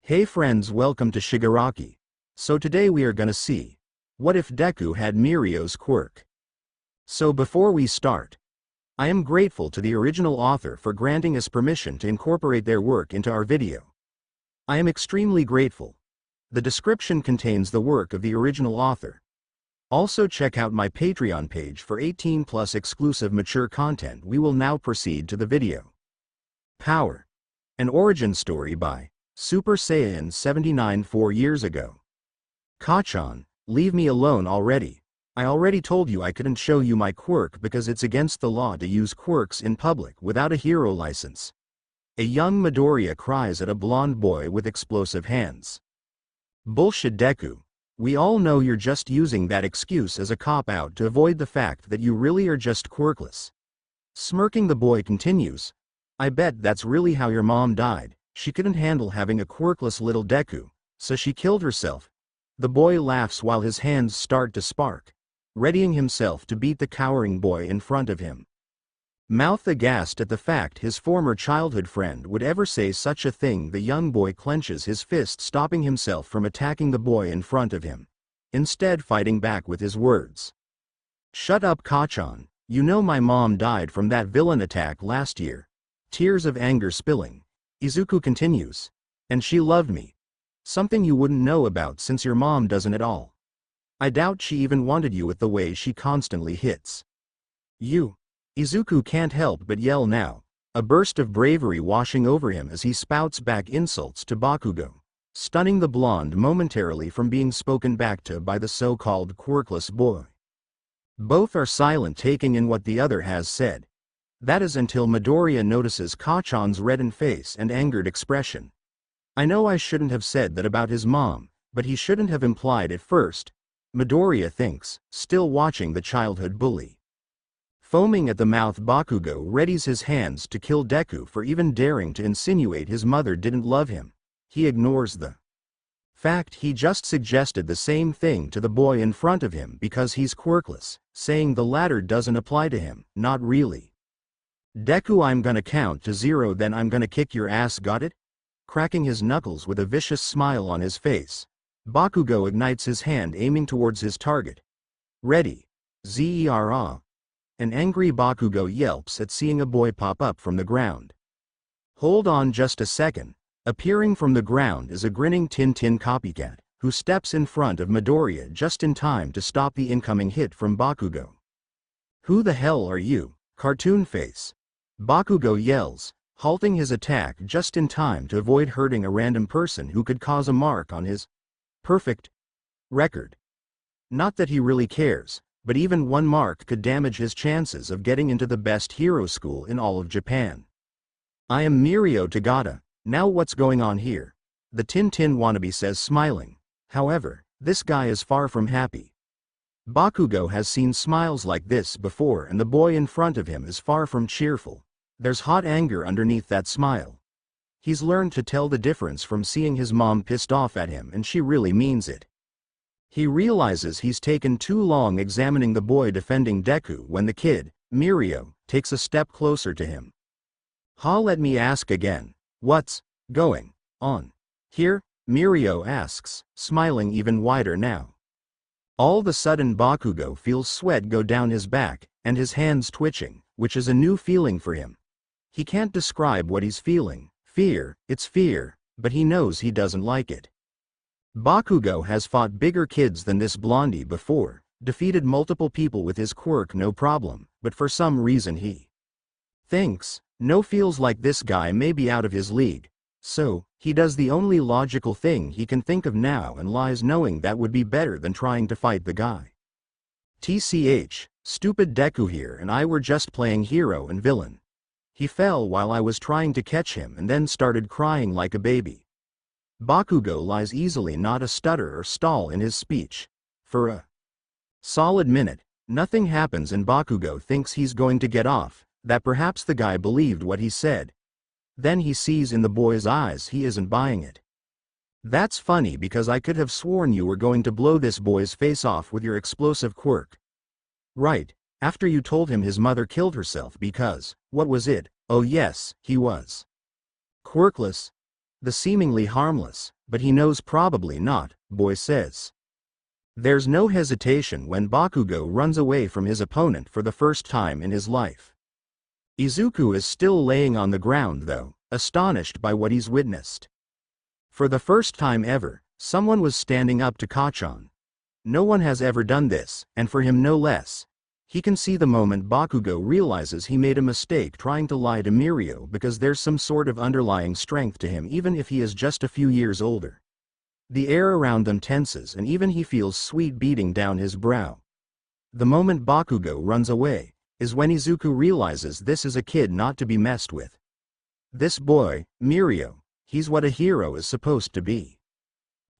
Hey friends, welcome to Shigaraki. So today we are gonna see, what if Deku had Mirio's quirk? So before we start, I am grateful to the original author for granting us permission to incorporate their work into our video. I am extremely grateful. The description contains the work of the original author. Also check out my Patreon page for 18+ exclusive mature content. We will now proceed to the video. Power. An origin story by Super Saiyan 79 4 years ago. Kachan, leave me alone already. I already told you I couldn't show you my quirk because it's against the law to use quirks in public without a hero license. A young Midoriya cries at a blonde boy with explosive hands. Bullshit, Deku. We all know you're just using that excuse as a cop-out to avoid the fact that you really are just quirkless. Smirking, the boy continues. I bet that's really how your mom died. She couldn't handle having a quirkless little Deku, so she killed herself. The boy laughs while his hands start to spark, readying himself to beat the cowering boy in front of him. Mouth aghast at the fact his former childhood friend would ever say such a thing, the young boy clenches his fist, stopping himself from attacking the boy in front of him, instead fighting back with his words. Shut up, Kachan. You know my mom died from that villain attack last year. Tears of anger spilling, Izuku continues. And she loved me. Something you wouldn't know about since your mom doesn't at all. I doubt she even wanted you with the way she constantly hits you. Izuku can't help but yell now, a burst of bravery washing over him as he spouts back insults to Bakugo, stunning the blonde momentarily from being spoken back to by the so-called quirkless boy. Both are silent, taking in what the other has said. That is until Midoriya notices Kachan's reddened face and angered expression. I know I shouldn't have said that about his mom, but he shouldn't have implied it first, Midoriya thinks, still watching the childhood bully. Foaming at the mouth, Bakugo readies his hands to kill Deku for even daring to insinuate his mother didn't love him. He ignores the fact he just suggested the same thing to the boy in front of him because he's quirkless, saying the latter doesn't apply to him. Not really. Deku, I'm gonna count to 0, then I'm gonna kick your ass, got it? Cracking his knuckles with a vicious smile on his face, Bakugo ignites his hand, aiming towards his target. Ready. Zera. An angry Bakugo yelps at seeing a boy pop up from the ground. Hold on just a second. Appearing from the ground is a grinning Tintin copycat, who steps in front of Midoriya just in time to stop the incoming hit from Bakugo. Who the hell are you, cartoon face? Bakugo yells, halting his attack just in time to avoid hurting a random person who could cause a mark on his perfect record. Not that he really cares, but even one mark could damage his chances of getting into the best hero school in all of Japan. I am Mirio Tagata. Now what's going on here? The Tintin wannabe says, smiling. However, this guy is far from happy. Bakugo has seen smiles like this before, and the boy in front of him is far from cheerful. There's hot anger underneath that smile. He's learned to tell the difference from seeing his mom pissed off at him and she really means it. He realizes he's taken too long examining the boy defending Deku when the kid, Mirio, takes a step closer to him. Let me ask again. What's going on here? Mirio asks, smiling even wider now. All of a sudden Bakugo feels sweat go down his back, and his hands twitching, which is a new feeling for him. He can't describe what he's feeling. Fear, it's fear, but he knows he doesn't like it. Bakugo has fought bigger kids than this blondie before, defeated multiple people with his quirk no problem, but for some reason he thinks, feels like this guy may be out of his league. So, he does the only logical thing he can think of now and lies, knowing that would be better than trying to fight the guy. TCH, stupid Deku here and I were just playing hero and villain. He fell while I was trying to catch him and then started crying like a baby. Bakugo lies easily, not a stutter or stall in his speech. For a solid minute, nothing happens and Bakugo thinks he's going to get off, that perhaps the guy believed what he said. Then he sees in the boy's eyes he isn't buying it. That's funny because I could have sworn you were going to blow this boy's face off with your explosive quirk. Right, after you told him his mother killed herself because, what was it? Oh yes, he was quirkless. The seemingly harmless, but he knows probably not, boy says. There's no hesitation when Bakugo runs away from his opponent for the first time in his life. Izuku is still laying on the ground though, astonished by what he's witnessed. For the first time ever, someone was standing up to Kacchan. No one has ever done this, and for him no less. He can see the moment Bakugo realizes he made a mistake trying to lie to Mirio because there's some sort of underlying strength to him even if he is just a few years older. The air around them tenses and even he feels sweat beating down his brow. The moment Bakugo runs away is when Izuku realizes this is a kid not to be messed with. This boy, Mirio, he's what a hero is supposed to be.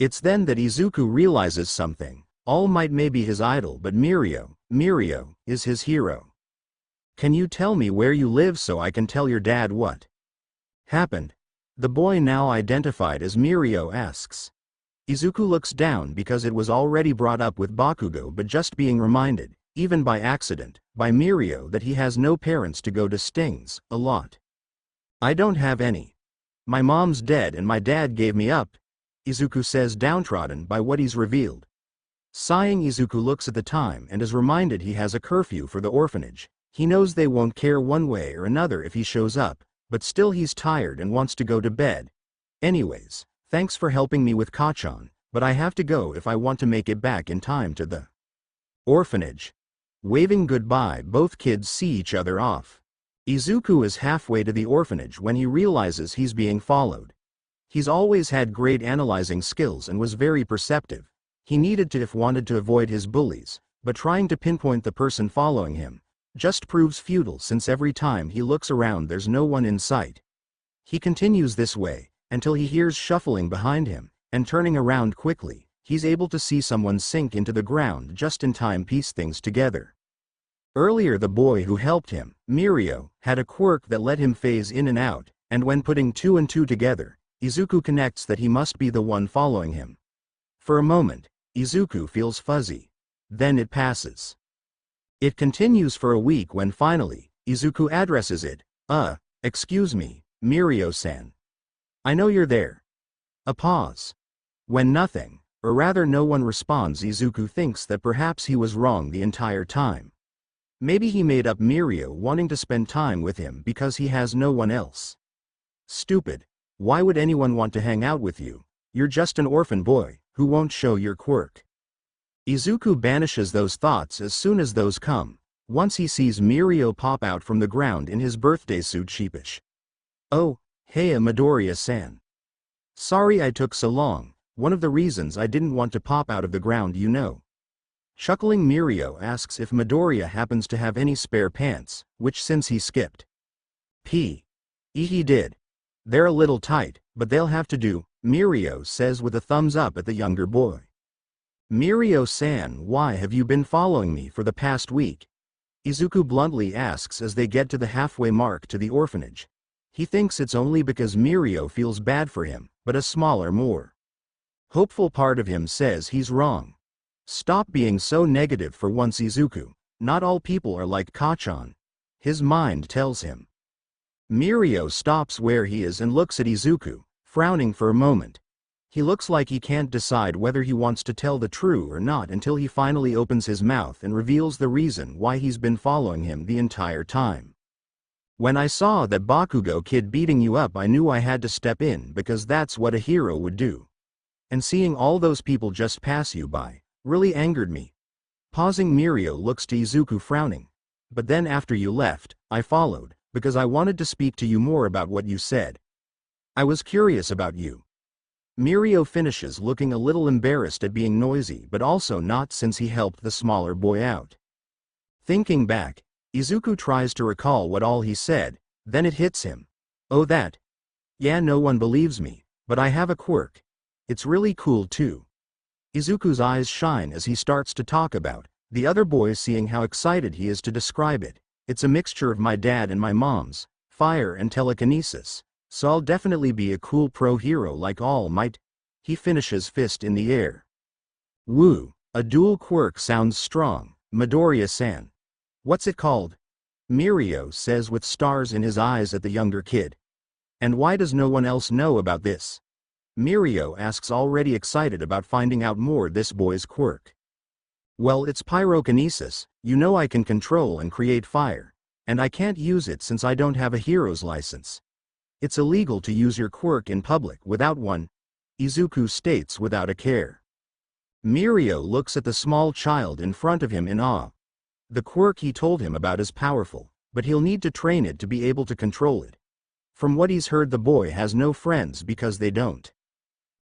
It's then that Izuku realizes something. All Might may be his idol but Mirio is his hero. Can you tell me where you live so I can tell your dad what happened? The boy now identified as Mirio asks. Izuku looks down because it was already brought up with Bakugo but just being reminded, even by accident, by Mirio that he has no parents to go to stings, a lot. I don't have any. My mom's dead and my dad gave me up, Izuku says downtrodden by what he's revealed. Sighing, Izuku looks at the time and is reminded he has a curfew for the orphanage. He knows they won't care one way or another if he shows up, but still he's tired and wants to go to bed. Anyways, thanks for helping me with Kacchan, but I have to go if I want to make it back in time to the orphanage. Waving goodbye, both kids see each other off. Izuku is halfway to the orphanage when he realizes he's being followed. He's always had great analyzing skills and was very perceptive. He needed to if wanted to avoid his bullies, but trying to pinpoint the person following him just proves futile since every time he looks around there's no one in sight. He continues this way until he hears shuffling behind him, and turning around quickly, he's able to see someone sink into the ground just in time piece things together. Earlier the boy who helped him, Mirio, had a quirk that let him phase in and out, and when putting two and two together, Izuku connects that he must be the one following him. For a moment, Izuku feels fuzzy. Then it passes. It continues for a week when finally, Izuku addresses it. Excuse me, Mirio-san. I know you're there. A pause. When nothing, or rather no one responds, Izuku thinks that perhaps he was wrong the entire time. Maybe he made up Mirio wanting to spend time with him because he has no one else. Stupid. Why would anyone want to hang out with you? You're just an orphan boy who won't show your quirk. Izuku banishes those thoughts as soon as those come, once he sees Mirio pop out from the ground in his birthday suit sheepish. Oh, hey Midoriya-san. Sorry I took so long, one of the reasons I didn't want to pop out of the ground you know. Chuckling, Mirio asks if Midoriya happens to have any spare pants, which since he skipped. He did. They're a little tight, but they'll have to do, Mirio says with a thumbs up at the younger boy. Mirio-san, why have you been following me for the past week? Izuku bluntly asks as they get to the halfway mark to the orphanage. He thinks it's only because Mirio feels bad for him, but a smaller, more hopeful part of him says he's wrong. Stop being so negative for once, Izuku. Not all people are like Kacchan. His mind tells him. Mirio stops where he is and looks at Izuku, frowning for a moment. He looks like he can't decide whether he wants to tell the truth or not until he finally opens his mouth and reveals the reason why he's been following him the entire time. When I saw that Bakugo kid beating you up, I knew I had to step in because that's what a hero would do. And seeing all those people just pass you by really angered me. Pausing, Mirio looks to Izuku, frowning. But then after you left, I followed, because I wanted to speak to you more about what you said. I was curious about you. Mirio finishes, looking a little embarrassed at being noisy but also not since he helped the smaller boy out. Thinking back, Izuku tries to recall what all he said, then it hits him. Oh, that. Yeah, no one believes me, but I have a quirk. It's really cool too. Izuku's eyes shine as he starts to talk about the other boys, seeing how excited he is to describe it. It's a mixture of my dad and my mom's, fire and telekinesis, so I'll definitely be a cool pro hero like All Might. He finishes, fist in the air. Woo, a dual quirk sounds strong, Midoriya-san. What's it called? Mirio says with stars in his eyes at the younger kid. And why does no one else know about this? Mirio asks, already excited about finding out more this boy's quirk. Well, it's pyrokinesis. You know I can control and create fire. And I can't use it since I don't have a hero's license. It's illegal to use your quirk in public without one, Izuku states without a care. Mirio looks at the small child in front of him in awe. The quirk he told him about is powerful, but he'll need to train it to be able to control it. From what he's heard, the boy has no friends because they don't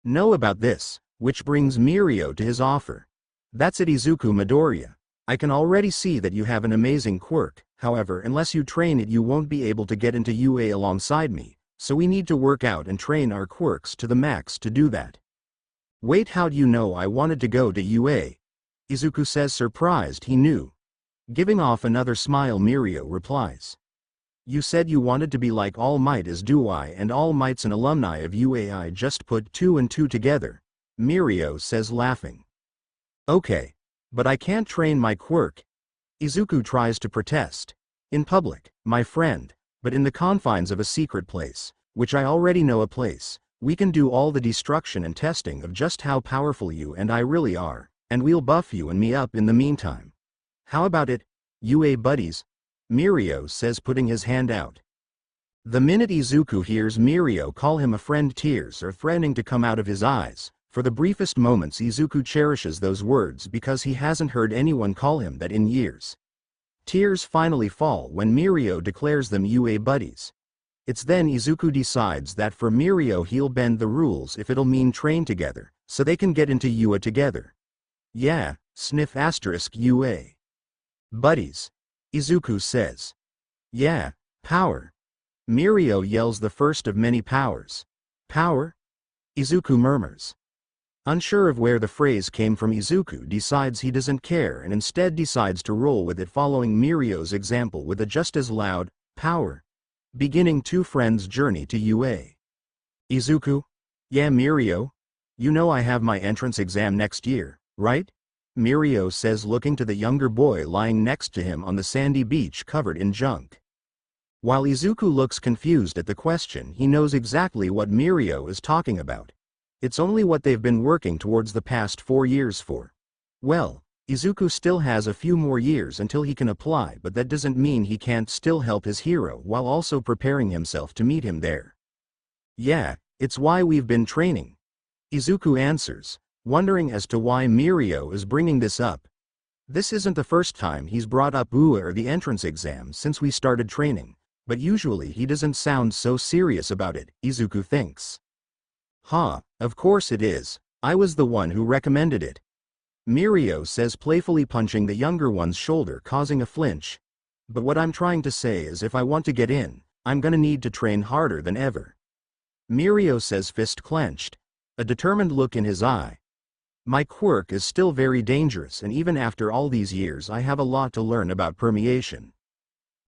know about this, which brings Mirio to his offer. That's it, Izuku Midoriya. I can already see that you have an amazing quirk, however unless you train it you won't be able to get into UA alongside me, so we need to work out and train our quirks to the max to do that. Wait, how do you know I wanted to go to UA? Izuku says, surprised he knew. Giving off another smile, Mirio replies. You said you wanted to be like All Might, as do I, and All Might's an alumni of UA. I just put 2 and 2 together, Mirio says, laughing. Okay. But I can't train my quirk. Izuku tries to protest. In public, my friend, but in the confines of a secret place, which I already know a place, we can do all the destruction and testing of just how powerful you and I really are, and we'll buff you and me up in the meantime. How about it, UA buddies? Mirio says, putting his hand out. The minute Izuku hears Mirio call him a friend, tears are threatening to come out of his eyes. For the briefest moments Izuku cherishes those words because he hasn't heard anyone call him that in years. Tears finally fall when Mirio declares them UA buddies. It's then Izuku decides that for Mirio he'll bend the rules if it'll mean train together, so they can get into UA together. Yeah, sniff asterisk UA. Buddies. Izuku says. Yeah, power. Mirio yells, the first of many powers. Power? Izuku murmurs. Unsure of where the phrase came from, Izuku decides he doesn't care and instead decides to roll with it, following Mirio's example with a just as loud, power. Beginning two friends' journey to UA. Izuku? Yeah, Mirio? You know I have my entrance exam next year, right? Mirio says, looking to the younger boy lying next to him on the sandy beach covered in junk. While Izuku looks confused at the question, he knows exactly what Mirio is talking about. It's only what they've been working towards the past 4 years for. Well, Izuku still has a few more years until he can apply, but that doesn't mean he can't still help his hero while also preparing himself to meet him there. Yeah, it's why we've been training. Izuku answers, wondering as to why Mirio is bringing this up. This isn't the first time he's brought up UA or the entrance exam since we started training, but usually he doesn't sound so serious about it, Izuku thinks. Huh, of course it is. I was the one who recommended it. Mirio says, playfully punching the younger one's shoulder, causing a flinch. But what I'm trying to say is if I want to get in, I'm gonna need to train harder than ever. Mirio says, fist clenched, a determined look in his eye. My quirk is still very dangerous, and even after all these years I have a lot to learn about permeation.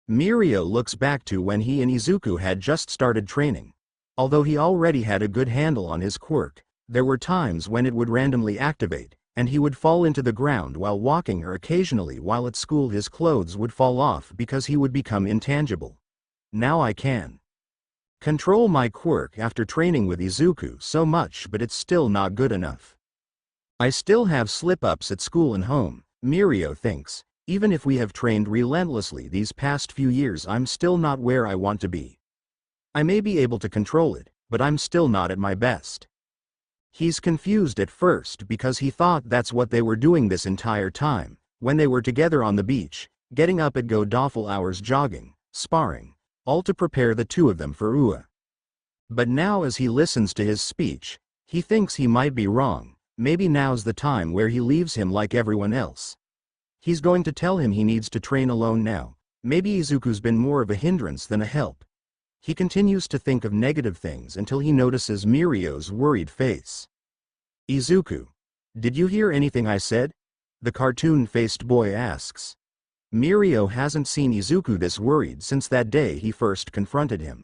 Mirio looks back to when he and Izuku had just started training. Although he already had a good handle on his quirk, there were times when it would randomly activate, and he would fall into the ground while walking, or occasionally while at school his clothes would fall off because he would become intangible. Now I can control my quirk after training with Izuku so much, but it's still not good enough. I still have slip-ups at school and home, Mirio thinks. Even if we have trained relentlessly these past few years, I'm still not where I want to be. I may be able to control it, but I'm still not at my best. He's confused at first because he thought that's what they were doing this entire time, when they were together on the beach, getting up at god-awful hours, jogging, sparring, all to prepare the two of them for UA. But now as he listens to his speech, he thinks he might be wrong. Maybe now's the time where he leaves him like everyone else. He's going to tell him he needs to train alone now. Maybe Izuku's been more of a hindrance than a help. He continues to think of negative things until he notices Mirio's worried face. Izuku, did you hear anything I said? The cartoon-faced boy asks. Mirio hasn't seen Izuku this worried since that day he first confronted him.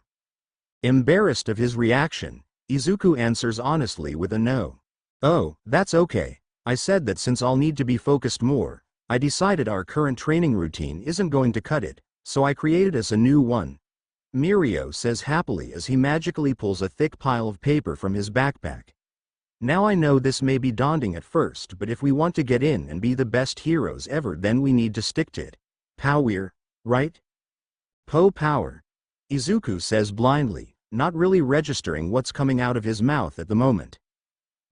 Embarrassed of his reaction, Izuku answers honestly with a no. Oh, that's okay. I said that since I'll need to be focused more, I decided our current training routine isn't going to cut it, so I created us a new one. Mirio says happily as he magically pulls a thick pile of paper from his backpack. Now I know this may be daunting at first, but if we want to get in and be the best heroes ever, then we need to stick to it. Power, right? Power. Izuku says blindly, not really registering what's coming out of his mouth at the moment.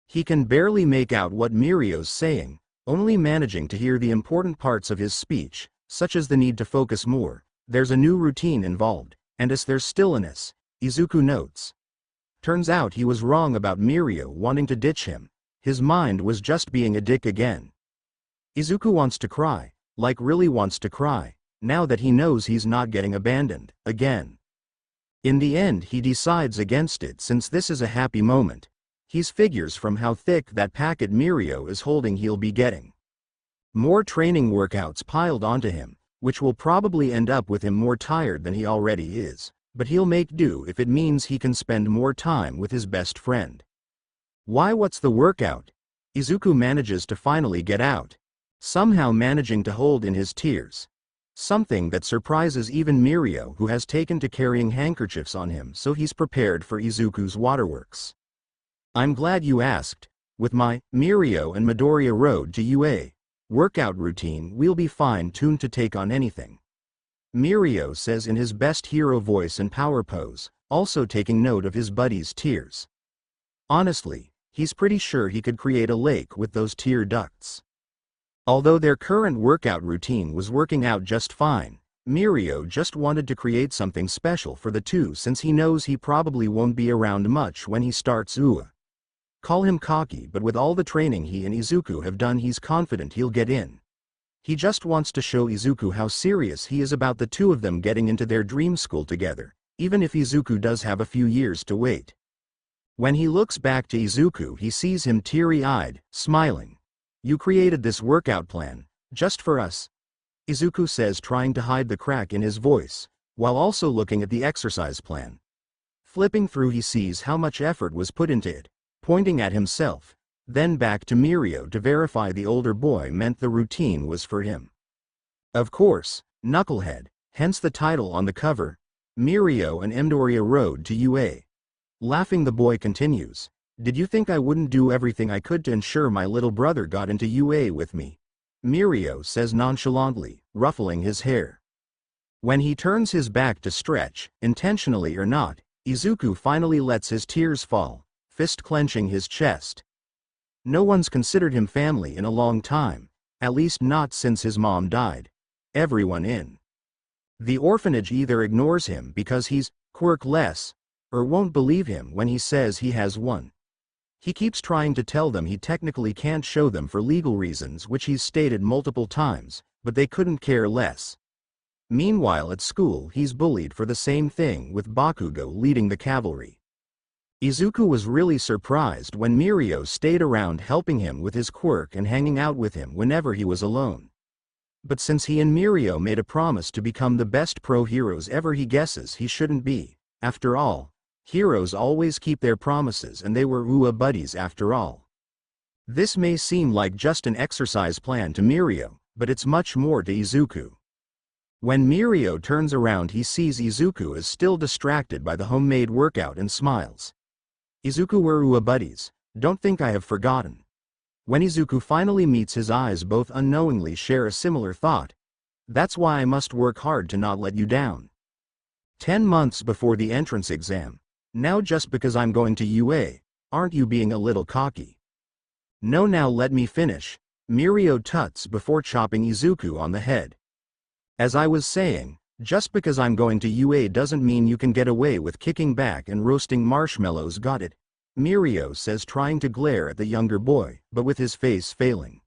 He can barely make out what Mirio's saying, only managing to hear the important parts of his speech, such as the need to focus more. There's a new routine involved, and as there's still an S, Izuku notes. Turns out he was wrong about Mirio wanting to ditch him. His mind was just being a dick again. Izuku wants to cry, like really wants to cry, now that he knows he's not getting abandoned, again. In the end he decides against it since this is a happy moment. He figures from how thick that packet Mirio is holding he'll be getting more training workouts piled onto him, which will probably end up with him more tired than he already is. But he'll make do if it means he can spend more time with his best friend. What's the workout? Izuku manages to finally get out, somehow managing to hold in his tears. Something that surprises even Mirio, who has taken to carrying handkerchiefs on him, so he's prepared for Izuku's waterworks. I'm glad you asked. With my Mirio and Midoriya Road to UA workout routine, we'll be fine-tuned to take on anything. Mirio says in his best hero voice and power pose, also taking note of his buddy's tears. Honestly, he's pretty sure he could create a lake with those tear ducts. Although their current workout routine was working out just fine, Mirio just wanted to create something special for the two since he knows he probably won't be around much when he starts UA. Call him cocky, but with all the training he and Izuku have done, he's confident he'll get in. He just wants to show Izuku how serious he is about the two of them getting into their dream school together, even if Izuku does have a few years to wait. When he looks back to Izuku, he sees him teary-eyed, smiling. You created this workout plan, just for us? Izuku says, trying to hide the crack in his voice, while also looking at the exercise plan. Flipping through, he sees how much effort was put into it, pointing at himself. Then back to Mirio to verify the older boy meant the routine was for him. Of course, Knucklehead, hence the title on the cover, Mirio and Midoriya Road to UA. Laughing, the boy continues, did you think I wouldn't do everything I could to ensure my little brother got into UA with me? Mirio says nonchalantly, ruffling his hair. When he turns his back to stretch, intentionally or not, Izuku finally lets his tears fall, fist clenching his chest. No one's considered him family in a long time, at least not since his mom died. Everyone in the orphanage either ignores him because he's Quirk-less, or won't believe him when he says he has one. He keeps trying to tell them he technically can't show them for legal reasons, which he's stated multiple times, but they couldn't care less. Meanwhile at school he's bullied for the same thing, with Bakugo leading the cavalry. Izuku was really surprised when Mirio stayed around helping him with his quirk and hanging out with him whenever he was alone. But since he and Mirio made a promise to become the best pro heroes ever, he guesses he shouldn't be. After all, heroes always keep their promises, and they were UA buddies after all. This may seem like just an exercise plan to Mirio, but it's much more to Izuku. When Mirio turns around, he sees Izuku is still distracted by the homemade workout and smiles. Izuku, we're UA buddies, don't think I have forgotten. When Izuku finally meets his eyes, both unknowingly share a similar thought. That's why I must work hard to not let you down. 10 months before the entrance exam. Now just because I'm going to UA, aren't you being a little cocky? No, now let me finish. Mirio tuts before chopping Izuku on the head. As I was saying, just because I'm going to UA doesn't mean you can get away with kicking back and roasting marshmallows, got it? Mirio says, trying to glare at the younger boy, but with his face failing.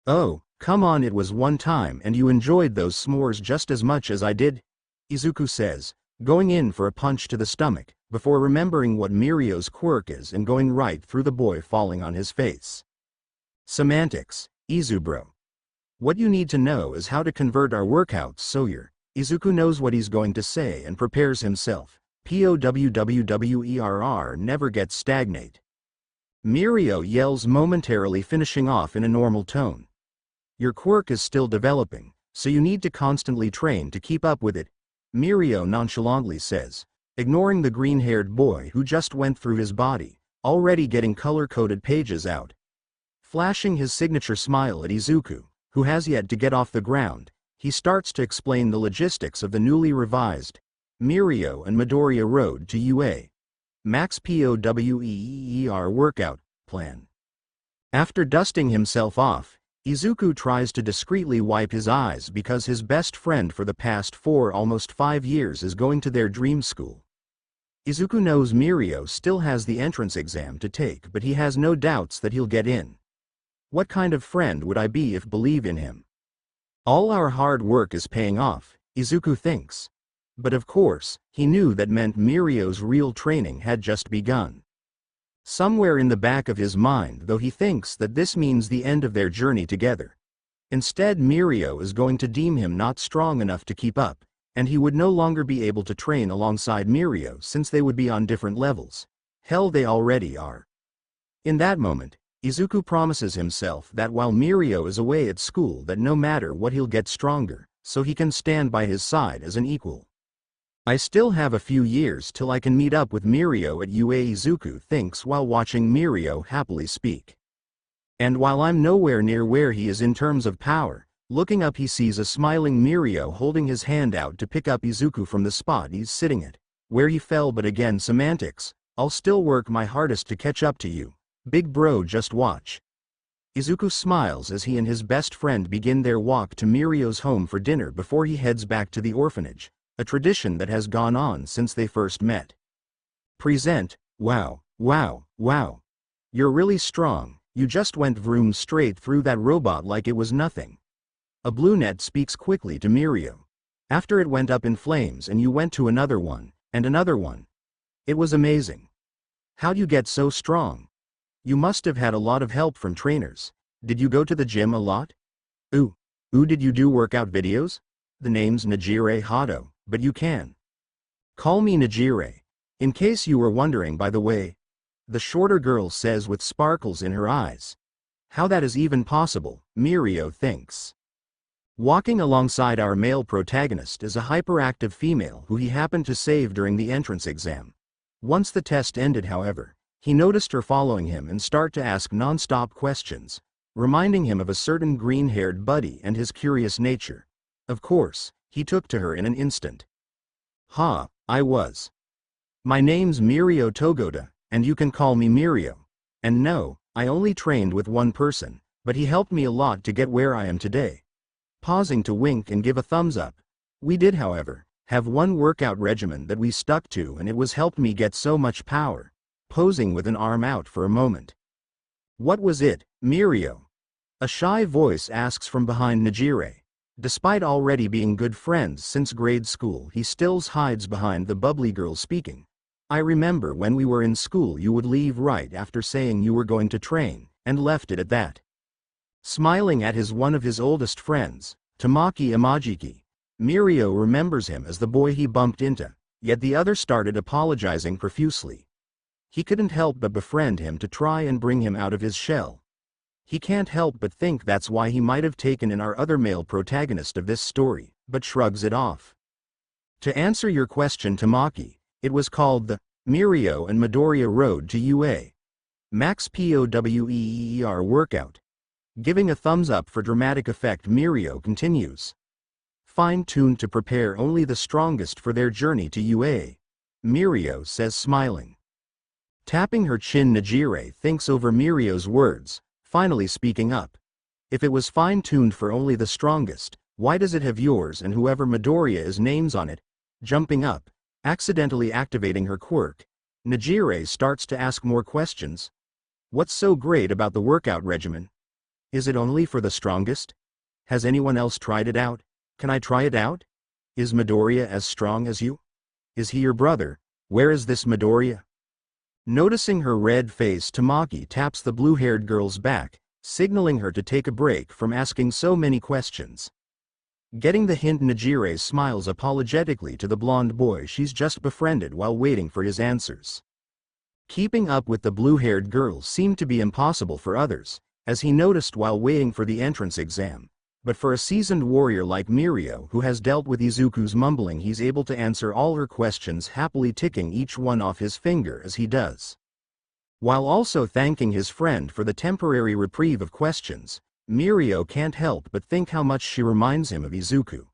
Oh, come on, it was one time and you enjoyed those s'mores just as much as I did, Izuku says, going in for a punch to the stomach, before remembering what Mirio's quirk is and going right through the boy, falling on his face. Semantics, Izubro. What you need to know is how to convert our workouts so your Izuku knows what he's going to say and prepares himself. POWWWERR never gets stagnate. Mirio yells, momentarily finishing off in a normal tone. Your quirk is still developing, so you need to constantly train to keep up with it. Mirio nonchalantly says, ignoring the green-haired boy who just went through his body, already getting color-coded pages out. Flashing his signature smile at Izuku, who has yet to get off the ground, he starts to explain the logistics of the newly revised Mirio and Midoriya Road to UA Max POWER workout plan. After dusting himself off, Izuku tries to discreetly wipe his eyes because his best friend for the past almost 5 years is going to their dream school. Izuku knows Mirio still has the entrance exam to take, but he has no doubts that he'll get in. What kind of friend would I be if believe in him? All our hard work is paying off, Izuku thinks. But of course, he knew that meant Mirio's real training had just begun. Somewhere in the back of his mind, though, he thinks that this means the end of their journey together. Instead, Mirio is going to deem him not strong enough to keep up, and he would no longer be able to train alongside Mirio since they would be on different levels. Hell, they already are. In that moment, Izuku promises himself that while Mirio is away at school, that no matter what, he'll get stronger, so he can stand by his side as an equal. I still have a few years till I can meet up with Mirio at UA, Izuku thinks while watching Mirio happily speak. And while I'm nowhere near where he is in terms of power, looking up he sees a smiling Mirio holding his hand out to pick up Izuku from the spot he's sitting at, where he fell. But again, semantics, I'll still work my hardest to catch up to you, big bro, just watch. Izuku smiles as he and his best friend begin their walk to Mirio's home for dinner before he heads back to the orphanage, a tradition that has gone on since they first met. Present, wow, wow, wow. You're really strong, you just went vroom straight through that robot like it was nothing. A brunette speaks quickly to Mirio. After it went up in flames and you went to another one, and another one. It was amazing. How'd you get so strong? You must have had a lot of help from trainers. Did you go to the gym a lot? Ooh, did you do workout videos? The name's Najire Hado, but you can call me Najire. In case you were wondering, by the way. The shorter girl says with sparkles in her eyes. How that is even possible, Mirio thinks. Walking alongside our male protagonist is a hyperactive female who he happened to save during the entrance exam. Once the test ended, however, he noticed her following him and start to ask non-stop questions, reminding him of a certain green-haired buddy and his curious nature. Of course, he took to her in an instant. I was. My name's Mirio Togoda, and you can call me Mirio. And no, I only trained with one person, but he helped me a lot to get where I am today. Pausing to wink and give a thumbs up. We did, however, have one workout regimen that we stuck to, and it was helped me get so much power. Posing with an arm out for a moment. What was it, Mirio? A shy voice asks from behind Najire. Despite already being good friends since grade school, he still hides behind the bubbly girl speaking. I remember when we were in school you would leave right after saying you were going to train, and left it at that. Smiling at one of his oldest friends, Tamaki Imajiki, Mirio remembers him as the boy he bumped into, yet the other started apologizing profusely. He couldn't help but befriend him to try and bring him out of his shell. He can't help but think that's why he might have taken in our other male protagonist of this story, but shrugs it off. To answer your question, Tamaki, it was called the Mirio and Midoriya Road to UA Max POWER workout. Giving a thumbs up for dramatic effect, Mirio continues. Fine-tuned to prepare only the strongest for their journey to UA, Mirio says, smiling. Tapping her chin, Najire thinks over Mirio's words, finally speaking up. If it was fine-tuned for only the strongest, why does it have yours and whoever Midoriya is names on it? Jumping up, accidentally activating her quirk, Najire starts to ask more questions. What's so great about the workout regimen? Is it only for the strongest? Has anyone else tried it out? Can I try it out? Is Midoriya as strong as you? Is he your brother? Where is this Midoriya? Noticing her red face, Tamaki taps the blue-haired girl's back, signaling her to take a break from asking so many questions. Getting the hint, Najire smiles apologetically to the blonde boy she's just befriended while waiting for his answers. Keeping up with the blue-haired girl seemed to be impossible for others, as he noticed while waiting for the entrance exam. But for a seasoned warrior like Mirio who has dealt with Izuku's mumbling, he's able to answer all her questions, happily ticking each one off his finger as he does. While also thanking his friend for the temporary reprieve of questions, Mirio can't help but think how much she reminds him of Izuku.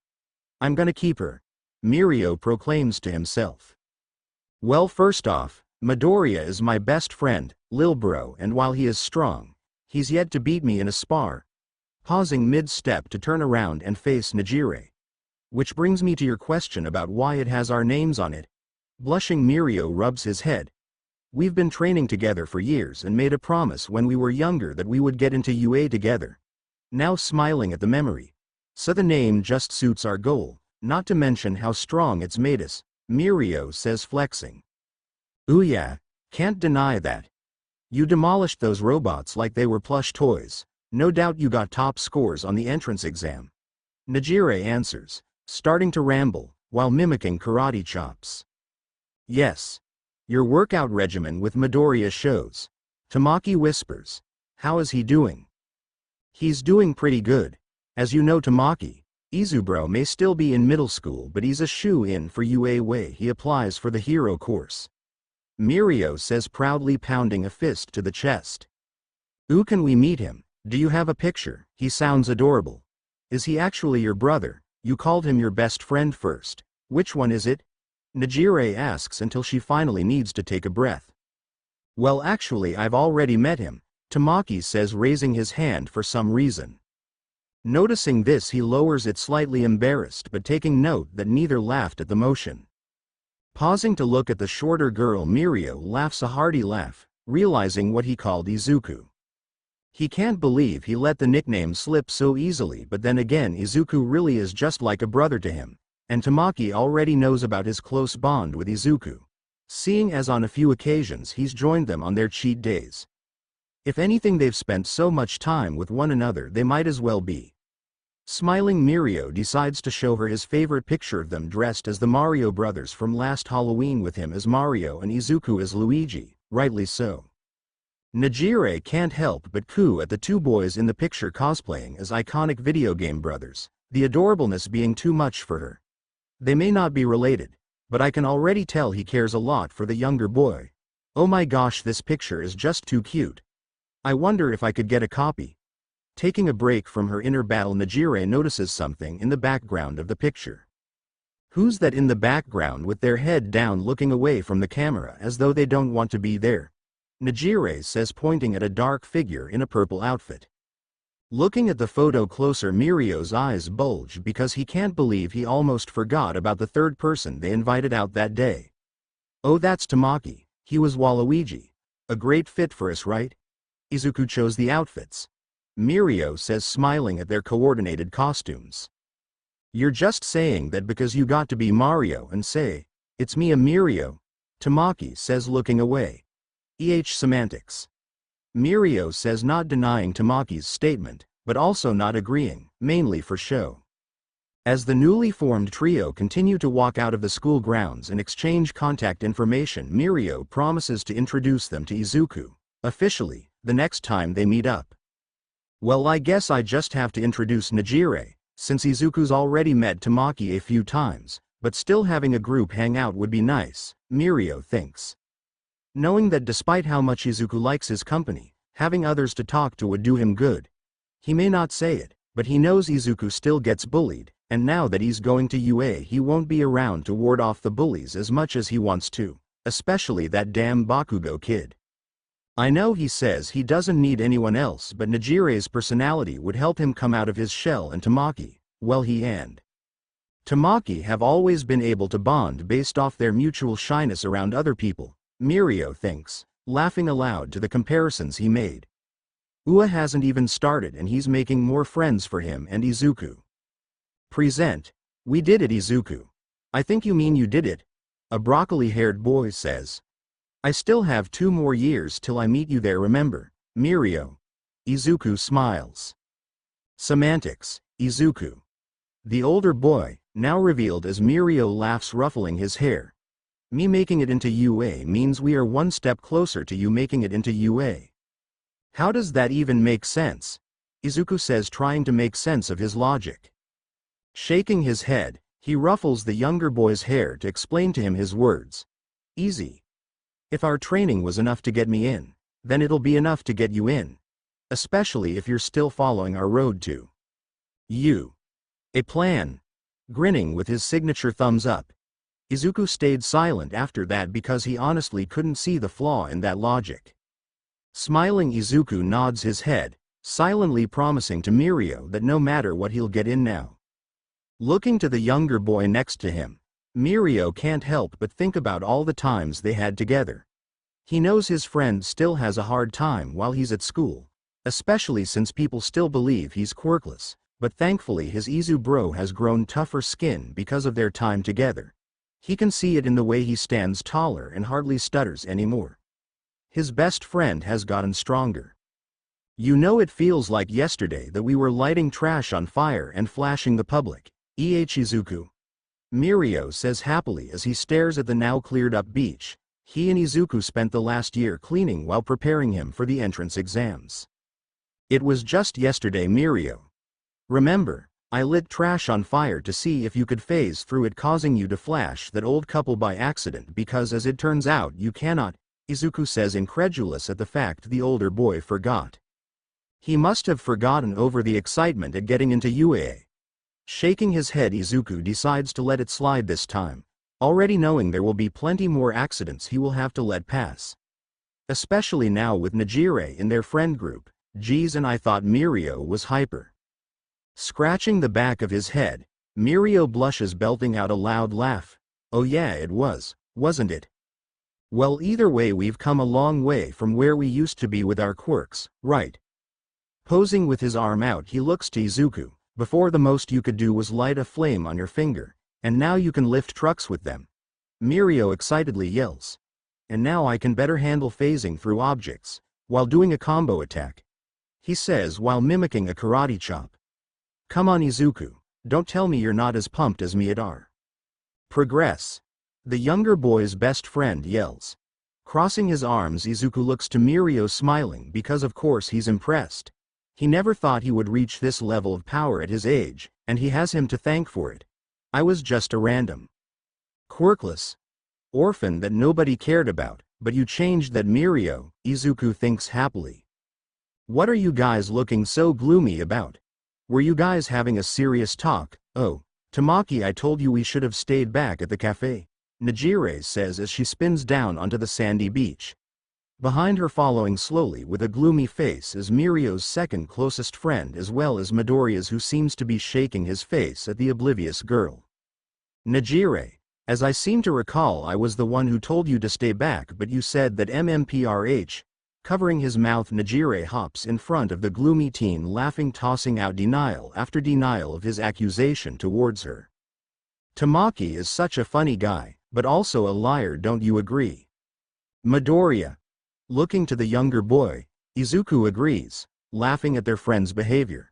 "I'm gonna keep her," Mirio proclaims to himself. "Well, first off, Midoriya is my best friend, lil bro, and while he is strong, he's yet to beat me in a spar." Pausing mid-step to turn around and face Nejire. "Which brings me to your question about why it has our names on it." Blushing, Mirio rubs his head. "We've been training together for years and made a promise when we were younger that we would get into UA together." Now smiling at the memory. "So the name just suits our goal, not to mention how strong it's made us," Mirio says, flexing. "Ooh yeah, can't deny that. You demolished those robots like they were plush toys. No doubt you got top scores on the entrance exam." Nejire answers, starting to ramble, while mimicking karate chops. "Yes. Your workout regimen with Midoriya shows." Tamaki whispers, "How is he doing?" "He's doing pretty good. As you know, Tamaki, Izubro may still be in middle school, but he's a shoe-in for UA way he applies for the hero course," Mirio says, proudly pounding a fist to the chest. "Ooh, can we meet him? Do you have a picture? He sounds adorable." "Is he actually your brother? You called him your best friend first. Which one is it?" Nejire asks until she finally needs to take a breath. "Well, actually I've already met him," Tamaki says, raising his hand for some reason. Noticing this, he lowers it, slightly embarrassed but taking note that neither laughed at the motion. Pausing to look at the shorter girl, Mirio laughs a hearty laugh, realizing what he called Izuku. He can't believe he let the nickname slip so easily, but then again Izuku really is just like a brother to him, and Tamaki already knows about his close bond with Izuku, seeing as on a few occasions he's joined them on their cheat days. If anything, they've spent so much time with one another they might as well be. Smiling, Mirio decides to show her his favorite picture of them dressed as the Mario brothers from last Halloween, with him as Mario and Izuku as Luigi, rightly so. Nejire can't help but coo at the two boys in the picture cosplaying as iconic video game brothers, the adorableness being too much for her. They may not be related, but I can already tell he cares a lot for the younger boy. "Oh my gosh, this picture is just too cute. I wonder if I could get a copy." Taking a break from her inner battle, Nejire notices something in the background of the picture. Who's that in the background with their head down, looking away from the camera as though they don't want to be there? Nejire says, pointing at a dark figure in a purple outfit. Looking at the photo closer, Mirio's eyes bulge because he can't believe he almost forgot about the third person they invited out that day. "Oh, that's Tamaki. He was Waluigi. A great fit for us, right? Izuku chose the outfits," Mirio says, smiling at their coordinated costumes. "You're just saying that because you got to be Mario and say, 'It's me, a Mirio,'" Tamaki says, looking away. Semantics. Mirio says, not denying Tamaki's statement, but also not agreeing, mainly for show. As the newly formed trio continue to walk out of the school grounds and exchange contact information, Mirio promises to introduce them to Izuku, officially, the next time they meet up. "Well, I guess I just have to introduce Nejire, since Izuku's already met Tamaki a few times, but still having a group hang out would be nice," Mirio thinks. Knowing that despite how much Izuku likes his company, having others to talk to would do him good. He may not say it, but he knows Izuku still gets bullied, and now that he's going to UA he won't be around to ward off the bullies as much as he wants to, especially that damn Bakugo kid. I know he says he doesn't need anyone else, but Nejire's personality would help him come out of his shell, and Tamaki, well, he and Tamaki have always been able to bond based off their mutual shyness around other people, Mirio thinks, laughing aloud to the comparisons he made. Ua hasn't even started and he's making more friends for him and Izuku. Present. "We did it, Izuku." "I think you mean you did it," a broccoli-haired boy says. "I still have 2 more years till I meet you there, remember, Mirio." Izuku smiles. Semantics. Izuku. The older boy, now revealed as Mirio, laughs, ruffling his hair. "Me making it into UA means we are one step closer to you making it into UA." "How does that even make sense?" Izuku says, trying to make sense of his logic. Shaking his head, he ruffles the younger boy's hair to explain to him his words. Easy. If our training was enough to get me in, then it'll be enough to get you in. Especially if you're still following our road to you. A plan. Grinning with his signature thumbs up. Izuku stayed silent after that because he honestly couldn't see the flaw in that logic. Smiling, Izuku nods his head, silently promising to Mirio that no matter what he'll get in now. Looking to the younger boy next to him, Mirio can't help but think about all the times they had together. He knows his friend still has a hard time while he's at school, especially since people still believe he's quirkless, but thankfully his Izu bro has grown tougher skin because of their time together. He can see it in the way he stands taller and hardly stutters anymore. His best friend has gotten stronger. You know, it feels like yesterday that we were lighting trash on fire and flashing the public. Izuku. Mirio says happily as he stares at the now cleared up beach. He and Izuku spent the last year cleaning while preparing him for the entrance exams. It was just yesterday, Mirio. Remember, I lit trash on fire to see if you could phase through it, causing you to flash that old couple by accident, because as it turns out you cannot, Izuku says, incredulous at the fact the older boy forgot. He must have forgotten over the excitement at getting into UA. Shaking his head, Izuku decides to let it slide this time, already knowing there will be plenty more accidents he will have to let pass. Especially now with Najire in their friend group. Geez, and I thought Mirio was hyper. Scratching the back of his head, Mirio blushes, belting out a loud laugh. Oh yeah, it was, wasn't it? Well, either way, we've come a long way from where we used to be with our quirks, right? Posing with his arm out, he looks to Izuku. Before, the most you could do was light a flame on your finger, and now you can lift trucks with them. Mirio excitedly yells. And now I can better handle phasing through objects, while doing a combo attack, he says while mimicking a karate chop. Come on, Izuku, don't tell me you're not as pumped as me at our progress. The younger boy's best friend yells. Crossing his arms, Izuku looks to Mirio, smiling because of course he's impressed. He never thought he would reach this level of power at his age, and he has him to thank for it. I was just a random quirkless orphan that nobody cared about, but you changed that, Mirio, Izuku thinks happily. What are you guys looking so gloomy about? Were you guys having a serious talk? Oh, Tamaki, I told you we should have stayed back at the cafe, Najire says as she spins down onto the sandy beach. Behind her, following slowly with a gloomy face, is Mirio's second closest friend, as well as Midoriya's, who seems to be shaking his face at the oblivious girl. Najire, as I seem to recall, I was the one who told you to stay back, but you said that MMPRH. Covering his mouth, Najire hops in front of the gloomy teen, laughing, tossing out denial after denial of his accusation towards her. Tamaki is such a funny guy, but also a liar, don't you agree? Midoriya. Looking to the younger boy, Izuku agrees, laughing at their friend's behavior.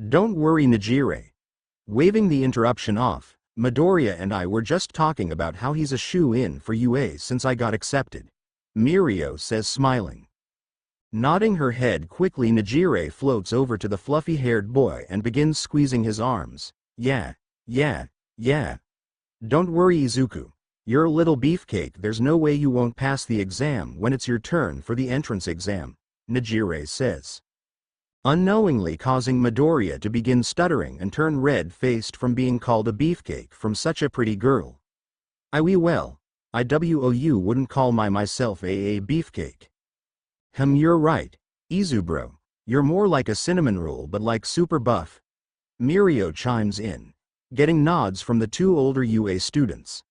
Don't worry, Najire. Waving the interruption off, Midoriya and I were just talking about how he's a shoe-in for UA since I got accepted, Mirio says, smiling. Nodding her head quickly, Najire floats over to the fluffy-haired boy and begins squeezing his arms. Yeah. Don't worry, Izuku. You're a little beefcake, there's no way you won't pass the exam when it's your turn for the entrance exam, Najire says. Unknowingly causing Midoriya to begin stuttering and turn red-faced from being called a beefcake from such a pretty girl. Well, IWOU wouldn't call myself a beefcake. You're right, Izubro. You're more like a cinnamon roll, but like super buff. Mirio chimes in, getting nods from the two older UA students.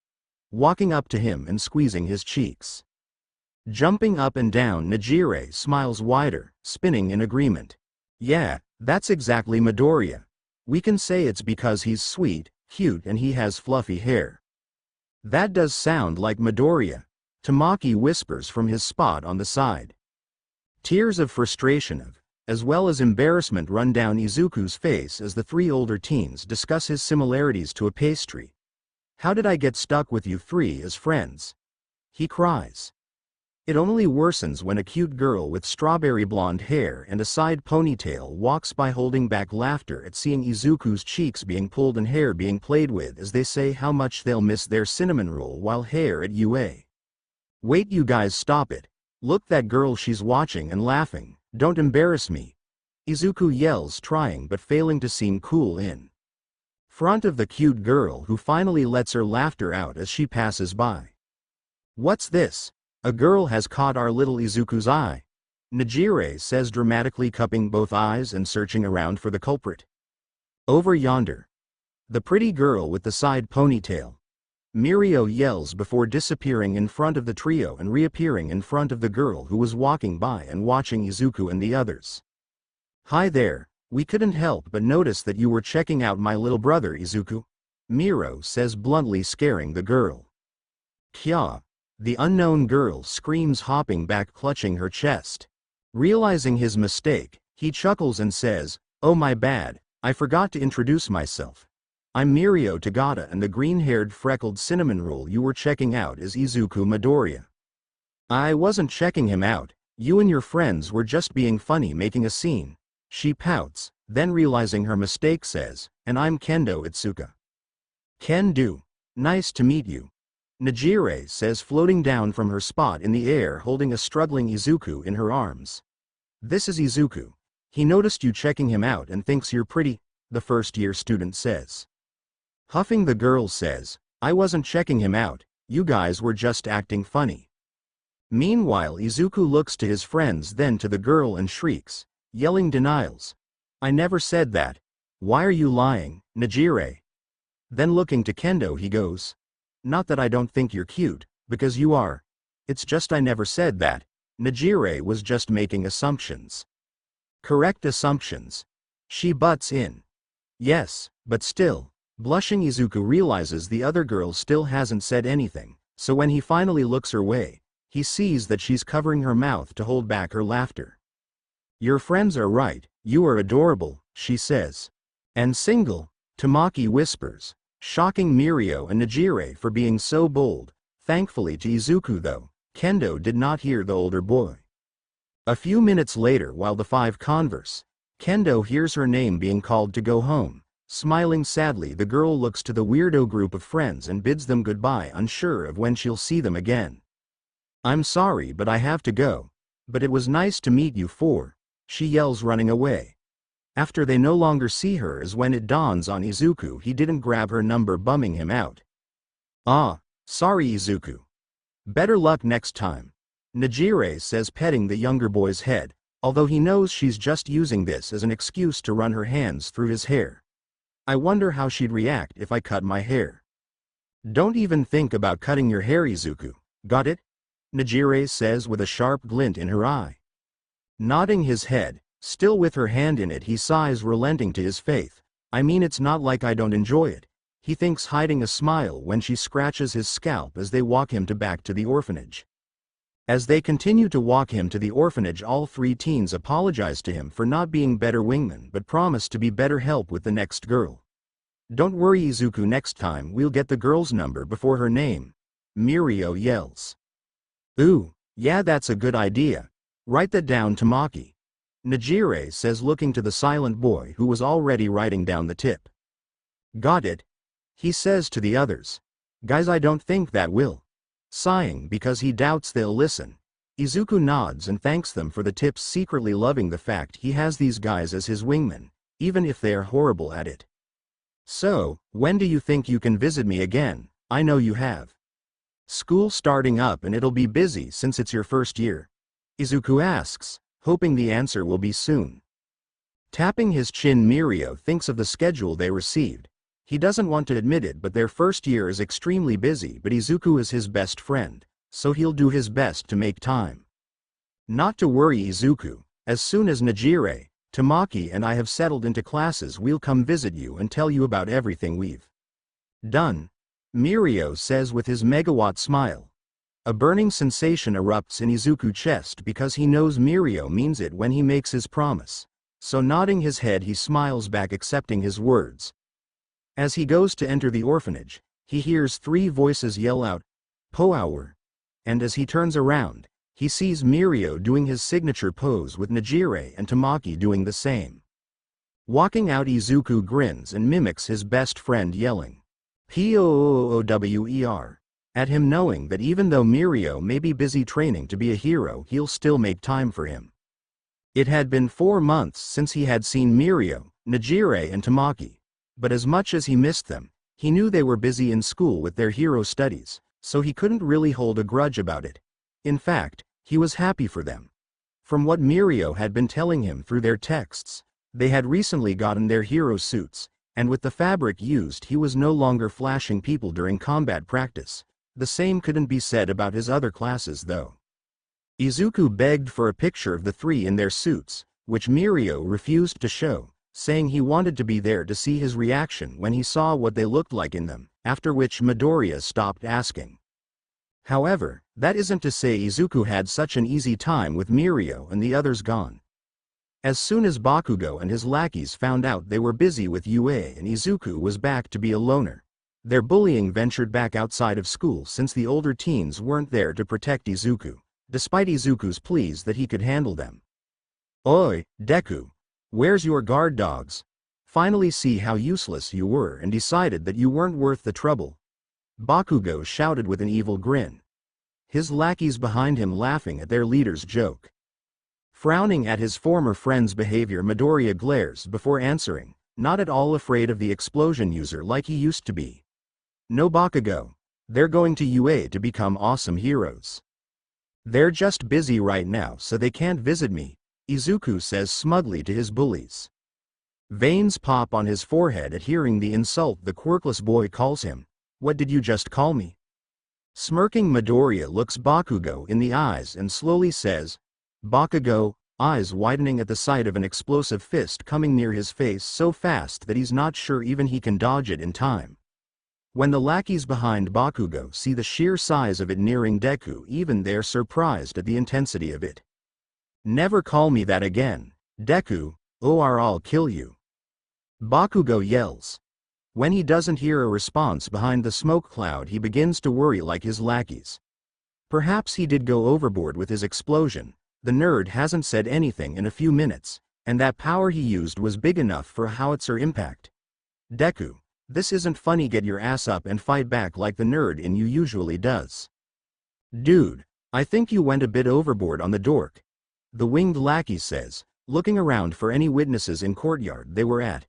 Walking up to him and squeezing his cheeks. Jumping up and down, Najire smiles wider, spinning in agreement. Yeah, that's exactly Midoriya. We can say it's because he's sweet, cute, and he has fluffy hair. That does sound like Midoriya, Tamaki whispers from his spot on the side. Tears of frustration as well as embarrassment run down Izuku's face as the three older teens discuss his similarities to a pastry. How did I get stuck with you three as friends? He cries. It only worsens when a cute girl with strawberry blonde hair and a side ponytail walks by holding back laughter at seeing Izuku's cheeks being pulled and hair being played with as they say how much they'll miss their cinnamon roll while hair at UA. Wait, you guys, stop it. Look, that girl, she's watching and laughing. Don't embarrass me. Izuku yells, trying but failing to seem cool in front of the cute girl, who finally lets her laughter out as she passes by. What's this? A girl has caught our little Izuku's eye. Najire says, dramatically cupping both eyes and searching around for the culprit. Over yonder. The pretty girl with the side ponytail. Mirio yells before disappearing in front of the trio and reappearing in front of the girl who was walking by and watching Izuku and the others. Hi there, we couldn't help but notice that you were checking out my little brother Izuku. Mirio says, bluntly scaring the girl. Kya. The unknown girl screams, hopping back, clutching her chest. Realizing his mistake, he chuckles and says, "Oh, my bad, I forgot to introduce myself. I'm Mirio Tagata, and the green-haired freckled cinnamon roll you were checking out is Izuku Midoriya." I wasn't checking him out, you and your friends were just being funny, making a scene. She pouts, then realizing her mistake says, "And I'm Kendo Itsuka." Kendo. Nice to meet you. Najire says, floating down from her spot in the air holding a struggling Izuku in her arms. This is Izuku. He noticed you checking him out and thinks you're pretty, the first-year student says. Huffing, the girl says, "I wasn't checking him out, you guys were just acting funny." Meanwhile, Izuku looks to his friends, then to the girl, and shrieks, yelling denials. "I never said that. Why are you lying, Najire?" Then looking to Kendo, he goes, "Not that I don't think you're cute, because you are. It's just I never said that. Najire was just making assumptions." "Correct assumptions." She butts in. "Yes, but still." Blushing, Izuku realizes the other girl still hasn't said anything, so when he finally looks her way, he sees that she's covering her mouth to hold back her laughter. "Your friends are right, you are adorable," she says. "And single," Tamaki whispers, shocking Mirio and Najire for being so bold. Thankfully to Izuku though, Kendo did not hear the older boy. A few minutes later, while the five converse, Kendo hears her name being called to go home. Smiling sadly, the girl looks to the weirdo group of friends and bids them goodbye, unsure of when she'll see them again. "I'm sorry, but I have to go. But it was nice to meet you four," she yells, running away. After they no longer see her is when it dawns on Izuku he didn't grab her number, bumming him out. "Ah, sorry Izuku. Better luck next time," Najire says, petting the younger boy's head, although he knows she's just using this as an excuse to run her hands through his hair. "I wonder how she'd react if I cut my hair." "Don't even think about cutting your hair, Izuku. Got it?" Najire says with a sharp glint in her eye. Nodding his head, still with her hand in it, he sighs, relenting to his faith. "I mean, it's not like I don't enjoy it," he thinks, hiding a smile when she scratches his scalp as they walk him back to the orphanage. As they continue to walk him to the orphanage, all three teens apologize to him for not being better wingmen but promise to be better help with the next girl. "Don't worry Izuku, next time we'll get the girl's number before her name," Mirio yells. "Ooh, yeah, that's a good idea. Write that down, Tamaki," Najire says, looking to the silent boy who was already writing down the tip. "Got it," he says to the others. "Guys, I don't think that will." Sighing because he doubts they'll listen, Izuku nods and thanks them for the tips, secretly loving the fact he has these guys as his wingmen, even if they are horrible at it. "So, when do you think you can visit me again? I know you have school starting up and it'll be busy since it's your first year," Izuku asks, hoping the answer will be soon. Tapping his chin, Mirio thinks of the schedule they received. He doesn't want to admit it, but their first year is extremely busy, but Izuku is his best friend, so he'll do his best to make time. "Not to worry Izuku, as soon as Najire, Tamaki and I have settled into classes, we'll come visit you and tell you about everything we've done," Mirio says with his megawatt smile. A burning sensation erupts in Izuku's chest because he knows Mirio means it when he makes his promise. So nodding his head, he smiles back, accepting his words. As he goes to enter the orphanage, he hears three voices yell out, "Power!" And as he turns around, He sees Mirio doing his signature pose with Nejire and Tamaki doing the same. Walking out, Izuku grins and mimics his best friend yelling "P-O-O-O-W-E-R" at him, knowing that even though Mirio may be busy training to be a hero, he'll still make time for him. It had been 4 months since he had seen Mirio, Nejire and Tamaki, but as much as he missed them, he knew they were busy in school with their hero studies, so he couldn't really hold a grudge about it. In fact, he was happy for them. From what Mirio had been telling him through their texts, they had recently gotten their hero suits, and with the fabric used, he was no longer flashing people during combat practice. The same couldn't be said about his other classes though. Izuku begged for a picture of the three in their suits, which Mirio refused to show, saying he wanted to be there to see his reaction when he saw what they looked like in them, after which Midoriya stopped asking. However, that isn't to say Izuku had such an easy time with Mirio and the others gone. As soon as Bakugo and his lackeys found out they were busy with UA and Izuku was back to be a loner, their bullying ventured back outside of school since the older teens weren't there to protect Izuku, despite Izuku's pleas that he could handle them. "Oi, Deku! Where's your guard dogs? Finally see how useless you were and decided that you weren't worth the trouble," Bakugo shouted with an evil grin. His lackeys behind him laughing at their leader's joke. Frowning at his former friend's behavior, Midoriya glares before answering, not at all afraid of the explosion user like he used to be. "No, Bakugo. They're going to UA to become awesome heroes. They're just busy right now so they can't visit me," Izuku says smugly to his bullies. Veins pop on his forehead at hearing the insult the quirkless boy calls him. "What did you just call me?" Smirking, Midoriya looks Bakugo in the eyes and slowly says, "Bakugo," eyes widening at the sight of an explosive fist coming near his face so fast that he's not sure even he can dodge it in time. When the lackeys behind Bakugo see the sheer size of it nearing Deku, even they're surprised at the intensity of it. "Never call me that again, Deku, or I'll kill you," Bakugo yells. When he doesn't hear a response behind the smoke cloud, he begins to worry like his lackeys. Perhaps he did go overboard with his explosion. The nerd hasn't said anything in a few minutes, and that power he used was big enough for a howitzer impact. "Deku, this isn't funny, get your ass up and fight back like the nerd in you usually does." "Dude, I think you went a bit overboard on the dork," the winged lackey says, looking around for any witnesses in courtyard they were at.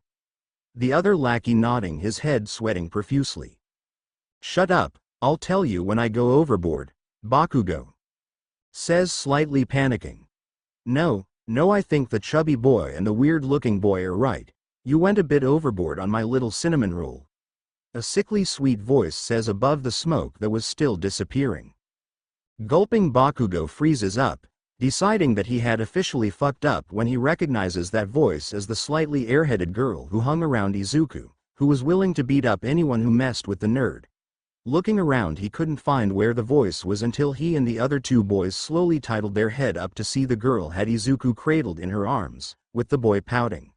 The other lackey nodding his head, sweating profusely. "Shut up, I'll tell you when I go overboard," Bakugo says, slightly panicking. No, I think the chubby boy and the weird-looking boy are right. You went a bit overboard on my little cinnamon roll," a sickly sweet voice says above the smoke that was still disappearing. Gulping, Bakugo freezes up, deciding that he had officially fucked up when he recognizes that voice as the slightly airheaded girl who hung around Izuku, who was willing to beat up anyone who messed with the nerd. Looking around, he couldn't find where the voice was until he and the other two boys slowly tilted their head up to see the girl had Izuku cradled in her arms, with the boy pouting.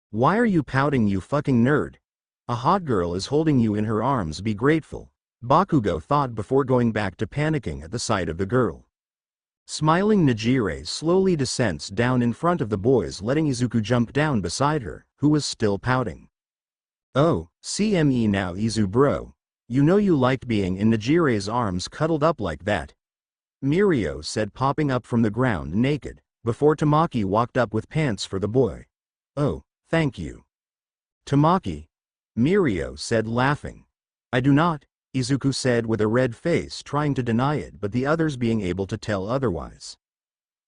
"Why are you pouting, you fucking nerd? A hot girl is holding you in her arms, be grateful," Bakugo thought before going back to panicking at the sight of the girl. Smiling, Nejire slowly descends down in front of the boys, letting Izuku jump down beside her, who was still pouting. "Oh, CME now, Izu bro. You know you liked being in Nejire's arms cuddled up like that," Mirio said, popping up from the ground naked, before Tamaki walked up with pants for the boy. "Oh, thank you, Tamaki," Mirio said, laughing. "I do not," Izuku said with a red face, trying to deny it but the others being able to tell otherwise.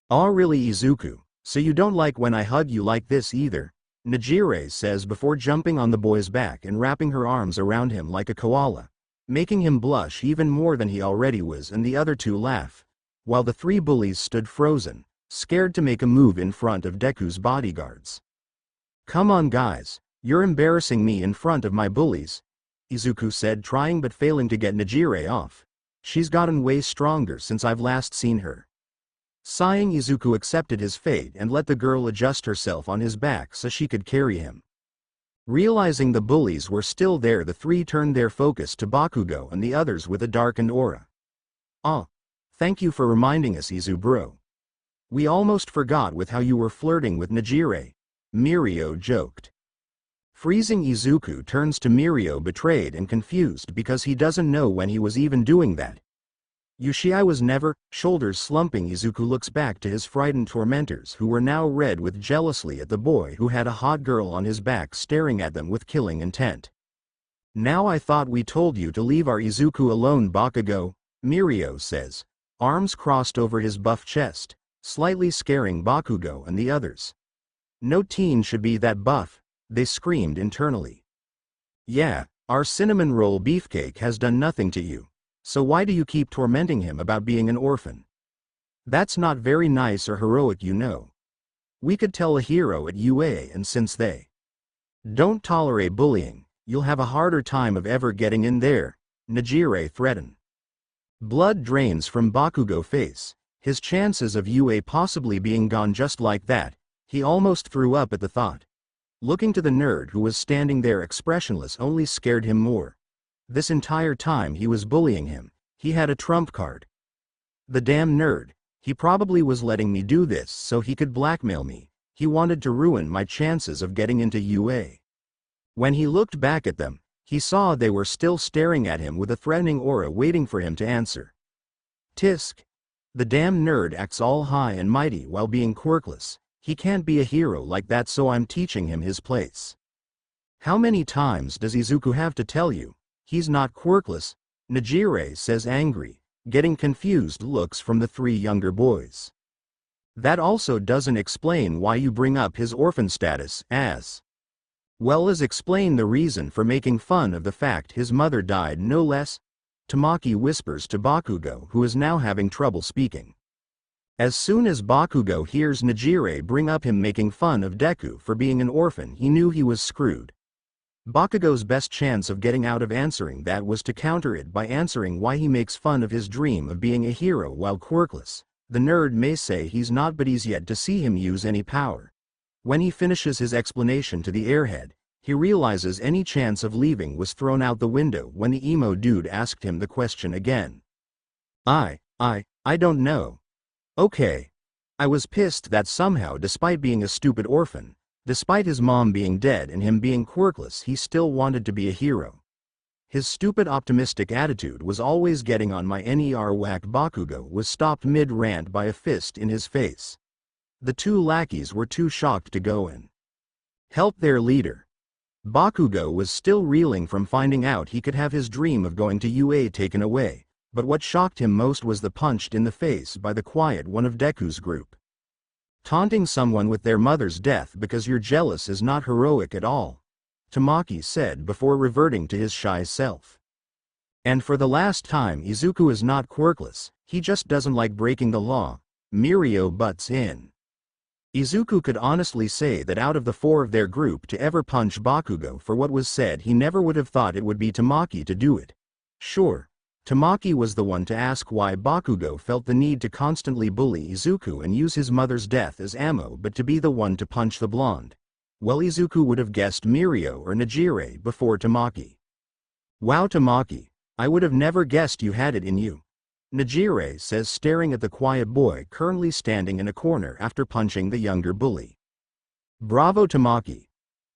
"Aw, really, Izuku, so you don't like when I hug you like this either?" Nejire says before jumping on the boy's back and wrapping her arms around him like a koala, making him blush even more than he already was, and the other two laugh, while the three bullies stood frozen, scared to make a move in front of Deku's bodyguards. "Come on guys, you're embarrassing me in front of my bullies," Izuku said, trying but failing to get Nejire off. "She's gotten way stronger since I've last seen her." Sighing, Izuku accepted his fate and let the girl adjust herself on his back so she could carry him. Realizing the bullies were still there, the three turned their focus to Bakugo and the others with a darkened aura. "Ah, Thank you for reminding us, Izubro. We almost forgot with how you were flirting with Najire, Mirio joked. Freezing Izuku turns to Mirio betrayed and confused because he doesn't know when he was even doing that. I was never, shoulders slumping. Izuku looks back to his frightened tormentors who were now red with jealousy at the boy who had a hot girl on his back staring at them with killing intent. Now I thought we told you to leave our Izuku alone, Bakugo, Mirio says, arms crossed over his buff chest, slightly scaring Bakugo and the others. No teen should be that buff, they screamed internally. Yeah, our cinnamon roll beefcake has done nothing to you. So why do you keep tormenting him about being an orphan? That's not very nice or heroic, you know. We could tell a hero at UA, and since they don't tolerate bullying, you'll have a harder time of ever getting in there, Najire threatened. Blood drains from Bakugo's face, his chances of UA possibly being gone just like that, he almost threw up at the thought. Looking to the nerd who was standing there expressionless only scared him more. This entire time he was bullying him, he had a trump card. The damn nerd, he probably was letting me do this so he could blackmail me, he wanted to ruin my chances of getting into UA. When he looked back at them, he saw they were still staring at him with a threatening aura waiting for him to answer. Tisk. The damn nerd acts all high and mighty while being quirkless, he can't be a hero like that, so I'm teaching him his place. How many times does Izuku have to tell you? He's not quirkless, Najire says angry, getting confused looks from the three younger boys. That also doesn't explain why you bring up his orphan status as well as explain the reason for making fun of the fact his mother died, no less, Tamaki whispers to Bakugo, who is now having trouble speaking. As soon as Bakugo hears Najire bring up him making fun of Deku for being an orphan, he knew he was screwed. Bakugo's best chance of getting out of answering that was to counter it by answering why he makes fun of his dream of being a hero while quirkless. The nerd may say he's not, but he's yet to see him use any power. When he finishes his explanation to the airhead, he realizes any chance of leaving was thrown out the window when the emo dude asked him the question again. I don't know. Okay. I was pissed that somehow, despite being a stupid orphan, despite his mom being dead and him being quirkless, he still wanted to be a hero. His stupid optimistic attitude was always getting on my nerve. Whack. Bakugo was stopped mid-rant by a fist in his face. The two lackeys were too shocked to go and help their leader. Bakugo was still reeling from finding out he could have his dream of going to UA taken away, but what shocked him most was the punched in the face by the quiet one of Deku's group. Taunting someone with their mother's death because you're jealous is not heroic at all, Tamaki said before reverting to his shy self. And for the last time, Izuku is not quirkless, he just doesn't like breaking the law, Mirio butts in. Izuku could honestly say that out of the four of their group to ever punch Bakugo for what was said, he never would have thought it would be Tamaki to do it. Sure, Tamaki was the one to ask why Bakugo felt the need to constantly bully Izuku and use his mother's death as ammo, but to be the one to punch the blonde. Well, Izuku would have guessed Mirio or Najire before Tamaki. Wow, Tamaki, I would have never guessed you had it in you, Najire says, staring at the quiet boy currently standing in a corner after punching the younger bully. Bravo, Tamaki.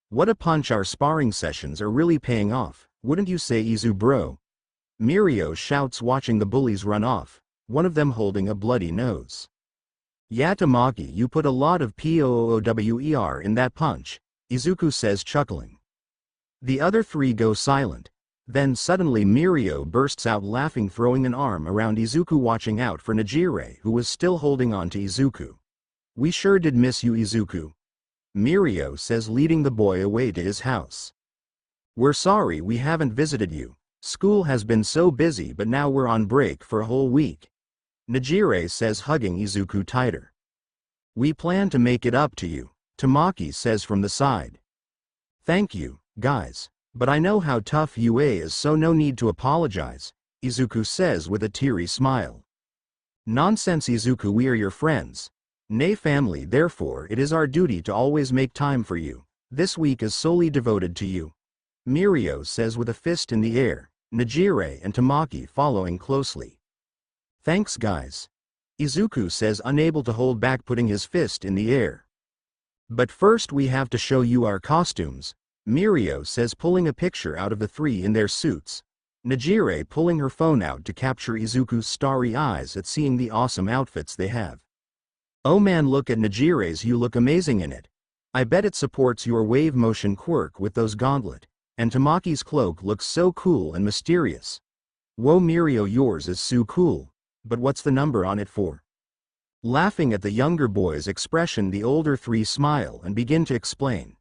What a punch. Our sparring sessions are really paying off, wouldn't you say, Izu bro? Mirio shouts, watching the bullies run off, one of them holding a bloody nose. Yeah, Tamaki, you put a lot of power in that punch, Izuku says, chuckling. The other three go silent. Then suddenly Mirio bursts out laughing, throwing an arm around Izuku, watching out for Najire, who was still holding on to Izuku. We sure did miss you, Izuku, Mirio says, leading the boy away to his house. We're sorry we haven't visited you. School has been so busy, but now we're on break for a whole week, Najire says, hugging Izuku tighter. We plan to make it up to you, Tamaki says from the side. Thank you, guys. But I know how tough UA is, so no need to apologize, Izuku says with a teary smile. Nonsense, Izuku, we are your friends. Nay, family, therefore it is our duty to always make time for you. This week is solely devoted to you, Mirio says with a fist in the air, Najire and Tamaki following closely. Thanks guys. Izuku says, unable to hold back, putting his fist in the air. But first we have to show you our costumes, Mirio says, pulling a picture out of the three in their suits. Nejire pulling her phone out to capture Izuku's starry eyes at seeing the awesome outfits they have. Oh man, look at Nejire's, you look amazing in it. I bet it supports your wave motion quirk with those gauntlet. And Tamaki's cloak looks so cool and mysterious. Whoa Mirio, yours is so cool. But what's the number on it for? Laughing at the younger boy's expression, the older three smile and begin to explain.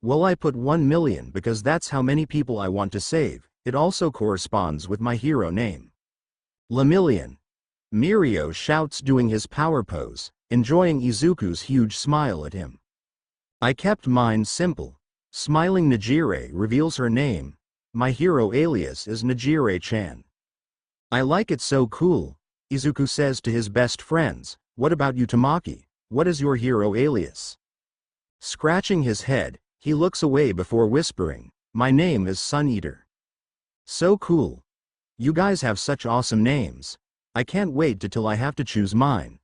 Well, I put 1 million because that's how many people I want to save. It also corresponds with my hero name. Lemillion. Mirio shouts, doing his power pose, enjoying Izuku's huge smile at him. I kept mine simple. Smiling, Nejire reveals her name. My hero alias is Nejire-chan. I like it, so cool. Izuku says to his best friends, what about you Tamaki? What is your hero alias? Scratching his head, he looks away before whispering, my name is Sun Eater. So cool. You guys have such awesome names. I can't wait till I have to choose mine.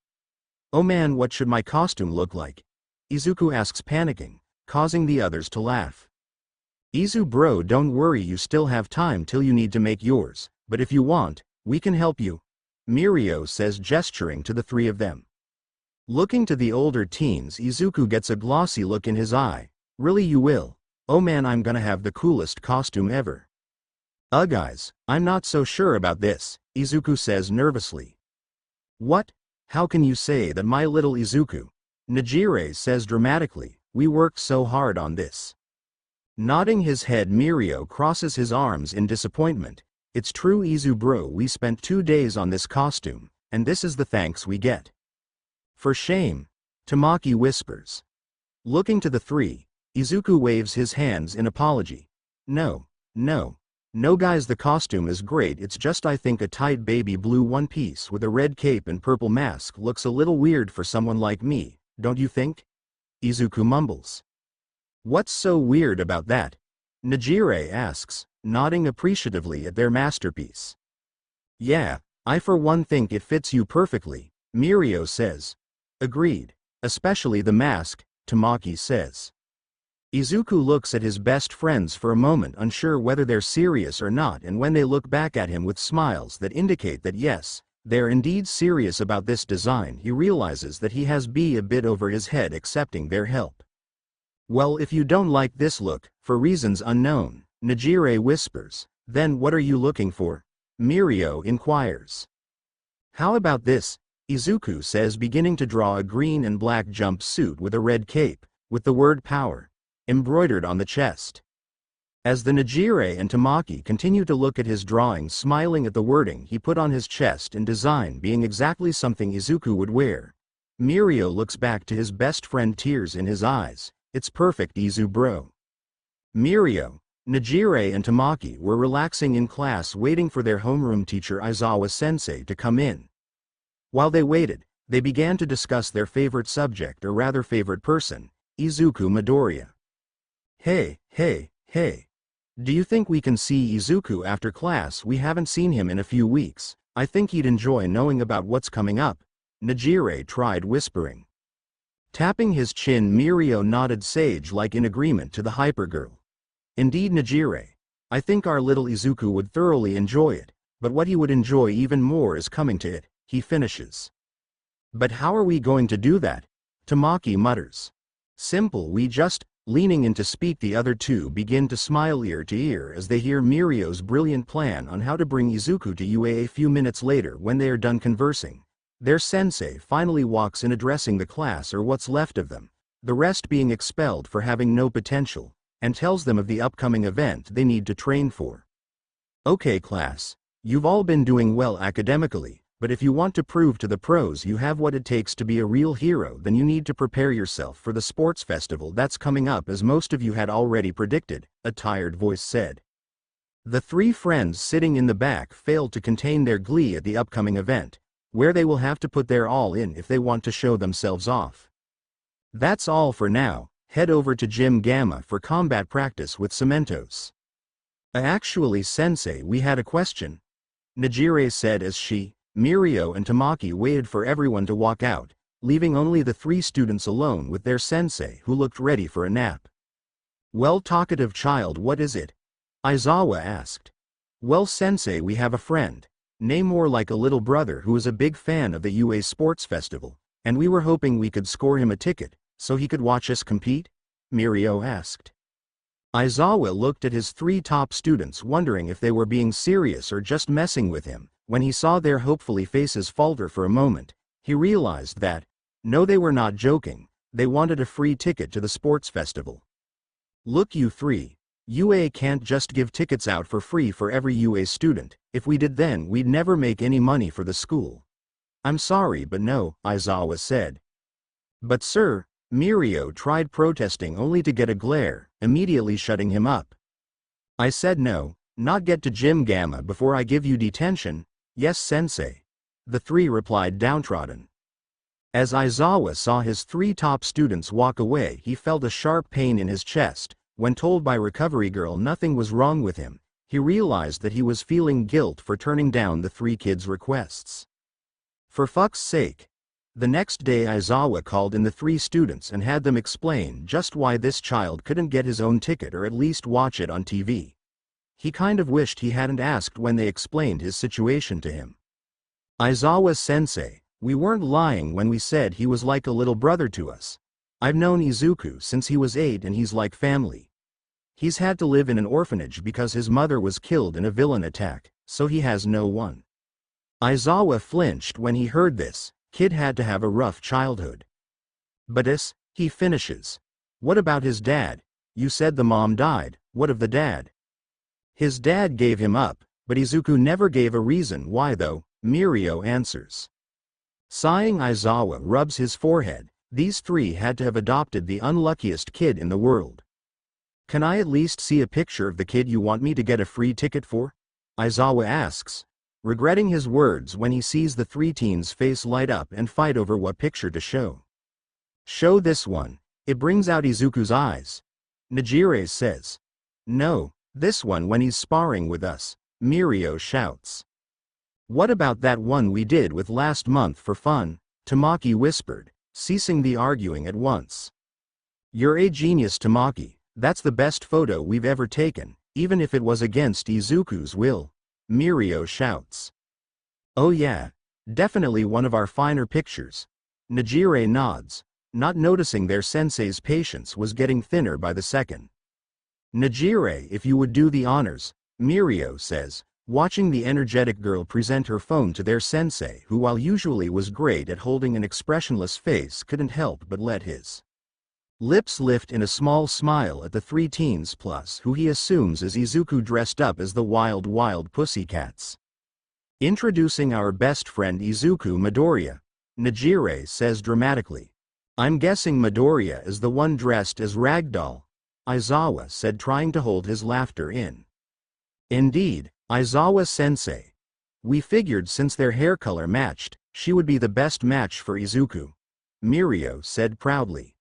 Oh man, what should my costume look like? Izuku asks, panicking, causing the others to laugh. Izu bro, don't worry, you still have time till you need to make yours, but if you want, we can help you. Mirio says, gesturing to the three of them. Looking to the older teens, Izuku gets a glossy look in his eye. Really, you will? Oh man, I'm gonna have the coolest costume ever. Guys, I'm not so sure about this, Izuku says nervously. What? How can you say that, my little Izuku? Nejire says dramatically, we worked so hard on this. Nodding his head, Mirio crosses his arms in disappointment. It's true Izu bro, we spent 2 days on this costume, and this is the thanks we get. For shame, Tamaki whispers. Looking to the three, Izuku waves his hands in apology. No guys, the costume is great, it's just I think a tight baby blue one piece with a red cape and purple mask looks a little weird for someone like me, don't you think? Izuku mumbles. What's so weird about that? Nejire asks, nodding appreciatively at their masterpiece. Yeah, I for one think it fits you perfectly, Mirio says. Agreed, especially the mask, Tamaki says. Izuku looks at his best friends for a moment, unsure whether they're serious or not, and when they look back at him with smiles that indicate that yes, they're indeed serious about this design, he realizes that he has a bit over his head accepting their help. Well, if you don't like this look, for reasons unknown, Nejire whispers, then what are you looking for? Mirio inquires. How about this? Izuku says, beginning to draw a green and black jumpsuit with a red cape, with the word power embroidered on the chest. As the Nejire and Tamaki continue to look at his drawing, smiling at the wording he put on his chest and design being exactly something Izuku would wear, Mirio looks back to his best friend, tears in his eyes. It's perfect Izu bro. Mirio, Nejire and Tamaki were relaxing in class, waiting for their homeroom teacher Aizawa-sensei to come in. While they waited, they began to discuss their favorite subject, or rather favorite person, Izuku Midoriya. Hey. Do you think we can see Izuku after class? We haven't seen him in a few weeks. I think he'd enjoy knowing about what's coming up, Nejire tried whispering. Tapping his chin, Mirio nodded sage-like in agreement to the hypergirl. Indeed Nejire, I think our little Izuku would thoroughly enjoy it, but what he would enjoy even more is coming to it, he finishes. But how are we going to do that? Tamaki mutters. Simple, we just, leaning in to speak, the other two begin to smile ear to ear as they hear Mirio's brilliant plan on how to bring Izuku to UA. A few minutes later, when they are done conversing, their sensei finally walks in, addressing the class, or what's left of them, the rest being expelled for having no potential, and tells them of the upcoming event they need to train for. Okay class, you've all been doing well academically, but if you want to prove to the pros you have what it takes to be a real hero, then you need to prepare yourself for the sports festival that's coming up, as most of you had already predicted, a tired voice said. The three friends sitting in the back failed to contain their glee at the upcoming event, where they will have to put their all in if they want to show themselves off. That's all for now, head over to Gym Gamma for combat practice with Cementos. Actually sensei, we had a question, Nejire said as she, Mirio and Tamaki waited for everyone to walk out, leaving only the 3 students alone with their sensei who looked ready for a nap. "Well, talkative child, what is it?" Aizawa asked. "Well, sensei, we have a friend, nay more like a little brother who is a big fan of the UA Sports Festival, and we were hoping we could score him a ticket, so he could watch us compete?" Mirio asked. Aizawa looked at his 3 top students wondering if they were being serious or just messing with him. When he saw their hopefully faces falter for a moment, he realized that, no, they were not joking, they wanted a free ticket to the sports festival. "Look, you 3. UA can't just give tickets out for free for every UA student. If we did, then we'd never make any money for the school." "I'm sorry, but no," Aizawa said. "But sir," Mirio tried protesting only to get a glare, immediately shutting him up. "I said no, not get to Gym Gamma before I give you detention." "Yes, sensei," the 3 replied downtrodden. As Aizawa saw his 3 top students walk away, he felt a sharp pain in his chest. When told by Recovery Girl nothing was wrong with him, he realized that he was feeling guilt for turning down the 3 kids' requests. For fuck's sake. The next day Aizawa called in the 3 students and had them explain just why this child couldn't get his own ticket or at least watch it on TV. He kind of wished he hadn't asked when they explained his situation to him. "Aizawa-sensei, we weren't lying when we said he was like a little brother to us. I've known Izuku since he was 8 and he's like family. He's had to live in an orphanage because his mother was killed in a villain attack, so he has no one." Aizawa flinched when he heard this. Kid had to have a rough childhood. "But he finishes. "What about his dad? You said the mom died, what of the dad?" "His dad gave him up, but Izuku never gave a reason why though," Mirio answers. Sighing, Aizawa rubs his forehead. These 3 had to have adopted the unluckiest kid in the world. "Can I at least see a picture of the kid you want me to get a free ticket for?" Aizawa asks, regretting his words when he sees the 3 teens' face light up and fight over what picture to show. "Show this one. It brings out Izuku's eyes," Najire says. "No, this one when he's sparring with us," Mirio shouts. "What about that one we did with last month for fun?" Tamaki whispered, ceasing the arguing at once. "You're a genius, Tamaki. That's the best photo we've ever taken, even if it was against Izuku's will," Mirio shouts. "Oh yeah, definitely one of our finer pictures." Najire nods, not noticing their sensei's patience was getting thinner by the second. "Najire, if you would do the honors," Mirio says, watching the energetic girl present her phone to their sensei, who while usually was great at holding an expressionless face couldn't help but let his lips lift in a small smile at the 3 teens plus who he assumes is Izuku dressed up as the wild pussycats. "Introducing our best friend Izuku Midoriya," Najire says dramatically. "I'm guessing Midoriya is the one dressed as Ragdoll," Aizawa said, trying to hold his laughter in. "Indeed, Aizawa-sensei. We figured since their hair color matched, she would be the best match for Izuku," Mirio said proudly.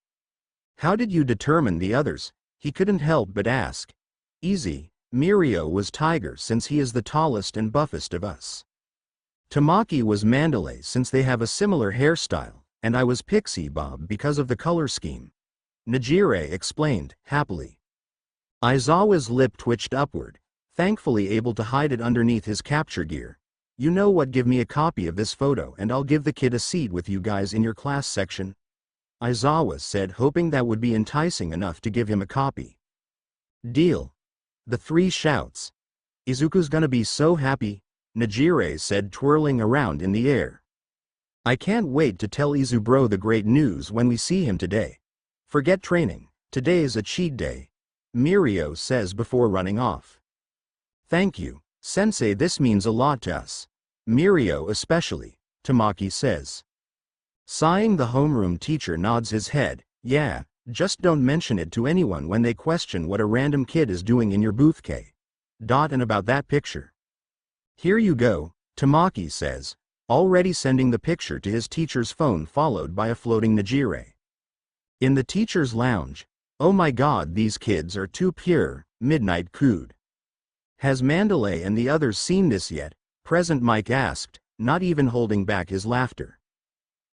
"How did you determine the others?" he couldn't help but ask. "Easy, Mirio was Tiger since he is the tallest and buffest of us. Tamaki was Mandalay since they have a similar hairstyle, and I was Pixie Bob because of the color scheme," Najire explained, happily. Aizawa's lip twitched upward, thankfully able to hide it underneath his capture gear. "You know what, give me a copy of this photo and I'll give the kid a seat with you guys in your class section," Aizawa said, hoping that would be enticing enough to give him a copy. "Deal." The 3 shouts. "Izuku's gonna be so happy," Najire said, twirling around in the air. "I can't wait to tell Izubro the great news when we see him today. Forget training, today's a cheat day," Mirio says before running off. "Thank you, sensei, this means a lot to us. Mirio especially," Tamaki says. Sighing, the homeroom teacher nods his head. "Yeah, just don't mention it to anyone when they question what a random kid is doing in your booth, K. And about that picture." "Here you go," Tamaki says, already sending the picture to his teacher's phone, followed by a floating Najire. In the teacher's lounge, "Oh my god, these kids are too pure," Midnight cooed. "Has Mandalay and the others seen this yet?" Present Mike asked, not even holding back his laughter.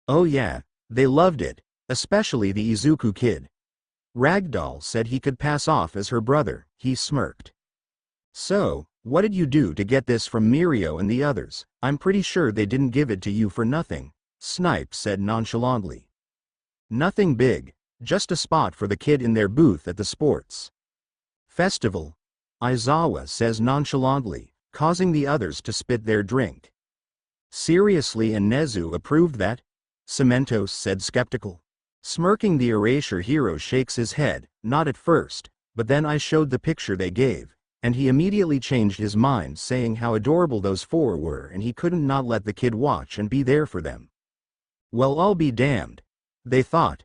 Oh yeah, they loved it, especially the Izuku kid. Ragdoll said he could pass off as her brother, he smirked. So, what did you do to get this from Mirio and the others? I'm pretty sure they didn't give it to you for nothing, Snipe said nonchalantly. Nothing big, just a spot for the kid in their booth at the sports festival, Aizawa says nonchalantly, causing the others to spit their drink. Seriously, and Nezu approved that? Cementos said skeptical. Smirking, the erasure hero shakes his head, not at first, but then I showed the picture they gave, and he immediately changed his mind, saying how adorable those four were and he couldn't not let the kid watch and be there for them. Well, I'll be damned, they thought.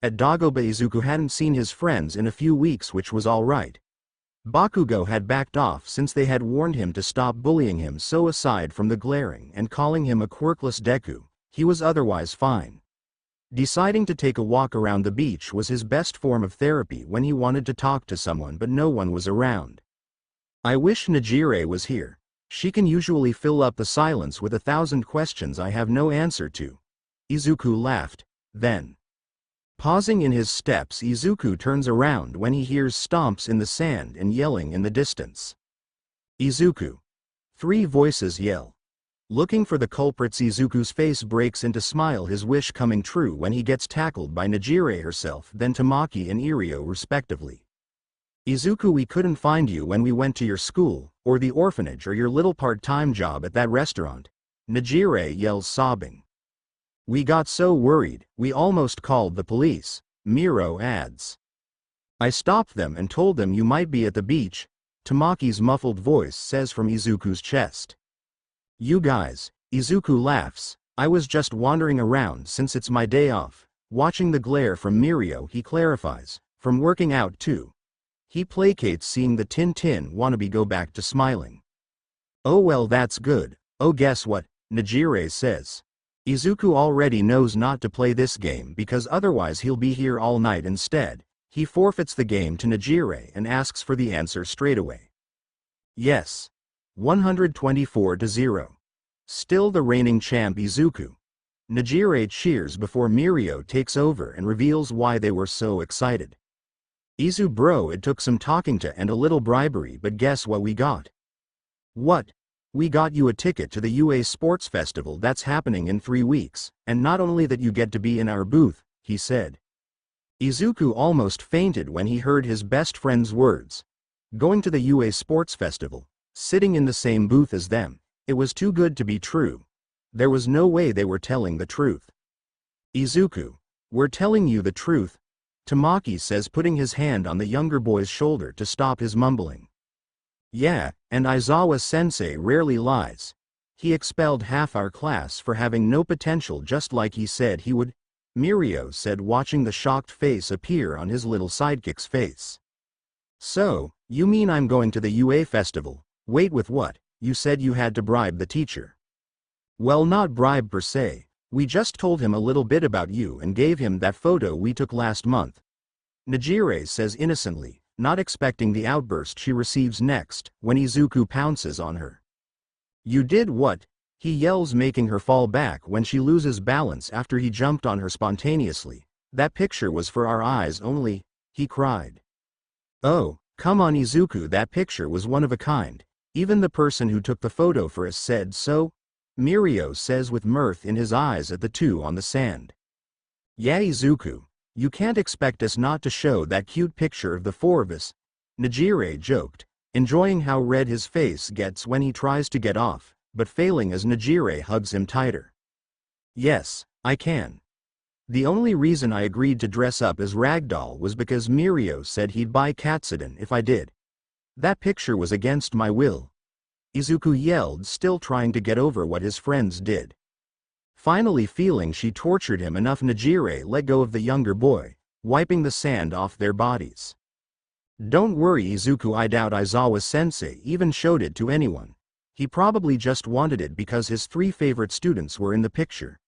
At Dagoba, Izuku hadn't seen his friends in a few weeks, which was alright. Bakugo had backed off since they had warned him to stop bullying him, so aside from the glaring and calling him a quirkless Deku, he was otherwise fine. Deciding to take a walk around the beach was his best form of therapy when he wanted to talk to someone but no one was around. I wish Najire was here. She can usually fill up the silence with 1,000 questions I have no answer to. Izuku laughed, then. Pausing in his steps, Izuku turns around when he hears stomps in the sand and yelling in the distance. Izuku. 3 voices yell. Looking for the culprits, Izuku's face breaks into smile, his wish coming true when he gets tackled by Najire herself, then Tamaki and Mirio respectively. Izuku, we couldn't find you when we went to your school, or the orphanage, or your little part-time job at that restaurant. Najire yells, sobbing. We got so worried, we almost called the police, Miro adds. I stopped them and told them you might be at the beach, Tamaki's muffled voice says from Izuku's chest. You guys, Izuku laughs, I was just wandering around since it's my day off, watching the glare from Mirio, he clarifies, from working out too. He placates, seeing the Tintin wannabe go back to smiling. Oh well, that's good. Oh, guess what, Najire says. Izuku already knows not to play this game because otherwise he'll be here all night. Instead, he forfeits the game to Najire and asks for the answer straight away. Yes. 124-0. Still the reigning champ Izuku. Najire cheers before Mirio takes over and reveals why they were so excited. Izu bro, it took some talking to and a little bribery, but guess what we got? What? We got you a ticket to the UA Sports Festival that's happening in 3 weeks, and not only that, you get to be in our booth, he said. Izuku almost fainted when he heard his best friend's words. Going to the UA Sports Festival, sitting in the same booth as them, it was too good to be true. There was no way they were telling the truth. Izuku, we're telling you the truth, Tamaki says, putting his hand on the younger boy's shoulder to stop his mumbling. Yeah, and Aizawa-sensei rarely lies. He expelled half our class for having no potential, just like he said he would, Mirio said, watching the shocked face appear on his little sidekick's face. So, you mean I'm going to the UA festival? Wait, with what? You said you had to bribe the teacher. Well, not bribe per se. We just told him a little bit about you and gave him that photo we took last month. Najire says innocently, not expecting the outburst she receives next, when Izuku pounces on her. You did what? He yells, making her fall back when she loses balance after he jumped on her spontaneously. That picture was for our eyes only, he cried. Oh, come on Izuku, that picture was one of a kind. Even the person who took the photo for us said so, Mirio says with mirth in his eyes at the two on the sand. Yeah Izuku, you can't expect us not to show that cute picture of the four of us, Najire joked, enjoying how red his face gets when he tries to get off, but failing as Najire hugs him tighter. Yes, I can. The only reason I agreed to dress up as Ragdoll was because Mirio said he'd buy Katsudon if I did. That picture was against my will, Izuku yelled, still trying to get over what his friends did. Finally feeling she tortured him enough, Najire let go of the younger boy, wiping the sand off their bodies. Don't worry Izuku, I doubt Aizawa-sensei even showed it to anyone. He probably just wanted it because his 3 favorite students were in the picture.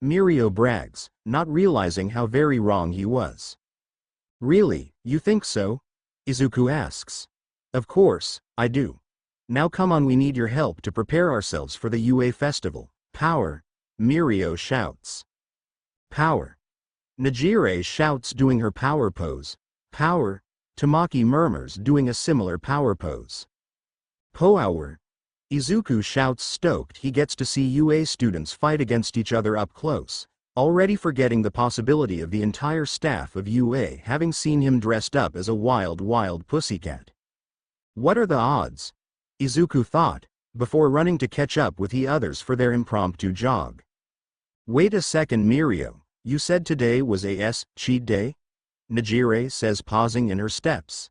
Mirio brags, not realizing how very wrong he was. Really, you think so? Izuku asks. Of course, I do. Now come on, we need your help to prepare ourselves for the UA festival, Power, Mirio shouts. Power. Najire shouts doing her power pose. Power, Tamaki murmurs doing a similar power pose. Power. Izuku shouts stoked he gets to see UA students fight against each other up close, already forgetting the possibility of the entire staff of UA having seen him dressed up as a wild pussycat. What are the odds? Izuku thought, before running to catch up with the others for their impromptu jog. Wait a second, Mirio, you said today was a cheat day? Najire says, pausing in her steps.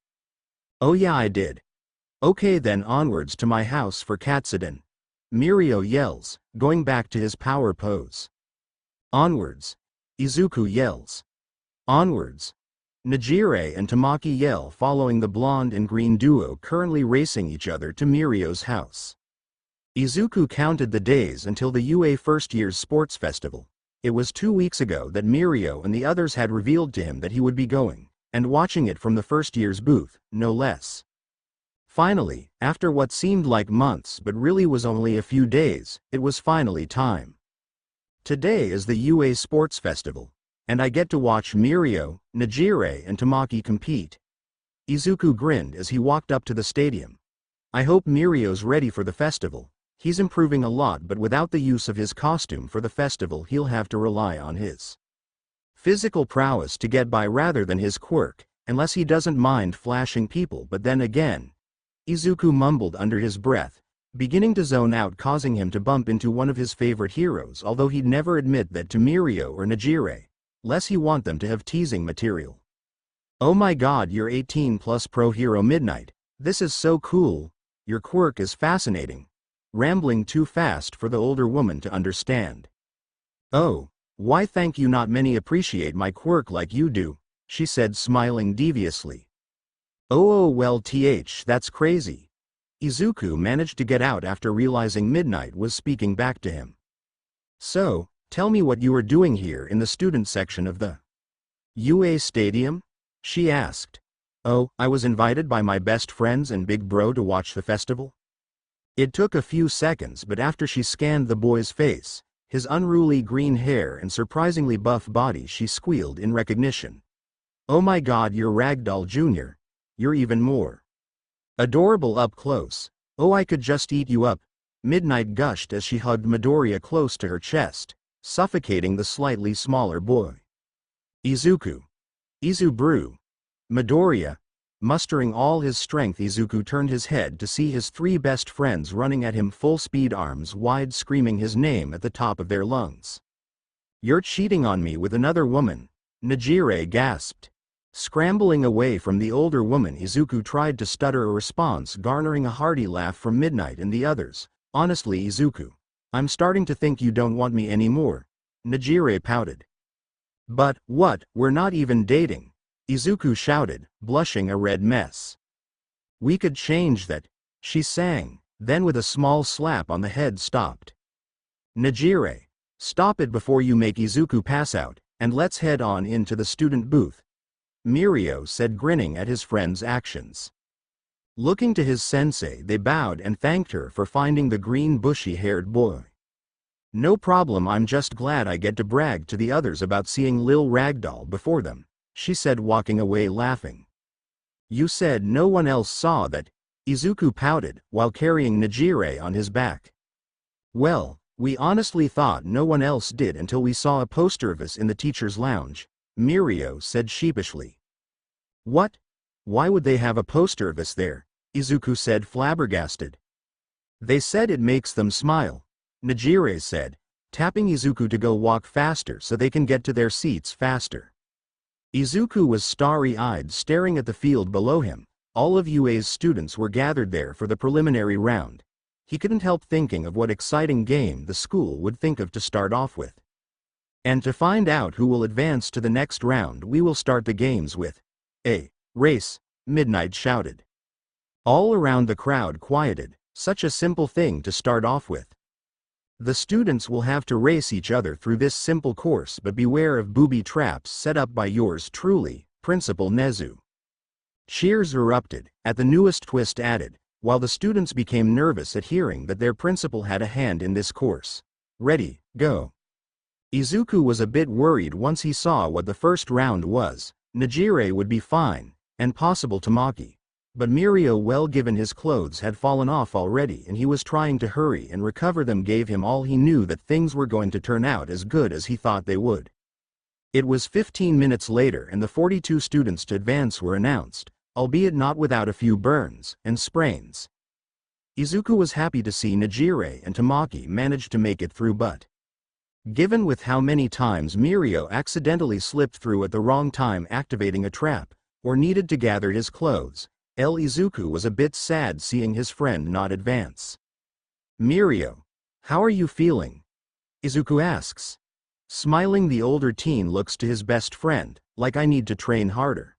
Oh yeah, I did. Okay then, onwards to my house for Katsuden. Mirio yells, going back to his power pose. Onwards. Izuku yells. Onwards. Najire and Tamaki yell, following the blonde and green duo currently racing each other to Mirio's house. Izuku counted the days until the UA first year's sports festival. It was 2 weeks ago that Mirio and the others had revealed to him that he would be going, and watching it from the first year's booth, no less. Finally, after what seemed like months but really was only a few days, it was finally time. Today is the UA Sports Festival, and I get to watch Mirio, Najire and Tamaki compete. Izuku grinned as he walked up to the stadium. I hope Mirio's ready for the festival. He's improving a lot, but without the use of his costume for the festival he'll have to rely on his physical prowess to get by rather than his quirk, unless he doesn't mind flashing people. But then again, Izuku mumbled under his breath, beginning to zone out, causing him to bump into one of his favorite heroes, although he'd never admit that to Mirio or Najire, lest he want them to have teasing material. Oh my god, you're 18 plus pro hero Midnight. This is so cool. Your quirk is fascinating. Rambling too fast for the older woman to understand. Oh, why thank you, not many appreciate my quirk like you do, she said, smiling deviously. Oh well, that's crazy. Izuku managed to get out after realizing Midnight was speaking back to him. So, tell me what you were doing here in the student section of the UA stadium? She asked. Oh, I was invited by my best friends and big bro to watch the festival. It took a few seconds, but after she scanned the boy's face, his unruly green hair and surprisingly buff body, she squealed in recognition. Oh my god, you're Ragdoll Jr. You're even more adorable up close. Oh, I could just eat you up. Midnight gushed as she hugged Midoriya close to her chest, suffocating the slightly smaller boy. Izuku. Izubru. Midoriya. Mustering all his strength, Izuku turned his head to see his 3 best friends running at him full speed, arms wide, screaming his name at the top of their lungs. You're cheating on me with another woman, Najire gasped. Scrambling away from the older woman, Izuku tried to stutter a response, garnering a hearty laugh from Midnight and the others. Honestly, Izuku, I'm starting to think you don't want me anymore, Najire pouted. But, what, we're not even dating, Izuku shouted, blushing a red mess. We could change that, she sang, then with a small slap on the head stopped. Najire, stop it before you make Izuku pass out, and let's head on into the student booth, Mirio said, grinning at his friend's actions. Looking to his sensei, they bowed and thanked her for finding the green bushy-haired boy. No problem, I'm just glad I get to brag to the others about seeing Lil Ragdoll before them, she said, walking away laughing. You said no one else saw that, Izuku pouted, while carrying Najire on his back. Well, we honestly thought no one else did until we saw a poster of us in the teacher's lounge, Mirio said sheepishly. What? Why would they have a poster of us there? Izuku said, flabbergasted. They said it makes them smile, Najire said, tapping Izuku to go walk faster so they can get to their seats faster. Izuku was starry-eyed, staring at the field below him. All of UA's students were gathered there for the preliminary round. He couldn't help thinking of what exciting game the school would think of to start off with. And to find out who will advance to the next round, we will start the games with a race, Midnight shouted. All around the crowd quieted. Such a simple thing to start off with. The students will have to race each other through this simple course, but beware of booby traps set up by yours truly, Principal Nezu. Cheers erupted, at the newest twist added, while the students became nervous at hearing that their principal had a hand in this course. Ready, go. Izuku was a bit worried once he saw what the first round was. Nejire would be fine, and possible Tamaki. But Mirio, well, given his clothes had fallen off already and he was trying to hurry and recover them, gave him all he knew that things were going to turn out as good as he thought they would. It was 15 minutes later and the 42 students to advance were announced, albeit not without a few burns and sprains. Izuku was happy to see Nejire and Tamaki manage to make it through, but given with how many times Mirio accidentally slipped through at the wrong time activating a trap, or needed to gather his clothes, Izuku was a bit sad seeing his friend not advance. Mirio, how are you feeling? Izuku asks. Smiling, the older teen looks to his best friend, like I need to train harder.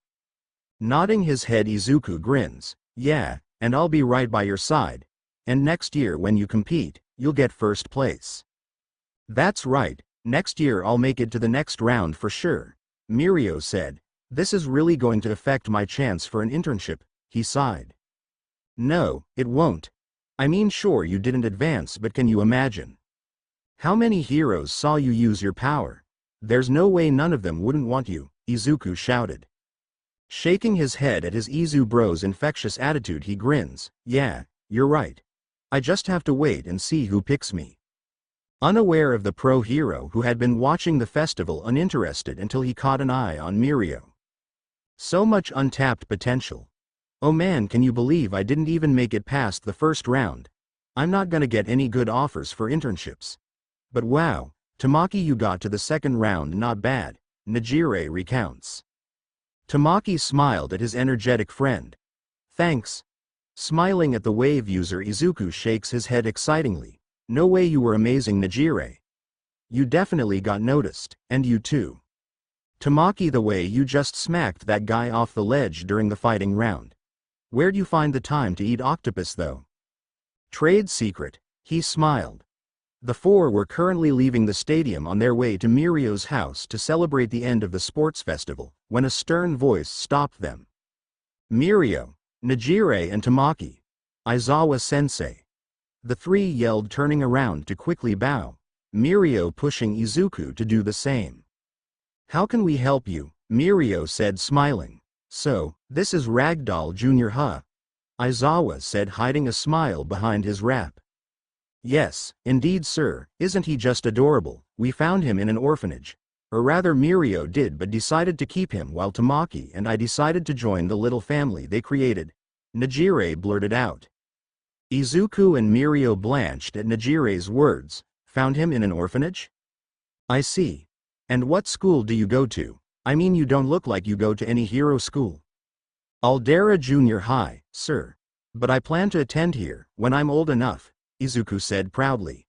Nodding his head, Izuku grins, yeah, and I'll be right by your side. And next year when you compete, you'll get first place. That's right, next year I'll make it to the next round for sure, Mirio said. This is really going to affect my chance for an internship, he sighed. No, it won't. I mean, sure you didn't advance, but can you imagine how many heroes saw you use your power? There's no way none of them wouldn't want you, Izuku shouted. Shaking his head at his Izu bro's infectious attitude, he grins, yeah, you're right. I just have to wait and see who picks me. Unaware of the pro hero who had been watching the festival uninterested until he caught an eye on Mirio. So much untapped potential. Oh man, can you believe I didn't even make it past the first round? I'm not gonna get any good offers for internships. But wow, Tamaki, you got to the second round, not bad, Nejire recounts. Tamaki smiled at his energetic friend. Thanks. Smiling at the wave user, Izuku shakes his head excitingly. No way, you were amazing, Nejire. You definitely got noticed, and you too. Tamaki, the way you just smacked that guy off the ledge during the fighting round. Where'd you find the time to eat octopus though? Trade secret, he smiled. The four were currently leaving the stadium on their way to Mirio's house to celebrate the end of the sports festival, when a stern voice stopped them. Mirio, Nejire and Tamaki. Aizawa-sensei. The three yelled, turning around to quickly bow, Mirio pushing Izuku to do the same. How can we help you? Mirio said, smiling. So, this is Ragdoll Jr., huh? Aizawa said, hiding a smile behind his wrap. Yes, indeed sir, isn't he just adorable? We found him in an orphanage. Or rather, Mirio did, but decided to keep him while Tamaki and I decided to join the little family they created. Nejire blurted out. Izuku and Mirio blanched at Nejire's words. Found him in an orphanage? I see. And what school do you go to? I mean, you don't look like you go to any hero school. Aldera Junior High, sir. But I plan to attend here, when I'm old enough, Izuku said proudly.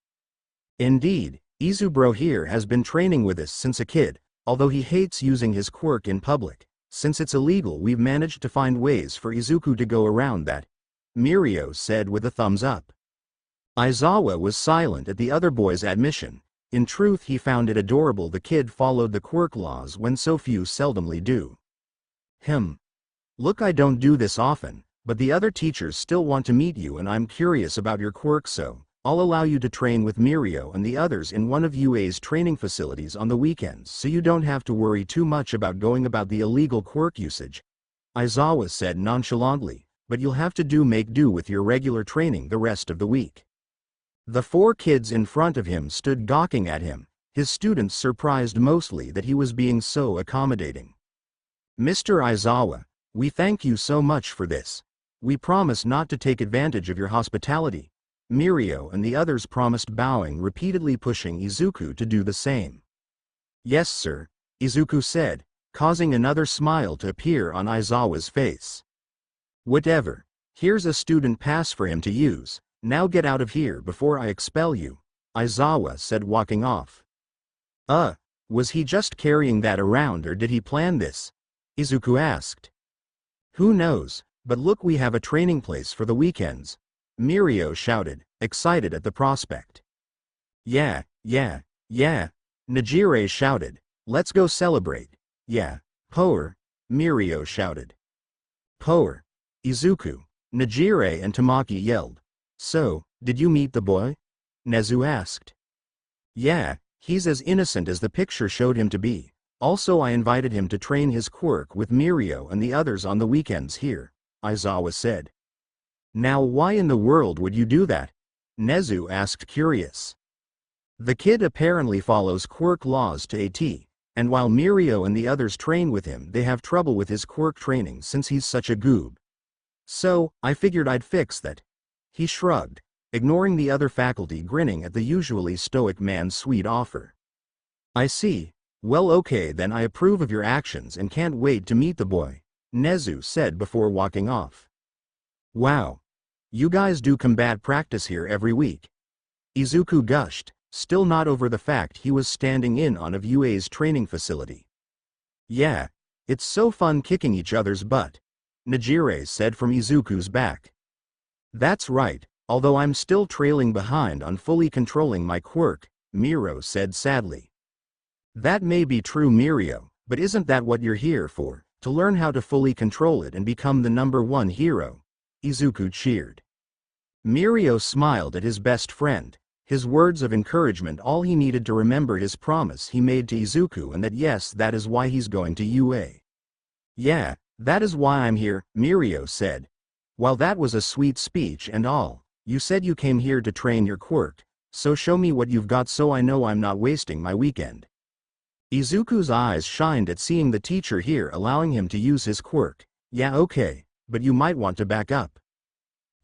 Indeed, Izubro here has been training with us since a kid, although he hates using his quirk in public. Since it's illegal, we've managed to find ways for Izuku to go around that, Mirio said with a thumbs up. Aizawa was silent at the other boy's admission. In truth, he found it adorable the kid followed the quirk laws when so few seldomly do. Look, I don't do this often, but the other teachers still want to meet you and I'm curious about your quirk, so I'll allow you to train with Mirio and the others in one of UA's training facilities on the weekends so you don't have to worry too much about going about the illegal quirk usage, Aizawa said nonchalantly, but you'll have to make do with your regular training the rest of the week. The four kids in front of him stood gawking at him, his students surprised mostly that he was being so accommodating. Mr. Aizawa, we thank you so much for this. We promise not to take advantage of your hospitality. Mirio and the others promised, bowing repeatedly, pushing Izuku to do the same. Yes sir, Izuku said, causing another smile to appear on Aizawa's face. Whatever. Here's a student pass for him to use. Now get out of here before I expel you, Aizawa said, walking off. Was he just carrying that around or did he plan this? Izuku asked. Who knows, but look, we have a training place for the weekends, Mirio shouted, excited at the prospect. Yeah, Nejire shouted. Let's go celebrate. Yeah, Power, Mirio shouted. Power, Izuku, Nejire and Tamaki yelled. So, did you meet the boy? Nezu asked. Yeah, he's as innocent as the picture showed him to be. Also I invited him to train his quirk with Mirio and the others on the weekends here, Aizawa said. Now why in the world would you do that? Nezu asked curious. The kid apparently follows quirk laws to a T, and while Mirio and the others train with him they have trouble with his quirk training since he's such a goob. So, I figured I'd fix that. He shrugged, ignoring the other faculty grinning at the usually stoic man's sweet offer. I see. Well okay then I approve of your actions and can't wait to meet the boy, Nezu said before walking off. Wow. You guys do combat practice here every week. Izuku gushed, still not over the fact he was standing in on of UA's training facility. Yeah. It's so fun kicking each other's butt, Najire said from Izuku's back. That's right, although I'm still trailing behind on fully controlling my quirk, Mirio said sadly. That may be true Mirio, but isn't that what you're here for, to learn how to fully control it and become the #1 hero? Izuku cheered. Mirio smiled at his best friend, his words of encouragement all he needed to remember his promise he made to Izuku and that yes that is why he's going to UA. Yeah, that is why I'm here, Mirio said. While that was a sweet speech and all, you said you came here to train your quirk, so show me what you've got so I know I'm not wasting my weekend. Izuku's eyes shined at seeing the teacher here allowing him to use his quirk. Yeah okay, but you might want to back up.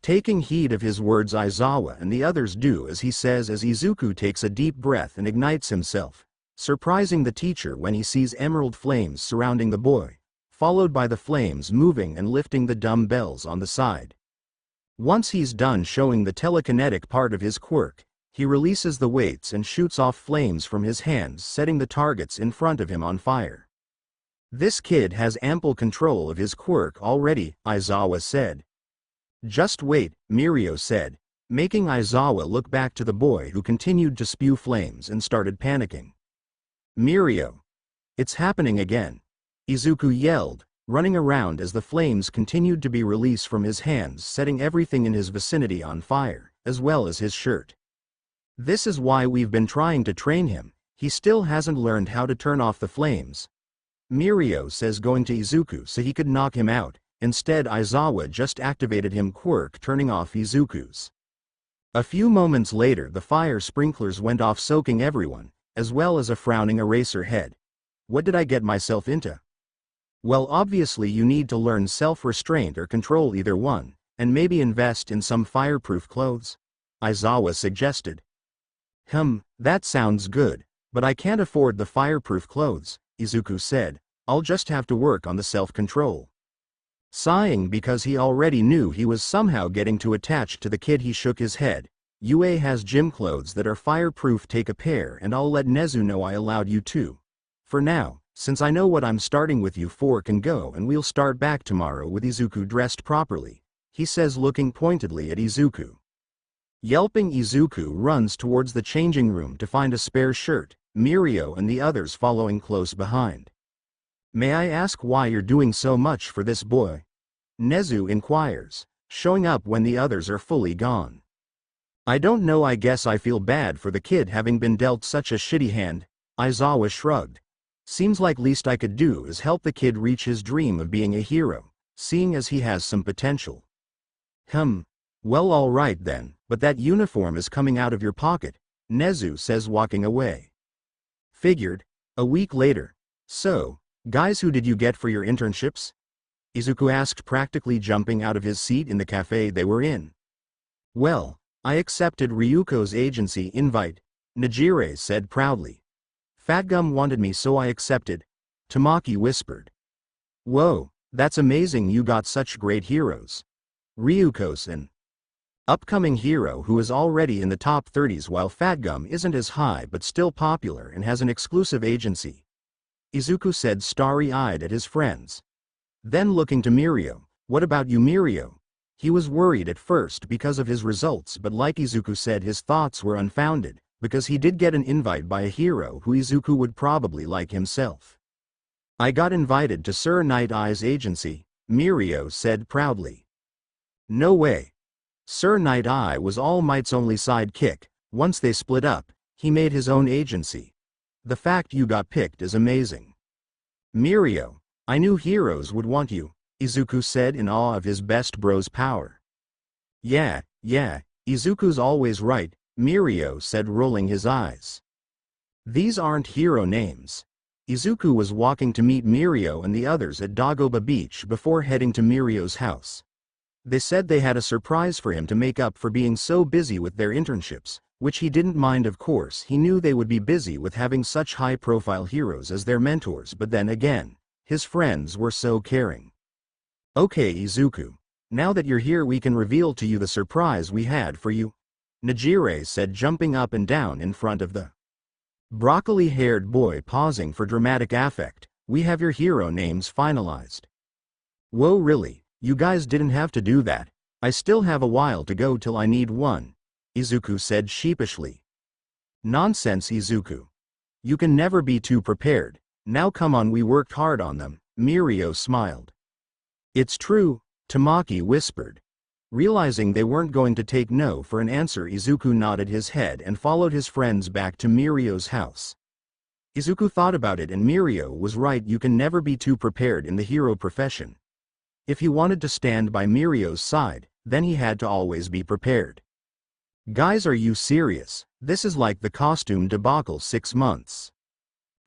Taking heed of his words Aizawa and the others do as he says as Izuku takes a deep breath and ignites himself, surprising the teacher when he sees emerald flames surrounding the boy, followed by the flames moving and lifting the dumbbells on the side. Once he's done showing the telekinetic part of his quirk, he releases the weights and shoots off flames from his hands setting the targets in front of him on fire. This kid has ample control of his quirk already, Aizawa said. Just wait, Mirio said, making Aizawa look back to the boy who continued to spew flames and started panicking. Mirio. It's happening again. Izuku yelled, running around as the flames continued to be released from his hands setting everything in his vicinity on fire, as well as his shirt. This is why we've been trying to train him, he still hasn't learned how to turn off the flames. Mirio says going to Izuku so he could knock him out, instead Aizawa just activated him quirk turning off Izuku's. A few moments later the fire sprinklers went off soaking everyone, as well as a frowning eraser head. What did I get myself into? Well obviously you need to learn self-restraint or control either one, and maybe invest in some fireproof clothes? Aizawa suggested. That sounds good, but I can't afford the fireproof clothes, Izuku said, I'll just have to work on the self-control. Sighing because he already knew he was somehow getting too attached to the kid he shook his head. UA has gym clothes that are fireproof, take a pair and I'll let Nezu know I allowed you to. For now, since I know what I'm starting with you 4 can go and we'll start back tomorrow with Izuku dressed properly, he says looking pointedly at Izuku. Yelping Izuku runs towards the changing room to find a spare shirt, Mirio and the others following close behind. May I ask why you're doing so much for this boy? Nezu inquires, showing up when the others are fully gone. I don't know, I guess I feel bad for the kid having been dealt such a shitty hand, Aizawa shrugged. Seems like least I could do is help the kid reach his dream of being a hero, seeing as he has some potential. Well alright then, but that uniform is coming out of your pocket, Nezu says walking away. Figured. A week later. So, guys, who did you get for your internships? Izuku asked, practically jumping out of his seat in the cafe they were in. Well, I accepted Ryuko's agency invite, Najire said proudly. Fatgum wanted me so I accepted, Tamaki whispered. Whoa, that's amazing, you got such great heroes. Ryuko's an upcoming hero who is already in the top 30s while Fatgum isn't as high but still popular and has an exclusive agency. Izuku said starry-eyed at his friends. Then looking to Mirio, what about you Mirio? He was worried at first because of his results but like Izuku said his thoughts were unfounded, because he did get an invite by a hero who Izuku would probably like himself. I got invited to Sir Night Eye's agency, Mirio said proudly. No way. Sir Night Eye was All Might's only sidekick. Once they split up, He made his own agency. The fact you got picked is amazing. Mirio, I knew heroes would want you, Izuku said in awe of his best bro's power. Yeah, Izuku's always right, Mirio said, rolling his eyes. These aren't hero names. Izuku was walking to meet Mirio and the others at Dagoba Beach before heading to Mirio's house. They said they had a surprise for him to make up for being so busy with their internships, which he didn't mind. Of course, he knew they would be busy with having such high-profile heroes as their mentors, but then again, his friends were so caring. Okay Izuku, now that you're here we can reveal to you the surprise we had for you, Nejire said, jumping up and down in front of the broccoli-haired boy, pausing for dramatic effect. We have your hero names finalized. Whoa, really? You guys didn't have to do that. I still have a while to go till I need one, Izuku said sheepishly. Nonsense Izuku. You can never be too prepared. Now come on, we worked hard on them, Mirio smiled. It's true, Tamaki whispered. Realizing they weren't going to take no for an answer, Izuku nodded his head and followed his friends back to Mirio's house. Izuku thought about it and Mirio was right, you can never be too prepared in the hero profession. If he wanted to stand by Mirio's side, then he had to always be prepared. Guys, are you serious? This is like the costume debacle 6 months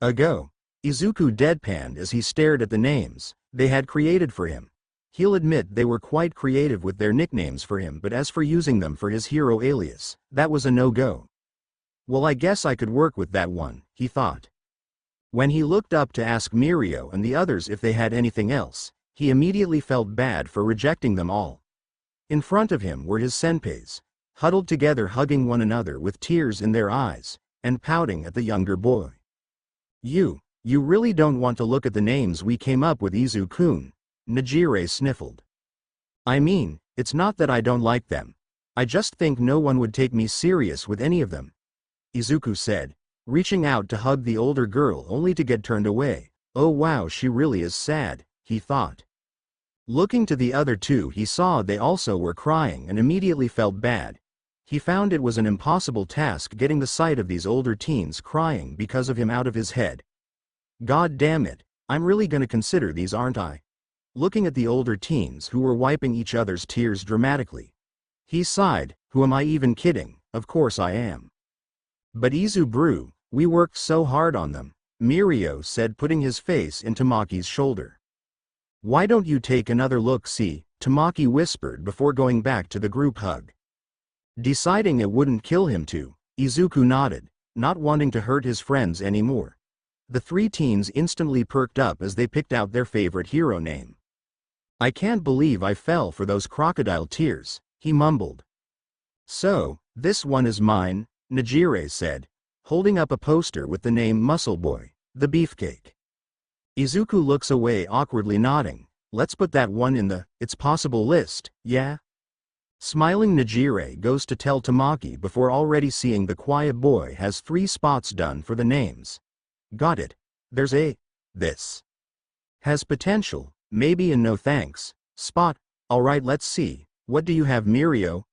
ago. Izuku deadpanned as he stared at the names they had created for him. He'll admit they were quite creative with their nicknames for him, but as for using them for his hero alias, that was a no-go. Well, I guess I could work with that one, he thought. When he looked up to ask Mirio and the others if they had anything else, he immediately felt bad for rejecting them all. In front of him were his senpais, huddled together, hugging one another with tears in their eyes, and pouting at the younger boy. You really don't want to look at the names we came up with, Izu-kun, Nejire sniffled. I mean, it's not that I don't like them. I just think no one would take me serious with any of them, Izuku said, reaching out to hug the older girl only to get turned away. Oh wow, she really is sad, he thought. Looking to the other two, he saw they also were crying and immediately felt bad. He found it was an impossible task getting the sight of these older teens crying because of him out of his head. God damn it, I'm really gonna consider these, aren't I? Looking at the older teens who were wiping each other's tears dramatically, he sighed, who am I even kidding, of course I am. But Izu-bru, we worked so hard on them, Mirio said, putting his face in Tamaki's shoulder. Why don't you take another look, see, Tamaki whispered before going back to the group hug. Deciding it wouldn't kill him to, Izuku nodded, not wanting to hurt his friends anymore. The 3 teens instantly perked up as they picked out their favorite hero name. I can't believe I fell for those crocodile tears, he mumbled. So, this one is mine, Nejire said, holding up a poster with the name Muscle Boy, the beefcake. Izuku looks away, awkwardly nodding. Let's put that one in the it's possible list, yeah? Smiling, Nejire goes to tell Tamaki before already seeing the quiet boy has 3 spots done for the names. Got it. There's a this has potential, maybe, and no thanks spot. Alright, let's see, what do you have, Mirio?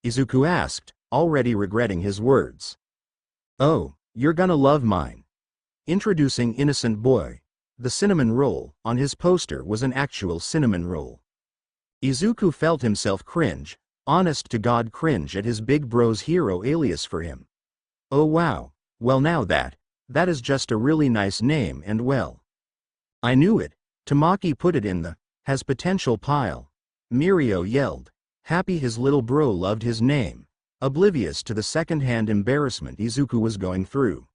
Izuku asked, already regretting his words. Oh, you're gonna love mine. Introducing Innocent Boy. The cinnamon roll on his poster was an actual cinnamon roll. Izuku felt himself cringe, honest to God cringe, at his big bro's hero alias for him. Oh wow, well now that is just a really nice name, and well, I knew it. Tamaki put it in the has potential pile. Mirio yelled, happy his little bro loved his name, oblivious to the second-hand embarrassment Izuku was going through.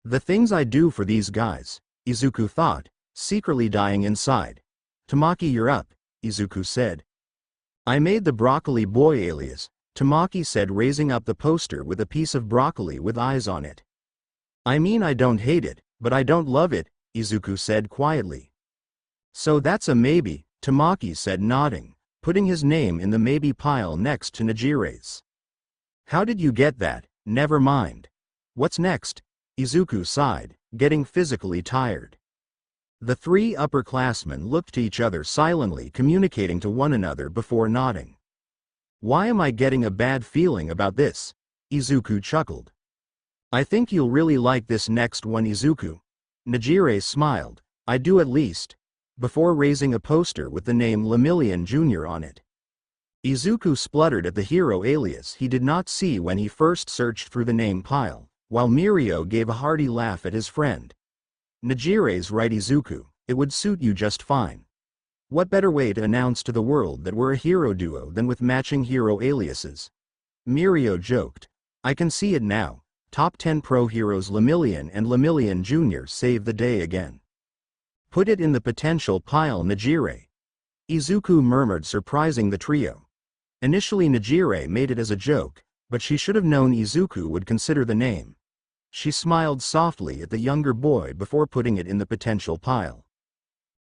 The things I do for these guys, Izuku thought, secretly dying inside. Tamaki, you're up, Izuku said. I made the broccoli boy alias, Tamaki said, raising up the poster with a piece of broccoli with eyes on it. I mean, I don't hate it, but I don't love it, Izuku said quietly. So that's a maybe, Tamaki said, nodding, putting his name in the maybe pile next to Nejire's. How did you get that? Never mind. What's next? Izuku sighed, getting physically tired. The 3 upperclassmen looked to each other silently, communicating to one another before nodding. Why am I getting a bad feeling about this? Izuku chuckled. I think you'll really like this next one, Izuku. Nejire smiled. I do at least. Before raising a poster with the name Lemillion Jr. on it. Izuku spluttered at the hero alias he did not see when he first searched through the name pile, while Mirio gave a hearty laugh at his friend. Nejire's right, Izuku, it would suit you just fine. What better way to announce to the world that we're a hero duo than with matching hero aliases? Mirio joked. I can see it now. Top 10 pro heroes Lemillion and Lemillion Jr. save the day again. Put it in the potential pile, Nejire. Izuku murmured, surprising the trio. Initially Nejire made it as a joke, but she should have known Izuku would consider the name. She smiled softly at the younger boy before putting it in the potential pile.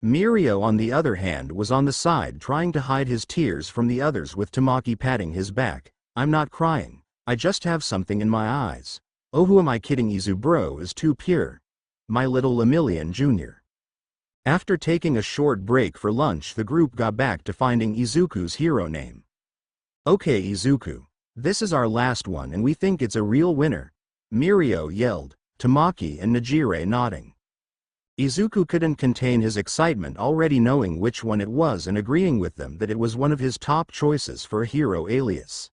Mirio, on the other hand, was on the side trying to hide his tears from the others, with Tamaki patting his back. I'm not crying, I just have something in my eyes. Oh, who am I kidding? Izubro is too pure. My little Lemillion Jr. After taking a short break for lunch, the group got back to finding Izuku's hero name. Okay, Izuku. This is our last one and we think it's a real winner. Mirio yelled, Tamaki and Nejire nodding. Izuku couldn't contain his excitement, already knowing which one it was and agreeing with them that it was one of his top choices for a hero alias.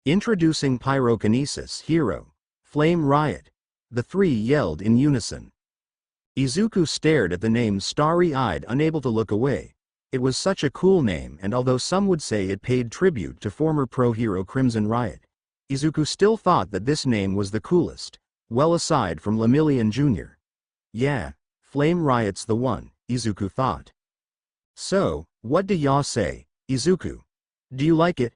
Introducing Pyrokinesis Hero. Flame Riot. The three yelled in unison. Izuku stared at the name starry-eyed, unable to look away. It was such a cool name, and although some would say it paid tribute to former pro hero Crimson Riot, Izuku still thought that this name was the coolest, well aside from Lemillion Jr. Yeah, Flame Riot's the one, Izuku thought. So, what do y'all say, Izuku? Do you like it?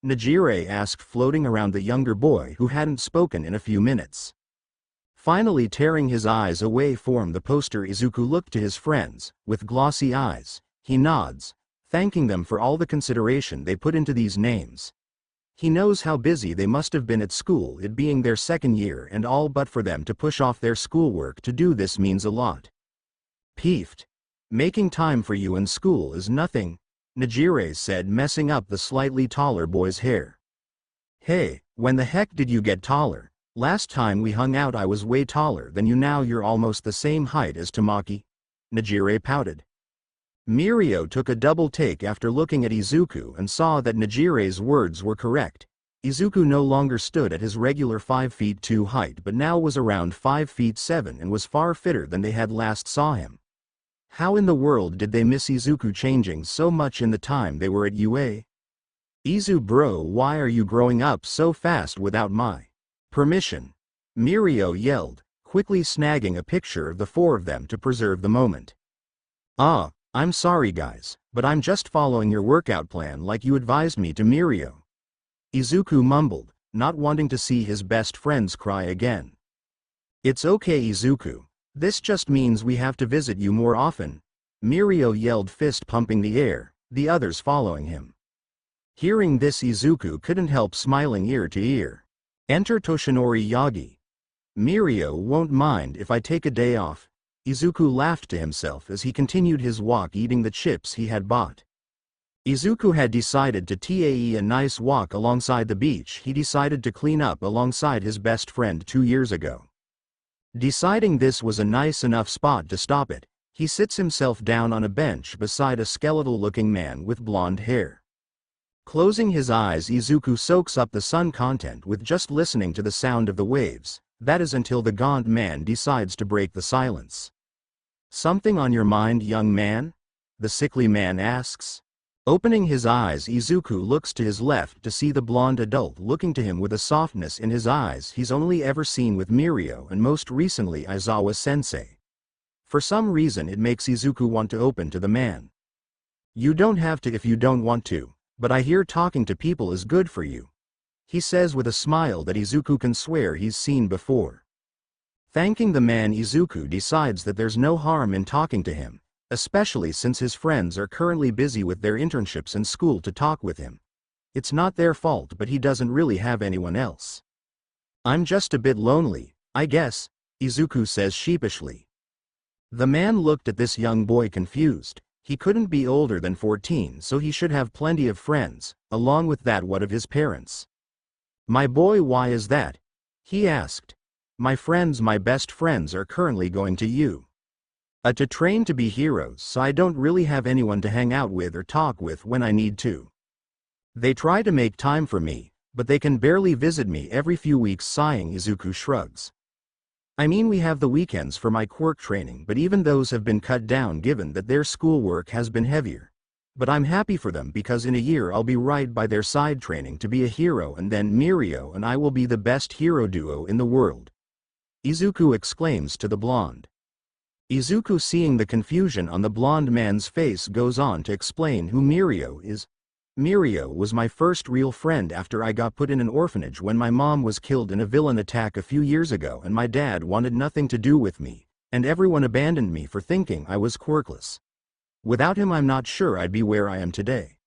Nejire asked, floating around the younger boy who hadn't spoken in a few minutes. Finally tearing his eyes away from the poster, Izuku looked to his friends, with glossy eyes. He nods, thanking them for all the consideration they put into these names. He knows how busy they must have been at school, it being their second year, and all but for them to push off their schoolwork to do this means a lot. Peeved. Making time for you in school is nothing, Nejire said, messing up the slightly taller boy's hair. Hey, when the heck did you get taller? Last time we hung out I was way taller than you, now you're almost the same height as Tamaki. Nejire pouted. Mirio took a double take after looking at Izuku and saw that Nejire's words were correct. Izuku no longer stood at his regular 5'2" height but now was around 5'7" and was far fitter than they had last saw him. How in the world did they miss Izuku changing so much in the time they were at UA? Izu bro, why are you growing up so fast without my permission? Mirio yelled, quickly snagging a picture of the four of them to preserve the moment. Ah, I'm sorry guys, but I'm just following your workout plan like you advised me to, Mirio. Izuku mumbled, not wanting to see his best friends cry again. It's okay, Izuku. This just means we have to visit you more often. Mirio yelled, fist pumping the air, the others following him. Hearing this, Izuku couldn't help smiling ear to ear. Enter Toshinori Yagi. Mirio won't mind if I take a day off. Izuku laughed to himself as he continued his walk, eating the chips he had bought. Izuku had decided to take a nice walk alongside the beach he decided to clean up alongside his best friend 2 years ago. Deciding this was a nice enough spot to stop it, he sits himself down on a bench beside a skeletal-looking man with blonde hair. Closing his eyes, Izuku soaks up the sun content with just listening to the sound of the waves, that is until the gaunt man decides to break the silence. Something on your mind, young man? The sickly man asks. Opening his eyes, Izuku looks to his left to see the blonde adult looking to him with a softness in his eyes he's only ever seen with Mirio and most recently Aizawa-sensei. For some reason it makes Izuku want to open to the man. You don't have to if you don't want to, but I hear talking to people is good for you. He says with a smile that Izuku can swear he's seen before. Thanking the man, Izuku decides that there's no harm in talking to him, especially since his friends are currently busy with their internships and school to talk with him. It's not their fault, but he doesn't really have anyone else. I'm just a bit lonely, I guess, Izuku says sheepishly. The man looked at this young boy confused. He couldn't be older than 14, so he should have plenty of friends. Along with that, what of his parents? My boy, why is that? He asked. My friends, my best friends are currently going to U. To train to be heroes, so I don't really have anyone to hang out with or talk with when I need to. They try to make time for me, but they can barely visit me every few weeks, sighing. Izuku shrugs. I mean, we have the weekends for my quirk training, but even those have been cut down given that their schoolwork has been heavier. But I'm happy for them because in a year I'll be right by their side training to be a hero, and then Mirio and I will be the best hero duo in the world. Izuku exclaims to the blonde. Izuku, seeing the confusion on the blonde man's face, goes on to explain who Mirio is. Mirio was my first real friend after I got put in an orphanage when my mom was killed in a villain attack a few years ago, and my dad wanted nothing to do with me, and everyone abandoned me for thinking I was quirkless. Without him, I'm not sure I'd be where I am today.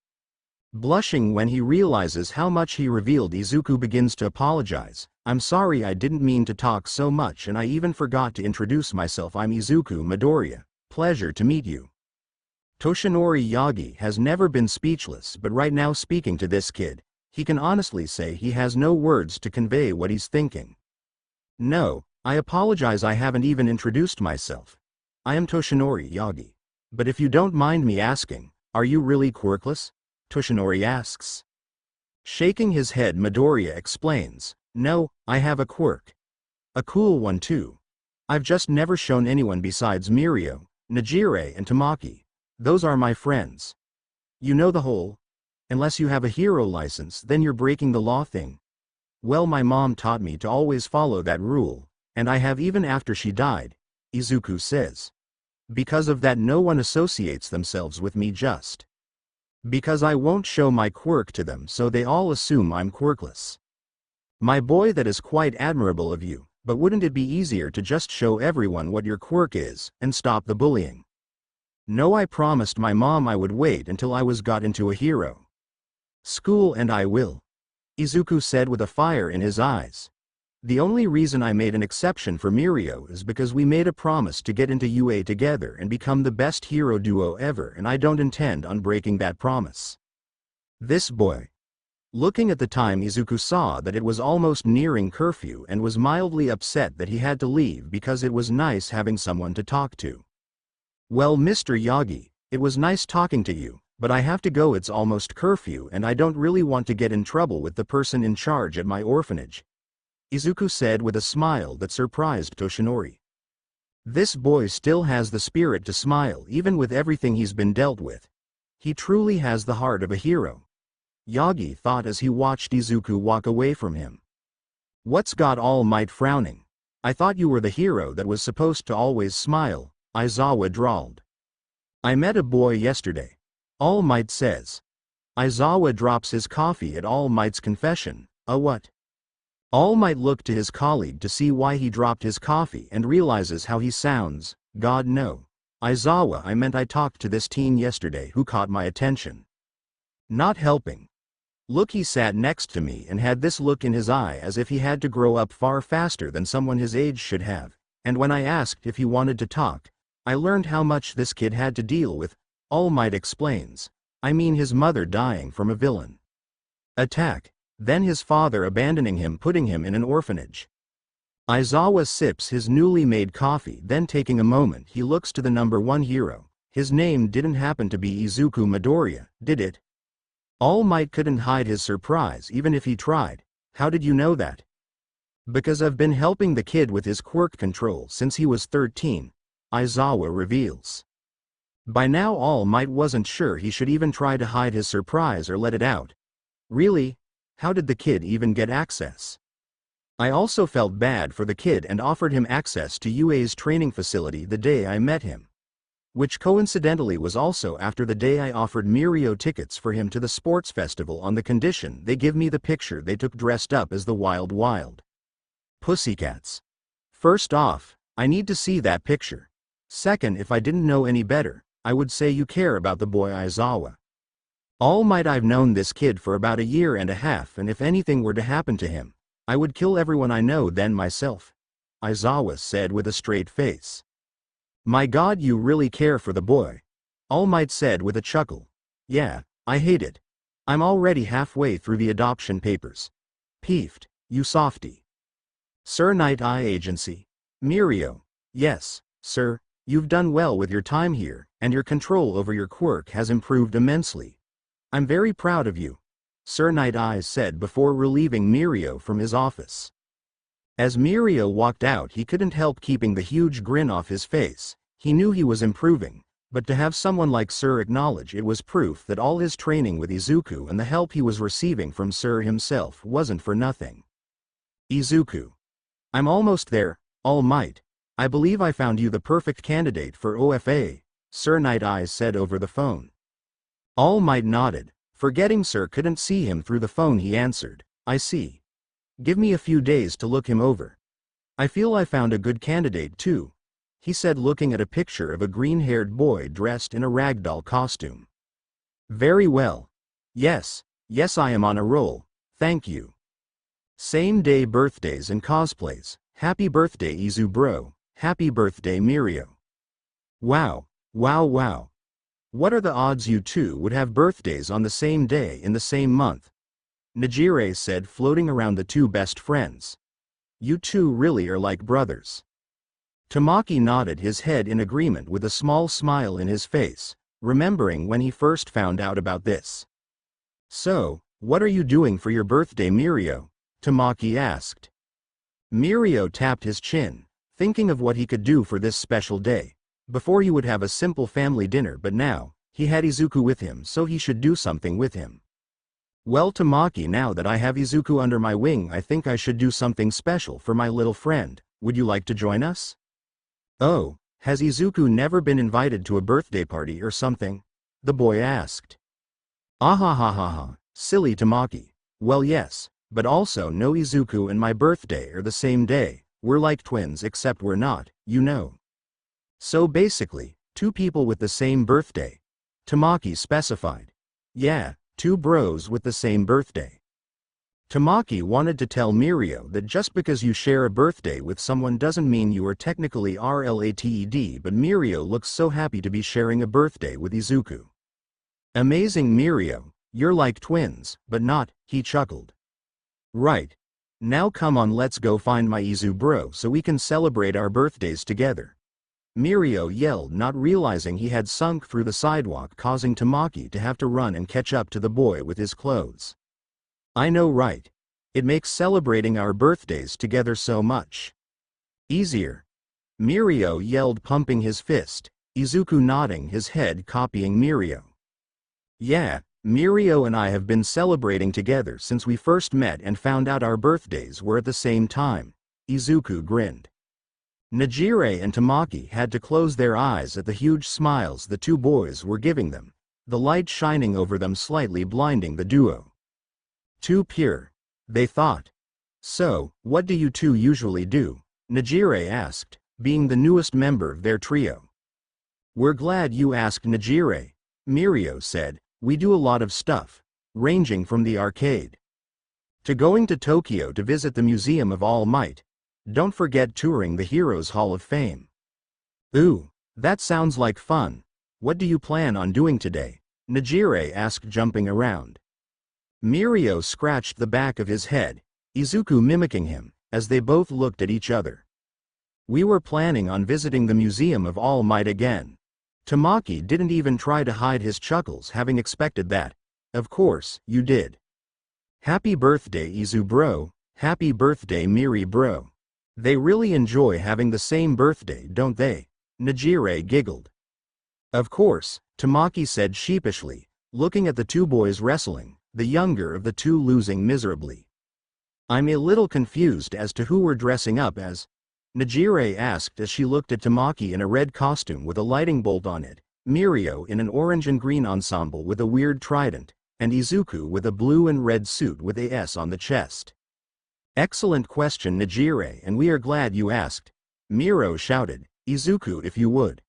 Blushing when he realizes how much he revealed, Izuku begins to apologize. I'm sorry, I didn't mean to talk so much, and I even forgot to introduce myself. I'm Izuku Midoriya. Pleasure to meet you. Toshinori Yagi has never been speechless, but right now, speaking to this kid, he can honestly say he has no words to convey what he's thinking. No, I apologize, I haven't even introduced myself. I am Toshinori Yagi. But if you don't mind me asking, are you really quirkless? Toshinori asks. Shaking his head, Midoriya explains, no, I have a quirk. A cool one too. I've just never shown anyone besides Mirio, Najire and Tamaki. Those are my friends. You know the whole, unless you have a hero license, then you're breaking the law thing. Well, my mom taught me to always follow that rule, and I have even after she died, Izuku says. Because of that, no one associates themselves with me just because I won't show my quirk to them, so they all assume I'm quirkless. My boy, that is quite admirable of you, but wouldn't it be easier to just show everyone what your quirk is, and stop the bullying? No, I promised my mom I would wait until I was got into a hero school, and I will, Izuku said with a fire in his eyes. The only reason I made an exception for Mirio is because we made a promise to get into UA together and become the best hero duo ever, and I don't intend on breaking that promise. This boy. Looking at the time, Izuku saw that it was almost nearing curfew and was mildly upset that he had to leave because it was nice having someone to talk to. Well, Mr. Yagi, it was nice talking to you, but I have to go, it's almost curfew and I don't really want to get in trouble with the person in charge at my orphanage, Izuku said with a smile that surprised Toshinori. This boy still has the spirit to smile even with everything he's been dealt with. He truly has the heart of a hero, Yagi thought as he watched Izuku walk away from him. What's got All Might frowning? I thought you were the hero that was supposed to always smile, Aizawa drawled. I met a boy yesterday, All Might says. Aizawa drops his coffee at All Might's confession. A what? All Might looked to his colleague to see why he dropped his coffee and realizes how he sounds. God no. Aizawa, I meant I talked to this teen yesterday who caught my attention. Not helping. Look, he sat next to me and had this look in his eye as if he had to grow up far faster than someone his age should have, and when I asked if he wanted to talk, I learned how much this kid had to deal with, All Might explains. I mean, his mother dying from a villain attack, then his father abandoning him, putting him in an orphanage. Aizawa sips his newly made coffee, then taking a moment he looks to the number one hero. His name didn't happen to be Izuku Midoriya, did it? All Might couldn't hide his surprise even if he tried. How did you know that? Because I've been helping the kid with his quirk control since he was 13, Aizawa reveals. By now All Might wasn't sure he should even try to hide his surprise or let it out. Really? How did the kid even get access? I also felt bad for the kid and offered him access to UA's training facility the day I met him. Which coincidentally was also after the day I offered Mirio tickets for him to the sports festival on the condition they give me the picture they took dressed up as the Wild Wild Pussycats. First off, I need to see that picture. Second, if I didn't know any better, I would say you care about the boy Aizawa. All Might, I've known this kid for about a year and a half, and if anything were to happen to him, I would kill everyone I know then myself, Aizawa said with a straight face. My God, you really care for the boy, All Might said with a chuckle. Yeah, I hate it. I'm already halfway through the adoption papers. Peeved, you softy. Sir Night Eye Agency. Mirio. Yes, sir, you've done well with your time here, and your control over your quirk has improved immensely. I'm very proud of you, Sir Night Eye said before relieving Mirio from his office. As Mirio walked out, he couldn't help keeping the huge grin off his face. He knew he was improving, but to have someone like Sir acknowledge it was proof that all his training with Izuku and the help he was receiving from Sir himself wasn't for nothing. Izuku. I'm almost there, All Might. I believe I found you the perfect candidate for OFA, Sir Night Eye said over the phone. All Might nodded. Forgetting Sir couldn't see him through the phone, he answered, I see. Give me a few days to look him over. I feel I found a good candidate too, he said, looking at a picture of a green-haired boy dressed in a ragdoll costume. Very well. Yes, I am on a roll, thank you. Same-day birthdays and cosplays. Happy birthday Izu bro, happy birthday Mirio. Wow. What are the odds you two would have birthdays on the same day in the same month? Najire said, floating around the two best friends. You two really are like brothers. Tamaki nodded his head in agreement with a small smile in his face, remembering when he first found out about this. So, what are you doing for your birthday Mirio? Tamaki asked. Mirio tapped his chin, thinking of what he could do for this special day. Before he would have a simple family dinner, but now, he had Izuku with him, so he should do something with him. Well Tamaki, now that I have Izuku under my wing, I think I should do something special for my little friend. Would you like to join us? Oh, has Izuku never been invited to a birthday party or something? The boy asked. Ahahaha, silly Tamaki. Well yes, but also no, Izuku and my birthday are the same day. We're like twins except we're not, you know. So basically, two people with the same birthday. Tamaki specified. Yeah, two bros with the same birthday. Tamaki wanted to tell Mirio that just because you share a birthday with someone doesn't mean you are technically related, but Mirio looks so happy to be sharing a birthday with Izuku. Amazing Mirio, you're like twins, but not, he chuckled. Right. Now come on, let's go find my Izu bro so we can celebrate our birthdays together. Mirio yelled, not realizing he had sunk through the sidewalk, causing Tamaki to have to run and catch up to the boy with his clothes. I know, right? It makes celebrating our birthdays together so much easier. Mirio yelled, pumping his fist, Izuku nodding his head, copying Mirio. Yeah, Mirio and I have been celebrating together since we first met and found out our birthdays were at the same time. Izuku grinned. Najire and Tamaki had to close their eyes at the huge smiles the two boys were giving them, the light shining over them slightly blinding the duo. Too pure, they thought. So, what do you two usually do? Najire asked, being the newest member of their trio. We're glad you asked, Najire, Mirio said. We do a lot of stuff, ranging from the arcade to going to Tokyo to visit the Museum of All Might. Don't forget touring the Heroes Hall of Fame. Ooh, that sounds like fun. What do you plan on doing today? Najire asked, jumping around. Mirio scratched the back of his head, Izuku mimicking him, as they both looked at each other. We were planning on visiting the Museum of All Might again. Tamaki didn't even try to hide his chuckles, having expected that. Of course, you did. Happy birthday Izu bro, happy birthday Miri bro. They really enjoy having the same birthday, don't they? Najire giggled. Of course, Tamaki said sheepishly, looking at the two boys wrestling, the younger of the two losing miserably. I'm a little confused as to who we're dressing up as, Najire asked as she looked at Tamaki in a red costume with a lighting bolt on it, Mirio in an orange and green ensemble with a weird trident, and Izuku with a blue and red suit with a S on the chest. Excellent question, Najire, and we are glad you asked. Mirio shouted, Izuku, if you would.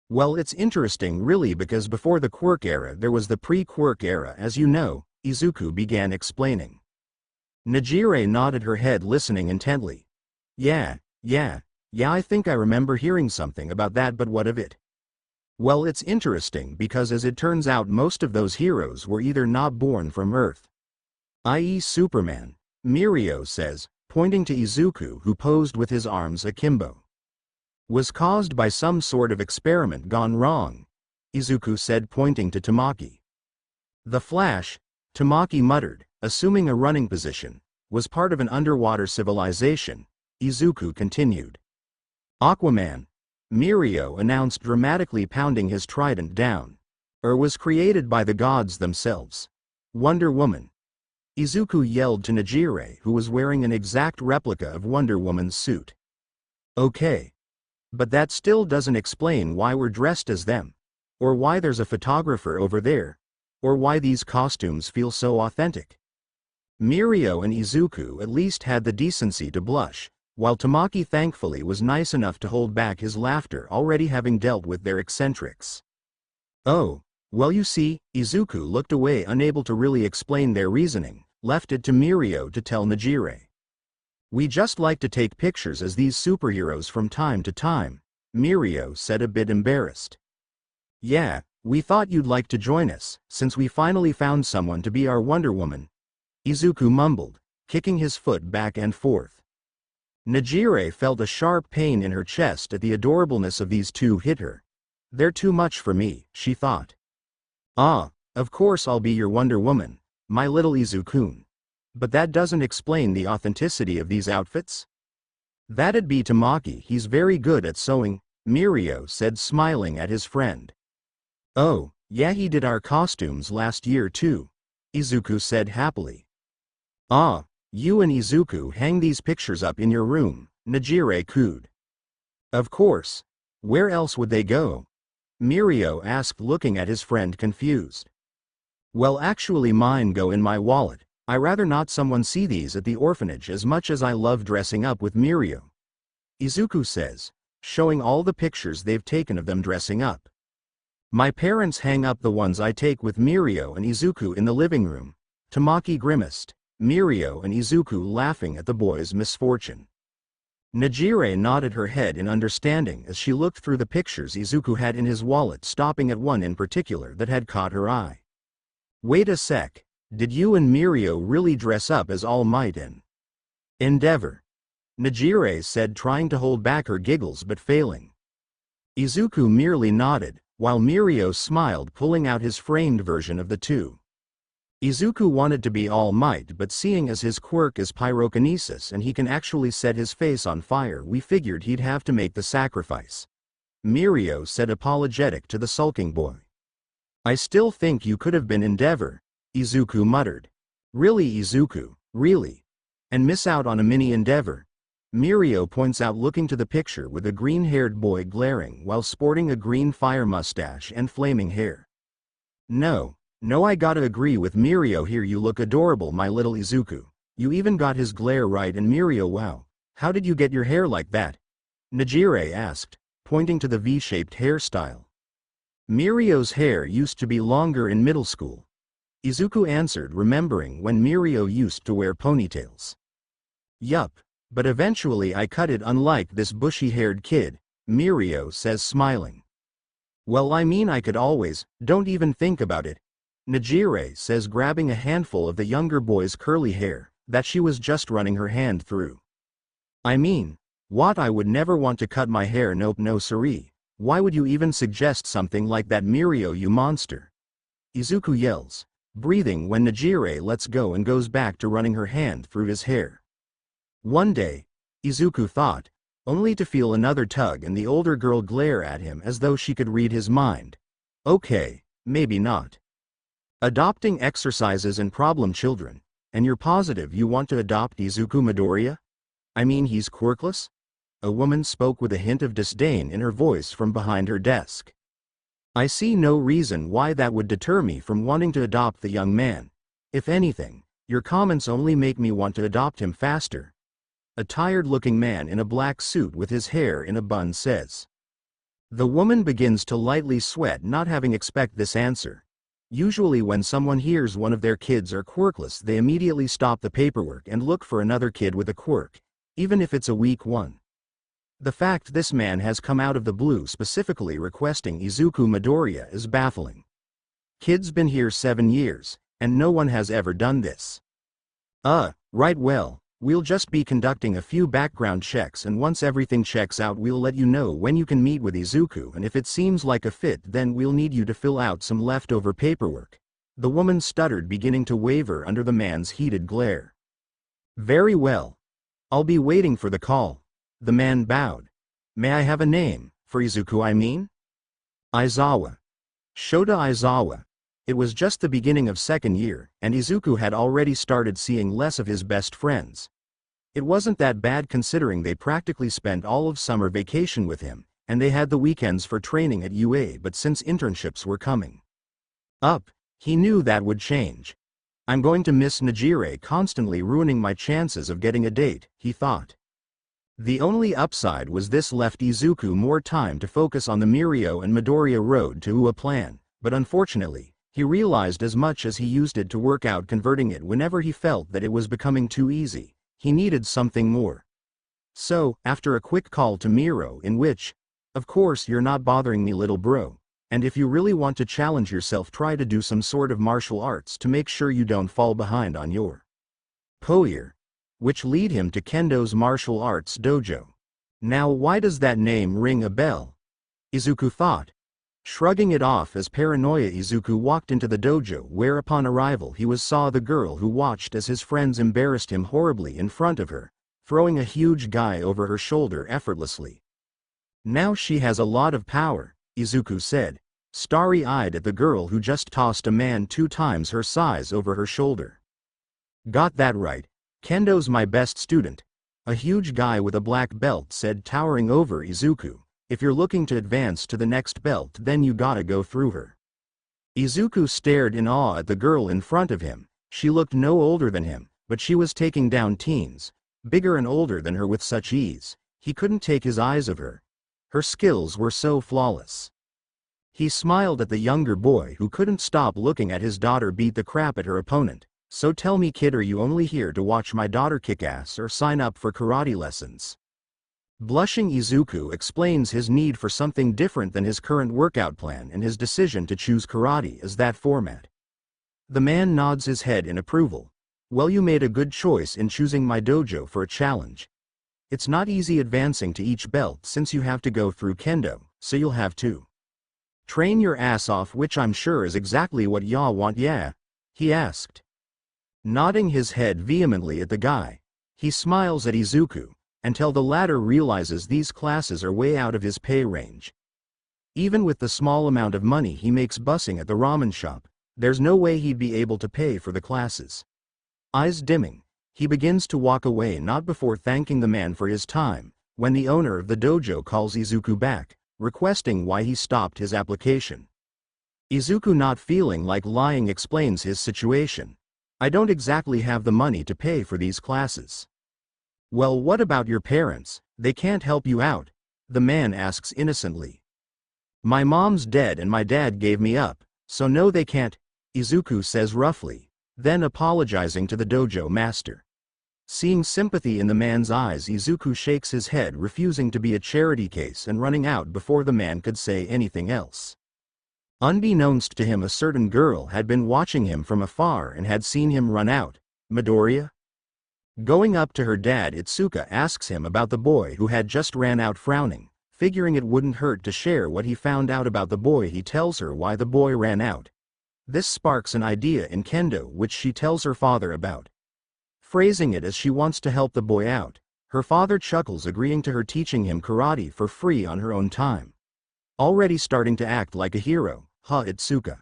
Well, it's interesting really, because before the Quirk era there was the pre-Quirk era, as you know, Izuku began explaining. Najire nodded her head, listening intently. Yeah, I think I remember hearing something about that, but what of it? Well, it's interesting because as it turns out most of those heroes were either not born from Earth, i.e. Superman, Mirio says, pointing to Izuku who posed with his arms akimbo. Was caused by some sort of experiment gone wrong, Izuku said, pointing to Tamaki. The Flash, Tamaki muttered, assuming a running position, was part of an underwater civilization, Izuku continued. Aquaman, Mirio announced, dramatically pounding his trident down. Was created by the gods themselves. Wonder Woman. Izuku yelled to Nejire, who was wearing an exact replica of Wonder Woman's suit. Okay. But that still doesn't explain why we're dressed as them. Or why there's a photographer over there. Or why these costumes feel so authentic. Mirio and Izuku at least had the decency to blush, while Tamaki thankfully was nice enough to hold back his laughter, already having dealt with their eccentrics. Oh, well, you see, Izuku looked away, unable to really explain their reasoning, left it to Mirio to tell Nejire. We just like to take pictures as these superheroes from time to time, Mirio said, a bit embarrassed. Yeah, we thought you'd like to join us, since we finally found someone to be our Wonder Woman, Izuku mumbled, kicking his foot back and forth. Nejire felt a sharp pain in her chest at the adorableness of these two. Hit her. They're too much for me, she thought. Ah, of course I'll be your Wonder Woman, my little Izuku. But that doesn't explain the authenticity of these outfits? That'd be Tamaki, he's very good at sewing, Mirio said, smiling at his friend. Oh, yeah, he did our costumes last year too, Izuku said happily. Ah, you and Izuku hang these pictures up in your room, Nejire cooed. Of course. Where else would they go? Mirio asked, looking at his friend confused. Well, actually mine go in my wallet. I rather not someone see these at the orphanage as much as I love dressing up with Mirio, Izuku says, showing all the pictures they've taken of them dressing up. My parents hang up the ones I take with Mirio and Izuku in the living room, Tamaki grimaced, Mirio and Izuku laughing at the boy's misfortune. Nejire nodded her head in understanding as she looked through the pictures Izuku had in his wallet, stopping at one in particular that had caught her eye. Wait a sec, did you and Mirio really dress up as All Might in Endeavor? Nejire said, trying to hold back her giggles but failing. Izuku merely nodded, while Mirio smiled, pulling out his framed version of the two. Izuku wanted to be All Might, but seeing as his quirk is pyrokinesis and he can actually set his face on fire, we figured he'd have to make the sacrifice, Mirio said, apologetic to the sulking boy. I still think you could have been Endeavor, Izuku muttered. Really, Izuku, really? And miss out on a mini Endeavor? Mirio points out, looking to the picture with a green-haired boy glaring while sporting a green fire mustache and flaming hair. No, I gotta agree with Mirio here. You look adorable, my little Izuku. You even got his glare right. And Mirio, wow, how did you get your hair like that? Nejire asked, pointing to the V-shaped hairstyle. Mirio's hair used to be longer in middle school, Izuku answered, remembering when Mirio used to wear ponytails. Yup, but eventually I cut it, unlike this bushy-haired kid, Mirio says, smiling. Well, I mean, I could always, don't even think about it, Nejire says, grabbing a handful of the younger boy's curly hair that she was just running her hand through. I mean, what? I would never want to cut my hair. Nope, no siree. Why would you even suggest something like that, Mirio, you monster? Izuku yells, breathing when Nejire lets go and goes back to running her hand through his hair. One day, Izuku thought, only to feel another tug and the older girl glare at him as though she could read his mind. Okay, maybe not. Adopting exercises and problem children, and you're positive you want to adopt Izuku Midoriya? I mean, he's quirkless? A woman spoke with a hint of disdain in her voice from behind her desk. I see no reason why that would deter me from wanting to adopt the young man. If anything, your comments only make me want to adopt him faster. A tired-looking man in a black suit with his hair in a bun says. The woman begins to lightly sweat, not having expected this answer. Usually when someone hears one of their kids are quirkless, they immediately stop the paperwork and look for another kid with a quirk, even if it's a weak one. The fact this man has come out of the blue specifically requesting Izuku Midoriya is baffling. Kid's been here 7 years, and no one has ever done this. Right, well, We'll just be conducting a few background checks, and once everything checks out we'll let you know when you can meet with Izuku, and if it seems like a fit then we'll need you to fill out some leftover paperwork." The woman stuttered, beginning to waver under the man's heated glare. "Very well. I'll be waiting for the call." The man bowed. "May I have a name, for Izuku I mean?" "Aizawa. Shota Aizawa." It was just the beginning of second year, and Izuku had already started seeing less of his best friends. It wasn't that bad considering they practically spent all of summer vacation with him, and they had the weekends for training at UA, but since internships were coming up, he knew that would change. "I'm going to miss Najire constantly ruining my chances of getting a date," he thought. The only upside was this left Izuku more time to focus on the Mirio and Midoriya road to Ua plan, but unfortunately, he realized as much as he used it to work out converting it whenever he felt that it was becoming too easy, he needed something more. So, after a quick call to Miro in which, "Of course you're not bothering me, little bro, and if you really want to challenge yourself try to do some sort of martial arts to make sure you don't fall behind on your poir," which lead him to Kendo's martial arts dojo. Now why does that name ring a bell? Izuku thought. Shrugging it off as paranoia, Izuku walked into the dojo, where upon arrival he saw the girl who watched as his friends embarrassed him horribly in front of her, throwing a huge guy over her shoulder effortlessly. "Now she has a lot of power," Izuku said, starry-eyed at the girl who just tossed a man 2 times her size over her shoulder. "Got that right. Kendo's my best student," a huge guy with a black belt said, towering over Izuku. "If you're looking to advance to the next belt then you gotta go through her." Izuku stared in awe at the girl in front of him. She looked no older than him, but she was taking down teens, bigger and older than her with such ease. He couldn't take his eyes off her. Her skills were so flawless. He smiled at the younger boy who couldn't stop looking at his daughter beat the crap at her opponent. "So tell me, kid, are you only here to watch my daughter kick ass or sign up for karate lessons?" Blushing, Izuku explains his need for something different than his current workout plan and his decision to choose karate as that format. The man nods his head in approval. "Well, you made a good choice in choosing my dojo for a challenge. It's not easy advancing to each belt since you have to go through kendo, so you'll have to train your ass off, which I'm sure is exactly what y'all want, yeah?" he asked. Nodding his head vehemently at the guy, he smiles at Izuku, until the latter realizes these classes are way out of his pay range. Even with the small amount of money he makes bussing at the ramen shop, there's no way he'd be able to pay for the classes. Eyes dimming, he begins to walk away, not before thanking the man for his time, when the owner of the dojo calls Izuku back, requesting why he stopped his application. Izuku, not feeling like lying, explains his situation. "I don't exactly have the money to pay for these classes." "Well, what about your parents? They can't help you out?" the man asks innocently. "My mom's dead and my dad gave me up, so no, they can't," Izuku says roughly, then apologizing to the dojo master. Seeing sympathy in the man's eyes, Izuku shakes his head, refusing to be a charity case and running out before the man could say anything else. Unbeknownst to him, a certain girl had been watching him from afar and had seen him run out. Midoriya? Going up to her dad, Itsuka asks him about the boy who had just ran out. Frowning, figuring it wouldn't hurt to share what he found out about the boy, he tells her why the boy ran out. This sparks an idea in kendo which she tells her father about, phrasing it as she wants to help the boy out. Her father chuckles, agreeing to her teaching him karate for free on her own time. Already starting to act like a hero, Itsuka.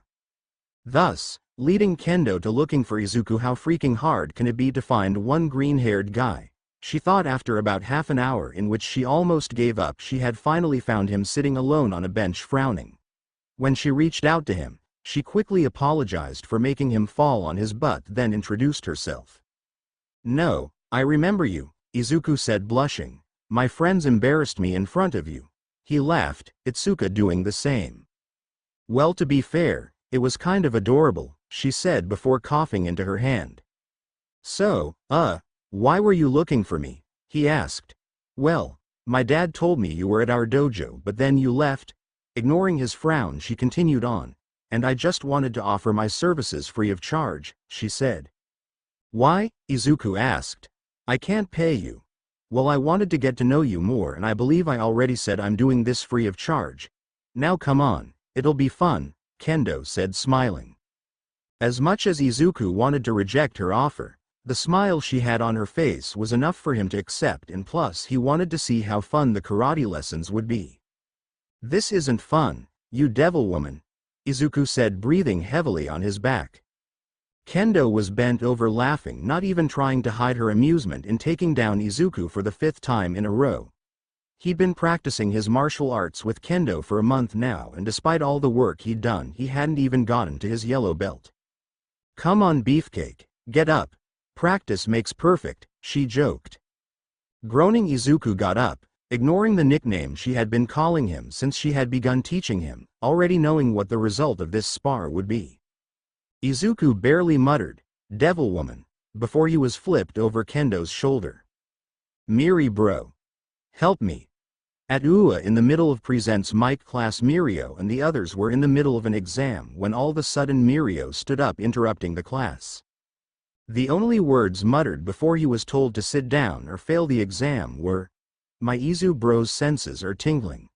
Thus, leading Kendo to looking for Izuku. How freaking hard can it be to find one green-haired guy? She thought after about half an hour in which she almost gave up, she had finally found him sitting alone on a bench frowning. When she reached out to him, she quickly apologized for making him fall on his butt, then introduced herself. "No, I remember you," Izuku said, blushing. "My friends embarrassed me in front of you." He laughed, Itsuka doing the same. "Well, to be fair, it was kind of adorable," she said before coughing into her hand. "So, why were you looking for me?" he asked. "Well, my dad told me you were at our dojo, but then you left." Ignoring his frown, she continued on. "And I just wanted to offer my services free of charge," she said. "Why?" Izuku asked. I can't pay you. Well, I wanted to get to know you more and I believe I already said I'm doing this free of charge. Now come on, it'll be fun, Kendo said smiling. As much as Izuku wanted to reject her offer, the smile she had on her face was enough for him to accept, and plus he wanted to see how fun the karate lessons would be. This isn't fun, you devil woman, Izuku said, breathing heavily on his back. Kendo was bent over laughing, not even trying to hide her amusement in taking down Izuku for the 5th time in a row. He'd been practicing his martial arts with Kendo for a month now, and despite all the work he'd done, he hadn't even gotten to his yellow belt. Come on, Beefcake, get up. Practice makes perfect, she joked. Groaning, Izuku got up, ignoring the nickname she had been calling him since she had begun teaching him, already knowing what the result of this spar would be. Izuku barely muttered, "Devil woman," before he was flipped over Kendo's shoulder. Miri bro. Help me. At UA in the middle of presents Mike class, Mirio and the others were in the middle of an exam when all of a sudden Mirio stood up, interrupting the class. The only words muttered before he was told to sit down or fail the exam were, "My Izu bro's senses are tingling."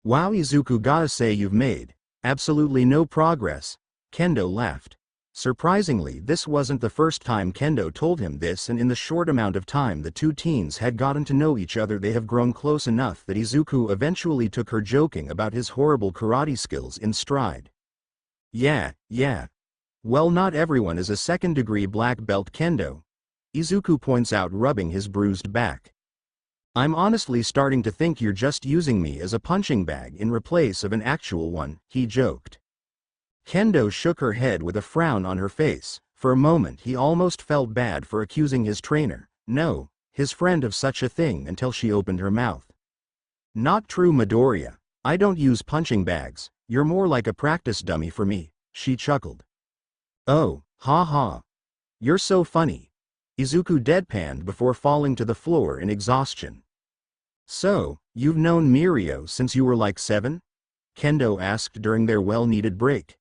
Wow, Izuku, gotta say you've made absolutely no progress, Kendo laughed. Surprisingly, this wasn't the first time Kendo told him this, and in the short amount of time the two teens had gotten to know each other, they have grown close enough that Izuku eventually took her joking about his horrible karate skills in stride. Yeah. Well, not everyone is a second-degree black belt, Kendo, Izuku points out, rubbing his bruised back. I'm honestly starting to think you're just using me as a punching bag in replace of an actual one, he joked. Kendo shook her head with a frown on her face. For a moment he almost felt bad for accusing his trainer, no, his friend, of such a thing until she opened her mouth. Not true, Midoriya. I don't use punching bags, you're more like a practice dummy for me, she chuckled. Oh, ha ha. You're so funny. Izuku deadpanned before falling to the floor in exhaustion. So, you've known Mirio since you were like 7? Kendo asked during their well-needed break.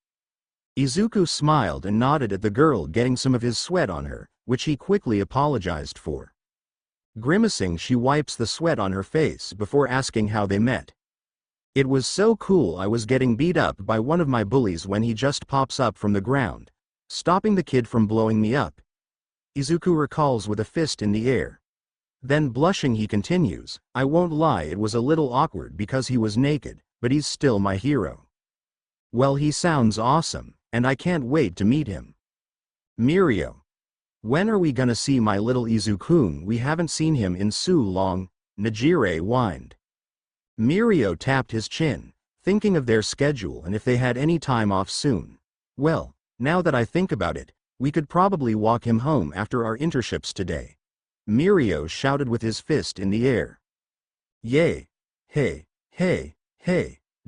Izuku smiled and nodded at the girl, getting some of his sweat on her, which he quickly apologized for. Grimacing, she wipes the sweat on her face before asking how they met. It was so cool. I was getting beat up by one of my bullies when he just pops up from the ground, stopping the kid from blowing me up. Izuku recalls with a fist in the air. Then blushing he continues, I won't lie, it was a little awkward because he was naked, but he's still my hero. Well, he sounds awesome, and I can't wait to meet him. Mirio. When are we gonna see my little Izuku? We haven't seen him in so long, Nejire whined. Mirio tapped his chin, thinking of their schedule and if they had any time off soon. Well, now that I think about it, we could probably walk him home after our internships today. Mirio shouted with his fist in the air. Yay. Hey,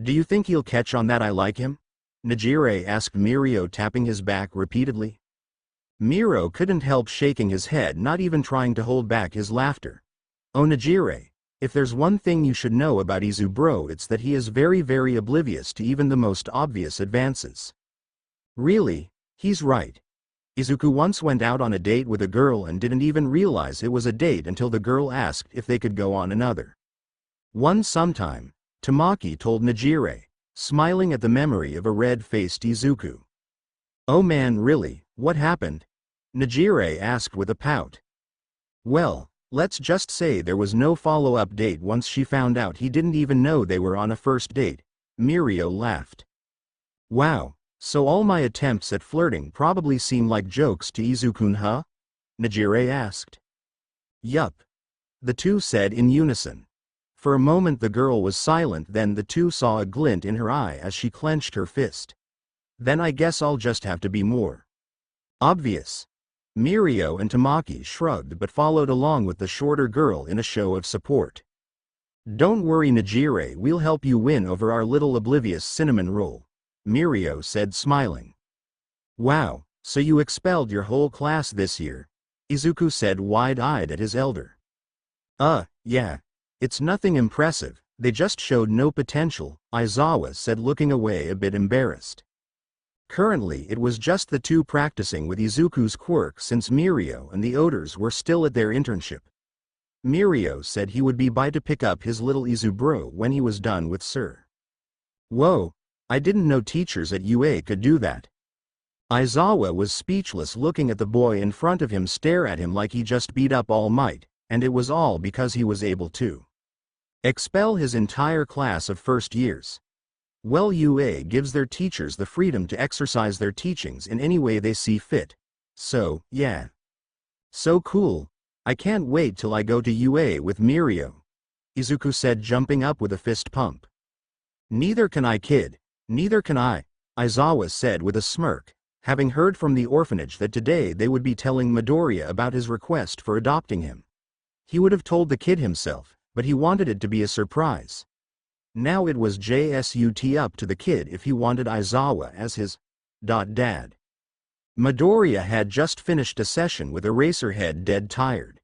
do you think he'll catch on that I like him? Nejire asked Mirio, tapping his back repeatedly. Miro couldn't help shaking his head, not even trying to hold back his laughter. Oh Nejire, if there's one thing you should know about Izu bro, it's that he is very, very oblivious to even the most obvious advances. Really, he's right. Izuku once went out on a date with a girl and didn't even realize it was a date until the girl asked if they could go on another one sometime, Tamaki told Nejire, smiling at the memory of a red-faced Izuku. Oh man, really, what happened? Nejire asked with a pout. Well, let's just say there was no follow-up date once she found out he didn't even know they were on a first date, Mirio laughed. Wow, so all my attempts at flirting probably seem like jokes to Izuku, huh? Nejire asked. Yup. The two said in unison. For a moment the girl was silent, then the two saw a glint in her eye as she clenched her fist. Then I guess I'll just have to be more obvious. Mirio and Tamaki shrugged but followed along with the shorter girl in a show of support. Don't worry Nejire, we'll help you win over our little oblivious cinnamon roll, Mirio said, smiling. Wow, so you expelled your whole class this year? Izuku said, wide-eyed at his elder. Yeah. It's nothing impressive, they just showed no potential, Aizawa said, looking away a bit embarrassed. Currently it was just the two practicing with Izuku's quirk since Mirio and the Odors were still at their internship. Mirio said he would be by to pick up his little Izubro when he was done with Sir. Whoa, I didn't know teachers at UA could do that. Aizawa was speechless looking at the boy in front of him stare at him like he just beat up All Might, and it was all because he was able to expel his entire class of first years. Well, UA gives their teachers the freedom to exercise their teachings in any way they see fit. So, yeah. So cool. I can't wait till I go to UA with Mirio, Izuku said, jumping up with a fist pump. Neither can I, kid. Neither can I, Aizawa said with a smirk, having heard from the orphanage that today they would be telling Midoriya about his request for adopting him. He would have told the kid himself, but he wanted it to be a surprise. Now it was JSUT up to the kid if he wanted Aizawa as his dad. Midoriya had just finished a session with Eraserhead dead tired.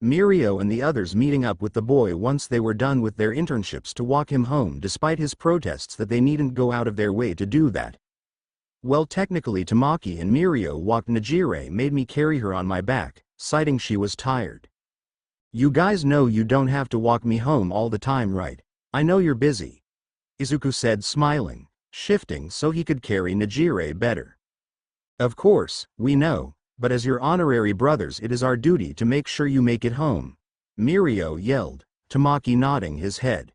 Mirio and the others meeting up with the boy once they were done with their internships to walk him home despite his protests that they needn't go out of their way to do that. Well, technically Tamaki and Mirio walked. Najire made me carry her on my back, citing she was tired. You guys know you don't have to walk me home all the time, right? I know you're busy, Izuku said, smiling, shifting so he could carry Najire better. Of course, we know, but as your honorary brothers it is our duty to make sure you make it home, Mirio yelled, Tamaki nodding his head.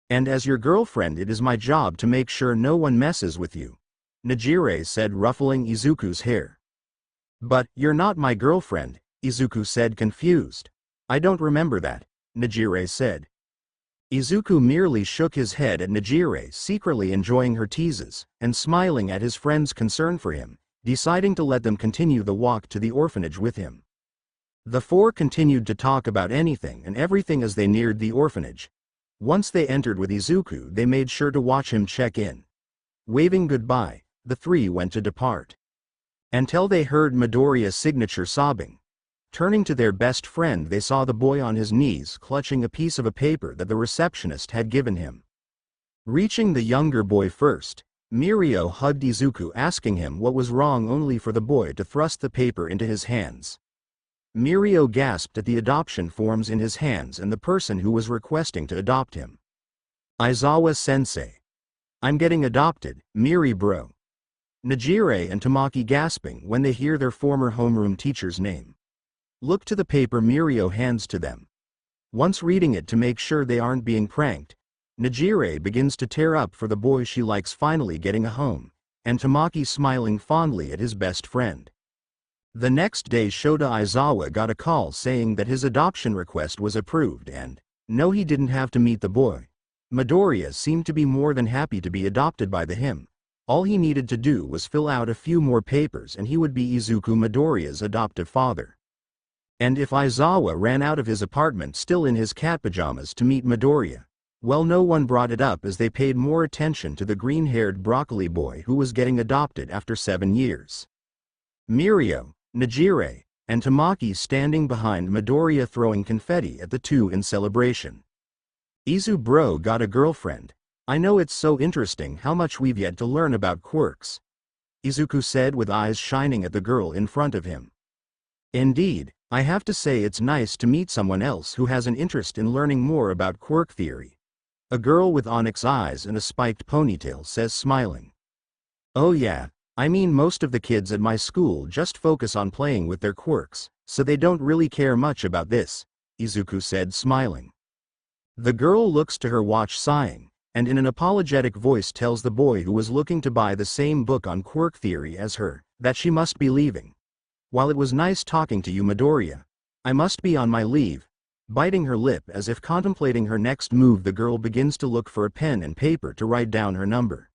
And as your girlfriend it is my job to make sure no one messes with you, Najire said, ruffling Izuku's hair. But, you're not my girlfriend, Izuku said, confused. I don't remember that, Najire said. Izuku merely shook his head at Najire, secretly enjoying her teases, and smiling at his friend's concern for him, deciding to let them continue the walk to the orphanage with him. The four continued to talk about anything and everything as they neared the orphanage. Once they entered with Izuku, they made sure to watch him check in. Waving goodbye, the three went to depart. Until they heard Midoriya's signature sobbing. Turning to their best friend, they saw the boy on his knees clutching a piece of a paper that the receptionist had given him. Reaching the younger boy first, Mirio hugged Izuku, asking him what was wrong, only for the boy to thrust the paper into his hands. Mirio gasped at the adoption forms in his hands and the person who was requesting to adopt him. Aizawa-sensei. I'm getting adopted, Miri bro. Najire and Tamaki gasping when they hear their former homeroom teacher's name. Look to the paper Mirio hands to them. Once reading it to make sure they aren't being pranked, Najire begins to tear up for the boy she likes finally getting a home, and Tamaki smiling fondly at his best friend. The next day Shota Aizawa got a call saying that his adoption request was approved and, no, he didn't have to meet the boy. Midoriya seemed to be more than happy to be adopted by him. All he needed to do was fill out a few more papers and he would be Izuku Midoriya's adoptive father. And if Aizawa ran out of his apartment still in his cat pajamas to meet Midoriya, well, no one brought it up as they paid more attention to the green-haired broccoli boy who was getting adopted after 7 years. Mirio, Najire, and Tamaki standing behind Midoriya throwing confetti at the two in celebration. Izu bro got a girlfriend. I know, it's so interesting how much we've yet to learn about quirks, Izuku said with eyes shining at the girl in front of him. Indeed, I have to say it's nice to meet someone else who has an interest in learning more about quirk theory. A girl with onyx eyes and a spiked ponytail says, smiling. Oh yeah, I mean most of the kids at my school just focus on playing with their quirks, so they don't really care much about this, Izuku said, smiling. The girl looks to her watch sighing, and in an apologetic voice tells the boy who was looking to buy the same book on quirk theory as her, that she must be leaving. While it was nice talking to you, Midoriya, I must be on my leave. Biting her lip as if contemplating her next move, the girl begins to look for a pen and paper to write down her number.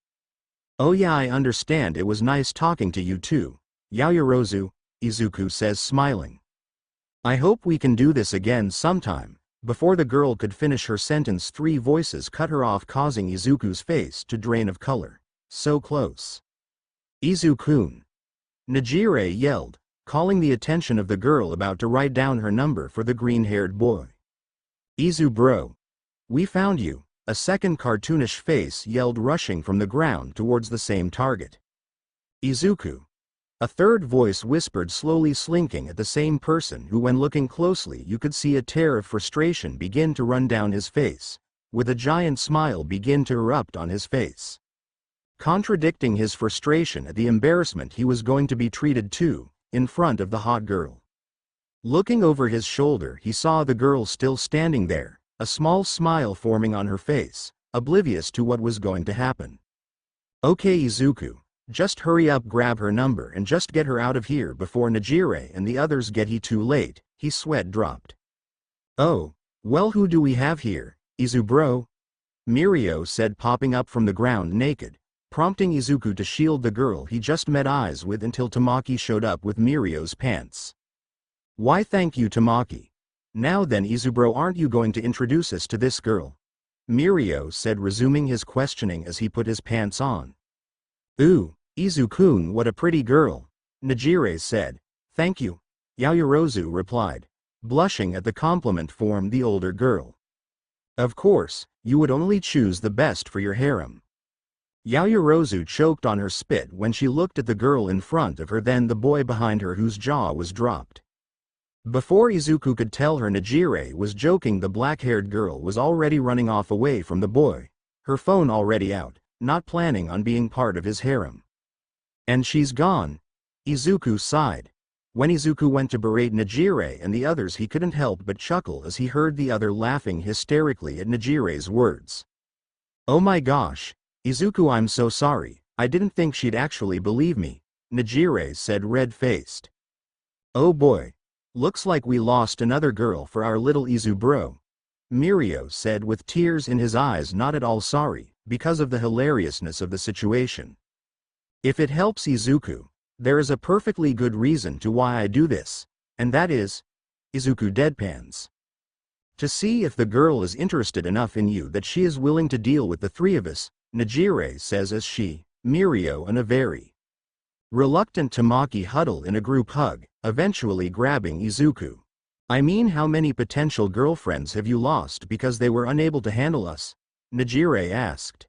Oh yeah, I understand, it was nice talking to you too, Yaoyorozu, Izuku says, smiling. I hope we can do this again sometime. Before the girl could finish her sentence, 3 voices cut her off, causing Izuku's face to drain of color. So close. Izu-kun. Najire yelled, calling the attention of the girl about to write down her number for the green-haired boy. Izu bro. We found you, a second cartoonish face yelled, rushing from the ground towards the same target. Izuku. A third voice whispered, slowly slinking at the same person who, when looking closely, you could see a tear of frustration begin to run down his face, with a giant smile begin to erupt on his face. Contradicting his frustration at the embarrassment he was going to be treated to, in front of the hot girl. Looking over his shoulder, he saw the girl still standing there, a small smile forming on her face, oblivious to what was going to happen. Okay Izuku, just hurry up, grab her number and just get her out of here before Najire and the others get here too late. His sweat dropped. Oh, well, who do we have here, Izu bro? Mirio said, popping up from the ground naked, prompting Izuku to shield the girl he just met eyes with until Tamaki showed up with Mirio's pants. Why thank you Tamaki. Now then Izubro, aren't you going to introduce us to this girl? Mirio said, resuming his questioning as he put his pants on. Ooh, Izu-kun, what a pretty girl, Najire said. Thank you, Yaoyorozu replied, blushing at the compliment from the older girl. Of course, you would only choose the best for your harem. Yaoyorozu choked on her spit when she looked at the girl in front of her, then the boy behind her whose jaw was dropped. Before Izuku could tell her Najire was joking, the black-haired girl was already running off away from the boy, her phone already out, not planning on being part of his harem. And she's gone, Izuku sighed. When Izuku went to berate Najire and the others, he couldn't help but chuckle as he heard the other laughing hysterically at Najire's words. Oh my gosh, Izuku, I'm so sorry, I didn't think she'd actually believe me, Najire said, red-faced. Oh boy. Looks like we lost another girl for our little Izu bro, Mirio said with tears in his eyes, not at all sorry, because of the hilariousness of the situation. If it helps Izuku, there is a perfectly good reason to why I do this, and that is, Izuku deadpans. To see if the girl is interested enough in you that she is willing to deal with the three of us, Najire says as she, Mirio and a very reluctant Tamaki huddle in a group hug, eventually grabbing Izuku. I mean, how many potential girlfriends have you lost because they were unable to handle us? Najire asked.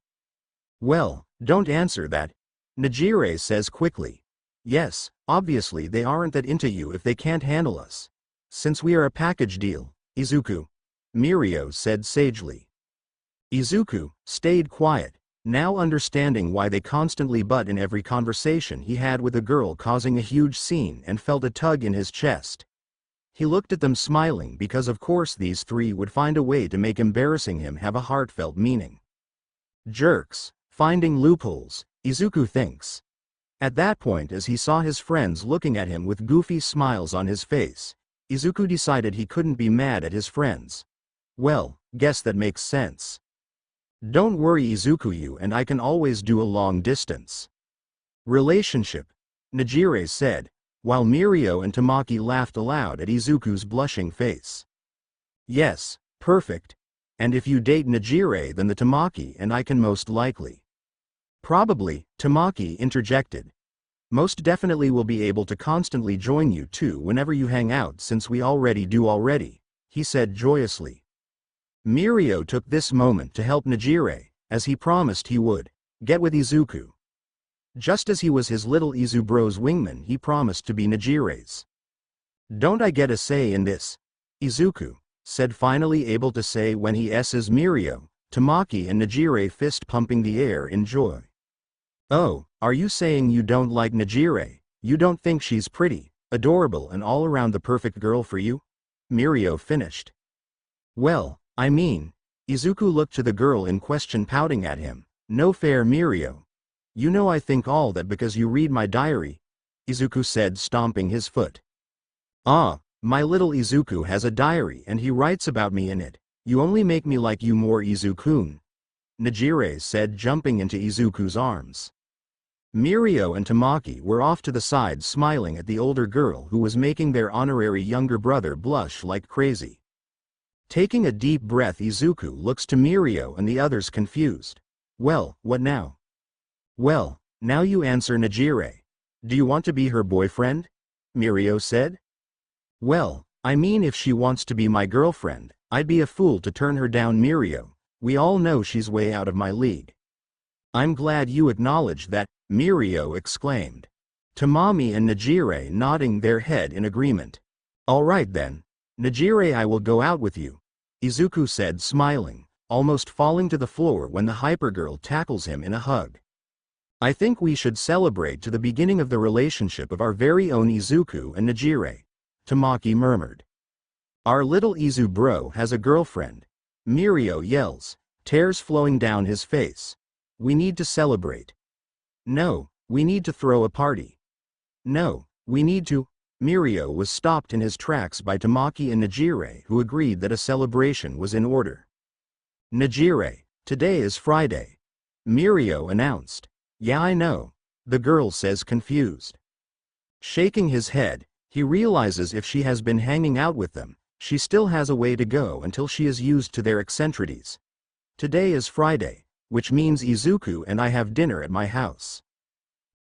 Well, don't answer that, Najire says quickly. Yes, obviously they aren't that into you if they can't handle us. Since we are a package deal, Izuku, Mirio said sagely. Izuku stayed quiet, now understanding why they constantly butt in every conversation he had with a girl, causing a huge scene, and felt a tug in his chest. He looked at them smiling because of course these three would find a way to make embarrassing him have a heartfelt meaning. Jerks, finding loopholes, Izuku thinks. At that point, as he saw his friends looking at him with goofy smiles on his face, Izuku decided he couldn't be mad at his friends. Well, guess that makes sense. Don't worry Izuku, you and I can always do a long distance relationship, Najire said, while Mirio and Tamaki laughed aloud at Izuku's blushing face. Yes, perfect. And if you date Najire, then the Tamaki and I can most likely. Probably, Tamaki interjected. Most definitely will be able to constantly join you too whenever you hang out, since we already do already, he said joyously. Mirio took this moment to help Najire, as he promised he would, get with Izuku. Just as he was his little Izu bro's wingman, he promised to be Najire's. Don't I get a say in this? Izuku said, finally able to say when he S's Mirio, Tamaki and Najire fist pumping the air in joy. Oh, are you saying you don't like Najire? You don't think she's pretty, adorable and all around the perfect girl for you? Mirio finished. Well, I mean, Izuku looked to the girl in question, pouting at him. No fair, Mirio. You know I think all that because you read my diary, Izuku said, stomping his foot. Ah, my little Izuku has a diary and he writes about me in it. You only make me like you more, Izu-kun, Najire said, jumping into Izuku's arms. Mirio and Tamaki were off to the side smiling at the older girl who was making their honorary younger brother blush like crazy. Taking a deep breath, Izuku looks to Mirio and the others confused. Well, what now? Well, now you answer, Najire. Do you want to be her boyfriend? Mirio said. Well, I mean, if she wants to be my girlfriend, I'd be a fool to turn her down, Mirio. We all know she's way out of my league. I'm glad you acknowledge that, Mirio exclaimed. Tamami and Najire nodding their head in agreement. Alright then. Najire, I will go out with you, Izuku said smiling, almost falling to the floor when the hypergirl tackles him in a hug. I think we should celebrate to the beginning of the relationship of our very own Izuku and Najire, Tamaki murmured. Our little Izu bro has a girlfriend, Mirio yells, tears flowing down his face. We need to celebrate. No, we need to throw a party. No, we need to. Mirio was stopped in his tracks by Tamaki and Najire, who agreed that a celebration was in order. Najire, today is Friday, Mirio announced. Yeah, I know, the girl says confused. Shaking his head, he realizes if she has been hanging out with them, she still has a way to go until she is used to their eccentricities. Today is Friday, which means Izuku and I have dinner at my house.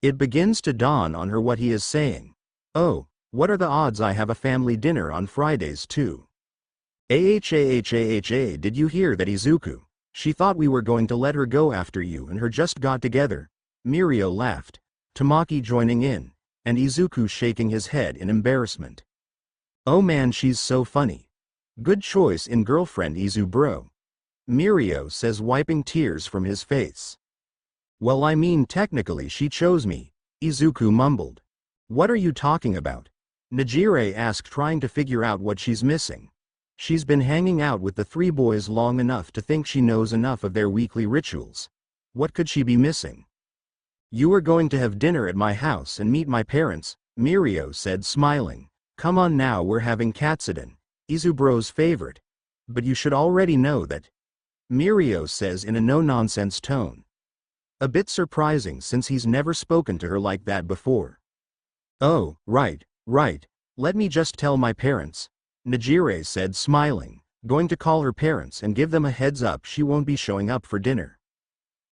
It begins to dawn on her what he is saying. Oh, what are the odds I have a family dinner on Fridays too? Did you hear that, Izuku? She thought we were going to let her go after you and her just got together. Mirio laughed, Tamaki joining in, and Izuku shaking his head in embarrassment. Oh man, she's so funny. Good choice in girlfriend, Izu bro. Mirio says, wiping tears from his face. Well, I mean technically she chose me, Izuku mumbled. What are you talking about? Najire asked, trying to figure out what she's missing. She's been hanging out with the three boys long enough to think she knows enough of their weekly rituals. What could she be missing? You are going to have dinner at my house and meet my parents, Mirio said smiling. Come on now, we're having katsudon, Izubro's favorite. But you should already know that, Mirio says in a no-nonsense tone. A bit surprising since he's never spoken to her like that before. Oh, right. Let me just tell my parents, Najire said smiling, going to call her parents and give them a heads up she won't be showing up for dinner.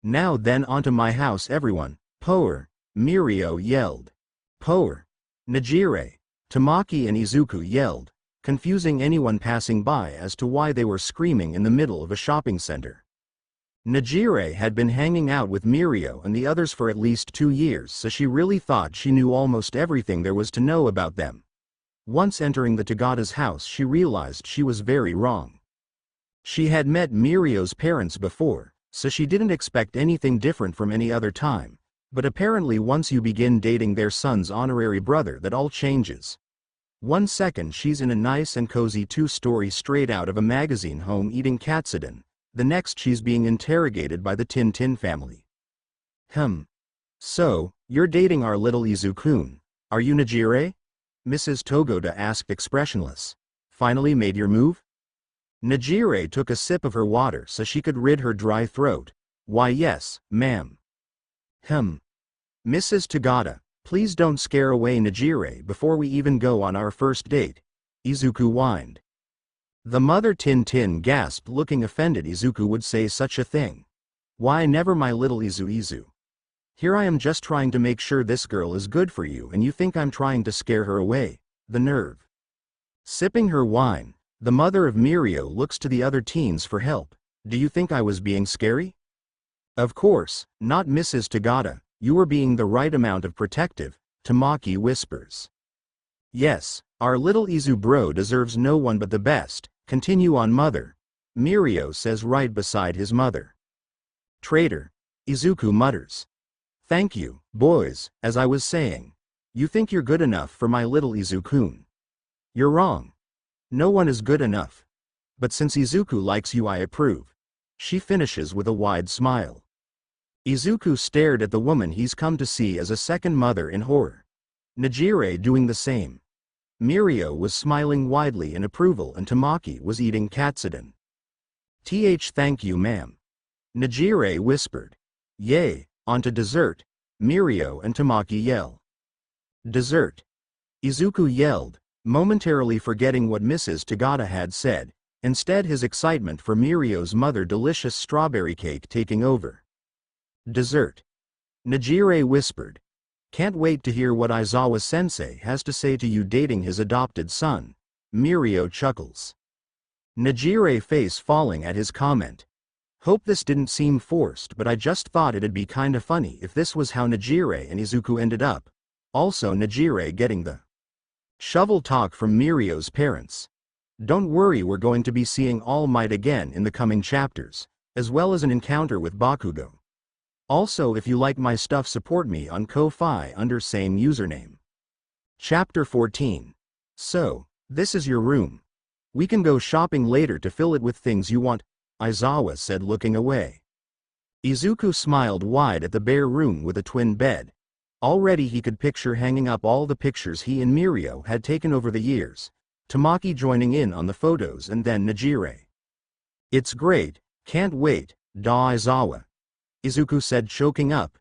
Now then, onto my house everyone, Power, Mirio yelled. Power. Najire, Tamaki and Izuku yelled, confusing anyone passing by as to why they were screaming in the middle of a shopping center. Najire had been hanging out with Mirio and the others for at least 2 years, so she really thought she knew almost everything there was to know about them. Once entering the Tagada's house, she realized she was very wrong. She had met Mirio's parents before, so she didn't expect anything different from any other time, but apparently once you begin dating their son's honorary brother, that all changes. 1 second she's in a nice and cozy 2-story straight out of a magazine home eating katsudon, the next she's being interrogated by the Tintin family. So, you're dating our little Izu-kun, are you, Najire? Mrs. Togoda asked expressionless. Finally made your move? Najire took a sip of her water so she could rid her dry throat. Why yes, ma'am. Mrs. Tagada, please don't scare away Najire before we even go on our first date, Izuku whined. The mother Tintin gasped, looking offended Izuku would say such a thing. Why never, my little Izu. Here I am just trying to make sure this girl is good for you and you think I'm trying to scare her away, the nerve. Sipping her wine, the mother of Mirio looks to the other teens for help. Do you think I was being scary? Of course, not Mrs. Tagada, you were being the right amount of protective, Tamaki whispers. Yes, our little Izu bro deserves no one but the best, continue on mother, Mirio says right beside his mother. Traitor, Izuku mutters. Thank you, boys, as I was saying. You think you're good enough for my little Izu-kun. You're wrong. No one is good enough. But since Izuku likes you, I approve. She finishes with a wide smile. Izuku stared at the woman he's come to see as a second mother in horror. Najire doing the same. Mirio was smiling widely in approval and Tamaki was eating katsudon. Thank you, ma'am. Najire whispered. Yay, onto dessert, Mirio and Tamaki yell. Dessert. Izuku yelled, momentarily forgetting what Mrs. Tagada had said, instead his excitement for Mirio's mother delicious strawberry cake taking over. Dessert. Najire whispered. Can't wait to hear what Aizawa-sensei has to say to you dating his adopted son, Mirio chuckles. Najire face falling at his comment. Hope this didn't seem forced, but I just thought it'd be kinda funny if this was how Najire and Izuku ended up. Also Najire getting the shovel talk from Mirio's parents. Don't worry, we're going to be seeing All Might again in the coming chapters, as well as an encounter with Bakugo. Also, if you like my stuff, support me on Ko-Fi under same username. Chapter 14. So, this is your room. We can go shopping later to fill it with things you want, Aizawa said, looking away. Izuku smiled wide at the bare room with a twin bed. Already he could picture hanging up all the pictures he and Mirio had taken over the years, Tamaki joining in on the photos, and then Najire. It's great, can't wait, Aizawa, Izuku said, choking up.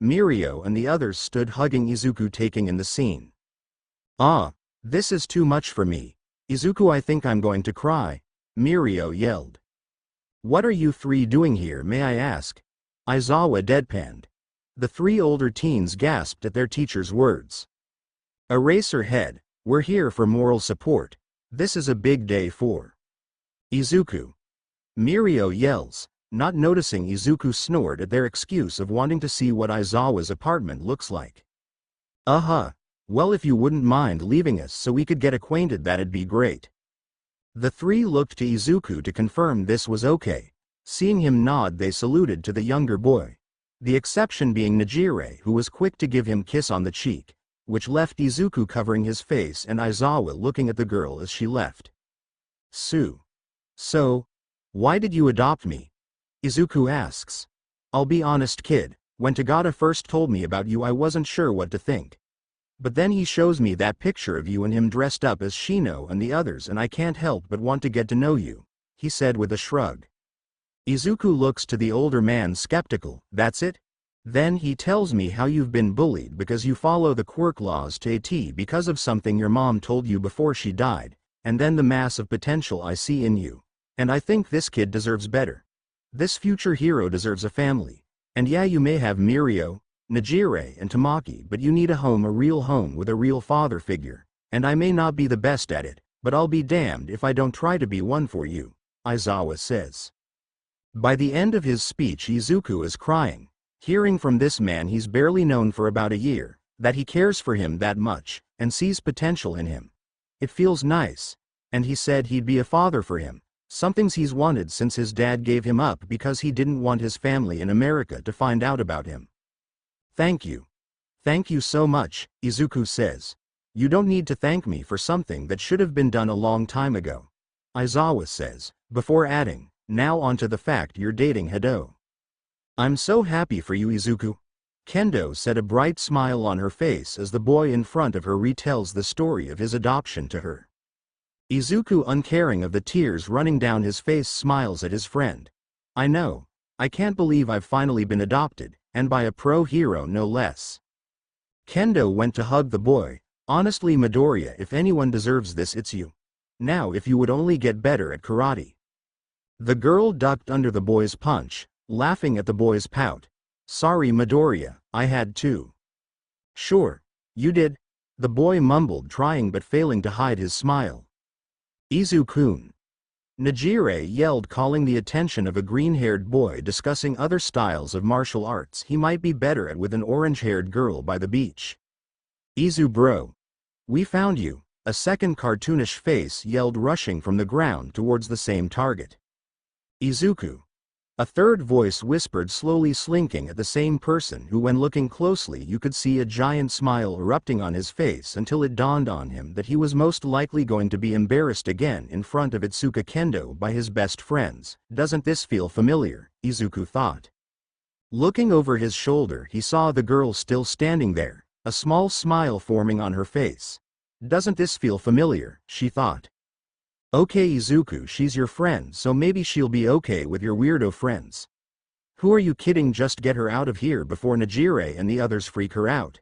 Mirio and the others stood hugging Izuku, taking in the scene. This is too much for me, Izuku, I think I'm going to cry, Mirio yelled. What are you three doing here, may I ask? Aizawa deadpanned. The three older teens gasped at their teacher's words. Eraserhead, we're here for moral support. This is a big day for Izuku. Mirio yells, not noticing Izuku snored at their excuse of wanting to see what Aizawa's apartment looks like. Well, if you wouldn't mind leaving us so we could get acquainted, that'd be great. The three looked to Izuku to confirm this was okay. Seeing him nod, they saluted to the younger boy. The exception being Najire, who was quick to give him a kiss on the cheek, which left Izuku covering his face and Aizawa looking at the girl as she left. So, why did you adopt me? Izuku asks. I'll be honest, kid, when Tagata first told me about you I wasn't sure what to think. But then he shows me that picture of you and him dressed up as Shino and the others, and I can't help but want to get to know you, he said with a shrug. Izuku looks to the older man skeptical. That's it? Then he tells me how you've been bullied because you follow the Quirk laws to a T because of something your mom told you before she died, and then the massive potential I see in you. And I think this kid deserves better. This future hero deserves a family. And yeah, you may have Mirio, Najire and Tamaki, but you need a home, a real home with a real father figure. And I may not be the best at it, but I'll be damned if I don't try to be one for you, Aizawa says. By the end of his speech, Izuku is crying, hearing from this man he's barely known for about a year, that he cares for him that much, and sees potential in him. It feels nice. And he said he'd be a father for him, something he's wanted since his dad gave him up because he didn't want his family in America to find out about him. Thank you. Thank you so much, Izuku says. You don't need to thank me for something that should have been done a long time ago, Aizawa says, before adding, now onto the fact you're dating Hado. I'm so happy for you, Izuku. Kendo said, a bright smile on her face as the boy in front of her retells the story of his adoption to her. Izuku, uncaring of the tears running down his face, smiles at his friend. I know. I can't believe I've finally been adopted, and by a pro hero no less. Kendo went to hug the boy. Honestly, Midoriya, if anyone deserves this, it's you. Now if you would only get better at karate. The girl ducked under the boy's punch, laughing at the boy's pout. Sorry, Midoriya, I had to. Sure, you did, the boy mumbled, trying but failing to hide his smile. Izu-kun. Najire yelled, calling the attention of a green-haired boy discussing other styles of martial arts he might be better at with an orange-haired girl by the beach. Izu bro. We found you, a second cartoonish face yelled, rushing from the ground towards the same target. Izuku. A third voice whispered, slowly slinking at the same person who, when looking closely, you could see a giant smile erupting on his face until it dawned on him that he was most likely going to be embarrassed again in front of Itsuka Kendo by his best friends. Doesn't this feel familiar? Izuku thought. Looking over his shoulder, he saw the girl still standing there, a small smile forming on her face. Doesn't this feel familiar? She thought. Okay, Izuku, she's your friend, so maybe she'll be okay with your weirdo friends. Who are you kidding? Just get her out of here before Najire and the others freak her out.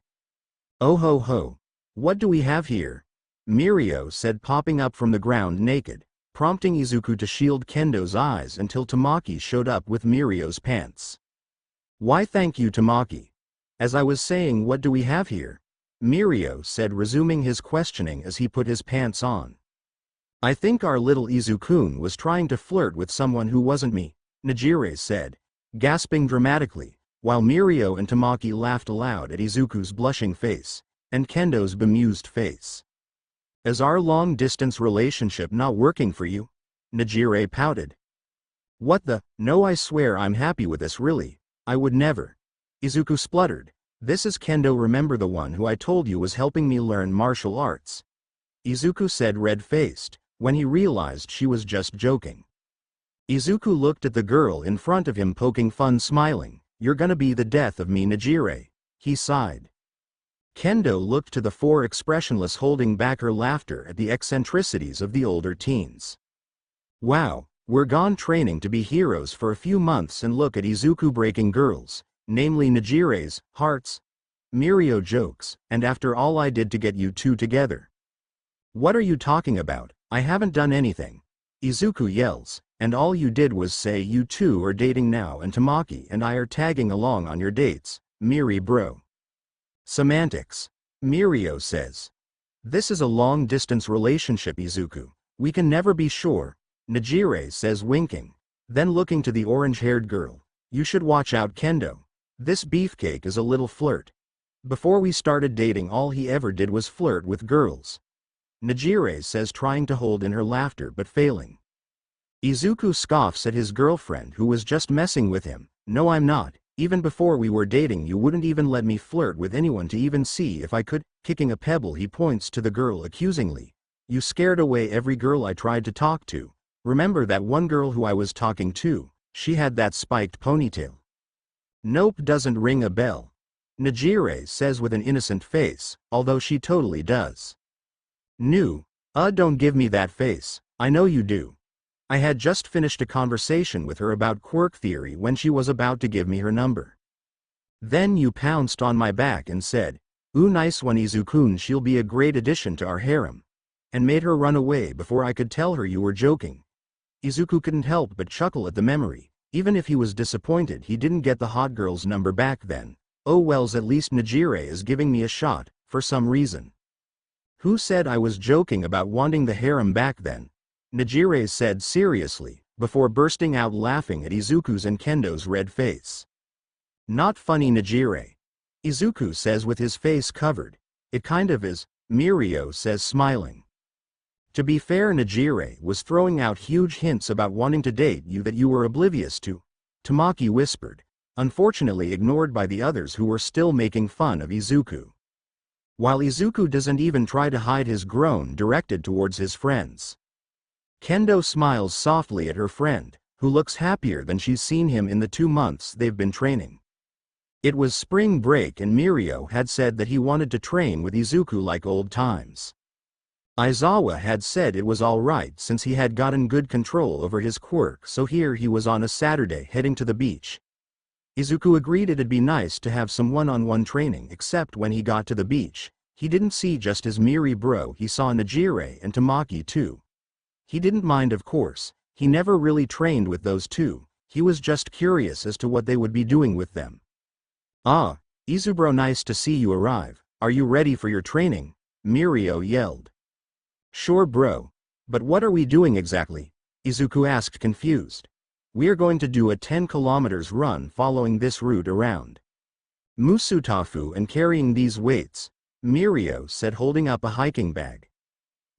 Oh ho ho. What do we have here? Mirio said, popping up from the ground naked, prompting Izuku to shield Kendo's eyes until Tamaki showed up with Mirio's pants. Why, thank you, Tamaki. As I was saying, what do we have here? Mirio said, resuming his questioning as he put his pants on. I think our little Izu-kun was trying to flirt with someone who wasn't me. Najire said, gasping dramatically, while Mirio and Tamaki laughed aloud at Izuku's blushing face, and Kendo's bemused face. Is our long-distance relationship not working for you? Najire pouted. What the? No, I swear I'm happy with this, really. I would never. Izuku spluttered. This is Kendo, remember, the one who I told you was helping me learn martial arts. Izuku said, red-faced, when he realized she was just joking. Izuku looked at the girl in front of him, poking fun, smiling. You're gonna be the death of me, Najire. He sighed. Kendo looked to the four, expressionless, holding back her laughter at the eccentricities of the older teens. Wow, we're gone training to be heroes for a few months, and look at Izuku breaking girls, namely Najire's, hearts. Mirio jokes, and after all I did to get you two together. What are you talking about? I haven't done anything. Izuku yells, and all you did was say you two are dating now and Tamaki and I are tagging along on your dates, Miri bro. Semantics. Mirio says. This is a long-distance relationship, Izuku. We can never be sure, Najire says, winking. Then looking to the orange-haired girl. You should watch out, Kendo. This beefcake is a little flirt. Before we started dating, all he ever did was flirt with girls. Najire says, trying to hold in her laughter but failing. Izuku scoffs at his girlfriend, who was just messing with him. No, I'm not. Even before we were dating, you wouldn't even let me flirt with anyone to even see if I could. Kicking a pebble, he points to the girl accusingly. You scared away every girl I tried to talk to. Remember that one girl who I was talking to? She had that spiked ponytail. Nope, doesn't ring a bell. Najire says with an innocent face, although she totally does. No. Don't give me that face. I know you do. I had just finished a conversation with her about quirk theory when she was about to give me her number. Then you pounced on my back and said, ooh, nice one, Izukun, she'll be a great addition to our harem. And made her run away before I could tell her you were joking. Izuku couldn't help but chuckle at the memory. Even if he was disappointed he didn't get the hot girl's number back then. Oh wells, at least Najire is giving me a shot, for some reason. Who said I was joking about wanting the harem back then? Najire said seriously, before bursting out laughing at Izuku's and Kendo's red face. Not funny, Najire. Izuku says with his face covered. It kind of is, Mirio says, smiling. To be fair, Najire was throwing out huge hints about wanting to date you that you were oblivious to. Tamaki whispered, unfortunately ignored by the others who were still making fun of Izuku. While Izuku doesn't even try to hide his groan directed towards his friends. Kendo smiles softly at her friend, who looks happier than she's seen him in the 2 months they've been training. It was spring break and Mirio had said that he wanted to train with Izuku like old times. Aizawa had said it was alright since he had gotten good control over his quirk, so here he was on a Saturday heading to the beach. Izuku agreed it'd be nice to have some one-on-one training, except when he got to the beach, he didn't see just his Miri bro, he saw Najire and Tamaki too. He didn't mind, of course, he never really trained with those two, he was just curious as to what they would be doing with them. Ah, Izubro, nice to see you arrive. Are you ready for your training? Mirio yelled. Sure bro. But what are we doing exactly? Izuku asked, confused. We're going to do a 10 kilometers run following this route around Musutafu and carrying these weights, Mirio said, holding up a hiking bag.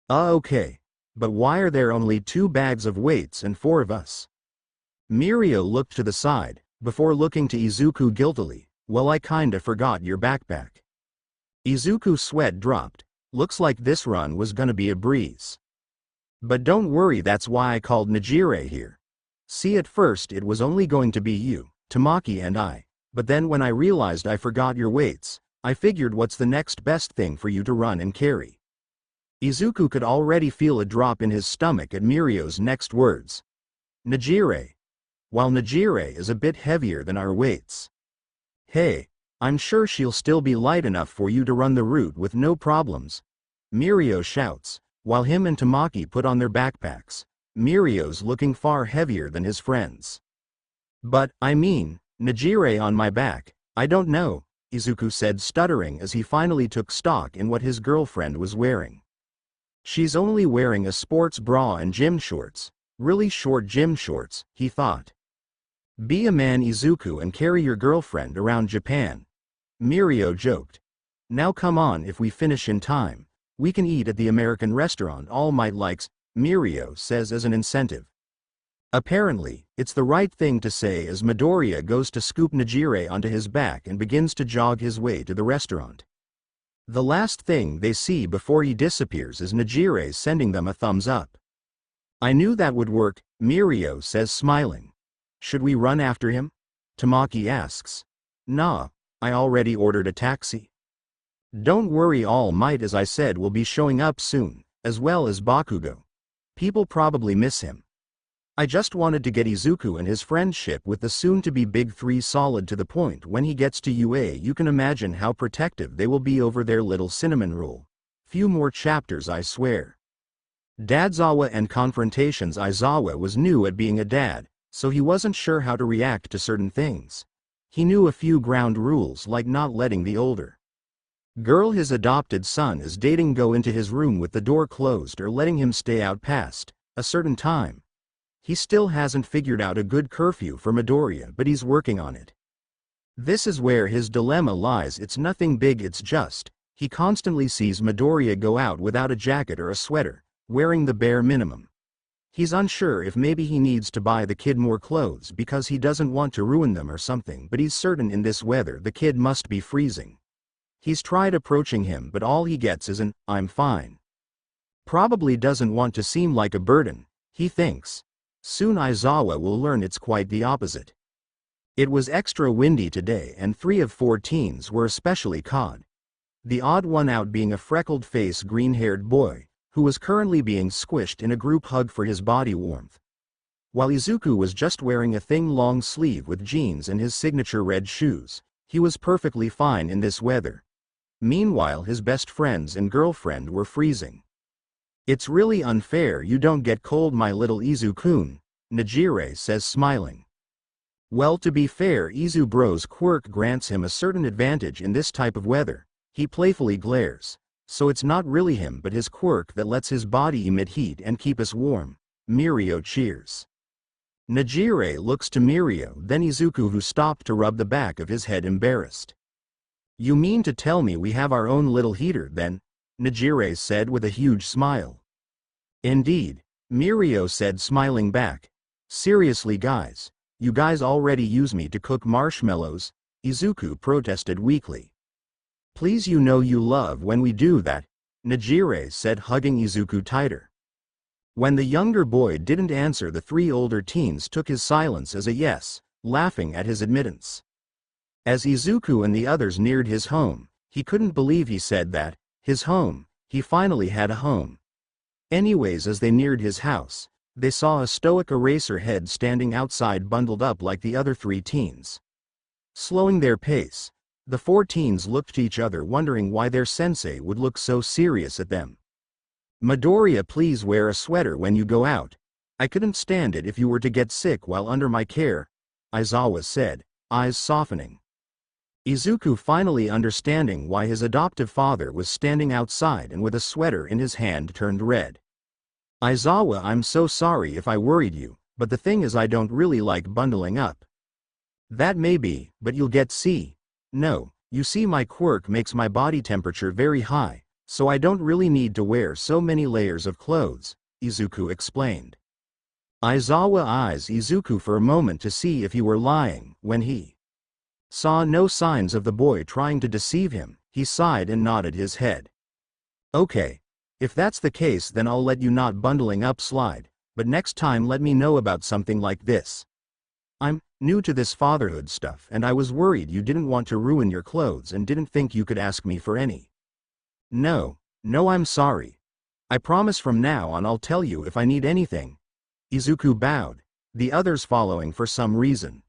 Okay. But why are there only 2 bags of weights and 4 of us? Mirio looked to the side, before looking to Izuku guiltily. Well, I kinda forgot your backpack. Izuku's sweat dropped. Looks like this run was gonna be a breeze. But don't worry, that's why I called Najire here. See, at first it was only going to be you, Tamaki and I, but then when I realized I forgot your weights, I figured what's the next best thing for you to run and carry. Izuku could already feel a drop in his stomach at Mirio's next words. Najire. While Najire is a bit heavier than our weights. Hey, I'm sure she'll still be light enough for you to run the route with no problems. Mirio shouts, while him and Tamaki put on their backpacks. Mirio's looking far heavier than his friends. But, I mean, Najire on my back, I don't know, Izuku said, stuttering as he finally took stock in what his girlfriend was wearing. She's only wearing a sports bra and gym shorts, really short gym shorts, he thought. Be a man, Izuku, and carry your girlfriend around Japan. Mirio joked. Now come on, if we finish in time, we can eat at the American restaurant All Might likes, Mirio says as an incentive. Apparently, it's the right thing to say as Midoriya goes to scoop Nejire onto his back and begins to jog his way to the restaurant. The last thing they see before he disappears is Nejire sending them a thumbs up. I knew that would work, Mirio says, smiling. Should we run after him? Tamaki asks. Nah, I already ordered a taxi. Don't worry, All Might, as I said, will be showing up soon, as well as Bakugo. People probably miss him. I just wanted to get Izuku and his friendship with the soon-to-be Big Three solid to the point. When he gets to UA, you can imagine how protective they will be over their little cinnamon roll. Few more chapters, I swear. Dadzawa and confrontations. Aizawa was new at being a dad, so he wasn't sure how to react to certain things. He knew a few ground rules, like not letting the older girl his adopted son is dating go into his room with the door closed or letting him stay out past a certain time. He still hasn't figured out a good curfew for Midoriya, but he's working on it. This is where his dilemma lies. It's nothing big, it's just, he constantly sees Midoriya go out without a jacket or a sweater, wearing the bare minimum. He's unsure if maybe he needs to buy the kid more clothes because he doesn't want to ruin them or something, but he's certain in this weather the kid must be freezing. He's tried approaching him, but all he gets is an, "I'm fine." Probably doesn't want to seem like a burden, he thinks. Soon Aizawa will learn it's quite the opposite. It was extra windy today and 3 of 4 teens were especially caught. The odd one out being a freckled-faced green-haired boy, who was currently being squished in a group hug for his body warmth. While Izuku was just wearing a thin long sleeve with jeans and his signature red shoes, he was perfectly fine in this weather. Meanwhile, his best friends and girlfriend were freezing. It's really unfair you don't get cold, my little Izu-kun, Nejire says, smiling. Well, to be fair, Izu bro's quirk grants him a certain advantage in this type of weather, he playfully glares. So it's not really him but his quirk that lets his body emit heat and keep us warm. Mirio cheers. Nejire looks to Mirio, then Izuku, who stopped to rub the back of his head, embarrassed. You mean to tell me we have our own little heater then? Nejire said with a huge smile. Indeed, Mirio said, smiling back. Seriously guys, you guys already use me to cook marshmallows, Izuku protested weakly. Please, you know you love when we do that, Nejire said, hugging Izuku tighter. When the younger boy didn't answer, the 3 older teens took his silence as a yes, laughing at his admittance. As Izuku and the others neared his home, he couldn't believe he said that, his home, he finally had a home. Anyways, as they neared his house, they saw a stoic eraser head standing outside, bundled up like the other 3 teens. Slowing their pace, the 4 teens looked to each other, wondering why their sensei would look so serious at them. Midoriya, please wear a sweater when you go out. I couldn't stand it if you were to get sick while under my care, Aizawa said, eyes softening. Izuku finally understanding why his adoptive father was standing outside and with a sweater in his hand turned red. Aizawa, I'm so sorry if I worried you, but the thing is I don't really like bundling up. That may be, but you'll get see. No, you see my quirk makes my body temperature very high, so I don't really need to wear so many layers of clothes, Izuku explained. Aizawa eyes Izuku for a moment to see if he were lying. When he saw no signs of the boy trying to deceive him, he sighed and nodded his head. Okay. If that's the case, then I'll let you not bundling up slide, but next time let me know about something like this. I'm new to this fatherhood stuff and I was worried you didn't want to ruin your clothes and didn't think you could ask me for any. No, I'm sorry. I promise from now on I'll tell you if I need anything. Izuku bowed, the others following for some reason.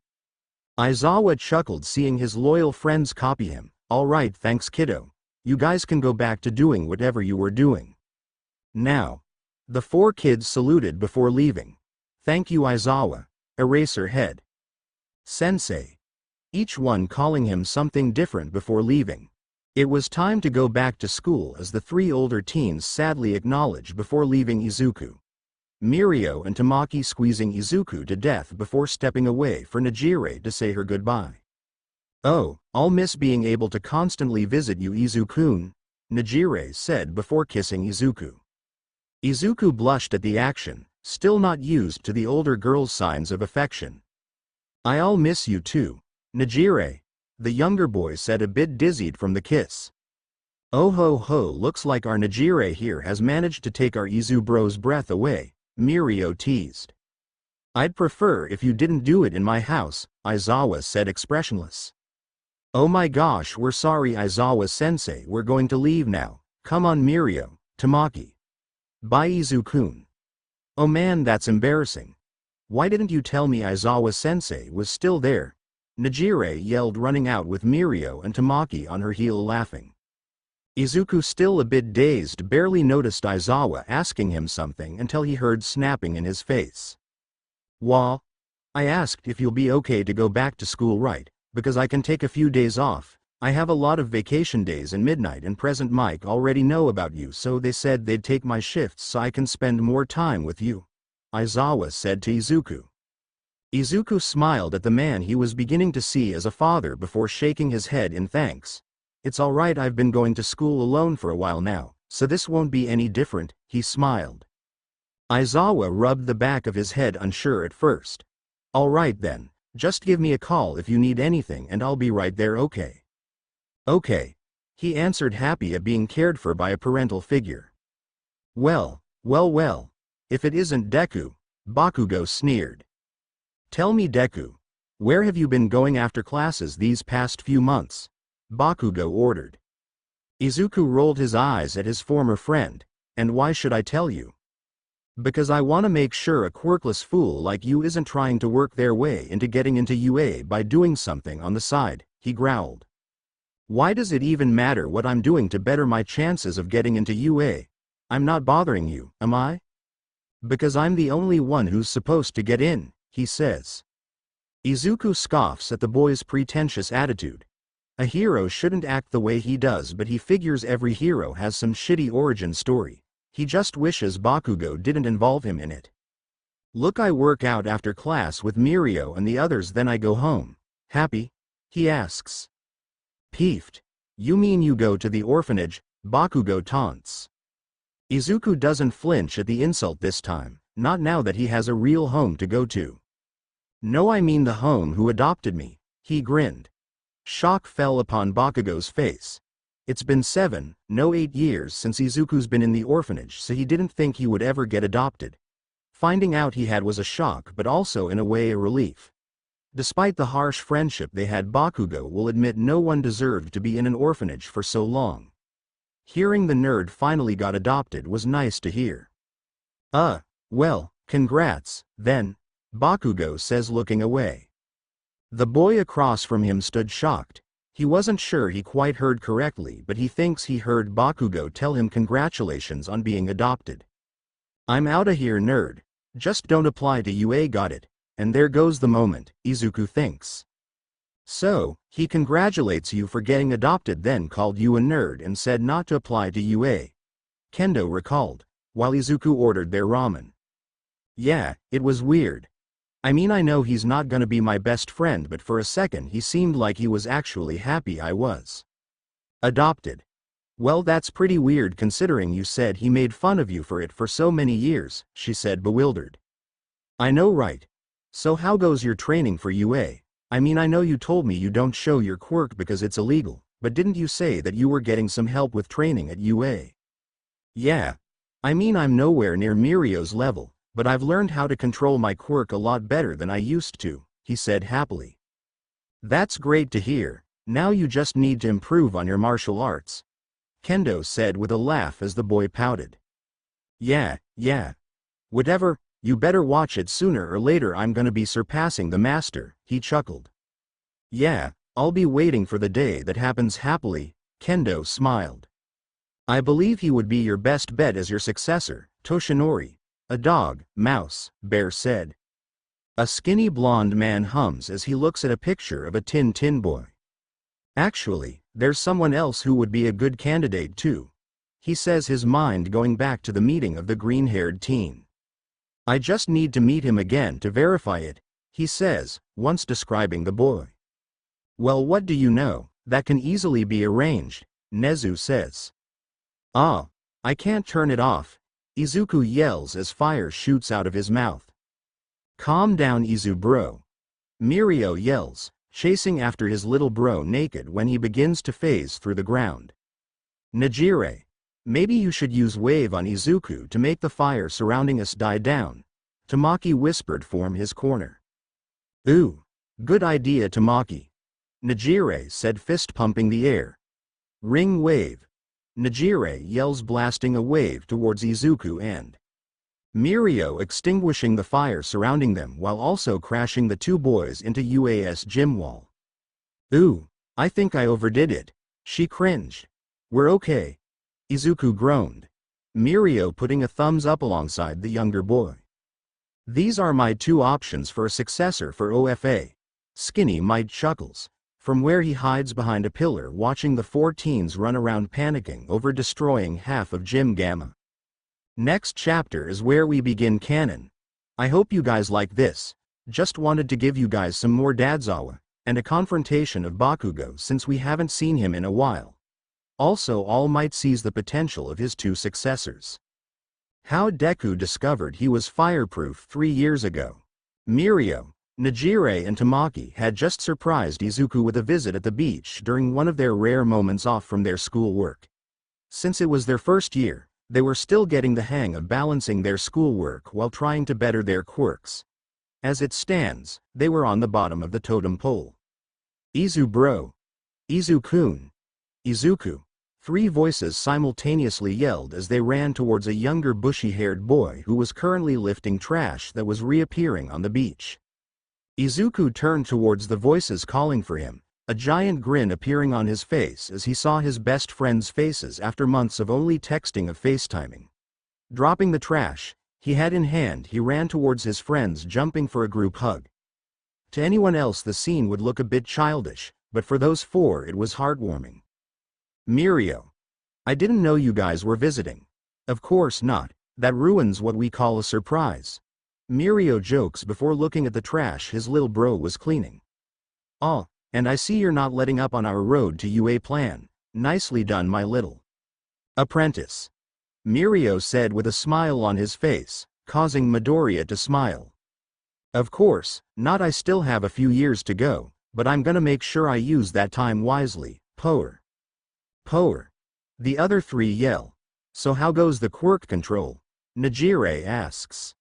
Aizawa chuckled seeing his loyal friends copy him. All right, thanks kiddo. You guys can go back to doing whatever you were doing. Now. The 4 kids saluted before leaving. Thank you, Aizawa. Eraser head. Sensei. Each one calling him something different before leaving. It was time to go back to school as the 3 older teens sadly acknowledged before leaving Izuku. Mirio and Tamaki squeezing Izuku to death before stepping away for Najire to say her goodbye. "Oh, I'll miss being able to constantly visit you, Izu-kun," Najire said before kissing Izuku. Izuku blushed at the action, still not used to the older girl's signs of affection. "I'll miss you too, Najire," the younger boy said, a bit dizzied from the kiss. "Oh ho ho, looks like our Najire here has managed to take our Izu bro's breath away," Mirio teased. "I'd prefer if you didn't do it in my house," Aizawa said expressionless. "Oh my gosh, we're sorry Aizawa-sensei, we're going to leave now. Come on Mirio, Tamaki. Bye Izu-kun." "Oh man, that's embarrassing. Why didn't you tell me Aizawa-sensei was still there?" Najire yelled, running out with Mirio and Tamaki on her heel laughing. Izuku, still a bit dazed, barely noticed Aizawa asking him something until he heard snapping in his face. "Wah? I asked if you'll be okay to go back to school, right? Because I can take a few days off. I have a lot of vacation days and midnight and present Mike already know about you, so they said they'd take my shifts so I can spend more time with you," Aizawa said to Izuku. Izuku smiled at the man he was beginning to see as a father before shaking his head in thanks. "It's alright, I've been going to school alone for a while now, so this won't be any different," he smiled. Aizawa rubbed the back of his head, unsure at first. "Alright then, just give me a call if you need anything and I'll be right there, okay?" "Okay," he answered, happy at being cared for by a parental figure. Well, if it isn't Deku," Bakugo sneered. "Tell me Deku, where have you been going after classes these past few months?" Bakugo ordered. Izuku rolled his eyes at his former friend. "And why should I tell you?" "Because I want to make sure a quirkless fool like you isn't trying to work their way into getting into UA by doing something on the side," he growled. "Why does it even matter what I'm doing to better my chances of getting into UA? I'm not bothering you, am I? Because I'm the only one who's supposed to get in," he says. Izuku scoffs at the boy's pretentious attitude. A hero shouldn't act the way he does, but he figures every hero has some shitty origin story. He just wishes Bakugo didn't involve him in it. "Look, I work out after class with Mirio and the others, then I go home. Happy?" he asks. Peeved. "You mean you go to the orphanage?" Bakugo taunts. Izuku doesn't flinch at the insult this time, not now that he has a real home to go to. "No, I mean the home who adopted me," he grinned. Shock fell upon Bakugo's face. It's been 7, no 8 years since Izuku's been in the orphanage, so he didn't think he would ever get adopted. Finding out he had was a shock, but also in a way a relief. Despite the harsh friendship they had, Bakugo will admit no one deserved to be in an orphanage for so long. Hearing the nerd finally got adopted was nice to hear. Well, congrats, then," Bakugo says, looking away. The boy across from him stood shocked. He wasn't sure he quite heard correctly, but he thinks he heard Bakugo tell him congratulations on being adopted. "I'm outta here, nerd. Just don't apply to UA, got it?" And there goes the moment, Izuku thinks. So, he congratulates you for getting adopted, then called you a nerd and said not to apply to UA. Kendo recalled, while Izuku ordered their ramen. "Yeah, it was weird. I mean, I know he's not gonna be my best friend, but for a second he seemed like he was actually happy I was adopted." "Well, that's pretty weird considering you said he made fun of you for it for so many years," she said, bewildered. "I know, right? So how goes your training for UA? I mean, I know you told me you don't show your quirk because it's illegal, but didn't you say that you were getting some help with training at UA?" "Yeah. I mean, I'm nowhere near Mirio's level, but I've learned how to control my quirk a lot better than I used to," he said happily. "That's great to hear. Now you just need to improve on your martial arts," Kendo said with a laugh as the boy pouted. Yeah. Whatever, you better watch it. Sooner or later I'm gonna be surpassing the master," he chuckled. "Yeah, I'll be waiting for the day that happens happily," Kendo smiled. "I believe he would be your best bet as your successor, Toshinori. A dog, mouse, bear said. A skinny blonde man hums as he looks at a picture of a Tin boy. "Actually, there's someone else who would be a good candidate too," he says, his mind going back to the meeting of the green-haired teen. I just need to meet him again to verify it, he says, once describing the boy. Well, what do you know, that can easily be arranged, Nezu says. Ah, I can't turn it off, Izuku yells as fire shoots out of his mouth. Calm down, Izu bro. Mirio yells, chasing after his little bro naked when he begins to phase through the ground. Nejire, maybe you should use wave on Izuku to make the fire surrounding us die down, Tamaki whispered from his corner. Ooh, good idea, Tamaki. Nejire said, fist pumping the air. Ring wave. Nejire yells, blasting a wave towards Izuku and Mirio, extinguishing the fire surrounding them while also crashing the two boys into UAS gym wall. Ooh, I think I overdid it, she cringed. We're okay, Izuku groaned. Mirio putting a thumbs up alongside the younger boy. These are my two options for a successor for OFA. Skinny Mite chuckles, from where he hides behind a pillar watching the four teens run around panicking over destroying half of Gym Gamma. Next chapter is where we begin canon. I hope you guys like this. Just wanted to give you guys some more Dadzawa, and a confrontation of Bakugo since we haven't seen him in a while. Also, All Might sees the potential of his two successors. How Deku discovered he was fireproof 3 years ago. Mirio, Nejire and Tamaki had just surprised Izuku with a visit at the beach during one of their rare moments off from their schoolwork. Since it was their first year, they were still getting the hang of balancing their schoolwork while trying to better their quirks. As it stands, they were on the bottom of the totem pole. Izu bro. Izu-kun. Izuku. 3 voices simultaneously yelled as they ran towards a younger bushy-haired boy who was currently lifting trash that was reappearing on the beach. Izuku turned towards the voices calling for him, a giant grin appearing on his face as he saw his best friends' faces after months of only texting or FaceTiming. Dropping the trash, he had in hand, he ran towards his friends, jumping for a group hug. To anyone else the scene would look a bit childish, but for those 4 it was heartwarming. Mirio. I didn't know you guys were visiting. Of course not, that ruins what we call a surprise. Mirio jokes before looking at the trash his little bro was cleaning. Oh, and I see you're not letting up on our road to UA plan. Nicely done, my little apprentice. Mirio said with a smile on his face, causing Midoriya to smile. Of course, not, I still have a few years to go, but I'm gonna make sure I use that time wisely, Power. Power. The other 3 yell. So how goes the quirk control? Nejire asks.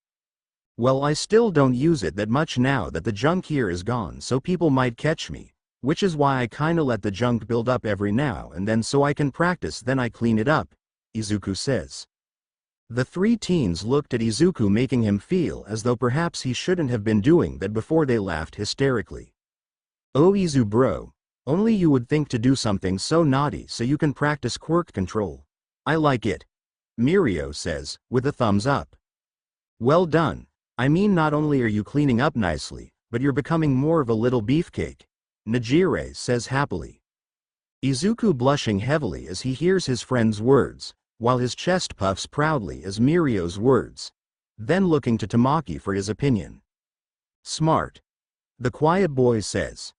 Well, I still don't use it that much now that the junk here is gone, so people might catch me, which is why I kinda let the junk build up every now and then so I can practice, then I clean it up, Izuku says. The 3 teens looked at Izuku, making him feel as though perhaps he shouldn't have been doing that before they laughed hysterically. Oh Izu bro. Only you would think to do something so naughty so you can practice quirk control. I like it. Mirio says, with a thumbs up. Well done. I mean, not only are you cleaning up nicely, but you're becoming more of a little beefcake, Nejire says happily. Izuku blushing heavily as he hears his friend's words, while his chest puffs proudly as Mirio's words. Then looking to Tamaki for his opinion. Smart. The quiet boy says.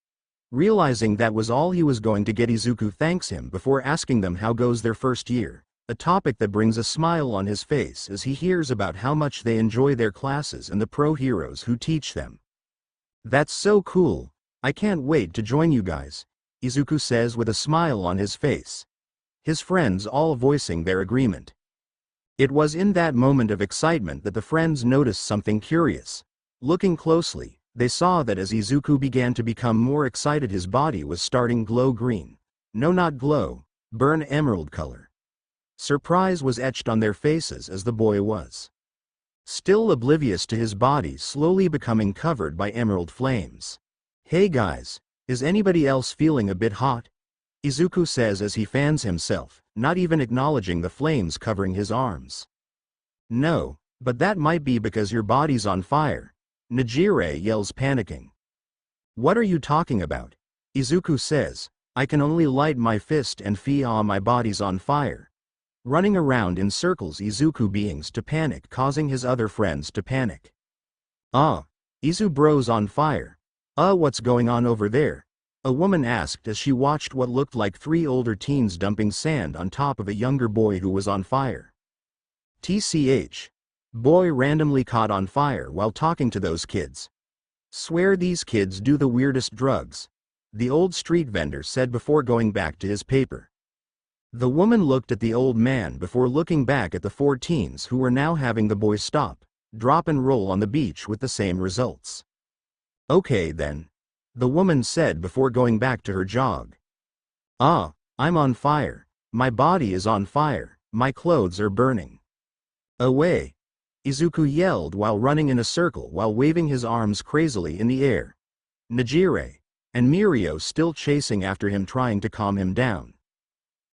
Realizing that was all he was going to get, Izuku thanks him before asking them how goes their first year, a topic that brings a smile on his face as he hears about how much they enjoy their classes and the pro heroes who teach them. That's so cool, I can't wait to join you guys, Izuku says with a smile on his face. His friends all voicing their agreement. It was in that moment of excitement that the friends noticed something curious. Looking closely, they saw that as Izuku began to become more excited, his body was starting glow green. No, not glow, burn emerald color. Surprise was etched on their faces as the boy was still oblivious to his body slowly becoming covered by emerald flames. Hey guys, is anybody else feeling a bit hot? Izuku says as he fans himself, not even acknowledging the flames covering his arms. No, but that might be because your body's on fire. Nejire yells, panicking. What are you talking about? Izuku says, I can only light my fist and feel my body's on fire. running around in circles. Izuku beings to panic, causing his other friends to panic. Izu bro's on fire. What's going on over there? A woman asked as she watched what looked like 3 older teens dumping sand on top of a younger boy who was on fire. TCH. Boy randomly caught on fire while talking to those kids. Swear these kids do the weirdest drugs, the old street vendor said before going back to his paper. The woman looked at the old man before looking back at the 4 teens who were now having the boy stop, drop and roll on the beach with the same results. Okay then, the woman said before going back to her jog. I'm on fire, my body is on fire, my clothes are burning. Away! Izuku yelled while running in a circle while waving his arms crazily in the air. Nejire and Mirio still chasing after him, trying to calm him down.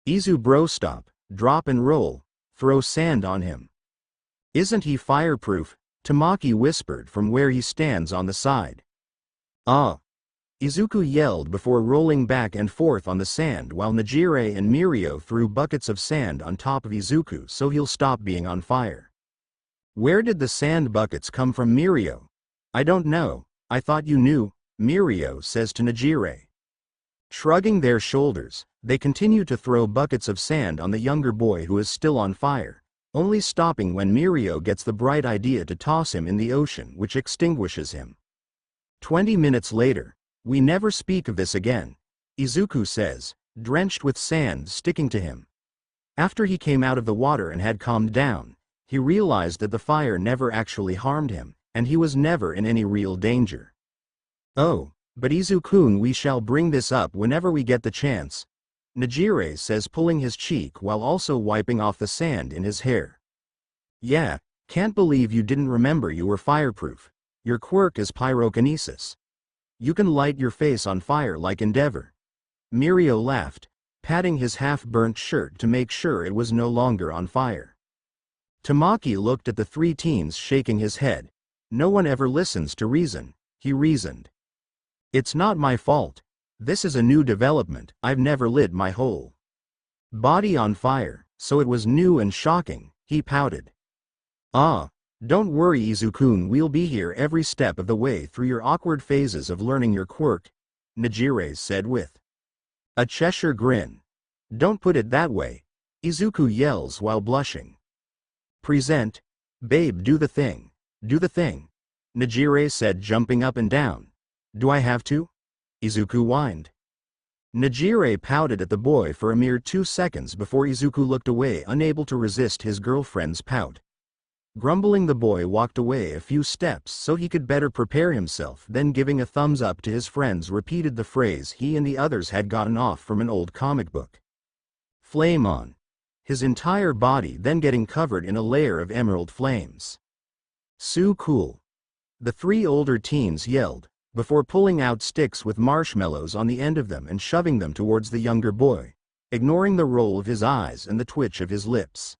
Izu bro, stop, drop and roll, throw sand on him. Isn't he fireproof? Tamaki whispered from where he stands on the side. Izuku yelled before rolling back and forth on the sand while Nejire and Mirio threw buckets of sand on top of Izuku so he'll stop being on fire. Where did the sand buckets come from, Mirio? I don't know, I thought you knew, Mirio says to Nejire. Shrugging their shoulders, they continue to throw buckets of sand on the younger boy who is still on fire, only stopping when Mirio gets the bright idea to toss him in the ocean, which extinguishes him. 20 minutes later. We never speak of this again, Izuku says, drenched with sand sticking to him. After he came out of the water and had calmed down, he realized that the fire never actually harmed him, and he was never in any real danger. Oh, but Izu-kun, we shall bring this up whenever we get the chance, Nejire says, pulling his cheek while also wiping off the sand in his hair. Yeah, can't believe you didn't remember you were fireproof. Your quirk is pyrokinesis. You can light your face on fire like Endeavor. Mirio laughed, patting his half-burnt shirt to make sure it was no longer on fire. Tamaki looked at the 3 teens, shaking his head. No one ever listens to reason, he reasoned. It's not my fault. This is a new development, I've never lit my whole body on fire, so it was new and shocking, he pouted. Don't worry, Izu-kun, we'll be here every step of the way through your awkward phases of learning your quirk, Nejire said with a Cheshire grin. Don't put it that way, Izuku yells while blushing. Present. Babe, do the thing. Do the thing, Nejire said, jumping up and down. Do I have to? Izuku whined. Nejire pouted at the boy for a mere 2 seconds before Izuku looked away, unable to resist his girlfriend's pout. Grumbling, the boy walked away a few steps so he could better prepare himself, then giving a thumbs up to his friends repeated the phrase he and the others had gotten off from an old comic book. Flame on. His entire body then getting covered in a layer of emerald flames. So cool. The 3 older teens yelled, before pulling out sticks with marshmallows on the end of them and shoving them towards the younger boy, ignoring the roll of his eyes and the twitch of his lips.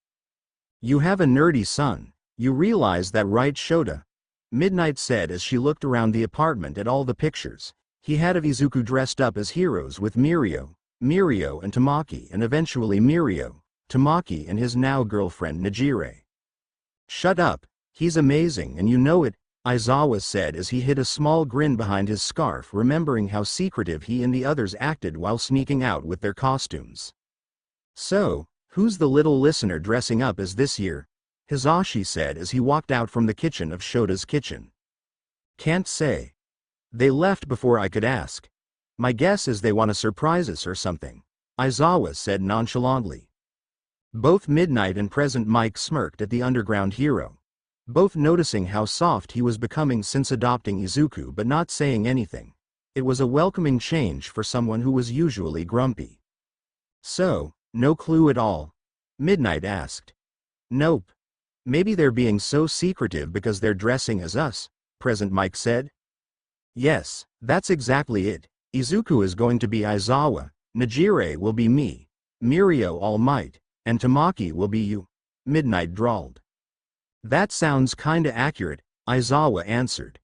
You have a nerdy son. You realize that, right, Shota? Midnight said as she looked around the apartment at all the pictures he had of Izuku dressed up as heroes with Mirio and Tamaki, and eventually Mirio, Tamaki and his now girlfriend Nejire. Shut up, he's amazing and you know it, Aizawa said as he hid a small grin behind his scarf, remembering how secretive he and the others acted while sneaking out with their costumes. So, who's the little listener dressing up as this year? Hizashi said as he walked out from the kitchen of Shota's kitchen. Can't say. They left before I could ask. My guess is they want to surprise us or something, Aizawa said nonchalantly. Both Midnight and Present Mike smirked at the underground hero, both noticing how soft he was becoming since adopting Izuku but not saying anything. It was a welcoming change for someone who was usually grumpy. So, no clue at all? Midnight asked. Nope. Maybe they're being so secretive because they're dressing as us, Present Mike said. Yes, that's exactly it. Izuku is going to be Aizawa, Nejire will be me, Mirio All Might, and Tamaki will be you, Midnight drawled. That sounds kinda accurate, Aizawa answered.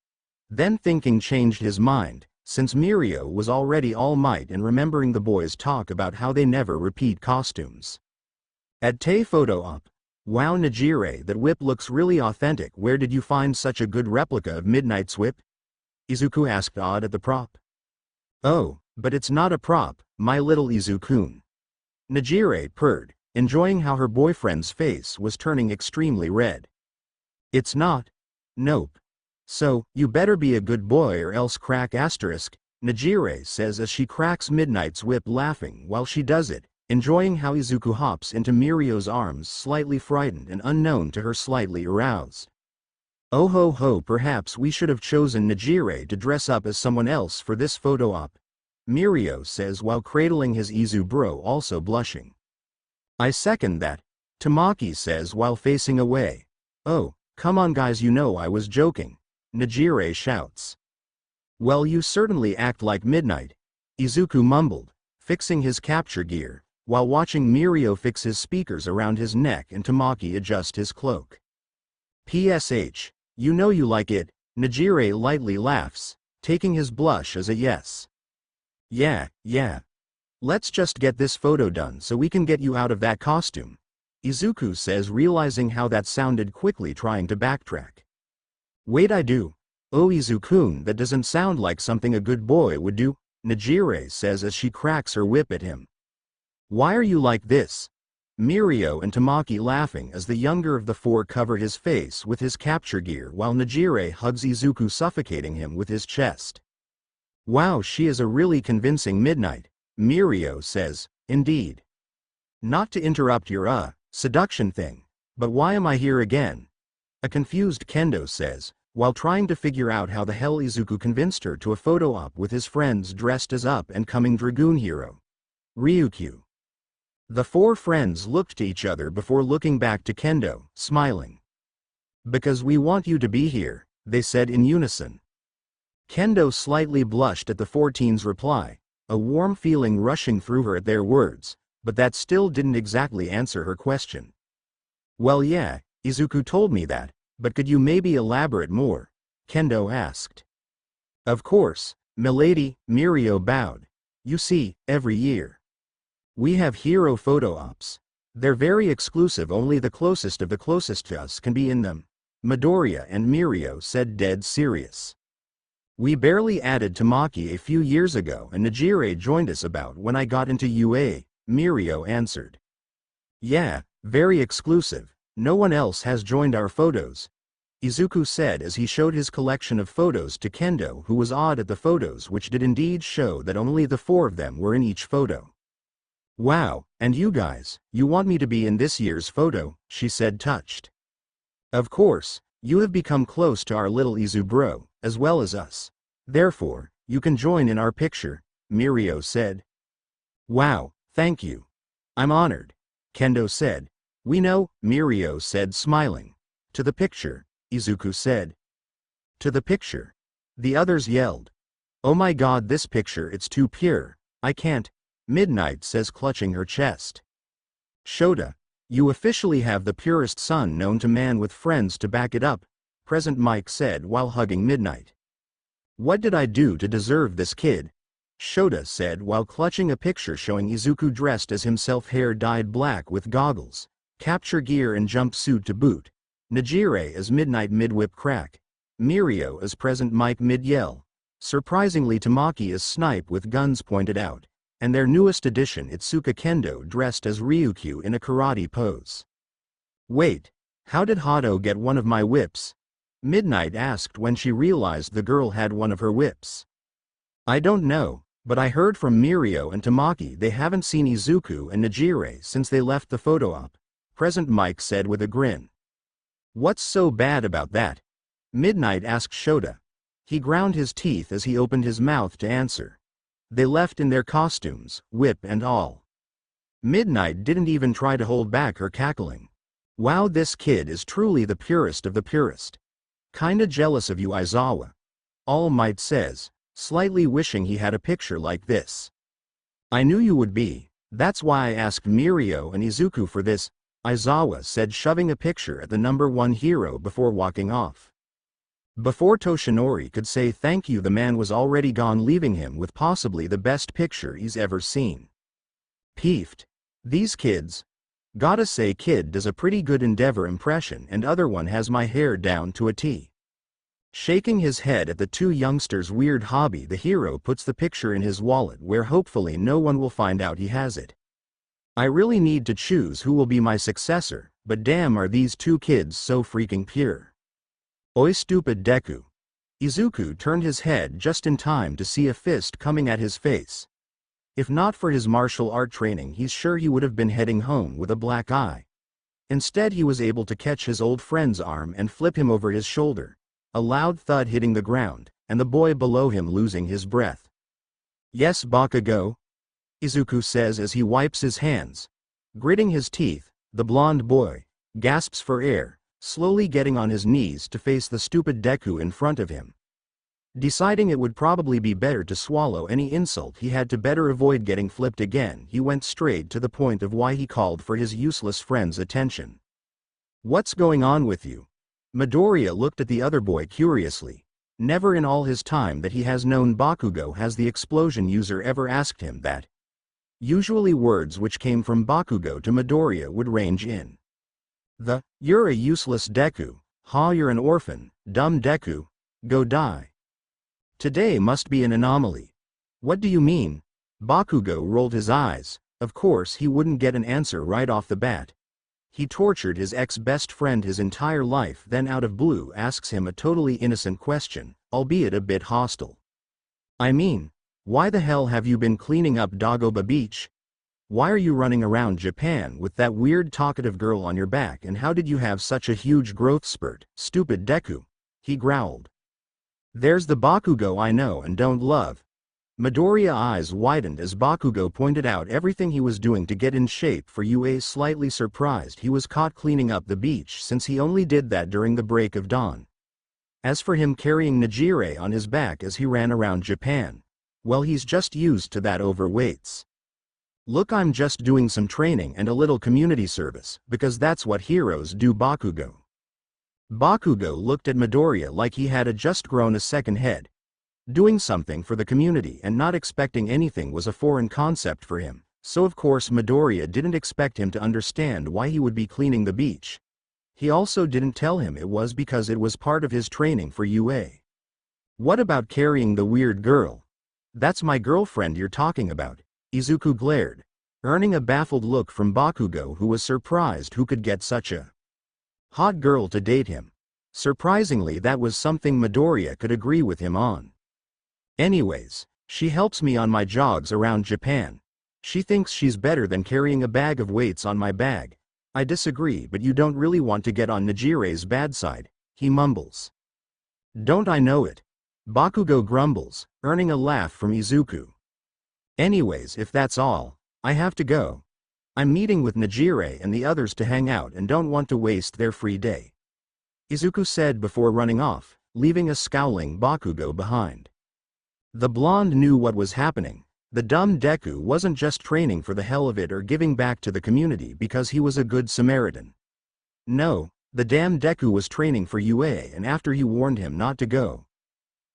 Then thinking changed his mind, since Mirio was already All Might and remembering the boys' talk about how they never repeat costumes. At Tay photo op. Wow Najire, that whip looks really authentic. Where did you find such a good replica of Midnight's whip? Izuku asked, awed at the prop. Oh, but it's not a prop, my little Izuku. Najire purred, enjoying how her boyfriend's face was turning extremely red. It's not? Nope. So, you better be a good boy or else crack asterisk, Najire says as she cracks Midnight's whip, laughing while she does it, enjoying how Izuku hops into Mirio's arms, slightly frightened and unknown to her, slightly aroused. Oh ho ho, perhaps we should have chosen Najire to dress up as someone else for this photo op, Mirio says while cradling his Izu bro, also blushing. I second that, Tamaki says while facing away. Oh, come on guys, you know I was joking, Najire shouts. Well, you certainly act like Midnight, Izuku mumbled, fixing his capture gear, while watching Mirio fix his speakers around his neck and Tamaki adjust his cloak. PSH, you know you like it, Najire lightly laughs, taking his blush as a yes. Yeah. Let's just get this photo done so we can get you out of that costume, Izuku says, realizing how that sounded, quickly trying to backtrack. Wait, I do. Oh Izuku, that doesn't sound like something a good boy would do, Najire says as she cracks her whip at him. Why are you like this? Mirio and Tamaki laughing as the younger of the four cover his face with his capture gear while Najire hugs Izuku, suffocating him with his chest. Wow, she is a really convincing Midnight, Mirio says, indeed. Not to interrupt your seduction thing, but why am I here again? A confused Kendo says, while trying to figure out how the hell Izuku convinced her to a photo op with his friends dressed as up-and-coming Dragoon hero Ryukyu. The four friends looked to each other before looking back to Kendo, smiling. Because we want you to be here, they said in unison. Kendo slightly blushed at the 14's reply, a warm feeling rushing through her at their words, but that still didn't exactly answer her question. Well yeah, Izuku told me that, but could you maybe elaborate more? Kendo asked. Of course, milady, Mirio bowed. You see, every year we have hero photo ops. They're very exclusive, only the closest of the closest to us can be in them, Midoriya and Mirio said, dead serious. We barely added Tamaki a few years ago and Najire joined us about when I got into UA, Mirio answered. Yeah, very exclusive, no one else has joined our photos, Izuku said as he showed his collection of photos to Kendo, who was awed at the photos, which did indeed show that only the four of them were in each photo. Wow, and you guys, you want me to be in this year's photo, she said, touched. Of course, you have become close to our little Izu bro, as well as us. Therefore, you can join in our picture, Mirio said. Wow, thank you. I'm honored, Kendo said. We know, Mirio said, smiling. To the picture, Izuku said. To the picture. The others yelled. Oh my god, this picture, it's too pure, I can't, Midnight says, clutching her chest. Shota, you officially have the purest son known to man with friends to back it up, Present Mike said while hugging Midnight. What did I do to deserve this kid? Shota said while clutching a picture showing Izuku dressed as himself, hair dyed black with goggles, capture gear and jumpsuit to boot. Najire as Midnight mid-whip crack. Mirio as Present Mike mid-yell. Surprisingly, Tamaki as Snipe with guns pointed out. And their newest addition, Itsuka Kendo dressed as Ryukyu in a karate pose. Wait, how did Hado get one of my whips? Midnight asked when she realized the girl had one of her whips. I don't know, but I heard from Mirio and Tamaki they haven't seen Izuku and Najire since they left the photo op, Present Mike said with a grin. What's so bad about that? Midnight asked Shota. He ground his teeth as he opened his mouth to answer. They left in their costumes, whip and all. Midnight didn't even try to hold back her cackling. Wow, this kid is truly the purest of the purest. Kinda jealous of you, Aizawa. All Might says, slightly wishing he had a picture like this. I knew you would be, that's why I asked Mirio and Izuku for this, Aizawa said, shoving a picture at the #1 hero before walking off. Before Toshinori could say thank you, the man was already gone, leaving him with possibly the best picture he's ever seen. Peeved. These kids. Gotta say kid does a pretty good Endeavor impression and other one has my hair down to a T. Shaking his head at the two youngsters' weird hobby, the hero puts the picture in his wallet where hopefully no one will find out he has it. I really need to choose who will be my successor, but damn are these two kids so freaking pure. Oi stupid Deku. Izuku turned his head just in time to see a fist coming at his face. If not for his martial art training, he's sure he would have been heading home with a black eye. Instead he was able to catch his old friend's arm and flip him over his shoulder, a loud thud hitting the ground, and the boy below him losing his breath. Yes Bakugo, Izuku says as he wipes his hands. Gritting his teeth, the blonde boy gasps for air, slowly getting on his knees to face the stupid Deku in front of him. Deciding it would probably be better to swallow any insult he had to better avoid getting flipped again, he went straight to the point of why he called for his useless friend's attention. What's going on with you? Midoriya looked at the other boy curiously. Never in all his time that he has known Bakugo has the explosion user ever asked him that. Usually words which came from Bakugo to Midoriya would range in the, "You're a useless Deku, ha you're an orphan, dumb Deku, go die." Today must be an anomaly. What do you mean? Bakugo rolled his eyes. Of course he wouldn't get an answer right off the bat. He tortured his ex-best friend his entire life, then out of blue asks him a totally innocent question, albeit a bit hostile. I mean, why the hell have you been cleaning up Dagoba Beach? Why are you running around Japan with that weird talkative girl on your back, and how did you have such a huge growth spurt, stupid Deku? He growled. There's the Bakugo I know and don't love. Midoriya's eyes widened as Bakugo pointed out everything he was doing to get in shape for UA, slightly surprised he was caught cleaning up the beach since he only did that during the break of dawn. As for him carrying Nejire on his back as he ran around Japan, well, he's just used to that overweights. Look, I'm just doing some training and a little community service, because that's what heroes do, Bakugo. Bakugo looked at Midoriya like he had just grown a second head. Doing something for the community and not expecting anything was a foreign concept for him, so of course Midoriya didn't expect him to understand why he would be cleaning the beach. He also didn't tell him it was because it was part of his training for UA. What about carrying the weird girl? That's my girlfriend you're talking about, Izuku glared, earning a baffled look from Bakugo, who was surprised who could get such a hot girl to date him. Surprisingly, that was something Midoriya could agree with him on. Anyways, she helps me on my jogs around Japan. She thinks she's better than carrying a bag of weights on my bag. I disagree, but you don't really want to get on Nejire's bad side, he mumbles. Don't I know it? Bakugo grumbles, earning a laugh from Izuku. Anyways, if that's all, I have to go. I'm meeting with Nejire and the others to hang out and don't want to waste their free day, Izuku said before running off, leaving a scowling Bakugo behind. The blonde knew what was happening. The dumb Deku wasn't just training for the hell of it or giving back to the community because he was a good Samaritan. No, the damn Deku was training for UA, and after he warned him not to go.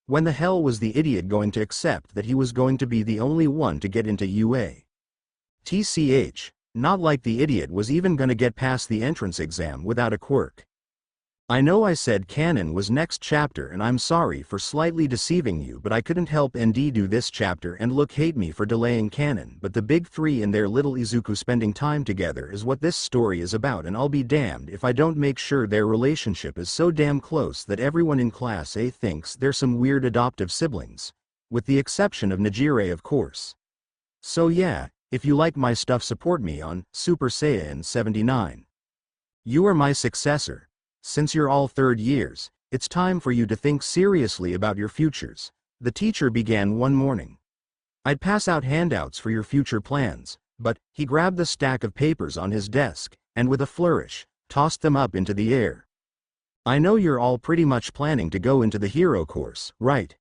When the hell was the idiot going to accept that he was going to be the only one to get into UA? TCH, not like the idiot was even gonna get past the entrance exam without a quirk. I know I said canon was next chapter and I'm sorry for slightly deceiving you, but I couldn't help and do this chapter and look hate me for delaying canon, but the big three and their little Izuku spending time together is what this story is about, and I'll be damned if I don't make sure their relationship is so damn close that everyone in Class A thinks they're some weird adoptive siblings. With the exception of Nejire, of course. So yeah, if you like my stuff, support me on Super Saiyan 79. You are my successor. Since you're all third years, it's time for you to think seriously about your futures, the teacher began one morning. I'd pass out handouts for your future plans, but, he grabbed the stack of papers on his desk, and with a flourish, tossed them up into the air. I know you're all pretty much planning to go into the hero course, right?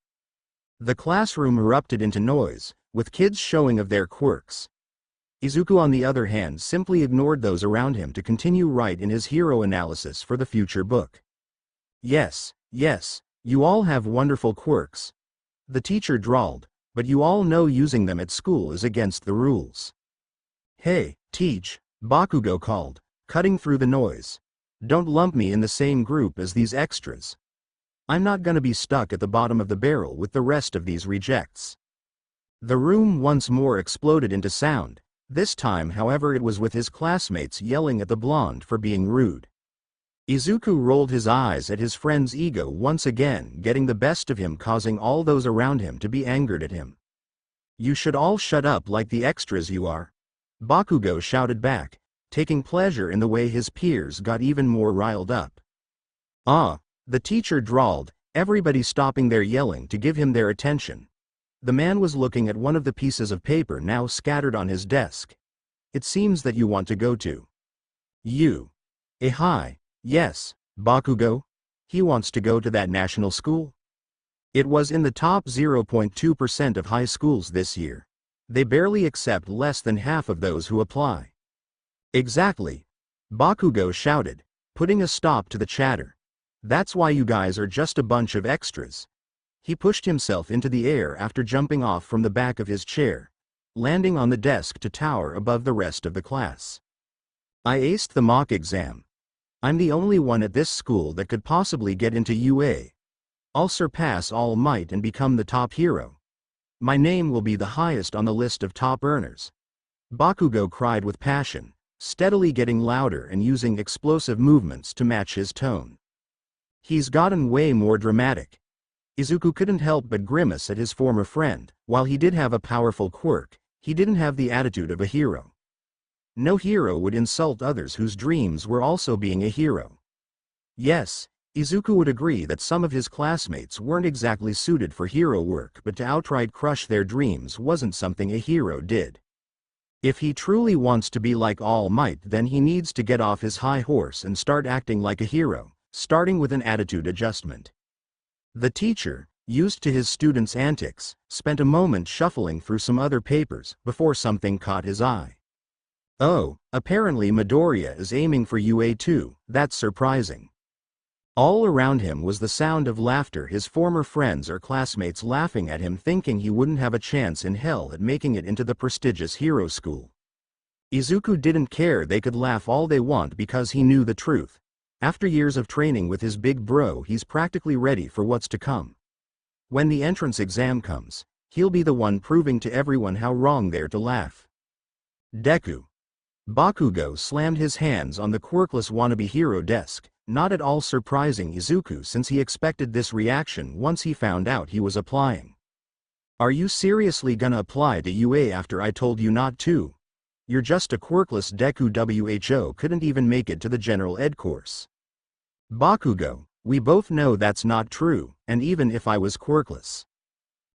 The classroom erupted into noise, with kids showing of their quirks. Izuku, on the other hand, simply ignored those around him to continue right in his hero analysis for the future book. Yes, you all have wonderful quirks, the teacher drawled, but you all know using them at school is against the rules. Hey, Teach, Bakugo called, cutting through the noise. Don't lump me in the same group as these extras. I'm not gonna be stuck at the bottom of the barrel with the rest of these rejects. The room once more exploded into sound. This time, however, it was with his classmates yelling at the blonde for being rude. Izuku rolled his eyes at his friend's ego once again, getting the best of him, causing all those around him to be angered at him. You should all shut up like the extras you are. Bakugo shouted back, taking pleasure in the way his peers got even more riled up. Ah, the teacher drawled, everybody stopping their yelling to give him their attention. The man was looking at one of the pieces of paper now scattered on his desk. It seems that you want to go to. You. Hi. Yes, Bakugo. He wants to go to that national school. It was in the top 0.2% of high schools this year. They barely accept less than half of those who apply. Exactly. Bakugo shouted, putting a stop to the chatter. That's why you guys are just a bunch of extras. He pushed himself into the air after jumping off from the back of his chair, landing on the desk to tower above the rest of the class. I aced the mock exam. I'm the only one at this school that could possibly get into UA. I'll surpass All Might and become the top hero. My name will be the highest on the list of top earners. Bakugo cried with passion, steadily getting louder and using explosive movements to match his tone. He's gotten way more dramatic. Izuku couldn't help but grimace at his former friend. While he did have a powerful quirk, he didn't have the attitude of a hero. No hero would insult others whose dreams were also being a hero. Yes, Izuku would agree that some of his classmates weren't exactly suited for hero work, but to outright crush their dreams wasn't something a hero did. If he truly wants to be like All Might, then he needs to get off his high horse and start acting like a hero, starting with an attitude adjustment. The teacher, used to his students' antics, spent a moment shuffling through some other papers before something caught his eye. Oh, apparently Midoriya is aiming for UA too. That's surprising. All around him was the sound of laughter, his former friends or classmates laughing at him, thinking he wouldn't have a chance in hell at making it into the prestigious hero school. Izuku didn't care, they could laugh all they want because he knew the truth. After years of training with his big bro, he's practically ready for what's to come. When the entrance exam comes, he'll be the one proving to everyone how wrong they're to laugh. Deku. Bakugo slammed his hands on the quirkless wannabe hero desk, not at all surprising Izuku since he expected this reaction once he found out he was applying. Are you seriously gonna apply to UA after I told you not to? You're just a quirkless Deku. Who couldn't even make it to the general ed course. Bakugo, we both know that's not true, and even if I was quirkless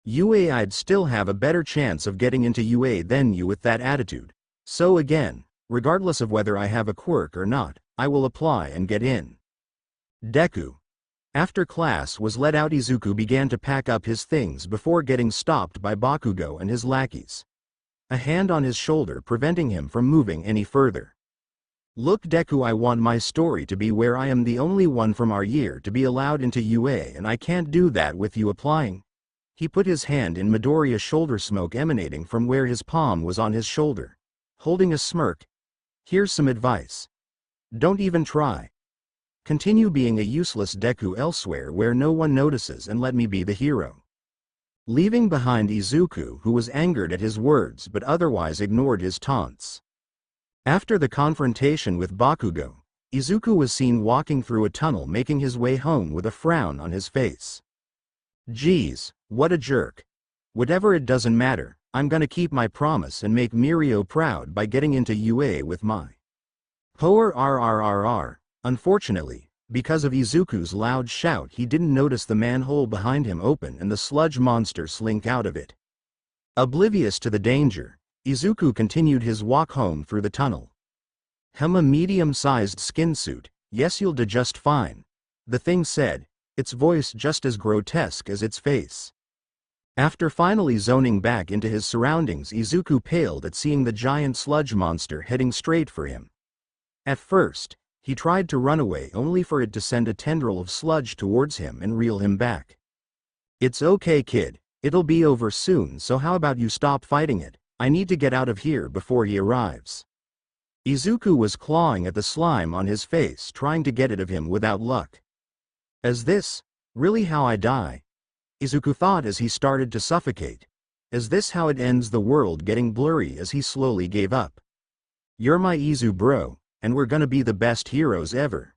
UA, I'd still have a better chance of getting into UA than you with that attitude. So again, regardless of whether I have a quirk or not, I will apply and get in. Deku. After class was let out, Izuku began to pack up his things before getting stopped by Bakugo and his lackeys, a hand on his shoulder preventing him from moving any further. Look Deku, I want my story to be where I am the only one from our year to be allowed into UA, and I can't do that with you applying. He put his hand in Midoriya's shoulder, smoke emanating from where his palm was on his shoulder. Holding a smirk. Here's some advice. Don't even try. Continue being a useless Deku elsewhere where no one notices and let me be the hero. Leaving behind Izuku, who was angered at his words but otherwise ignored his taunts. After the confrontation with Bakugo, Izuku was seen walking through a tunnel, making his way home with a frown on his face. Geez, what a jerk. Whatever, it doesn't matter, I'm gonna keep my promise and make Mirio proud by getting into UA with my power RRRR. Unfortunately, because of Izuku's loud shout, he didn't notice the manhole behind him open and the sludge monster slink out of it. Oblivious to the danger, Izuku continued his walk home through the tunnel. A medium-sized skin suit, yes, you'll do just fine, the thing said, its voice just as grotesque as its face. After finally zoning back into his surroundings, Izuku paled at seeing the giant sludge monster heading straight for him. At first, he tried to run away only for it to send a tendril of sludge towards him and reel him back. It's okay kid, it'll be over soon, so how about you stop fighting it? I need to get out of here before he arrives. Izuku was clawing at the slime on his face, trying to get it of him without luck. Is this really how I die? Izuku thought as he started to suffocate. Is this how it ends? The world getting blurry as he slowly gave up. You're my Izu bro, and we're gonna be the best heroes ever.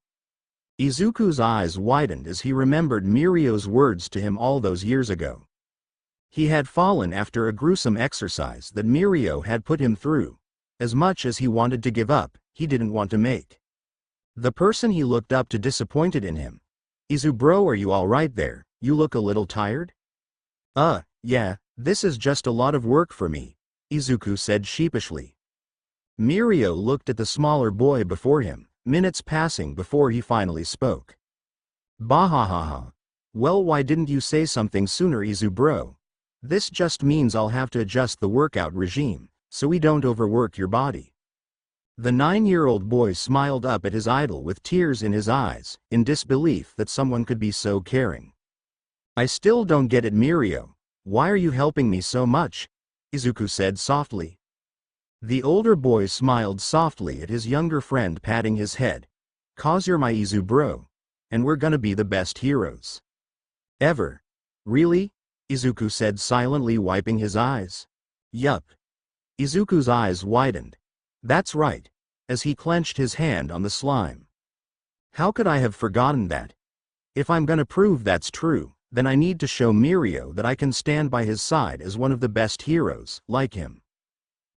Izuku's eyes widened as he remembered Mirio's words to him all those years ago. He had fallen after a gruesome exercise that Mirio had put him through. As much as he wanted to give up, he didn't want to make the person he looked up to disappointed in him. Izu bro, are you alright there? You look a little tired? Yeah, this is just a lot of work for me, Izuku said sheepishly. Mirio looked at the smaller boy before him, minutes passing before he finally spoke. Bahahaha. Well, why didn't you say something sooner, Izu bro? This just means I'll have to adjust the workout regime, so we don't overwork your body. The 9-year-old boy smiled up at his idol with tears in his eyes, in disbelief that someone could be so caring. I still don't get it, Mirio. Why are you helping me so much? Izuku said softly. The older boy smiled softly at his younger friend, patting his head. 'Cause you're my Izu bro. And we're gonna be the best heroes ever. Really? Izuku said silently, wiping his eyes. Yup. Izuku's eyes widened. That's right. As he clenched his hand on the slime. How could I have forgotten that? If I'm gonna prove that's true, then I need to show Mirio that I can stand by his side as one of the best heroes, like him.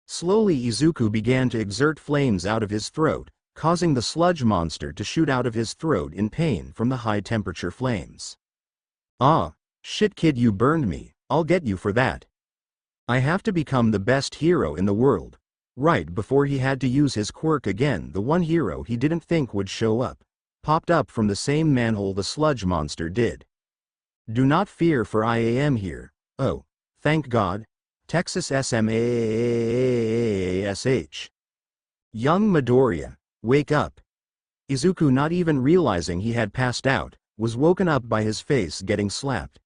Slowly Izuku began to exert flames out of his throat, causing the sludge monster to shoot out of his throat in pain from the high-temperature flames. Ah, shit kid, you burned me, I'll get you for that. I have to become the best hero in the world. Right before he had to use his quirk again, the one hero he didn't think would show up popped up from the same manhole the sludge monster did. Do not fear, for I am here. Oh, thank God. Texas SMASH. Young Midoriya, wake up. Izuku, not even realizing he had passed out, was woken up by his face getting slapped.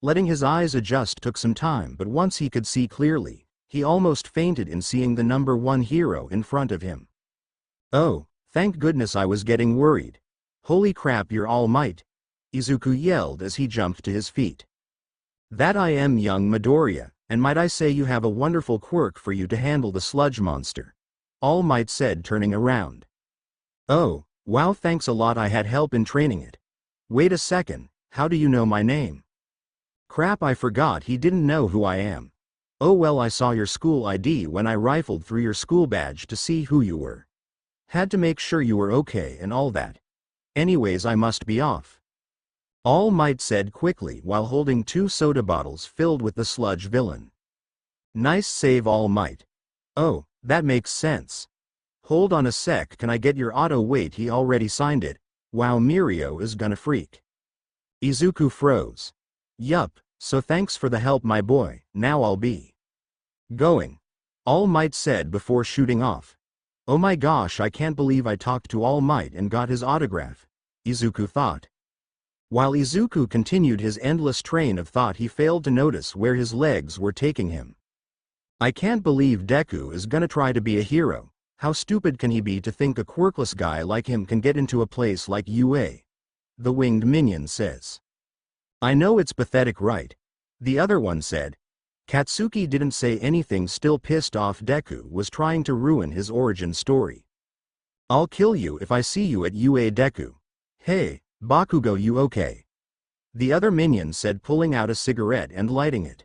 Letting his eyes adjust took some time, but once he could see clearly, he almost fainted in seeing the number 1 hero in front of him. Oh, thank goodness, I was getting worried. Holy crap, you're All Might, Izuku yelled as he jumped to his feet. That I am, young Midoriya, and might I say you have a wonderful quirk for you to handle the sludge monster, All Might said, turning around. Oh, wow, thanks a lot, I had help in training it. Wait a second, how do you know my name? Crap, I forgot he didn't know who I am. Oh well, I saw your school ID when I rifled through your school badge to see who you were. Had to make sure you were okay and all that. Anyways, I must be off. All Might said quickly while holding 2 soda bottles filled with the sludge villain. Nice save, All Might. Oh, that makes sense. Hold on a sec, can I get your auto? Wait, he already signed it. Wow, Mirio is gonna freak. Izuku froze. Yup, so thanks for the help, my boy, now I'll be going, All Might said before shooting off. Oh my gosh, I can't believe I talked to All Might and got his autograph, Izuku thought. While Izuku continued his endless train of thought, he failed to notice where his legs were taking him. I can't believe Deku is gonna try to be a hero. How stupid can he be to think a quirkless guy like him can get into a place like UA? The winged minion says. I know it's pathetic, right? The other one said. Katsuki didn't say anything, still pissed off. Deku was trying to ruin his origin story. I'll kill you if I see you at UA, Deku. Hey, Bakugo, you okay? The other minion said, pulling out a cigarette and lighting it.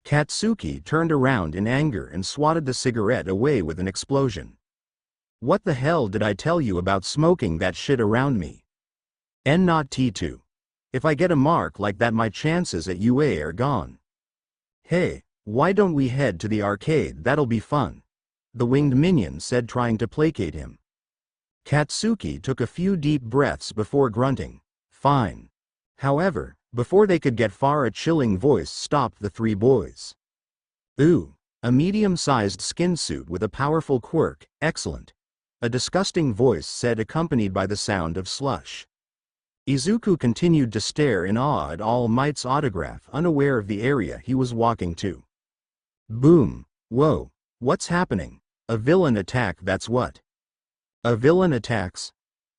Katsuki turned around in anger and swatted the cigarette away with an explosion. What the hell did I tell you about smoking that shit around me? N not T2. If I get a mark like that, my chances at UA are gone. Hey, why don't we head to the arcade? That'll be fun. The winged minion said, trying to placate him. Katsuki took a few deep breaths before grunting, fine. However, before they could get far, a chilling voice stopped the 3 boys. Ooh, a medium-sized skin suit with a powerful quirk, excellent. A disgusting voice said, accompanied by the sound of slush. Izuku continued to stare in awe at All Might's autograph, unaware of the area he was walking to. Boom. Whoa, what's happening? A villain attack, that's what. A villain attacks?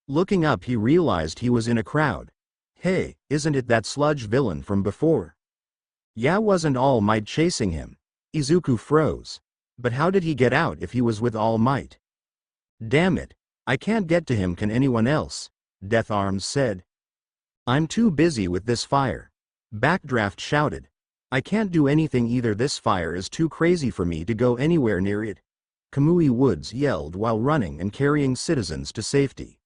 Looking up he realized he was in a crowd. Hey, isn't it that sludge villain from before? Yeah, wasn't All Might chasing him? Izuku froze. But how did he get out if he was with All Might? Damn it, I can't get to him, can anyone else? Death Arms said. I'm too busy with this fire. Backdraft shouted. I can't do anything either, this fire is too crazy for me to go anywhere near it. Kamui Woods yelled while running and carrying citizens to safety.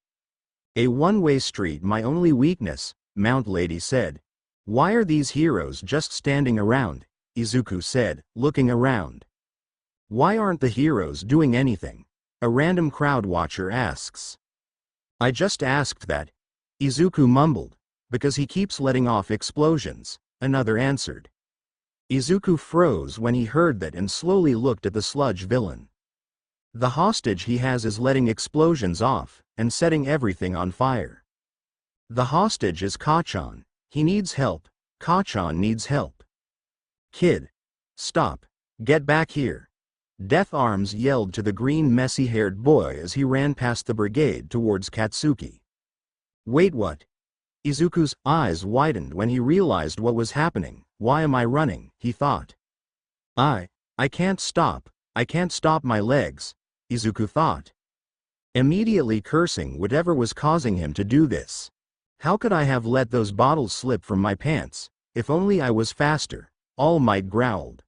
A one-way street, my only weakness, Mount Lady said. Why are these heroes just standing around? Izuku said, looking around. Why aren't the heroes doing anything? A random crowd watcher asks. I just asked that. Izuku mumbled. Because he keeps letting off explosions, another answered. Izuku froze when he heard that and slowly looked at the sludge villain. The hostage he has is letting explosions off and setting everything on fire. The hostage is Kachan. He needs help. Kachan needs help. Kid. Stop. Get back here. Death Arms yelled to the green messy-haired boy as he ran past the brigade towards Katsuki. Wait, what? Izuku's eyes widened when he realized what was happening. Why am I running? He thought. I can't stop. I can't stop my legs, Izuku thought. Immediately cursing whatever was causing him to do this. How could I have let those bottles slip from my pants? If only I was faster, All Might growled.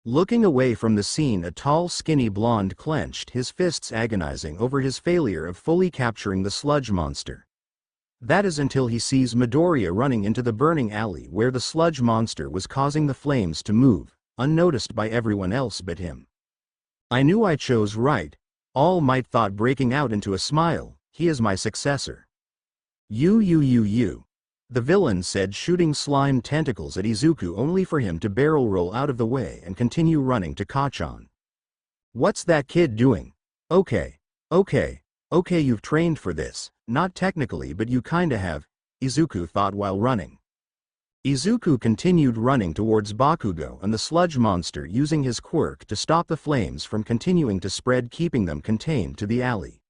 Looking away from the scene, a tall skinny blonde clenched his fists, agonizing over his failure of fully capturing the sludge monster. That is until he sees Midoriya running into the burning alley where the sludge monster was causing the flames to move, unnoticed by everyone else but him. I knew I chose right, All Might thought, breaking out into a smile. He is my successor. You. The villain said, shooting slime tentacles at Izuku only for him to barrel roll out of the way and continue running to Kachan. What's that kid doing? Okay, you've trained for this. Not technically, but you kinda have, Izuku thought while running. Izuku continued running towards Bakugo and the sludge monster, using his quirk to stop the flames from continuing to spread, keeping them contained to the alley.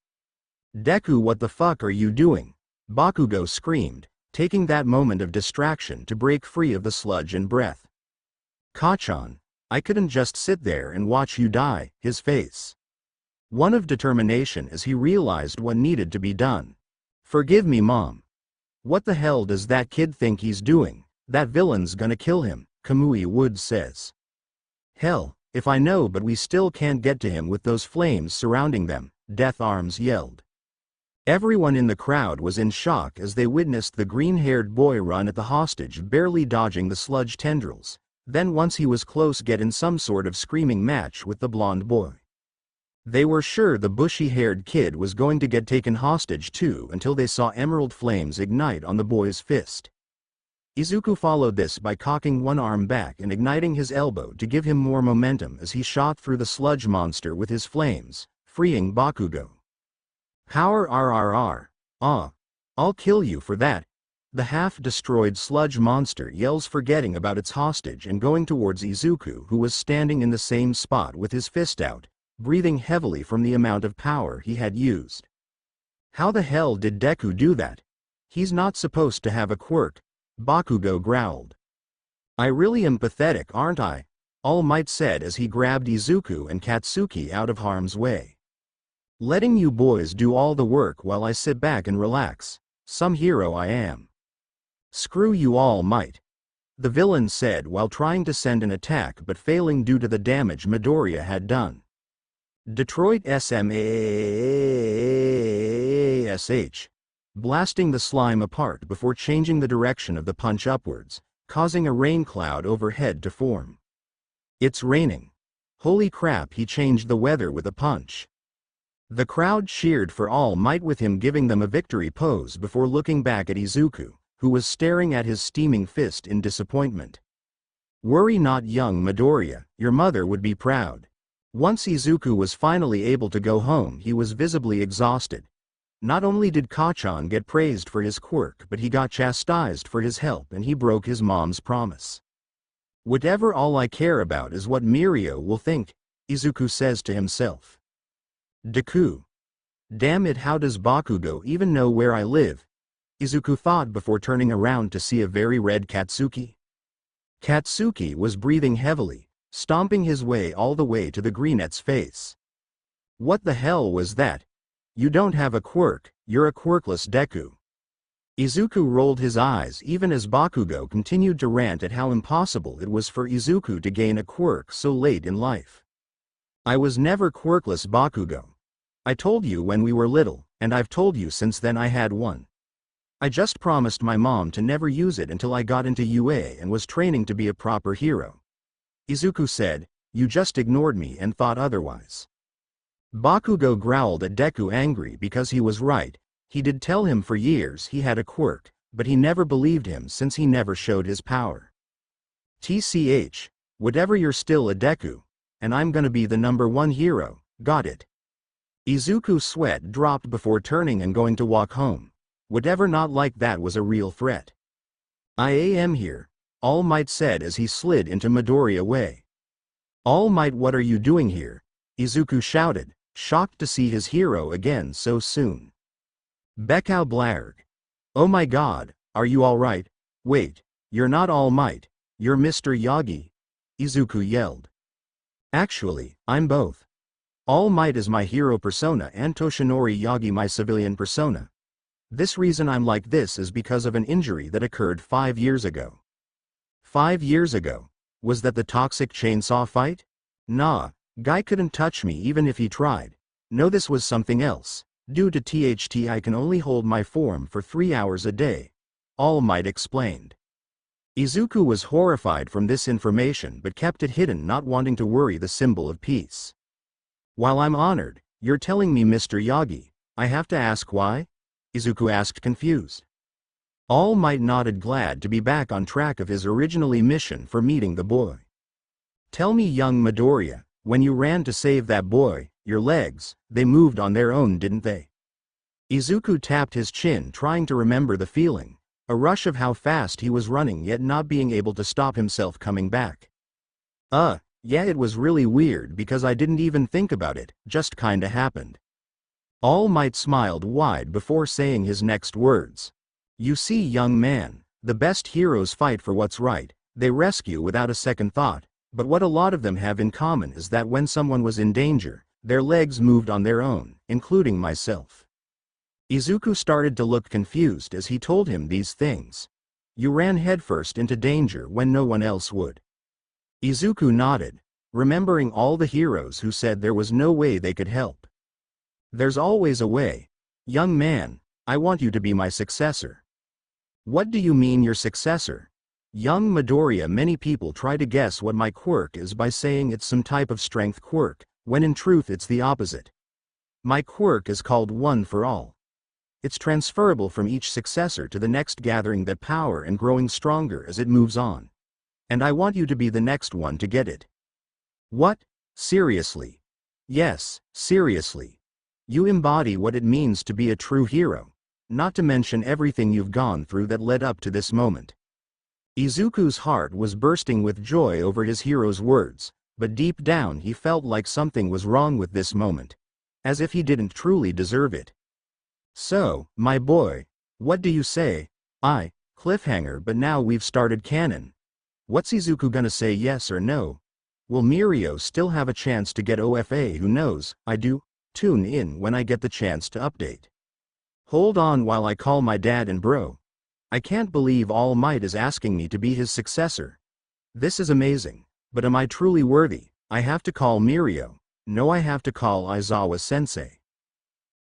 Deku, what the fuck are you doing? Bakugo screamed, taking that moment of distraction to break free of the sludge and breath. Kachan, I couldn't just sit there and watch you die, his face one of determination as he realized what needed to be done. Forgive me, Mom. What the hell does that kid think he's doing? That villain's gonna kill him, Kamui Woods says. Hell, if I know, but we still can't get to him with those flames surrounding them, Death Arms yelled. Everyone in the crowd was in shock as they witnessed the green-haired boy run at the hostage, barely dodging the sludge tendrils, then once he was close, get in some sort of screaming match with the blonde boy. They were sure the bushy-haired kid was going to get taken hostage too, until they saw emerald flames ignite on the boy's fist. Izuku followed this by cocking one arm back and igniting his elbow to give him more momentum as he shot through the sludge monster with his flames, freeing Bakugo. Power RRR. I'll kill you for that. The half-destroyed sludge monster yells, forgetting about its hostage and going towards Izuku, who was standing in the same spot with his fist out, breathing heavily from the amount of power he had used. How the hell did Deku do that? He's not supposed to have a quirk, Bakugo growled. I really am pathetic, aren't I? All Might said as he grabbed Izuku and Katsuki out of harm's way. Letting you boys do all the work while I sit back and relax. Some hero I am. Screw you, All Might. The villain said while trying to send an attack but failing due to the damage Midoriya had done. Detroit SMASH. Blasting the slime apart before changing the direction of the punch upwards, causing a rain cloud overhead to form. It's raining. Holy crap, he changed the weather with a punch. The crowd cheered for All Might, with him giving them a victory pose before looking back at Izuku, who was staring at his steaming fist in disappointment. Worry not, young Midoriya, your mother would be proud. Once Izuku was finally able to go home, he was visibly exhausted. Not only did Kachan get praised for his quirk, but he got chastised for his help, and he broke his mom's promise. Whatever, all I care about is what Mirio will think, Izuku says to himself. Deku. Damn it, how does Bakugo even know where I live? Izuku thought before turning around to see a very red Katsuki. Katsuki was breathing heavily, stomping his way all the way to the Greenette's face. What the hell was that? You don't have a quirk, you're a quirkless Deku. Izuku rolled his eyes even as Bakugo continued to rant at how impossible it was for Izuku to gain a quirk so late in life. I was never quirkless, Bakugo. I told you when we were little, and I've told you since then I had one. I just promised my mom to never use it until I got into UA and was training to be a proper hero. Izuku said, you just ignored me and thought otherwise. Bakugo growled at Deku, angry because he was right. He did tell him for years he had a quirk, but he never believed him since he never showed his power. TCH, whatever, you're still a Deku, and I'm gonna be the #1 hero, got it? Izuku's sweat dropped before turning and going to walk home. Whatever, not like that was a real threat. I am here, All Might said as he slid into Midoriya way. All Might, what are you doing here? Izuku shouted, shocked to see his hero again so soon. Bekau blared. Oh my god, are you alright? Wait, you're not All Might, you're Mr. Yagi, Izuku yelled. Actually, I'm both. All Might is my hero persona and Toshinori Yagi my civilian persona. This reason I'm like this is because of an injury that occurred 5 years ago. 5 years ago? Was that the toxic chainsaw fight? Nah, guy couldn't touch me even if he tried. No, this was something else. Due to THT I can only hold my form for 3 hours a day. All Might explained. Izuku was horrified from this information but kept it hidden, not wanting to worry the symbol of peace. While I'm honored, you're telling me Mr. Yagi, I have to ask why? Izuku asked, confused. All Might nodded, glad to be back on track of his originally mission for meeting the boy. Tell me, young Midoriya, when you ran to save that boy, your legs, they moved on their own, didn't they? Izuku tapped his chin, trying to remember the feeling, a rush of how fast he was running yet not being able to stop himself coming back. Yeah, it was really weird because I didn't even think about it, just kinda happened. All Might smiled wide before saying his next words. You see, young man, the best heroes fight for what's right, they rescue without a second thought, but what a lot of them have in common is that when someone was in danger, their legs moved on their own, including myself. Izuku started to look confused as he told him these things. You ran headfirst into danger when no one else would. Izuku nodded, remembering all the heroes who said there was no way they could help. There's always a way. Young man, I want you to be my successor. What do you mean your successor? Young Midoriya, many people try to guess what my quirk is by saying it's some type of strength quirk, when in truth it's the opposite. My quirk is called One for All. It's transferable from each successor to the next, gathering that power and growing stronger as it moves on. And I want you to be the next one to get it. What? Seriously? Yes, seriously. You embody what it means to be a true hero, not to mention everything you've gone through that led up to this moment. Izuku's heart was bursting with joy over his hero's words, but deep down he felt like something was wrong with this moment. As if he didn't truly deserve it. So, my boy, what do you say? Cliffhanger, but now we've started canon. What's Izuku gonna say, yes or no? Will Mirio still have a chance to get OFA? Who knows? I do. Tune in when I get the chance to update. Hold on while I call my dad and bro. I can't believe All Might is asking me to be his successor. This is amazing, but am I truly worthy? I have to call Mirio. No, I have to call Aizawa-sensei.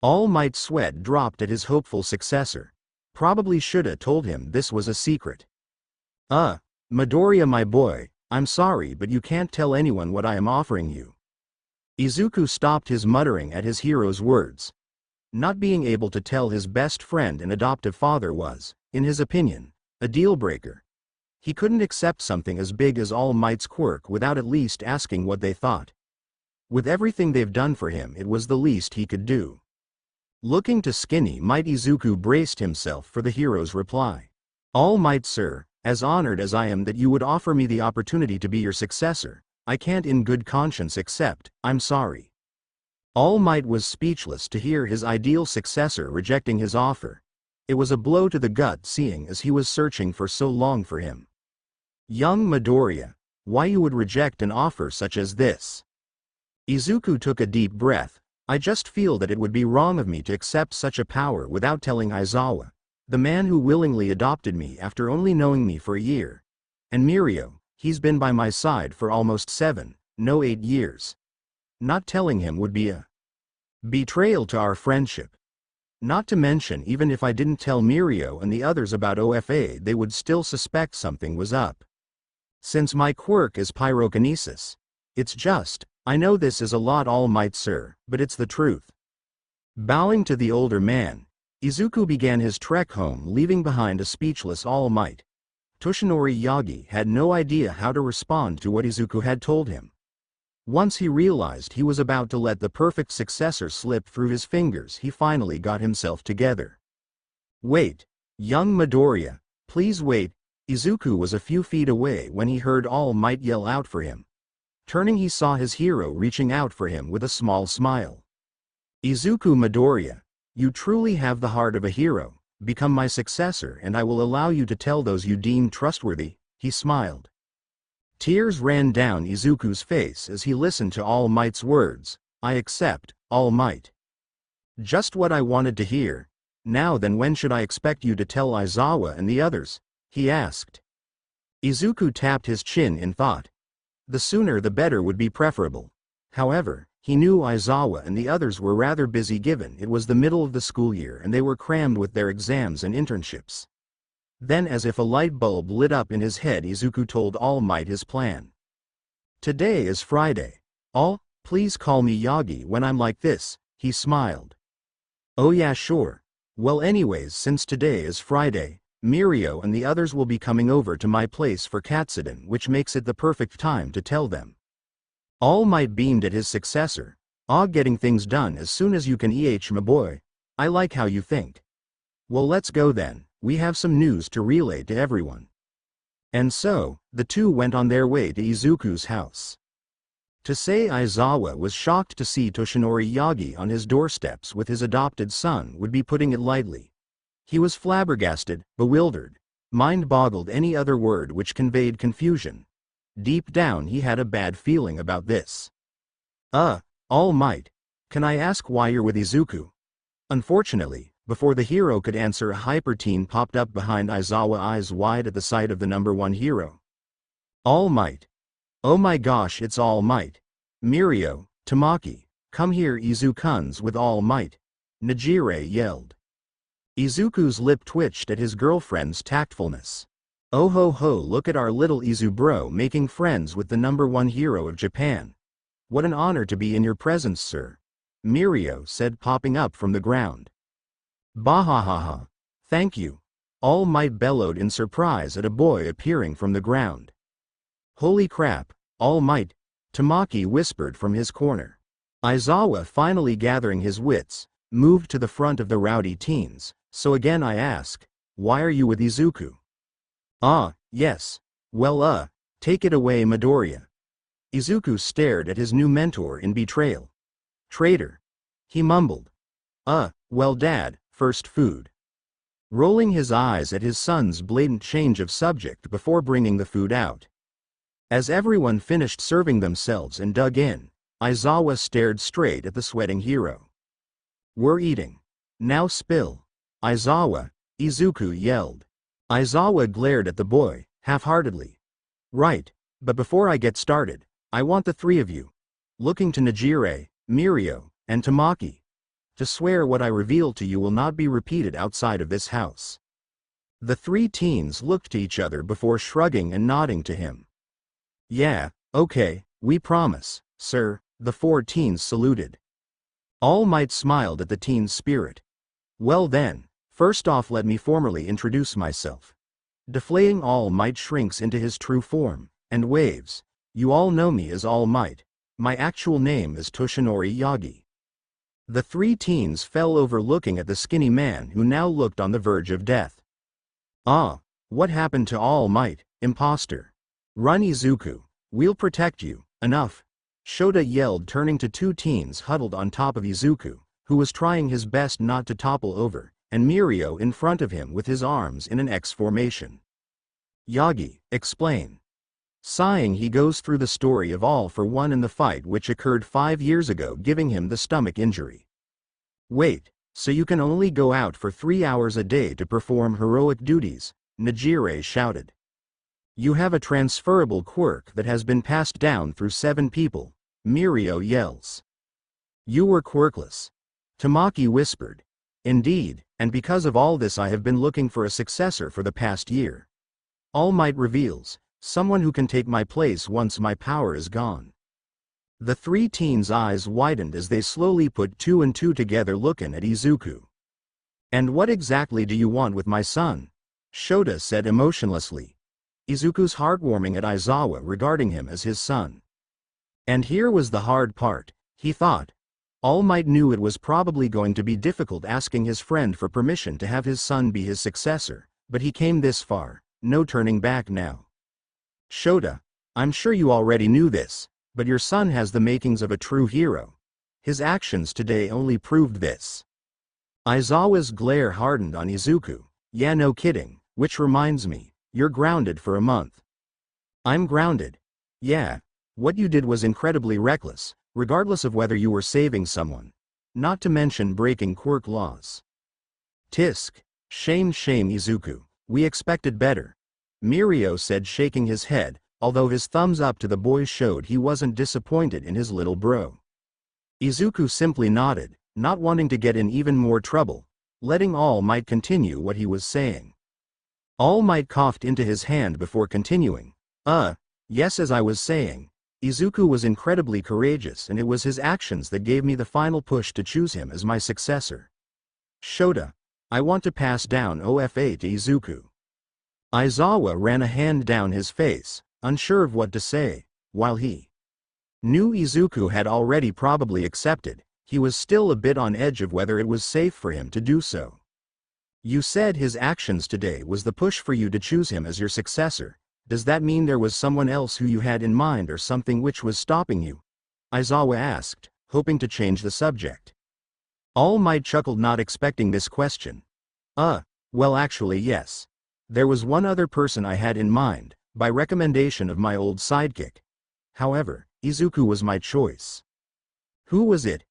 All Might's sweat dropped at his hopeful successor. Probably shoulda told him this was a secret. Midoriya, my boy, I'm sorry, but you can't tell anyone what I am offering you. Izuku stopped his muttering at his hero's words. Not being able to tell his best friend and adoptive father was, in his opinion, a deal-breaker. He couldn't accept something as big as All Might's quirk without at least asking what they thought. With everything they've done for him, it was the least he could do. Looking to Skinny Might, Izuku braced himself for the hero's reply. All Might, sir, as honored as I am that you would offer me the opportunity to be your successor, I can't in good conscience accept, I'm sorry. All Might was speechless to hear his ideal successor rejecting his offer. It was a blow to the gut seeing as he was searching for so long for him. Young Midoriya, why you would reject an offer such as this? Izuku took a deep breath. I just feel that it would be wrong of me to accept such a power without telling Aizawa, the man who willingly adopted me after only knowing me for a year. And Mirio, he's been by my side for almost 7, no 8 years. Not telling him would be a betrayal to our friendship. Not to mention even if I didn't tell Mirio and the others about OFA they would still suspect something was up. Since my quirk is pyrokinesis. It's just, I know this is a lot All Might sir, but it's the truth. Bowing to the older man, Izuku began his trek home leaving behind a speechless All Might. Toshinori Yagi had no idea how to respond to what Izuku had told him. Once he realized he was about to let the perfect successor slip through his fingers he finally got himself together. Wait, young Midoriya, please wait. Izuku was a few feet away when he heard All Might yell out for him. Turning he saw his hero reaching out for him with a small smile. Izuku Midoriya, you truly have the heart of a hero, become my successor and I will allow you to tell those you deem trustworthy, he smiled. Tears ran down Izuku's face as he listened to All Might's words, I accept, All Might. Just what I wanted to hear. Now then when should I expect you to tell Aizawa and the others? He asked. Izuku tapped his chin in thought. The sooner the better would be preferable. However, he knew Aizawa and the others were rather busy given it was the middle of the school year and they were crammed with their exams and internships. Then as if a light bulb lit up in his head Izuku told All Might his plan. Today is Friday. All, please call me Yagi when I'm like this, he smiled. Oh yeah sure. Well anyways since today is Friday, Mirio and the others will be coming over to my place for Katsuden which makes it the perfect time to tell them. All Might beamed at his successor. Getting things done as soon as you can my boy. I like how you think. Well let's go then, we have some news to relay to everyone. And so, the two went on their way to Izuku's house. To say Aizawa was shocked to see Toshinori Yagi on his doorsteps with his adopted son would be putting it lightly. He was flabbergasted, bewildered, mind-boggled any other word which conveyed confusion. Deep down he had a bad feeling about this. All Might, can I ask why you're with Izuku? Unfortunately, before the hero could answer a hyper teen popped up behind Aizawa eyes wide at the sight of the #1 hero. All Might. Oh my gosh it's All Might. Mirio, Tamaki, come here Izuku's with All Might. Najire yelled. Izuku's lip twitched at his girlfriend's tactfulness. Oh ho ho look at our little Izu bro making friends with the #1 hero of Japan. What an honor to be in your presence sir. Mirio said popping up from the ground. Bahahaha. Thank you. All Might bellowed in surprise at a boy appearing from the ground. Holy crap, All Might, Tamaki whispered from his corner. Aizawa finally gathering his wits, moved to the front of the rowdy teens, so again I ask, why are you with Izuku? Yes. Well take it away Midoriya. Izuku stared at his new mentor in betrayal. Traitor. He mumbled. Well dad, first food. Rolling his eyes at his son's blatant change of subject before bringing the food out. As everyone finished serving themselves and dug in, Aizawa stared straight at the sweating hero. We're eating. Now spill. Aizawa, Izuku yelled. Aizawa glared at the boy, half-heartedly. Right, but before I get started, I want the three of you, looking to Najire, Mirio, and Tamaki, to swear what I reveal to you will not be repeated outside of this house. The three teens looked to each other before shrugging and nodding to him. Yeah, okay, we promise, sir, the 4 teens saluted. All Might smiled at the teen's spirit. Well then, first off let me formally introduce myself. Deflaying All Might shrinks into his true form, and waves. You all know me as All Might. My actual name is Toshinori Yagi. The 3 teens fell over looking at the skinny man who now looked on the verge of death. What happened to All Might, imposter? Run Izuku, we'll protect you, enough. Shota yelled, turning to two teens huddled on top of Izuku, who was trying his best not to topple over, and Mirio in front of him with his arms in an X formation. Yagi, explain. Sighing, he goes through the story of All for One in the fight which occurred 5 years ago, giving him the stomach injury. Wait, so you can only go out for 3 hours a day to perform heroic duties? Najire shouted. You have a transferable quirk that has been passed down through 7 people, Mirio yells. You were quirkless. Tamaki whispered. Indeed, and because of all this I have been looking for a successor for the past year. All Might reveals, someone who can take my place once my power is gone. The 3 teens' eyes widened as they slowly put 2 and 2 together, looking at Izuku. And what exactly do you want with my son? Shota said emotionlessly. Izuku's heartwarming at Aizawa regarding him as his son. And here was the hard part, he thought. All Might knew it was probably going to be difficult asking his friend for permission to have his son be his successor, but he came this far, no turning back now. Shota, I'm sure you already knew this, but your son has the makings of a true hero. His actions today only proved this. Aizawa's glare hardened on Izuku. Yeah, no kidding, which reminds me, you're grounded for a month. I'm grounded? Yeah, what you did was incredibly reckless, regardless of whether you were saving someone. Not to mention breaking quirk laws. Tisk. Shame Izuku, we expected better. Mirio said, shaking his head, although his thumbs up to the boy showed he wasn't disappointed in his little bro. Izuku simply nodded, not wanting to get in even more trouble, letting All Might continue what he was saying. All Might coughed into his hand before continuing. Yes, as I was saying, Izuku was incredibly courageous, and it was his actions that gave me the final push to choose him as my successor. Shota, I want to pass down OFA to Izuku. Aizawa ran a hand down his face, unsure of what to say. While he knew Izuku had already probably accepted, he was still a bit on edge of whether it was safe for him to do so. You said his actions today was the push for you to choose him as your successor. Does that mean there was someone else who you had in mind or something which was stopping you? Aizawa asked, hoping to change the subject. All Might chuckled, not expecting this question. Well, actually yes. There was one other person I had in mind, by recommendation of my old sidekick. However, Izuku was my choice. Who was it?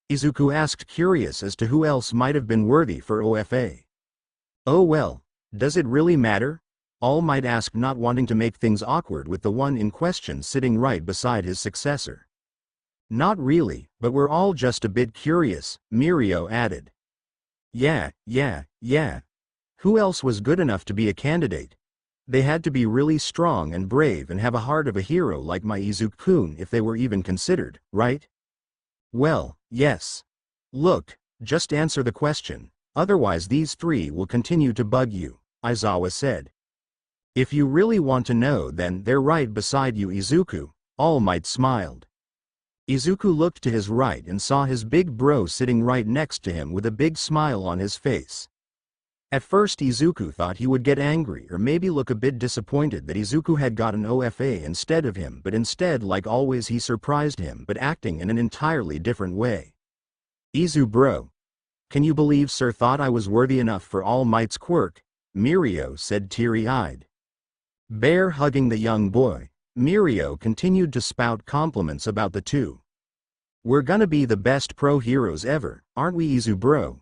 Izuku asked, curious as to who else might have been worthy for OFA. Oh well, does it really matter? All Might asked, not wanting to make things awkward with the one in question sitting right beside his successor. Not really, but we're all just a bit curious, Mirio added. Yeah. Who else was good enough to be a candidate? They had to be really strong and brave and have a heart of a hero like my Izuku-kun if they were even considered, right? Well, yes. Look, just answer the question, otherwise these 3 will continue to bug you, Aizawa said. If you really want to know, then they're right beside you, Izuku. All Might smiled. Izuku looked to his right and saw his big bro sitting right next to him with a big smile on his face. At first Izuku thought he would get angry or maybe look a bit disappointed that Izuku had gotten OFA instead of him, but instead, like always, he surprised him, but acting in an entirely different way. Izu bro. Can you believe sir thought I was worthy enough for All Might's quirk? Mirio said, teary-eyed. Bear hugging the young boy, Mirio continued to spout compliments about the 2. We're gonna be the best pro heroes ever, aren't we, Izu bro?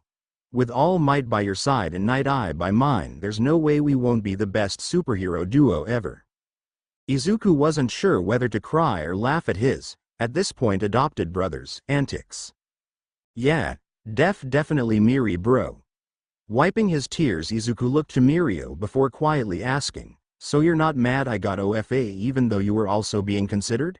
With All Might by your side and Night Eye by mine, there's no way we won't be the best superhero duo ever. Izuku wasn't sure whether to cry or laugh at his, at this point, adopted brother's antics. Yeah, definitely Miri bro. Wiping his tears, Izuku looked to Mirio before quietly asking, so you're not mad I got OFA even though you were also being considered?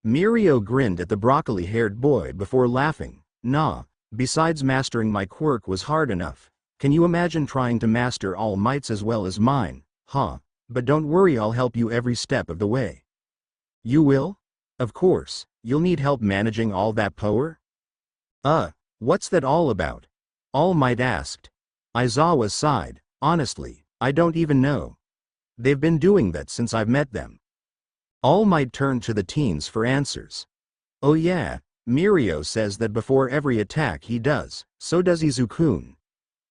Mirio grinned at the broccoli-haired boy before laughing. Nah. Besides, mastering my quirk was hard enough. Can you imagine trying to master All Might's as well as mine? But don't worry, I'll help you every step of the way. You will? Of course, you'll need help managing all that power? What's that all about? All Might asked. Aizawa sighed, honestly, I don't even know. They've been doing that since I've met them. All Might turned to the teens for answers. Oh yeah, Mirio says that before every attack he does, so does Izukun.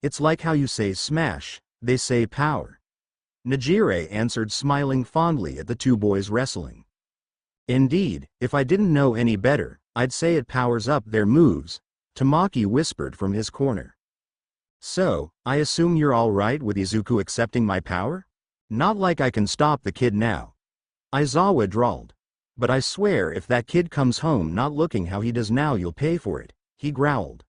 It's like how you say smash, they say power. Najire answered, smiling fondly at the two boys wrestling. Indeed, if I didn't know any better, I'd say it powers up their moves, Tamaki whispered from his corner. So, I assume you're alright with Izuku accepting my power? Not like I can stop the kid now. Aizawa drawled. But I swear if that kid comes home not looking how he does now you'll pay for it, he growled.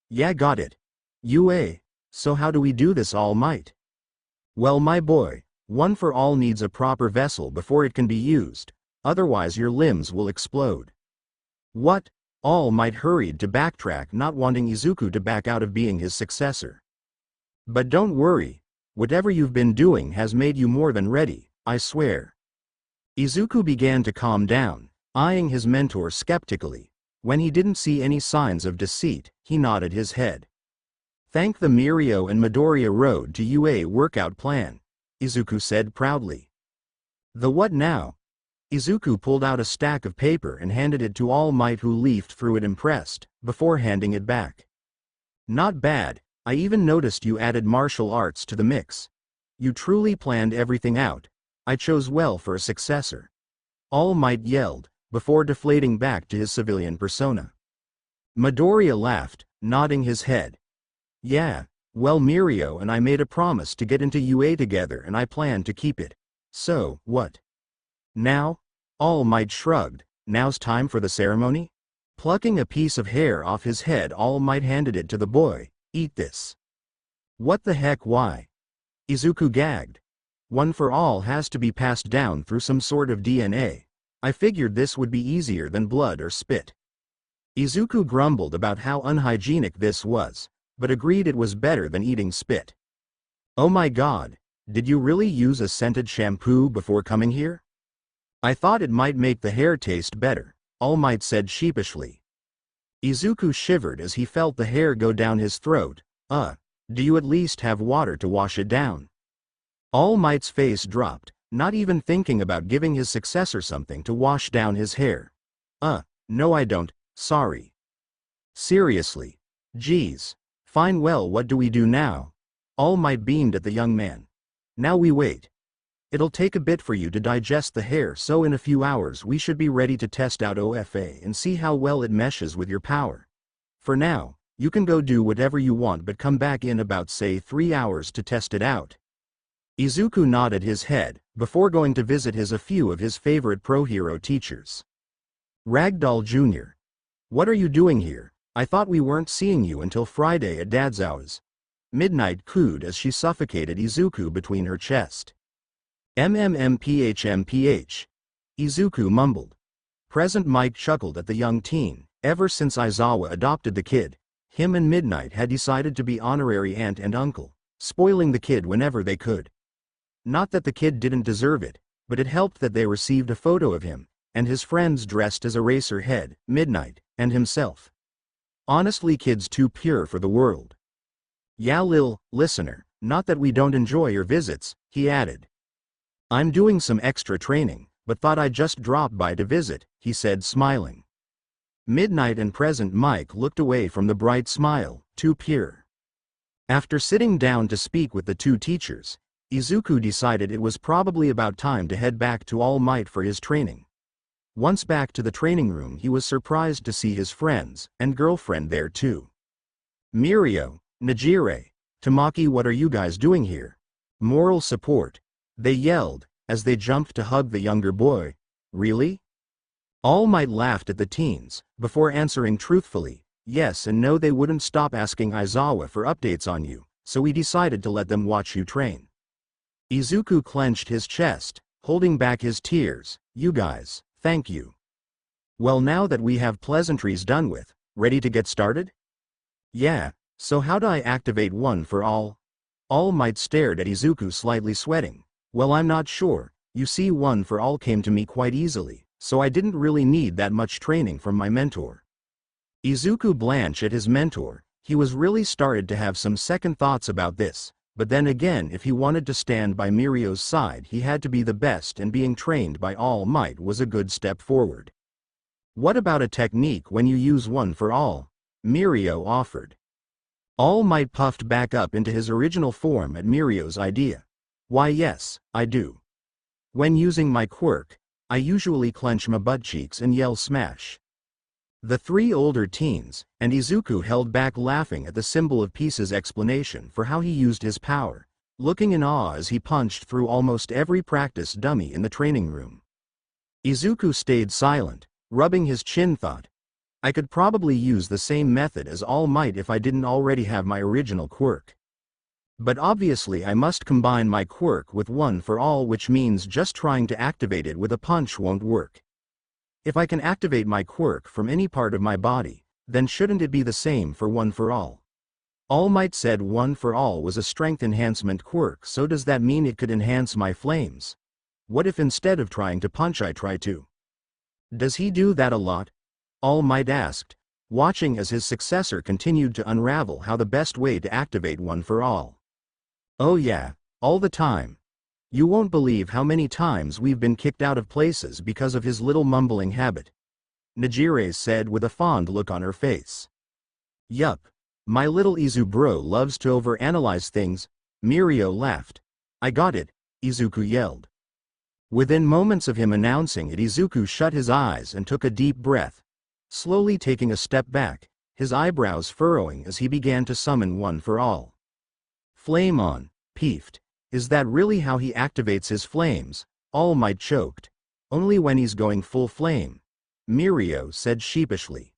Yeah, got it. UA, so how do we do this, All Might? Well, my boy, One for All needs a proper vessel before it can be used, otherwise your limbs will explode. What? All Might hurried to backtrack, not wanting Izuku to back out of being his successor. But don't worry, whatever you've been doing has made you more than ready, I swear. Izuku began to calm down, eyeing his mentor skeptically. When he didn't see any signs of deceit, he nodded his head. Thank the Mirio and Midoriya road to UA workout plan, Izuku said proudly. The what now? Izuku pulled out a stack of paper and handed it to All Might, who leafed through it impressed, before handing it back. Not bad, I even noticed you added martial arts to the mix. You truly planned everything out. I chose well for a successor. All Might yelled, before deflating back to his civilian persona. Midoriya laughed, nodding his head. Yeah, well, Mirio and I made a promise to get into UA together and I plan to keep it. So, what? Now? All Might shrugged. Now's time for the ceremony? Plucking a piece of hair off his head, All Might handed it to the boy. Eat this. What the heck, why? Izuku gagged. One for All has to be passed down through some sort of DNA. I figured this would be easier than blood or spit. Izuku grumbled about how unhygienic this was, but agreed it was better than eating spit. Oh my god, did you really use a scented shampoo before coming here? I thought it might make the hair taste better, All Might said sheepishly. Izuku shivered as he felt the hair go down his throat. Do you at least have water to wash it down? All Might's face dropped, not even thinking about giving his successor something to wash down his hair. No I don't, sorry. Seriously? Geez. Fine, well, what do we do now? All Might beamed at the young man. Now we wait. It'll take a bit for you to digest the hair, so in a few hours we should be ready to test out OFA and see how well it meshes with your power. For now, you can go do whatever you want, but come back in about say 3 hours to test it out. Izuku nodded his head, before going to visit a few of his favorite pro-hero teachers. Ragdoll Jr. What are you doing here? I thought we weren't seeing you until Friday at Dadzawa's. Midnight cooed as she suffocated Izuku between her chest. MMMPHMPH. Izuku mumbled. Present Mike chuckled at the young teen. Ever since Aizawa adopted the kid, him and Midnight had decided to be honorary aunt and uncle, spoiling the kid whenever they could. Not that the kid didn't deserve it, but it helped that they received a photo of him, and his friends dressed as Eraserhead, Midnight, and himself. Honestly, kid's too pure for the world. Yeah, lil, listener, not that we don't enjoy your visits, he added. I'm doing some extra training, but thought I'd just drop by to visit, he said, smiling. Midnight and Present Mike looked away from the bright smile, too pure. After sitting down to speak with the two teachers, Izuku decided it was probably about time to head back to All Might for his training. Once back to the training room, he was surprised to see his friends and girlfriend there too. Mirio, Najire, Tamaki, what are you guys doing here? Moral support, they yelled, as they jumped to hug the younger boy. Really? All Might laughed at the teens, before answering truthfully, yes and no. They wouldn't stop asking Aizawa for updates on you, so we decided to let them watch you train. Izuku clenched his chest, holding back his tears. You guys, thank you. Well, now that we have pleasantries done with, ready to get started? Yeah, so how do I activate One for All? All Might stared at Izuku, slightly sweating. Well, I'm not sure. You see, One for All came to me quite easily, so I didn't really need that much training from my mentor. Izuku blanched at his mentor. He was really started to have some second thoughts about this, but then again, if he wanted to stand by Mirio's side, he had to be the best, and being trained by All Might was a good step forward. What about a technique when you use one for all? Mirio offered. All Might puffed back up into his original form at Mirio's idea. Why yes, I do. When using my quirk, I usually clench my butt cheeks and yell smash. The three older teens, and Izuku held back laughing at the symbol of peace's explanation for how he used his power, looking in awe as he punched through almost every practice dummy in the training room. Izuku stayed silent, rubbing his chin, thought, I could probably use the same method as All Might if I didn't already have my original quirk. But obviously I must combine my quirk with one for all, which means just trying to activate it with a punch won't work. If I can activate my quirk from any part of my body, then shouldn't it be the same for one for all? All Might said one for all was a strength enhancement quirk, so does that mean it could enhance my flames? What if instead of trying to punch I try to? Does he do that a lot? All Might asked, watching as his successor continued to unravel how the best way to activate one for all. Oh yeah, all the time. You won't believe how many times we've been kicked out of places because of his little mumbling habit. Nejire said with a fond look on her face. Yup. My little Izu bro loves to overanalyze things. Mirio laughed. I got it, Izuku yelled. Within moments of him announcing it, Izuku shut his eyes and took a deep breath, slowly taking a step back, his eyebrows furrowing as he began to summon one for all. Flame on, peeved. Is that really how he activates his flames? All Might choked. Only when he's going full flame, Mirio said sheepishly.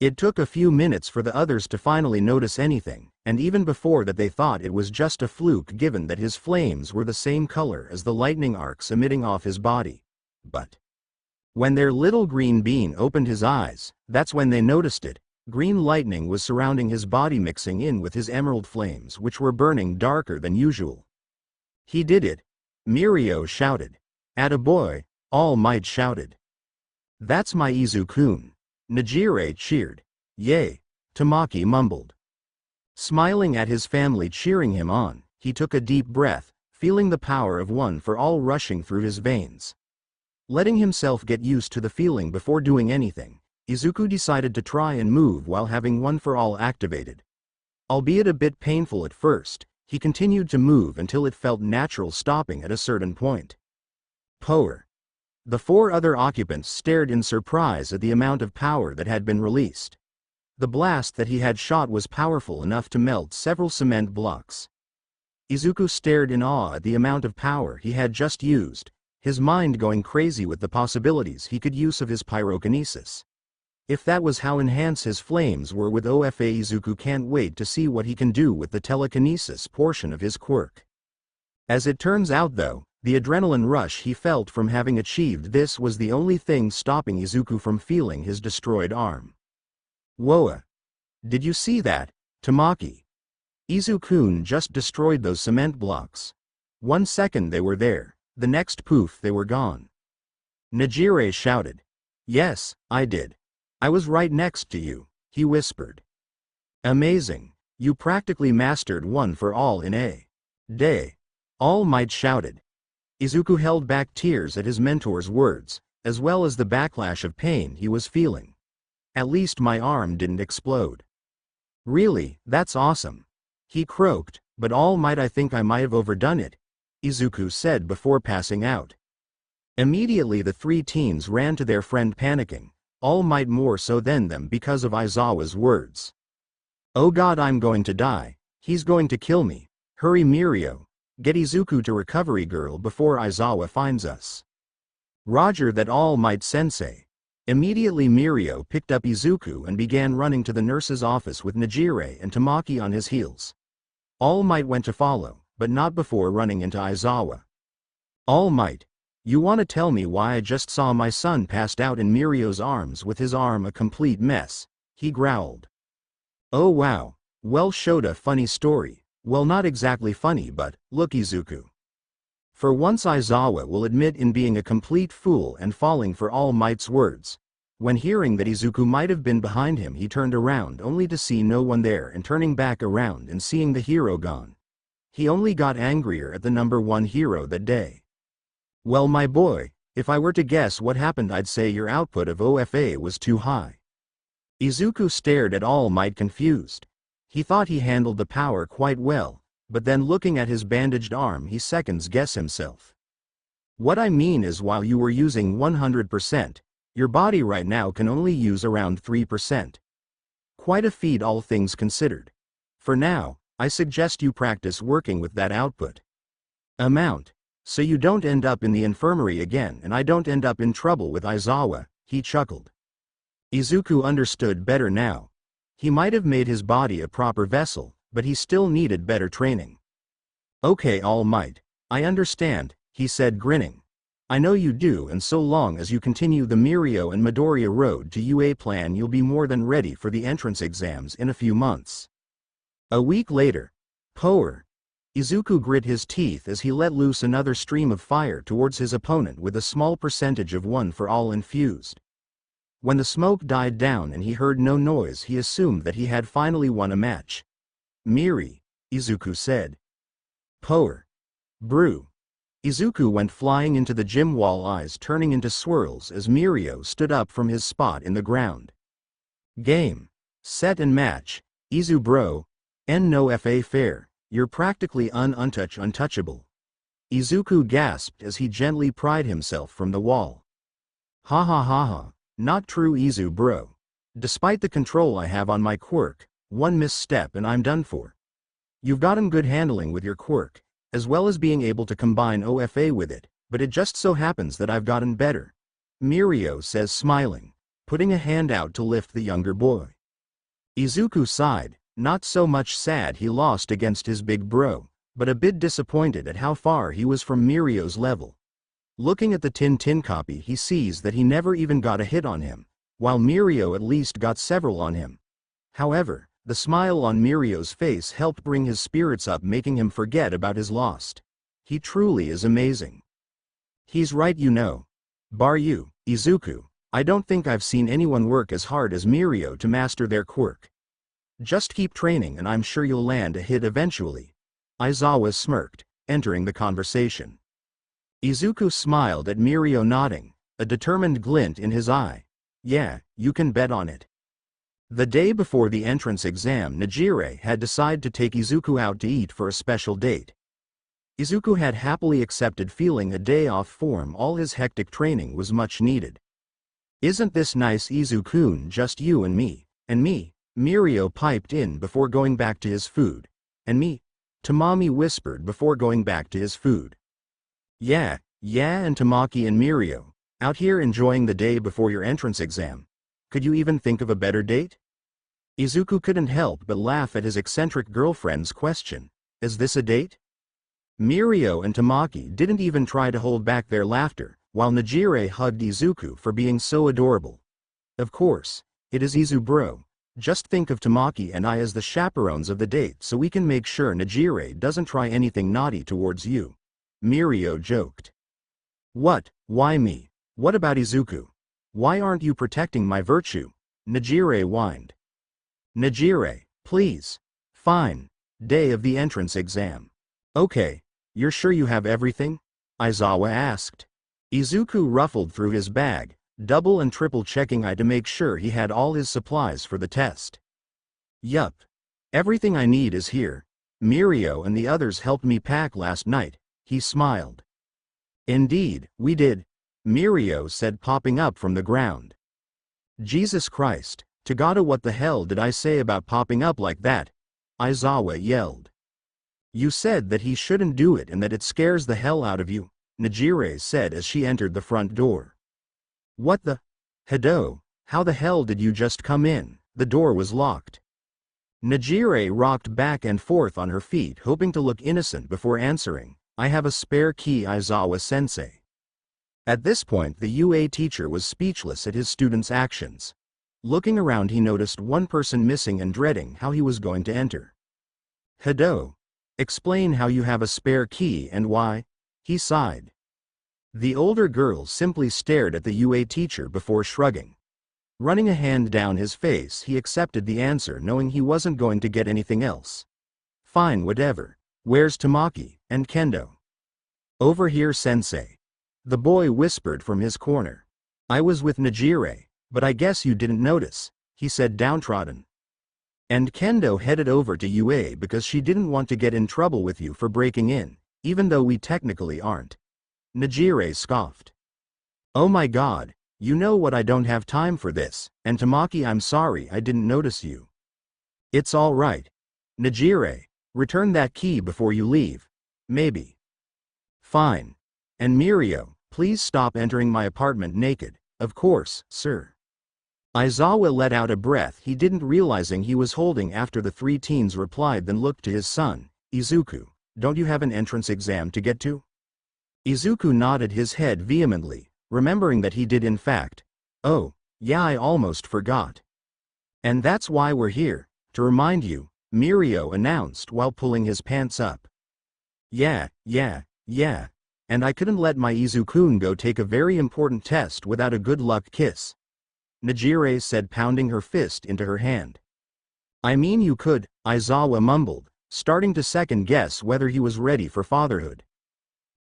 It took a few minutes for the others to finally notice anything, and even before that they thought it was just a fluke given that his flames were the same color as the lightning arcs emitting off his body. But when their little green bean opened his eyes, that's when they noticed it. Green lightning was surrounding his body, mixing in with his emerald flames, which were burning darker than usual. He did it! Mirio shouted. Attaboy! All Might shouted. That's my Izu-kun! Nejire cheered. Yay! Tamaki mumbled. Smiling at his family cheering him on, he took a deep breath, feeling the power of one for all rushing through his veins. Letting himself get used to the feeling before doing anything, Izuku decided to try and move while having one for all activated. Albeit a bit painful at first, he continued to move until it felt natural, stopping at a certain point. Power. The four other occupants stared in surprise at the amount of power that had been released. The blast that he had shot was powerful enough to melt several cement blocks. Izuku stared in awe at the amount of power he had just used, his mind going crazy with the possibilities he could use of his pyrokinesis. If that was how enhanced his flames were with OFA, Izuku can't wait to see what he can do with the telekinesis portion of his quirk. As it turns out though, the adrenaline rush he felt from having achieved this was the only thing stopping Izuku from feeling his destroyed arm. Whoa! Did you see that, Tamaki? Izu-kun just destroyed those cement blocks. 1 second they were there, the next poof they were gone. Nejire shouted. Yes, I did. I was right next to you, he whispered. Amazing, you practically mastered one for all in a day. All Might shouted. Izuku held back tears at his mentor's words, as well as the backlash of pain he was feeling. At least my arm didn't explode. Really, that's awesome. He croaked, but All Might, I think I might have overdone it, Izuku said before passing out. Immediately the three teens ran to their friend panicking, All Might more so than them because of Aizawa's words. Oh god, I'm going to die, he's going to kill me, hurry Mirio, get Izuku to recovery girl before Aizawa finds us. Roger that, All Might sensei. Immediately Mirio picked up Izuku and began running to the nurse's office with Nejire and Tamaki on his heels. All Might went to follow, but not before running into Aizawa. All Might, you want to tell me why I just saw my son passed out in Mirio's arms with his arm a complete mess, he growled. Oh wow, well, showed a funny story. Well, not exactly funny, but, look Izuku. For once Aizawa will admit in being a complete fool and falling for All Might's words. When hearing that Izuku might have been behind him, he turned around only to see no one there, and turning back around and seeing the hero gone, he only got angrier at the number one hero that day. Well my boy, If I were to guess what happened, I'd say your output of OFA was too high. Izuku stared at All Might confused. He thought he handled the power quite well, but then looking at his bandaged arm he seconds guess himself. What I mean is while you were using 100%, your body right now can only use around 3%. Quite a feat all things considered. For now, I suggest you practice working with that output amount, so you don't end up in the infirmary again and I don't end up in trouble with Aizawa, he chuckled. Izuku understood better now. He might have made his body a proper vessel, but he still needed better training. Okay, All Might, I understand, he said grinning. I know you do, and so long as you continue the Mirio and Midoriya road to UA plan you'll be more than ready for the entrance exams in a few months. A week later. Power. Izuku grit his teeth as he let loose another stream of fire towards his opponent with a small percentage of 1 for all infused. When the smoke died down and he heard no noise he assumed that he had finally won a match. Miri, Izuku said. Power. Brew. Izuku went flying into the gym wall, eyes turning into swirls as Mirio stood up from his spot in the ground. Game. Set and match. Izu bro. No fa fair. You're practically untouchable. Izuku gasped as he gently pried himself from the wall. Ha ha ha ha. Not true, Izu bro. Despite the control I have on my quirk, one misstep and I'm done for. You've gotten good handling with your quirk, as well as being able to combine OFA with it, but it just so happens that I've gotten better. Mirio says smiling, putting a hand out to lift the younger boy. Izuku sighed, not so much sad he lost against his big bro, but a bit disappointed at how far he was from Mirio's level. Looking at the Tin copy he sees that he never even got a hit on him, while Mirio at least got several on him. However, the smile on Mirio's face helped bring his spirits up, making him forget about his loss. He truly is amazing. He's right, you know. Bar you, Izuku, I don't think I've seen anyone work as hard as Mirio to master their quirk. Just keep training and I'm sure you'll land a hit eventually. Aizawa smirked, entering the conversation. Izuku smiled at Mirio, nodding, a determined glint in his eye. Yeah, you can bet on it. The day before the entrance exam, Najire had decided to take Izuku out to eat for a special date. Izuku had happily accepted, feeling a day off from all his hectic training was much needed. Isn't this nice, Izu-kun? Just you and me, Mirio piped in before going back to his food. And me? Tamami whispered before going back to his food. Yeah, and Tamaki and Mirio, out here enjoying the day before your entrance exam. Could you even think of a better date? Izuku couldn't help but laugh at his eccentric girlfriend's question. Is this a date? Mirio and Tamaki didn't even try to hold back their laughter, while Najire hugged Izuku for being so adorable. Of course, it is Izu bro. Just think of Tamaki and I as the chaperones of the date so we can make sure Najire doesn't try anything naughty towards you. Mirio joked. What? Why me? What about Izuku? Why aren't you protecting my virtue? Najire whined. Najire, please. Fine. Day of the entrance exam. Okay, you're sure you have everything? Aizawa asked. Izuku ruffled through his bag, double and triple checking to make sure he had all his supplies for the test. Yup. Everything I need is here. Mirio and the others helped me pack last night, he smiled. Indeed, we did, Mirio said, popping up from the ground. Jesus Christ, Tagata, what the hell did I say about popping up like that? Aizawa yelled. You said that he shouldn't do it and that it scares the hell out of you, Najire said as she entered the front door. What the? Hado, how the hell did you just come in? The door was locked. Najire rocked back and forth on her feet, hoping to look innocent before answering. I have a spare key, Aizawa-sensei. At this point the UA teacher was speechless at his students' actions. Looking around he noticed one person missing and dreading how he was going to enter. Hado. Explain how you have a spare key and why? He sighed. The older girl simply stared at the UA teacher before shrugging. Running a hand down his face he accepted the answer, knowing he wasn't going to get anything else. Fine, whatever. Where's Tamaki and Kendo? Over here, sensei. The boy whispered from his corner. I was with Najire, but I guess you didn't notice, he said downtrodden. And Kendo headed over to UA because she didn't want to get in trouble with you for breaking in, even though we technically aren't. Najire scoffed. Oh my god, you know what, I don't have time for this, and Tamaki, I'm sorry I didn't notice you. It's all right. Najire, return that key before you leave. Maybe. Fine. And Mirio, please stop entering my apartment naked. Of course, sir. Aizawa let out a breath he didn't realizing he was holding after the three teens replied, then looked to his son. Izuku, don't you have an entrance exam to get to? Izuku nodded his head vehemently, remembering that he did in fact. Oh, yeah, I almost forgot. And that's why we're here, to remind you, Mirio announced while pulling his pants up. Yeah. And I couldn't let my Izuku go take a very important test without a good luck kiss. Najire said, pounding her fist into her hand. I mean you could, Aizawa mumbled, starting to second guess whether he was ready for fatherhood.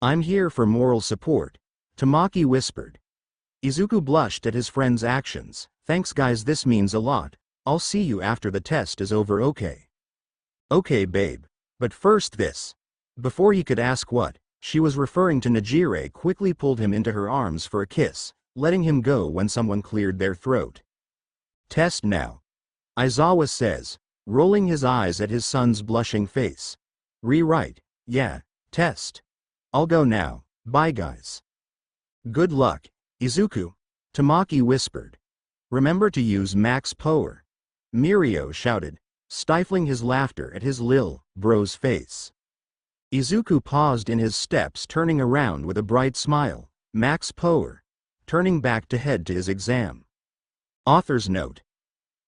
I'm here for moral support, Tamaki whispered. Izuku blushed at his friend's actions. Thanks guys, this means a lot. I'll see you after the test is over, okay? Okay babe. But first this. Before he could ask what she was referring to, Najire quickly pulled him into her arms for a kiss, letting him go when someone cleared their throat. Test now. Aizawa says, rolling his eyes at his son's blushing face. Rewrite. Yeah, test. I'll go now, bye guys. Good luck, Izuku, Tamaki whispered. Remember to use max power. Mirio shouted, stifling his laughter at his lil bro's face. Izuku paused in his steps, turning around with a bright smile. Max power. Turning back to head to his exam. Author's note.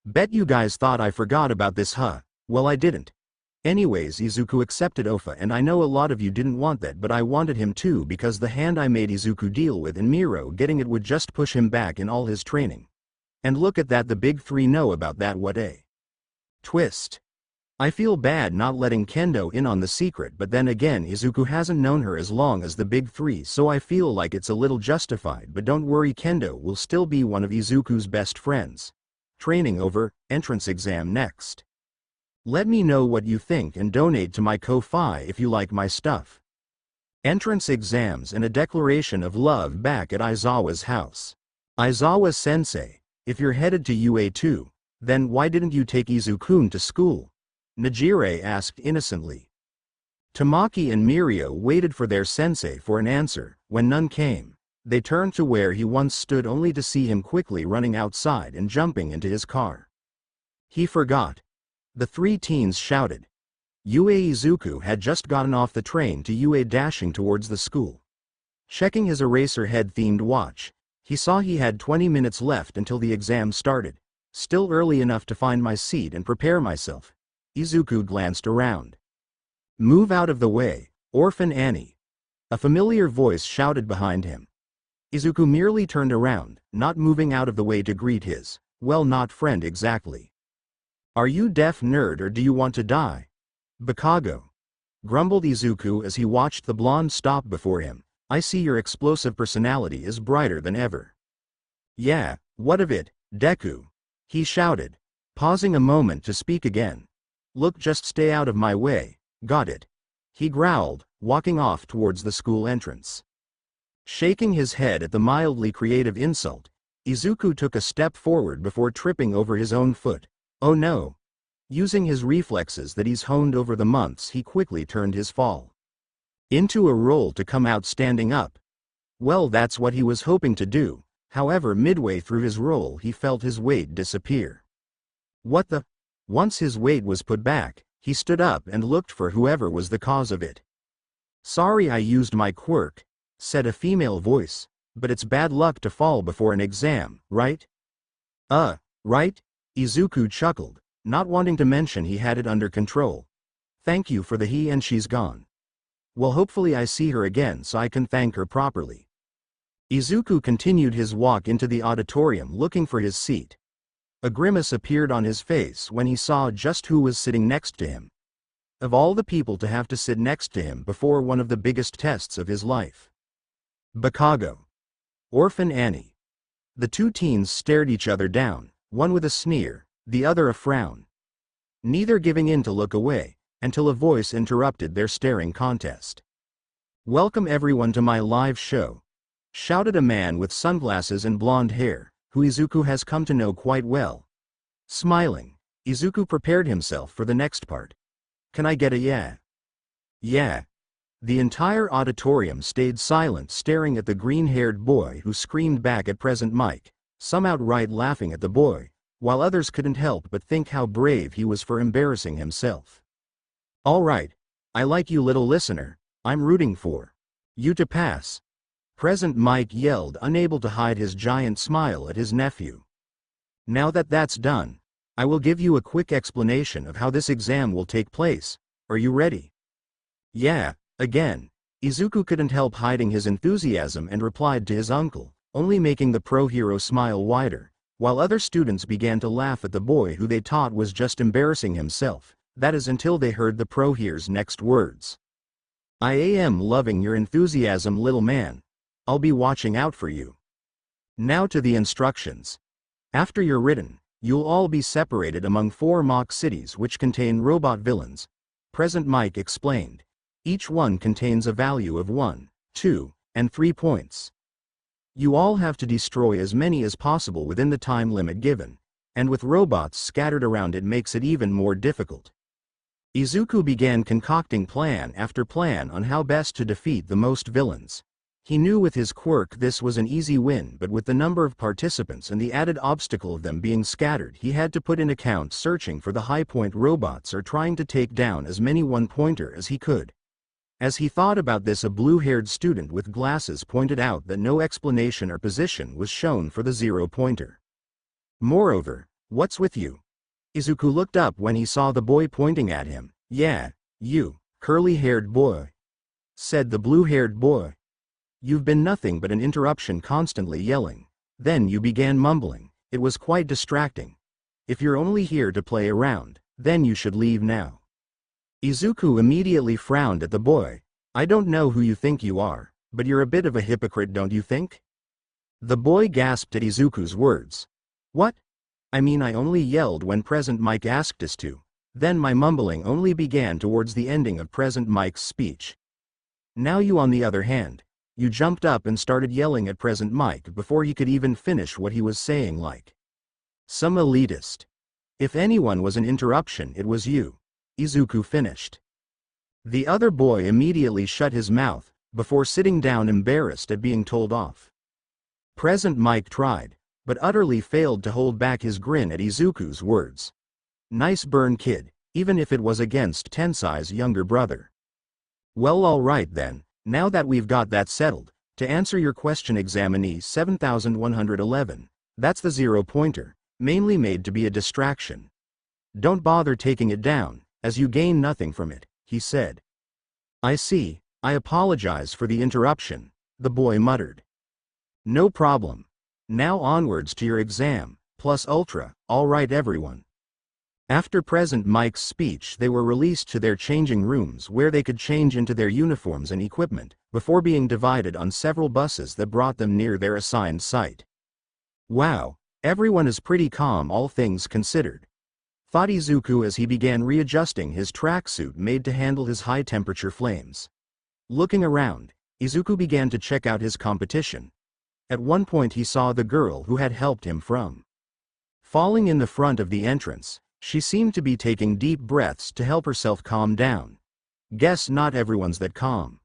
Bet you guys thought I forgot about this, huh? Well, I didn't. Anyways, Izuku accepted Ofa, and I know a lot of you didn't want that, but I wanted him too because the hand I made Izuku deal with and Miro getting it would just push him back in all his training. And look at that, the big three know about that, what a twist. I feel bad not letting Kendo in on the secret, but then again Izuku hasn't known her as long as the big three, so I feel like it's a little justified, but don't worry, Kendo will still be one of Izuku's best friends. Training over, entrance exam next. Let me know what you think and donate to my Ko-Fi if you like my stuff. Entrance exams and a declaration of love back at Aizawa's house. Aizawa-sensei, if you're headed to UA2, then why didn't you take Izuku to school? Najire asked innocently. Tamaki and Mirio waited for their sensei for an answer. When none came, they turned to where he once stood only to see him quickly running outside and jumping into his car. He forgot. The three teens shouted. UA Izuku had just gotten off the train to UA, dashing towards the school. Checking his Eraserhead-themed watch, he saw he had 20 minutes left until the exam started. Still early enough to find my seat and prepare myself. Izuku glanced around. Move out of the way, Orphan Annie. A familiar voice shouted behind him. Izuku merely turned around, not moving out of the way to greet his, well, not friend exactly. Are you deaf, nerd, or do you want to die? Bakago. Grumbled Izuku as he watched the blonde stop before him. I see your explosive personality is brighter than ever. Yeah, what of it, Deku? He shouted, pausing a moment to speak again. Look, just stay out of my way, got it? He growled, walking off towards the school entrance. Shaking his head at the mildly creative insult, Izuku took a step forward before tripping over his own foot. Oh no. Using his reflexes that he's honed over the months, he quickly turned his fall into a roll to come out standing up. Well, that's what he was hoping to do. However, midway through his roll he felt his weight disappear. What the? Once his weight was put back, he stood up and looked for whoever was the cause of it. Sorry I used my quirk, said a female voice, but it's bad luck to fall before an exam, right? Right? Izuku chuckled, not wanting to mention he had it under control. Thank you for the he, and she's gone. Well, hopefully I see her again so I can thank her properly. Izuku continued his walk into the auditorium looking for his seat. A grimace appeared on his face when he saw just who was sitting next to him. Of all the people to have to sit next to him before one of the biggest tests of his life. Bakago. Orphan Annie. The two teens stared each other down, one with a sneer, the other a frown. Neither giving in to look away, until a voice interrupted their staring contest. "Welcome everyone to my live show," shouted a man with sunglasses and blonde hair, who Izuku has come to know quite well. Smiling, Izuku prepared himself for the next part. "Can I get a yeah?" "Yeah." The entire auditorium stayed silent, staring at the green-haired boy who screamed back at Present Mike, some outright laughing at the boy, while others couldn't help but think how brave he was for embarrassing himself. "All right, I like you, little listener. I'm rooting for you to pass," Present Mike yelled, unable to hide his giant smile at his nephew. "Now that that's done, I will give you a quick explanation of how this exam will take place. Are you ready?" "Yeah." Again, Izuku couldn't help hiding his enthusiasm and replied to his uncle, only making the pro hero smile wider, while other students began to laugh at the boy who they thought was just embarrassing himself, that is until they heard the pro hero's next words. "I am loving your enthusiasm, little man. I'll be watching out for you. Now to the instructions. After you're written, you'll all be separated among 4 mock cities which contain robot villains," Present Mike explained. "Each one contains a value of 1, 2, and 3 points. You all have to destroy as many as possible within the time limit given, and with robots scattered around it makes it even more difficult." Izuku began concocting plan after plan on how best to defeat the most villains. He knew with his quirk this was an easy win, but with the number of participants and the added obstacle of them being scattered, he had to put in account searching for the high-point robots or trying to take down as many one-pointer as he could. As he thought about this, a blue-haired student with glasses pointed out that no explanation or position was shown for the 0-pointer. "Moreover, what's with you?" Izuku looked up when he saw the boy pointing at him. "Yeah, you, curly-haired boy," said the blue-haired boy. "You've been nothing but an interruption, constantly yelling. Then you began mumbling. It was quite distracting. If you're only here to play around, then you should leave now." Izuku immediately frowned at the boy. "I don't know who you think you are, but you're a bit of a hypocrite, don't you think?" The boy gasped at Izuku's words. "What? I mean, I only yelled when Present Mike asked us to. Then my mumbling only began towards the ending of Present Mike's speech. Now you, on the other hand, you jumped up and started yelling at Present Mike before he could even finish what he was saying, like some elitist. If anyone was an interruption, it was you," Izuku finished. The other boy immediately shut his mouth, before sitting down embarrassed at being told off. Present Mike tried, but utterly failed to hold back his grin at Izuku's words. Nice burn, kid, even if it was against Tensai's younger brother. "Well, all right then, now that we've got that settled, to answer your question, examinee 7111, that's the 0-pointer, mainly made to be a distraction. Don't bother taking it down, as you gain nothing from it," he said. "I see, I apologize for the interruption," the boy muttered. "No problem. Now onwards to your exam, plus ultra, all right everyone." After Present Mike's speech, they were released to their changing rooms where they could change into their uniforms and equipment, before being divided on several buses that brought them near their assigned site. "Wow, everyone is pretty calm, all things considered," thought Izuku as he began readjusting his tracksuit made to handle his high-temperature flames. Looking around, Izuku began to check out his competition. At one point he saw the girl who had helped him from falling in the front of the entrance. She seemed to be taking deep breaths to help herself calm down. Guess not everyone's that calm.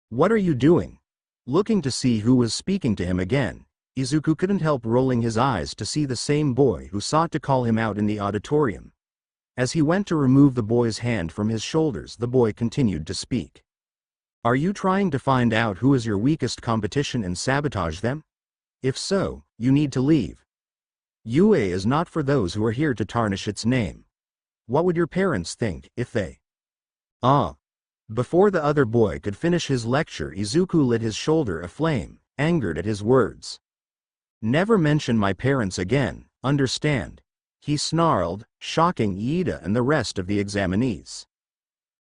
"What are you doing?" Looking to see who was speaking to him again, Izuku couldn't help rolling his eyes to see the same boy who sought to call him out in the auditorium. As he went to remove the boy's hand from his shoulders, the boy continued to speak. "Are you trying to find out who is your weakest competition and sabotage them? If so, you need to leave. UA is not for those who are here to tarnish its name. What would your parents think if they—" "Ah." Before the other boy could finish his lecture, Izuku lit his shoulder aflame, angered at his words. "Never mention my parents again, understand?" he snarled, shocking Iida and the rest of the examinees.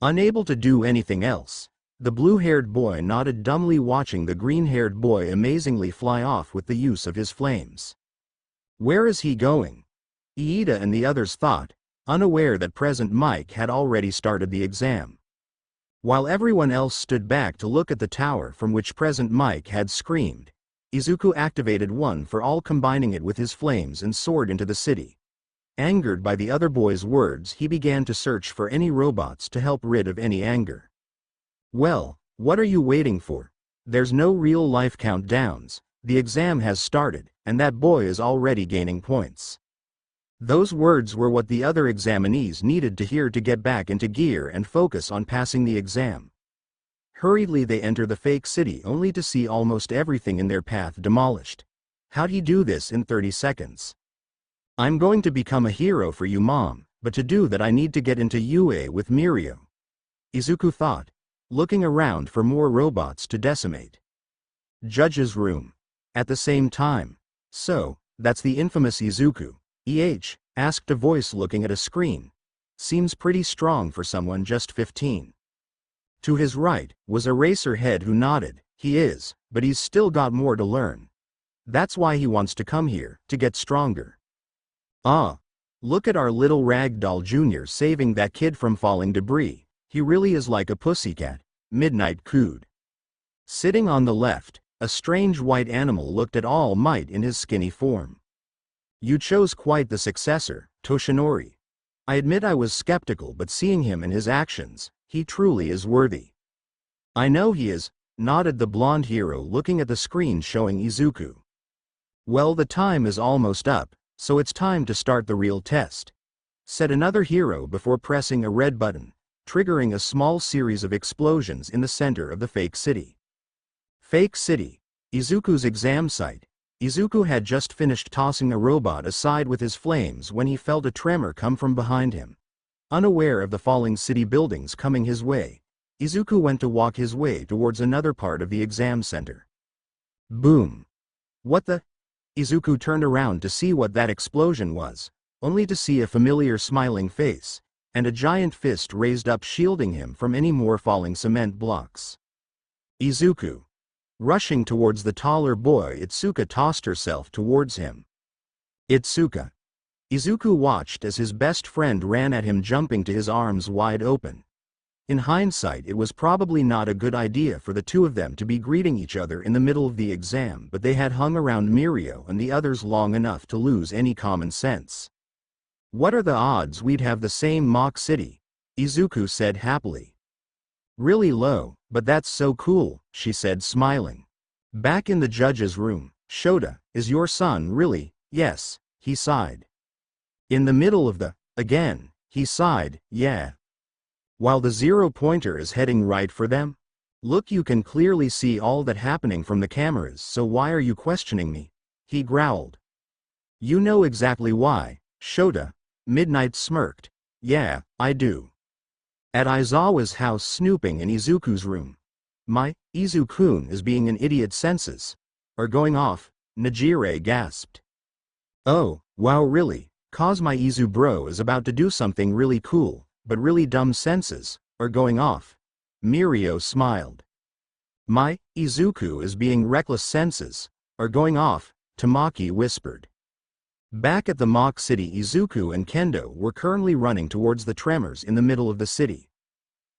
Unable to do anything else, The blue-haired boy nodded dumbly, watching the green-haired boy amazingly fly off with the use of his flames. Where is he going? Iida and the others thought, unaware that Present Mike had already started the exam. While everyone else stood back to look at the tower from which Present Mike had screamed, Izuku activated One for All, combining it with his flames, and soared into the city. Angered by the other boy's words, he began to search for any robots to help rid of any anger. Well, what are you waiting for? There's no real-life countdowns, the exam has started, and that boy is already gaining points. Those words were what the other examinees needed to hear to get back into gear and focus on passing the exam. Hurriedly they enter the fake city, only to see almost everything in their path demolished. How'd he do this in 30 seconds? I'm going to become a hero for you, Mom, but to do that I need to get into UA with Mirio. Izuku thought, looking around for more robots to decimate. Judge's room. At the same time. So, that's the infamous Izuku. Asked a voice looking at a screen. Seems pretty strong for someone just 15. To his right was a racer head who nodded. He is, but he's still got more to learn. That's why he wants to come here, to get stronger. Ah, look at our little ragdoll junior saving that kid from falling debris. He really is like a pussycat, Midnight cooed. Sitting on the left, a strange white animal looked at All Might in his skinny form. You chose quite the successor, Toshinori. I admit I was skeptical, but seeing him and his actions, he truly is worthy. I know he is, nodded the blonde hero, looking at the screen showing Izuku. Well, the time is almost up, so it's time to start the real test, said another hero before pressing a red button, triggering a small series of explosions in the center of the fake city. Fake city, Izuku's exam site. Izuku had just finished tossing a robot aside with his flames when he felt a tremor come from behind him. Unaware of the falling city buildings coming his way, Izuku went to walk his way towards another part of the exam center. Boom! What the? Izuku turned around to see what that explosion was, only to see a familiar smiling face, and a giant fist raised up shielding him from any more falling cement blocks. Izuku. Rushing towards the taller boy, Itsuka tossed herself towards him. Itsuka. Izuku watched as his best friend ran at him, jumping to his arms wide open. In hindsight, it was probably not a good idea for the two of them to be greeting each other in the middle of the exam, but they had hung around Mirio and the others long enough to lose any common sense. What are the odds we'd have the same mock city? Izuku said happily. Really low, but that's so cool, she said, smiling. Back in the judge's room, Shota, is your son really? Yes, he sighed. In the middle of the, again, he sighed, yeah. While the 0-pointer is heading right for them? Look, you can clearly see all that happening from the cameras, so why are you questioning me? He growled. You know exactly why, Shota. Midnight smirked. Yeah, I do. At Aizawa's house, snooping in Izuku's room. My, Izu-kun is being an idiot, senses are going off, Najire gasped. Oh, wow, really? Cause my Izu bro is about to do something really cool, but really dumb, senses are going off. Mirio smiled. My, Izuku is being reckless, senses are going off, Tamaki whispered. Back at the mock city, Izuku and Kendo were currently running towards the tremors in the middle of the city.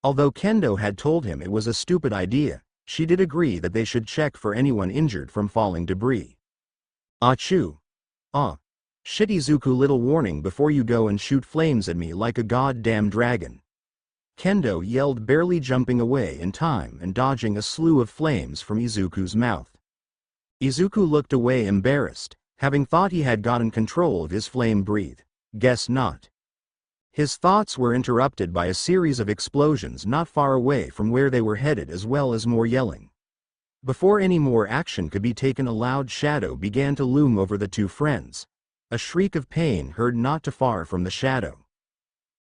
Although Kendo had told him it was a stupid idea, she did agree that they should check for anyone injured from falling debris. Achoo. Ah. Shit, Izuku, little warning before you go and shoot flames at me like a goddamn dragon. Kendo yelled, barely jumping away in time and dodging a slew of flames from Izuku's mouth. Izuku looked away, embarrassed, having thought he had gotten control of his flame breath. Guess not. His thoughts were interrupted by a series of explosions not far away from where they were headed, as well as more yelling. Before any more action could be taken, a loud shadow began to loom over the two friends. A shriek of pain heard not too far from the shadow.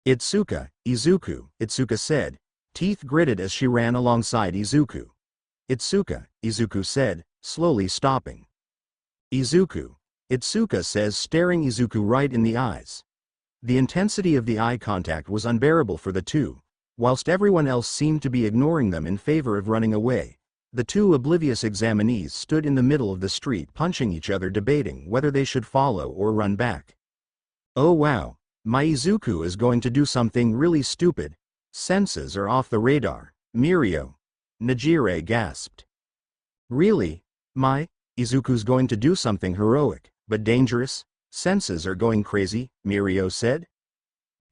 Itsuka, Izuku, Itsuka said, teeth gritted as she ran alongside Izuku. Itsuka, Izuku said, slowly stopping. Izuku, Itsuka says, staring Izuku right in the eyes. The intensity of the eye contact was unbearable for the two, Whilst everyone else seemed to be ignoring them in favor of running away, the two oblivious examinees stood in the middle of the street punching each other, debating whether they should follow or run back. Oh wow, my Izuku is going to do something really stupid. Senses are off the radar, Mirio. Najire gasped. Really? My Izuku's going to do something heroic, but dangerous? Senses are going crazy, Mirio said.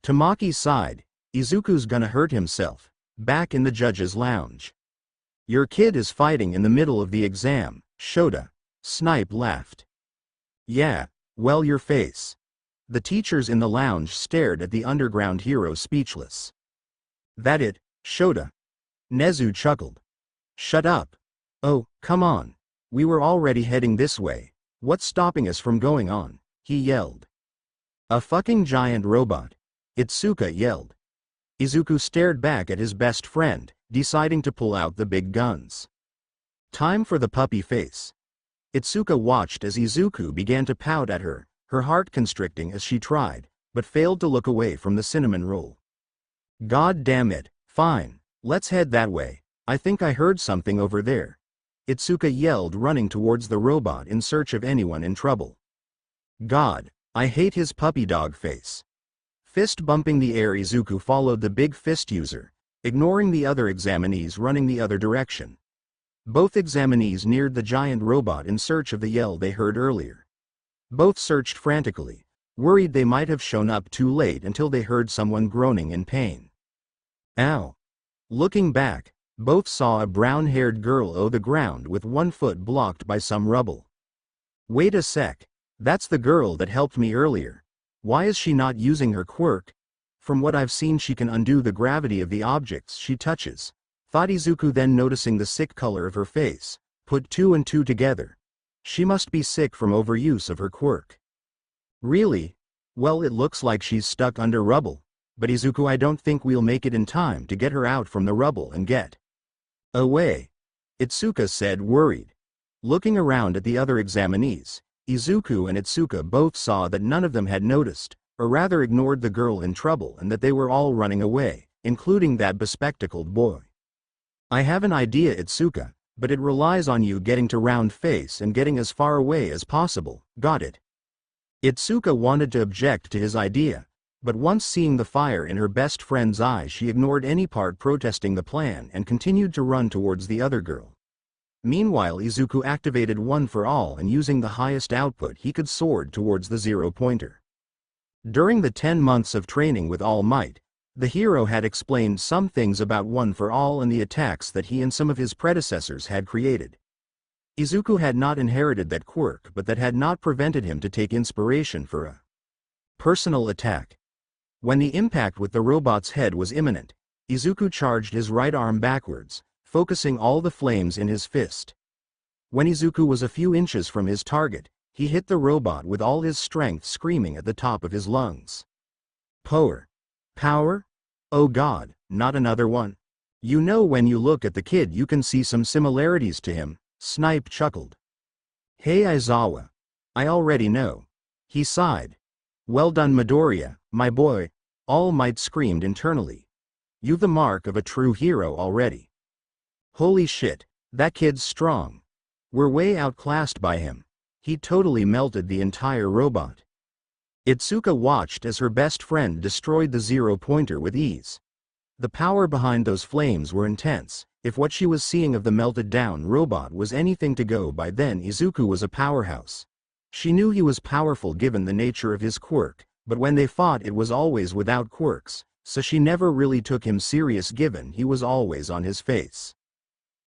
Tamaki sighed. Izuku's gonna hurt himself. Back in the judge's lounge. Your kid is fighting in the middle of the exam, Shota. Snipe laughed. Yeah, well, your face. The teachers in the lounge stared at the underground hero, speechless. That it, Shota? Nezu chuckled. Shut up. Oh, come on. We were already heading this way. What's stopping us from going on? He yelled. A fucking giant robot. Itsuka yelled. Izuku stared back at his best friend, deciding to pull out the big guns. Time for the puppy face. Itsuka watched as Izuku began to pout at her, her heart constricting as she tried, but failed to look away from the cinnamon roll. God damn it, fine, let's head that way. I think I heard something over there. Itsuka yelled, running towards the robot in search of anyone in trouble. God, I hate his puppy dog face. Fist bumping the air, Izuku followed the big fist user, ignoring the other examinees running the other direction. Both examinees neared the giant robot in search of the yell they heard earlier. Both searched frantically, worried they might have shown up too late until they heard someone groaning in pain. Ow! Looking back, both saw a brown-haired girl on the ground with one foot blocked by some rubble. Wait a sec, that's the girl that helped me earlier. Why is she not using her quirk? From what I've seen, she can undo the gravity of the objects she touches, thought Izuku, then noticing the sick color of her face, put two and two together. She must be sick from overuse of her quirk. Really? Well, it looks like she's stuck under rubble, but Izuku, I don't think we'll make it in time to get her out from the rubble and get away, Itsuka said, worried. Looking around at the other examinees, Izuku and Itsuka both saw that none of them had noticed, or rather ignored, the girl in trouble, and that they were all running away, including that bespectacled boy. I have an idea, Itsuka, but it relies on you getting to round face and getting as far away as possible, got it? Itsuka wanted to object to his idea, but once seeing the fire in her best friend's eyes, she ignored any part protesting the plan and continued to run towards the other girl. Meanwhile, Izuku activated One for All and, using the highest output he could, soared towards the zero-pointer. During the 10 months of training with All Might, the hero had explained some things about One for All and the attacks that he and some of his predecessors had created. Izuku had not inherited that quirk, but that had not prevented him to take inspiration for a personal attack. When the impact with the robot's head was imminent, Izuku charged his right arm backwards, focusing all the flames in his fist. When Izuku was a few inches from his target, he hit the robot with all his strength, screaming at the top of his lungs. Power. Power? Oh god, not another one. You know, when you look at the kid you can see some similarities to him, Snipe chuckled. Hey Aizawa. I already know. He sighed. Well done, Midoriya, my boy, All Might screamed internally. You've the mark of a true hero already. Holy shit, that kid's strong. We're way outclassed by him. He totally melted the entire robot. Itsuka watched as her best friend destroyed the zero-pointer with ease. The power behind those flames were intense. If what she was seeing of the melted-down robot was anything to go by, then Izuku was a powerhouse. She knew he was powerful given the nature of his quirk, but when they fought it was always without quirks, so she never really took him serious given he was always on his face.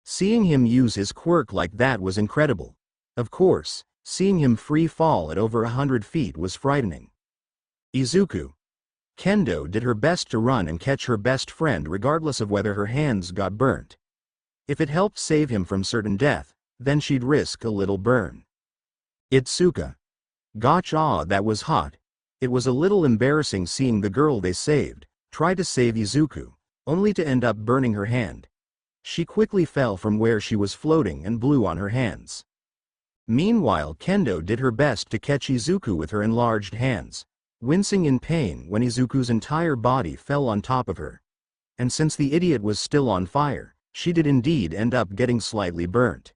Seeing him use his quirk like that was incredible. Of course, seeing him free fall at over 100 feet was frightening. Izuku. Kendo did her best to run and catch her best friend regardless of whether her hands got burnt. If it helped save him from certain death, then she'd risk a little burn. Itsuka. Gotcha, that was hot. It was a little embarrassing seeing the girl they saved try to save Izuku, only to end up burning her hand. She quickly fell from where she was floating and blew on her hands. Meanwhile, Kendo did her best to catch Izuku with her enlarged hands, wincing in pain when Izuku's entire body fell on top of her. And since the idiot was still on fire, she did indeed end up getting slightly burnt.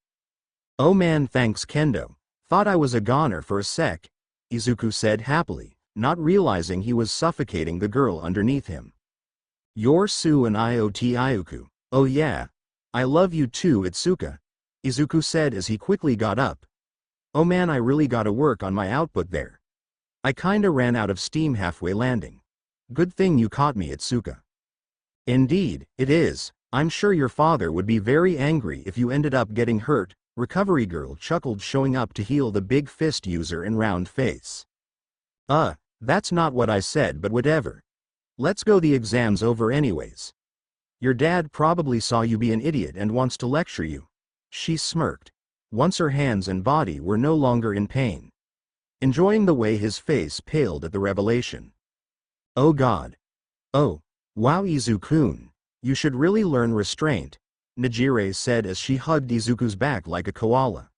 "Oh man, thanks Kendo. Thought I was a goner for a sec," Izuku said happily, not realizing he was suffocating the girl underneath him. "You're Su and Iot Iuku. Oh yeah. I love you too Itsuka," Izuku said as he quickly got up. "Oh man, I really gotta work on my output there. I kinda ran out of steam halfway landing. Good thing you caught me Itsuka." "Indeed, it is. I'm sure your father would be very angry if you ended up getting hurt," Recovery Girl chuckled, showing up to heal the big fist user in round face. That's not what I said, but whatever. Let's go, the exam's over anyways. Your dad probably saw you be an idiot and wants to lecture you." She smirked. Once her hands and body were no longer in pain, enjoying the way his face paled at the revelation. "Oh god. Oh, wow Izu-kun, you should really learn restraint," Najire said as she hugged Izuku's back like a koala.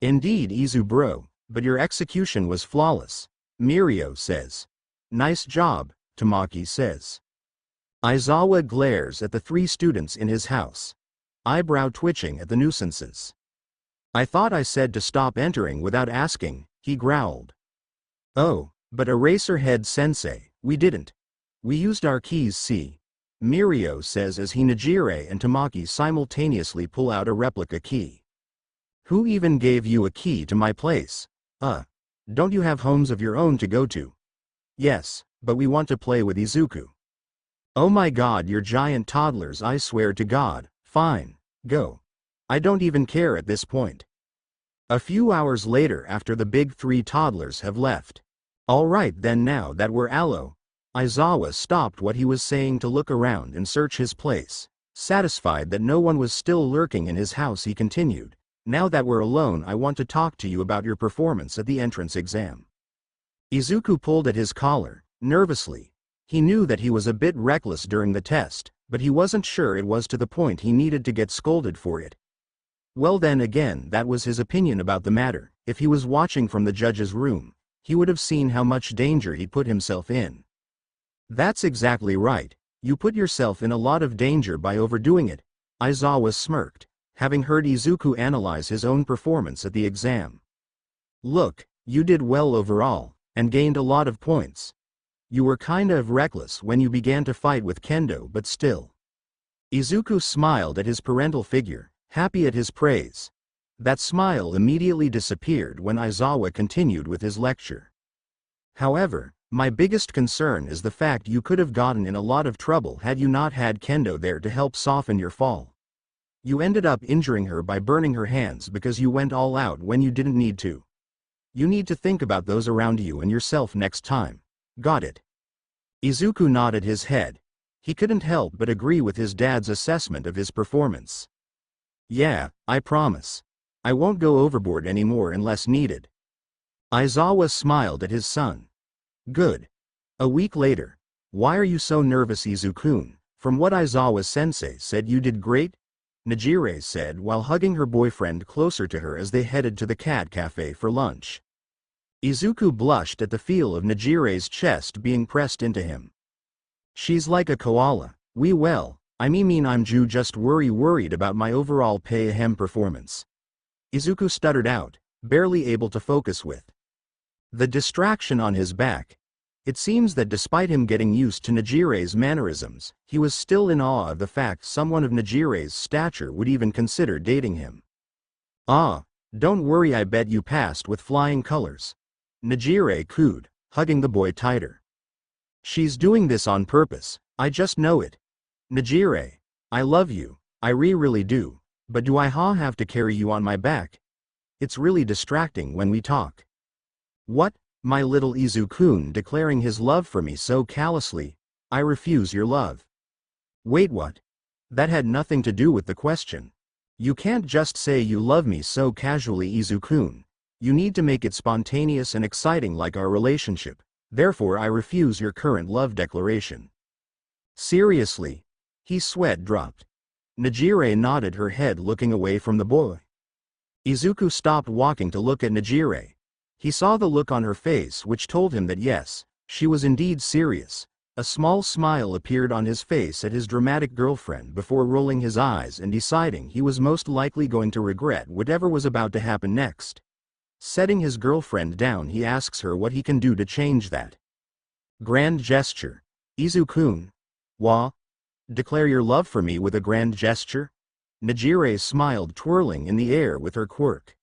"Indeed Izu bro, but your execution was flawless," Mirio says. "Nice job," Tamaki says. Aizawa glares at the three students in his house, eyebrow twitching at the nuisances. "I thought I said to stop entering without asking," he growled. "Oh, but Eraserhead sensei, we didn't. We used our keys, see?" Mirio says as he Najire and Tamaki simultaneously pull out a replica key. "Who even gave you a key to my place? Don't you have homes of your own to go to?" "Yes, but we want to play with Izuku." "Oh my god, you're giant toddlers, I swear to god." "Fine, go. I don't even care at this point." A few hours later, after the big three toddlers have left. "Alright then, now that we're allo." Aizawa stopped what he was saying to look around and search his place. Satisfied that no one was still lurking in his house, he continued, "Now that we're alone, I want to talk to you about your performance at the entrance exam." Izuku pulled at his collar, nervously. He knew that he was a bit reckless during the test, but he wasn't sure it was to the point he needed to get scolded for it. Well then again, that was his opinion about the matter. If he was watching from the judge's room, he would have seen how much danger he put himself in. "That's exactly right. You put yourself in a lot of danger by overdoing it," Aizawa smirked, having heard Izuku analyze his own performance at the exam. "Look, you did well overall, and gained a lot of points. You were kinda of reckless when you began to fight with Kendo, but still." Izuku smiled at his parental figure, happy at his praise. That smile immediately disappeared when Aizawa continued with his lecture. "However, my biggest concern is the fact you could have gotten in a lot of trouble had you not had Kendo there to help soften your fall. You ended up injuring her by burning her hands because you went all out when you didn't need to. You need to think about those around you and yourself next time. Got it?" Izuku nodded his head. He couldn't help but agree with his dad's assessment of his performance. "Yeah, I promise. I won't go overboard anymore unless needed." Aizawa smiled at his son. "Good." A week later. "Why are you so nervous Izu-kun? From what Aizawa-sensei said you did great," Najire said while hugging her boyfriend closer to her as they headed to the cat cafe for lunch. Izuku blushed at the feel of Najire's chest being pressed into him. "She's like a koala. I mean I'm just worried about my overall performance." Izuku stuttered out, barely able to focus with the distraction on his back. It seems that despite him getting used to Najire's mannerisms, he was still in awe of the fact someone of Najire's stature would even consider dating him. Don't worry, I bet you passed with flying colors," Najire cooed, hugging the boy tighter. "She's doing this on purpose, I just know it. Najire, I love you, I really do, but do I have to carry you on my back? It's really distracting when we talk." "What? My little Izu-kun declaring his love for me so callously? I refuse your love." "Wait, what? That had nothing to do with the question. You can't just say you love me so casually Izu-kun. You need to make it spontaneous and exciting like our relationship. Therefore I refuse your current love declaration." "Seriously?" His sweat dropped. Najire nodded her head, looking away from the boy. Izuku stopped walking to look at Najire. He saw the look on her face which told him that yes, she was indeed serious, A small smile appeared on his face at his dramatic girlfriend before rolling his eyes and deciding he was most likely going to regret whatever was about to happen next. Setting his girlfriend down, he asks her what he can do to change that. Grand gesture. Izu-kun. Wa? Declare your love for me with a grand gesture? Najire smiled, twirling in the air with her quirk.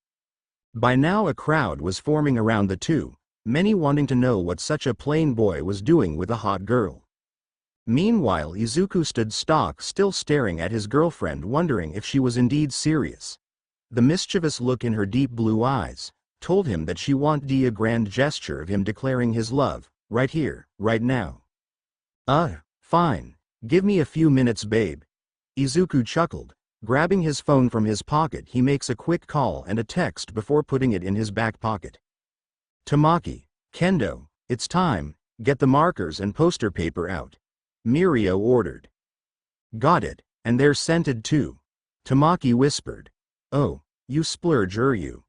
By now a crowd was forming around the two, many wanting to know what such a plain boy was doing with a hot girl. Meanwhile, Izuku stood stock still, staring at his girlfriend, wondering if she was indeed serious. The mischievous look in her deep blue eyes told him that she wanted a grand gesture of him declaring his love, right here, right now. Fine. Give me a few minutes, babe. Izuku chuckled. Grabbing his phone from his pocket, he makes a quick call and a text before putting it in his back pocket. Tamaki, Kendo, it's time, get the markers and poster paper out. Mirio ordered. Got it, and they're scented too. Tamaki whispered. Oh, you splurge, you?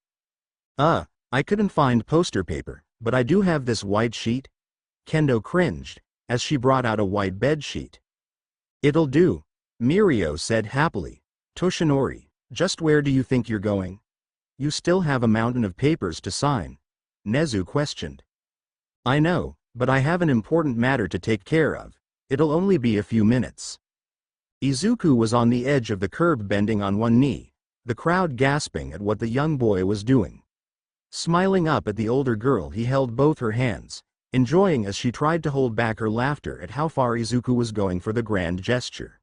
I couldn't find poster paper, but I do have this white sheet. Kendo cringed, as she brought out a white bed sheet. It'll do, Mirio said happily. Toshinori, just where do you think you're going? You still have a mountain of papers to sign. Nezu questioned. I know, but I have an important matter to take care of. It'll only be a few minutes. Izuku was on the edge of the curb, bending on one knee, the crowd gasping at what the young boy was doing. Smiling up at the older girl, he held both her hands, enjoying as she tried to hold back her laughter at how far Izuku was going for the grand gesture.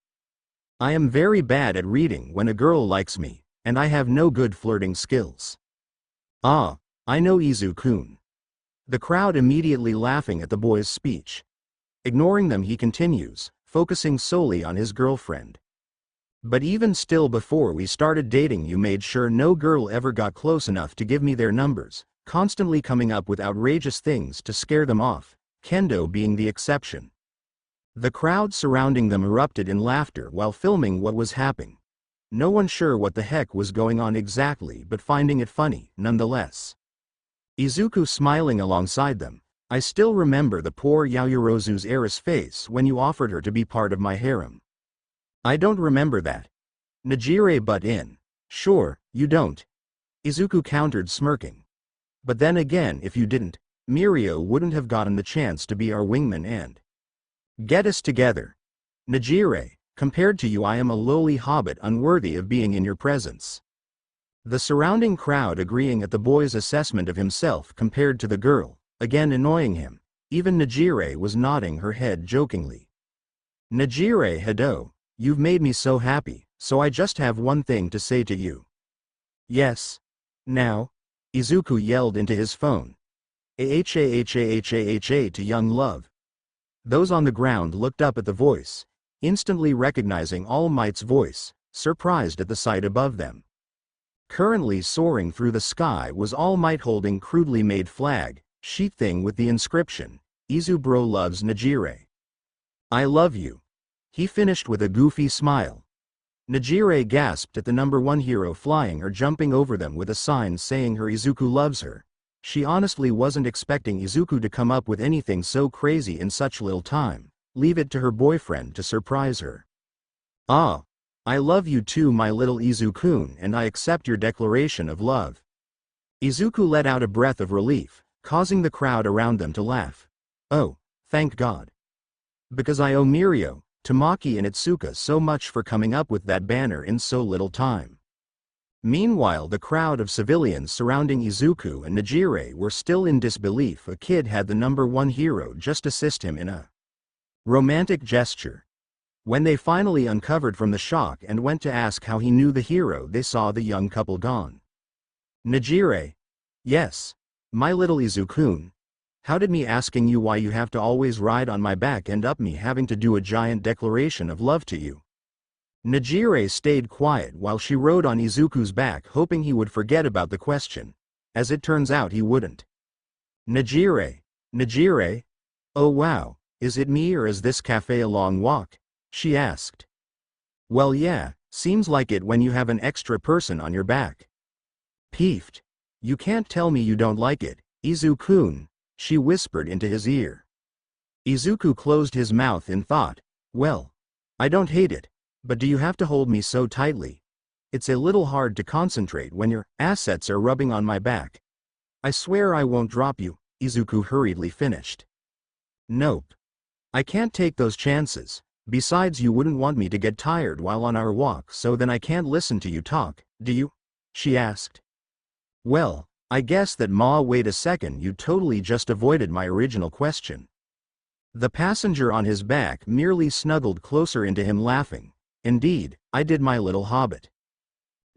I am very bad at reading when a girl likes me, and I have no good flirting skills. I know, Izu-kun. The crowd immediately laughing at the boy's speech. Ignoring them, he continues, focusing solely on his girlfriend. But even still, before we started dating, you made sure no girl ever got close enough to give me their numbers, constantly coming up with outrageous things to scare them off, Kendo being the exception. The crowd surrounding them erupted in laughter while filming what was happening. No one sure what the heck was going on exactly, but finding it funny, nonetheless. Izuku smiling alongside them. I still remember the poor Yaoyorozu's heiress face when you offered her to be part of my harem. I don't remember that. Najire butt in. Sure, you don't. Izuku countered, smirking. But then again, if you didn't, Mirio wouldn't have gotten the chance to be our wingman and get us together. Najire, compared to you I am a lowly hobbit unworthy of being in your presence. The surrounding crowd agreeing at the boy's assessment of himself compared to the girl, again annoying him. Even Najire was nodding her head jokingly. Najire Hado, you've made me so happy, so I just have one thing to say to you. Yes. Now? Izuku yelled into his phone. Ahahahahaha to young love. Those on the ground looked up at the voice, instantly recognizing All Might's voice, surprised at the sight above them. Currently soaring through the sky was All Might holding crudely made flag, sheet thing with the inscription, Izubro loves Najire. I love you. He finished with a goofy smile. Najire gasped at the number one hero flying or jumping over them with a sign saying her Izuku loves her. She honestly wasn't expecting Izuku to come up with anything so crazy in such little time. Leave it to her boyfriend to surprise her. I love you too, my little Izu-kun, and I accept your declaration of love. Izuku let out a breath of relief, causing the crowd around them to laugh. Oh, thank God. Because I owe Mirio, Tamaki and Itsuka so much for coming up with that banner in so little time. Meanwhile, the crowd of civilians surrounding Izuku and Najire were still in disbelief. A kid had the number one hero just assist him in a romantic gesture. When they finally uncovered from the shock and went to ask how he knew the hero, they saw the young couple gone. Najire. Yes. My little Izu-kun. How did me asking you why you have to always ride on my back end up me having to do a giant declaration of love to you? Najire stayed quiet while she rode on Izuku's back, hoping he would forget about the question. As it turns out, he wouldn't. Najire. Najire? Oh wow, is it me or is this cafe a long walk? She asked. Well yeah, seems like it when you have an extra person on your back. Peeved. You can't tell me you don't like it, Izu-kun, she whispered into his ear. Izuku closed his mouth in thought. Well, I don't hate it, but do you have to hold me so tightly? It's a little hard to concentrate when your assets are rubbing on my back. I swear I won't drop you, Izuku hurriedly finished. Nope. I can't take those chances. Besides, you wouldn't want me to get tired while on our walk, so then I can't listen to you talk, do you? She asked. Well, I guess that wait a second, you totally just avoided my original question. The passenger on his back merely snuggled closer into him, laughing. Indeed, I did, my little hobbit.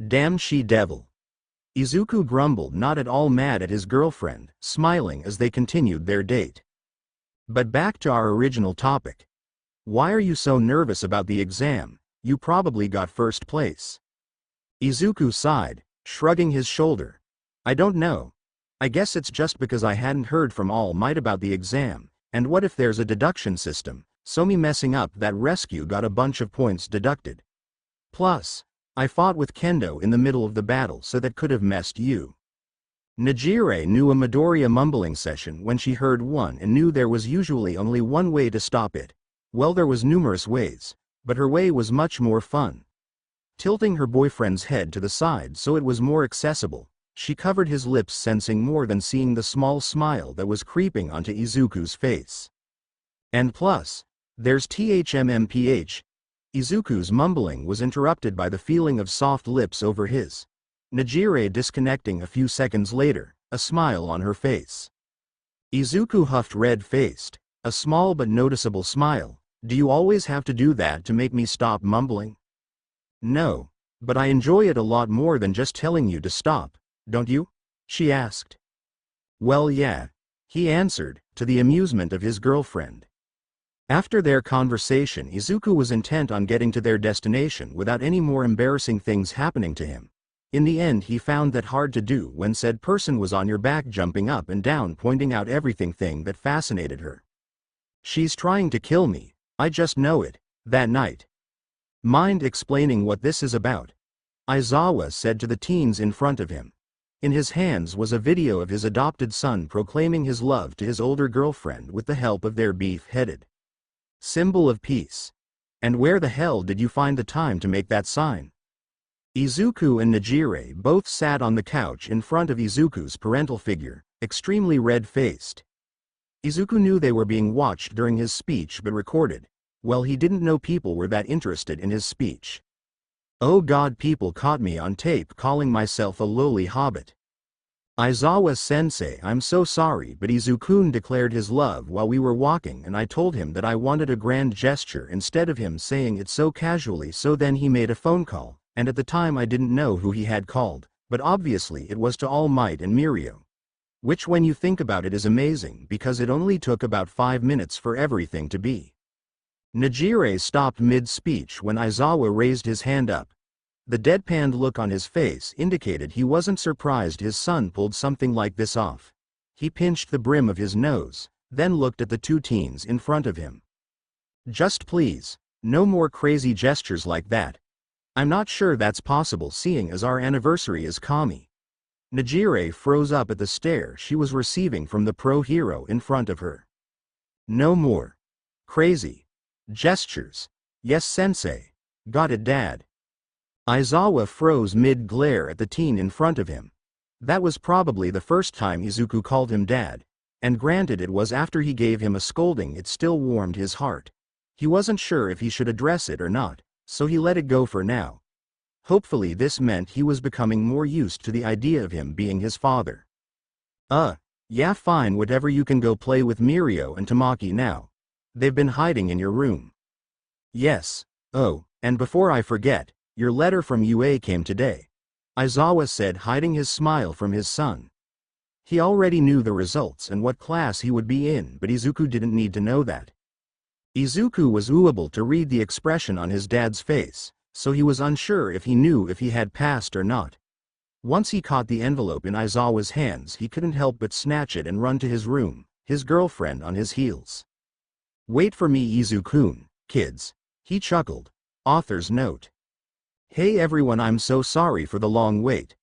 Damn she-devil. Izuku grumbled, not at all mad at his girlfriend, smiling as they continued their date. But back to our original topic. Why are you so nervous about the exam? You probably got first place. Izuku sighed, shrugging his shoulder. I don't know. I guess it's just because I hadn't heard from All Might about the exam, and what if there's a deduction system, so me messing up that rescue got a bunch of points deducted. Plus, I fought with Kendo in the middle of the battle, so that could have messed you. Nejire knew a Midoriya mumbling session when she heard one and knew there was usually only one way to stop it. Well, there was numerous ways, but her way was much more fun. Tilting her boyfriend's head to the side so it was more accessible, she covered his lips, sensing more than seeing the small smile that was creeping onto Izuku's face. And plus, there's THMMPH. Izuku's mumbling was interrupted by the feeling of soft lips over his. Nejire disconnecting a few seconds later, a smile on her face. Izuku huffed, red-faced, a small but noticeable smile. Do you always have to do that to make me stop mumbling? No, but I enjoy it a lot more than just telling you to stop, don't you? She asked. Well, yeah, he answered, to the amusement of his girlfriend. After their conversation, Izuku was intent on getting to their destination without any more embarrassing things happening to him. In the end, he found that hard to do when said person was on your back, jumping up and down, pointing out everything that fascinated her. She's trying to kill me, I just know it, that night. Mind explaining what this is about? Aizawa said to the teens in front of him. In his hands was a video of his adopted son proclaiming his love to his older girlfriend with the help of their beef-headed symbol of peace. And where the hell did you find the time to make that sign? Izuku and Nejire both sat on the couch in front of Izuku's parental figure, extremely red-faced. Izuku knew they were being watched during his speech but recorded. Well, he didn't know people were that interested in his speech. Oh god, people caught me on tape calling myself a lowly hobbit. Aizawa-sensei, I'm so sorry, but Izukun declared his love while we were walking and I told him that I wanted a grand gesture instead of him saying it so casually, so then he made a phone call, and at the time I didn't know who he had called, but obviously it was to All Might and Mirio. Which, when you think about it, is amazing because it only took about 5 minutes for everything to be. Nejire stopped mid-speech when Aizawa raised his hand up. The deadpanned look on his face indicated he wasn't surprised his son pulled something like this off. He pinched the brim of his nose, then looked at the two teens in front of him. Just please, no more crazy gestures like that. I'm not sure that's possible seeing as our anniversary is Kami. Nejire froze up at the stare she was receiving from the pro-hero in front of her. No more crazy gestures. Yes, sensei. Got it, dad. Aizawa froze mid-glare at the teen in front of him. That was probably the first time Izuku called him dad, and granted it was after he gave him a scolding, it still warmed his heart. He wasn't sure if he should address it or not, so he let it go for now. Hopefully this meant he was becoming more used to the idea of him being his father. Yeah, fine, whatever, you can go play with Mirio and Tamaki now. They've been hiding in your room. Yes. Oh, and before I forget, your letter from UA came today. Aizawa said, hiding his smile from his son. He already knew the results and what class he would be in, but Izuku didn't need to know that. Izuku was able to read the expression on his dad's face, so he was unsure if he knew if he had passed or not. Once he caught the envelope in Aizawa's hands, he couldn't help but snatch it and run to his room, his girlfriend on his heels. Wait for me, Izukun, kids. He chuckled. Author's note. Hey everyone, I'm so sorry for the long wait.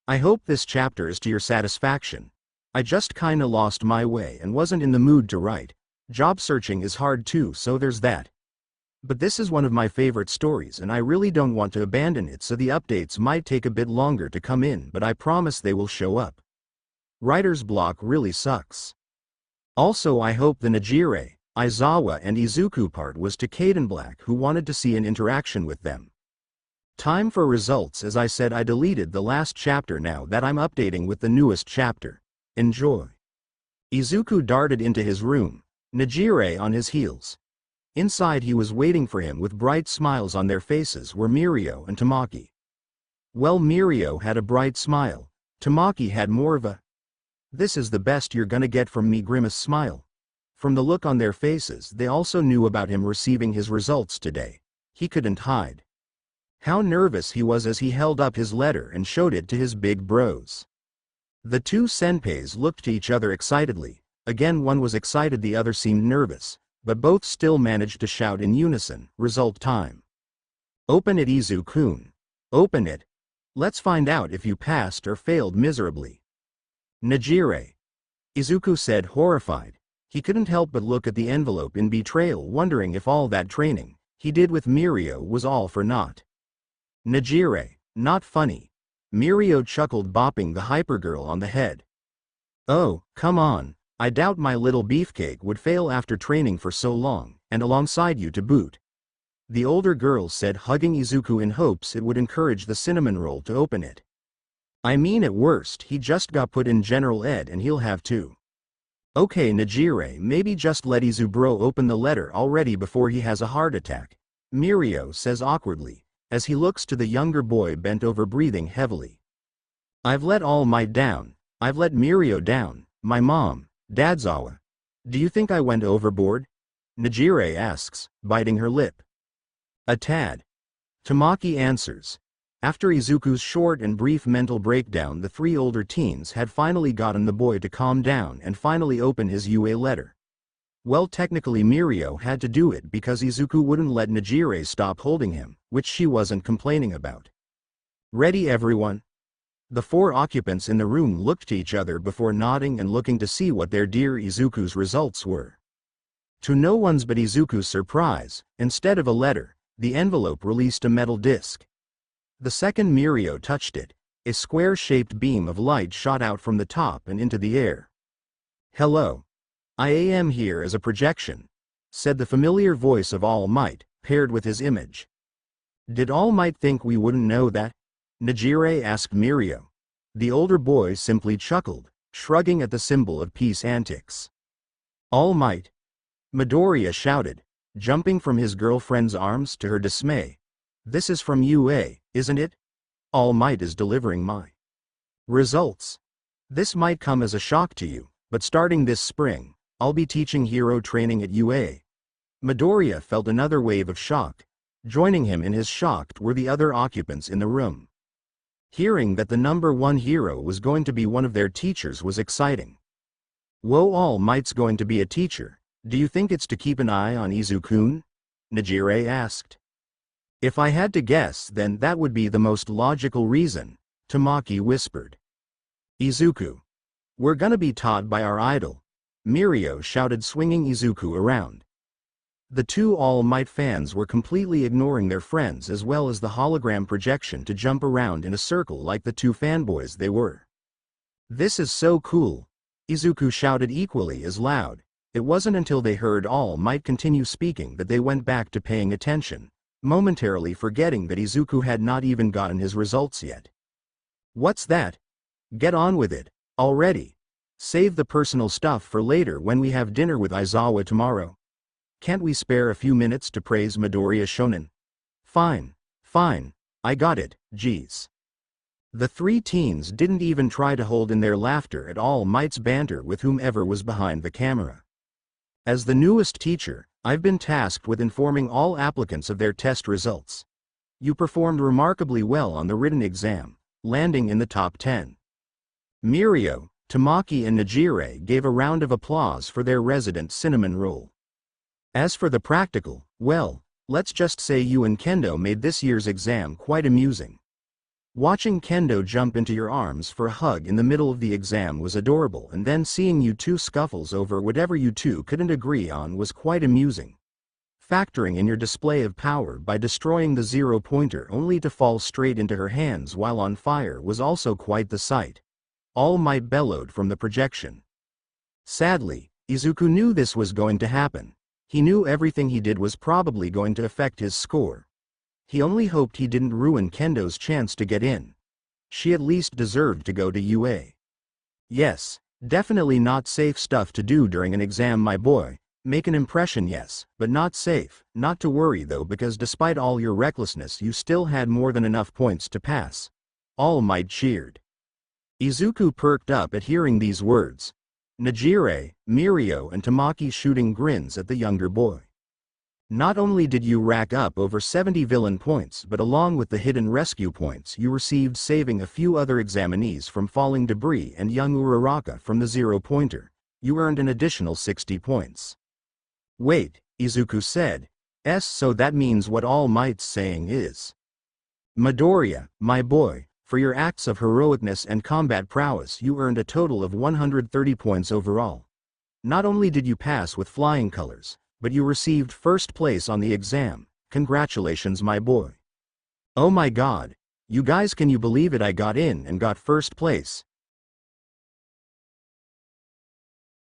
I hope this chapter is to your satisfaction. I just kinda lost my way and wasn't in the mood to write, Job searching is hard too, so there's that. But this is one of my favorite stories and I really don't want to abandon it, so the updates might take a bit longer to come in, but I promise they will show up. Writer's block really sucks. Also, I hope the Najire, Aizawa and Izuku part was to Caden Black, who wanted to see an interaction with them. Time for results. As I said, I deleted the last chapter now that I'm updating with the newest chapter. Enjoy. Izuku darted into his room, Najire on his heels. Inside he was waiting for him with bright smiles on their faces were Mirio and Tamaki. Well, Mirio had a bright smile. Tamaki had more of a "this is the best you're gonna get from me" grimace smile. From the look on their faces, they also knew about him receiving his results today. He couldn't hide how nervous he was as he held up his letter and showed it to his big bros. The two senpais looked to each other excitedly. Again, one was excited, the other seemed nervous, but both still managed to shout in unison, "Result time. Open it, Izu-kun. Open it. Let's find out if you passed or failed miserably." Najire. Izuku said, horrified. He couldn't help but look at the envelope in betrayal, wondering if all that training he did with Mirio was all for naught. Najire, not funny. Mirio chuckled, bopping the hypergirl on the head. "Oh, come on. I doubt my little beefcake would fail after training for so long, and alongside you to boot." The older girl said, hugging Izuku in hopes it would encourage the cinnamon roll to open it. "I mean, at worst, he just got put in general ed and he'll have to." "Okay, Najire, maybe just let Izubro open the letter already before he has a heart attack," Mirio says awkwardly, as he looks to the younger boy bent over breathing heavily. "I've let All Might down. I've let Mirio down, my mom, Dadzawa. Do you think I went overboard?" Najire asks, biting her lip. "A tad." Tamaki answers. After Izuku's short and brief mental breakdown, the three older teens had finally gotten the boy to calm down and finally open his UA letter. Well, technically Mirio had to do it because Izuku wouldn't let Najire stop holding him, which she wasn't complaining about. "Ready, everyone?" The four occupants in the room looked to each other before nodding and looking to see what their dear Izuku's results were. To no one's but Izuku's surprise, instead of a letter, the envelope released a metal disc. The second Mirio touched it, a square-shaped beam of light shot out from the top and into the air. "Hello. I am here as a projection," said the familiar voice of All Might, paired with his image. "Did All Might think we wouldn't know that?" Najire asked Mirio. The older boy simply chuckled, shrugging at the symbol of peace antics. "All Might?" Midoriya shouted, jumping from his girlfriend's arms to her dismay. "This is from UA, isn't it? All Might is delivering my results. This might come as a shock to you, but starting this spring, I'll be teaching hero training at UA." Midoriya felt another wave of shock. Joining him in his shock were the other occupants in the room. Hearing that the number one hero was going to be one of their teachers was exciting. "Whoa, All Might's going to be a teacher. Do you think it's to keep an eye on Izu-kun?" Najire asked. "If I had to guess, then that would be the most logical reason," Tamaki whispered. "Izuku. We're gonna be taught by our idol," Mirio shouted, swinging Izuku around. The two All Might fans were completely ignoring their friends as well as the hologram projection to jump around in a circle like the two fanboys they were. "This is so cool," Izuku shouted equally as loud. It wasn't until they heard All Might continue speaking that they went back to paying attention, momentarily forgetting that Izuku had not even gotten his results yet. "What's that? Get on with it, already. Save the personal stuff for later when we have dinner with Aizawa tomorrow. Can't we spare a few minutes to praise Midoriya Shonen?" Fine, I got it, geez." The three teens didn't even try to hold in their laughter at All Might's banter with whomever was behind the camera. "As the newest teacher, I've been tasked with informing all applicants of their test results. You performed remarkably well on the written exam, landing in the top 10. Mirio, Tamaki and Najire gave a round of applause for their resident cinnamon roll. As for the practical, well, let's just say you and Kendo made this year's exam quite amusing. Watching Kendo jump into your arms for a hug in the middle of the exam was adorable, and then seeing you two scuffles over whatever you two couldn't agree on was quite amusing. Factoring in your display of power by destroying the 0-pointer only to fall straight into her hands while on fire was also quite the sight. All Might bellowed from the projection. Sadly, Izuku knew this was going to happen. He knew everything he did was probably going to affect his score. He only hoped he didn't ruin Kendo's chance to get in. She at least deserved to go to UA. Yes, definitely not safe stuff to do during an exam, my boy. Make an impression, yes, but not safe. Not to worry though, because despite all your recklessness you still had more than enough points to pass. All Might cheered. Izuku perked up at hearing these words. Najire, Mirio and Tamaki shooting grins at the younger boy. Not only did you rack up over 70 villain points, but along with the hidden rescue points you received saving a few other examinees from falling debris and young Uraraka from the 0-pointer, you earned an additional 60 points. Wait, Izuku said. So that means what All Might's saying is. Midoriya, my boy, for your acts of heroicness and combat prowess you earned a total of 130 points overall. Not only did you pass with flying colors, but you received first place on the exam. Congratulations, my boy. Oh my god, you guys, can you believe it? I got in and got first place.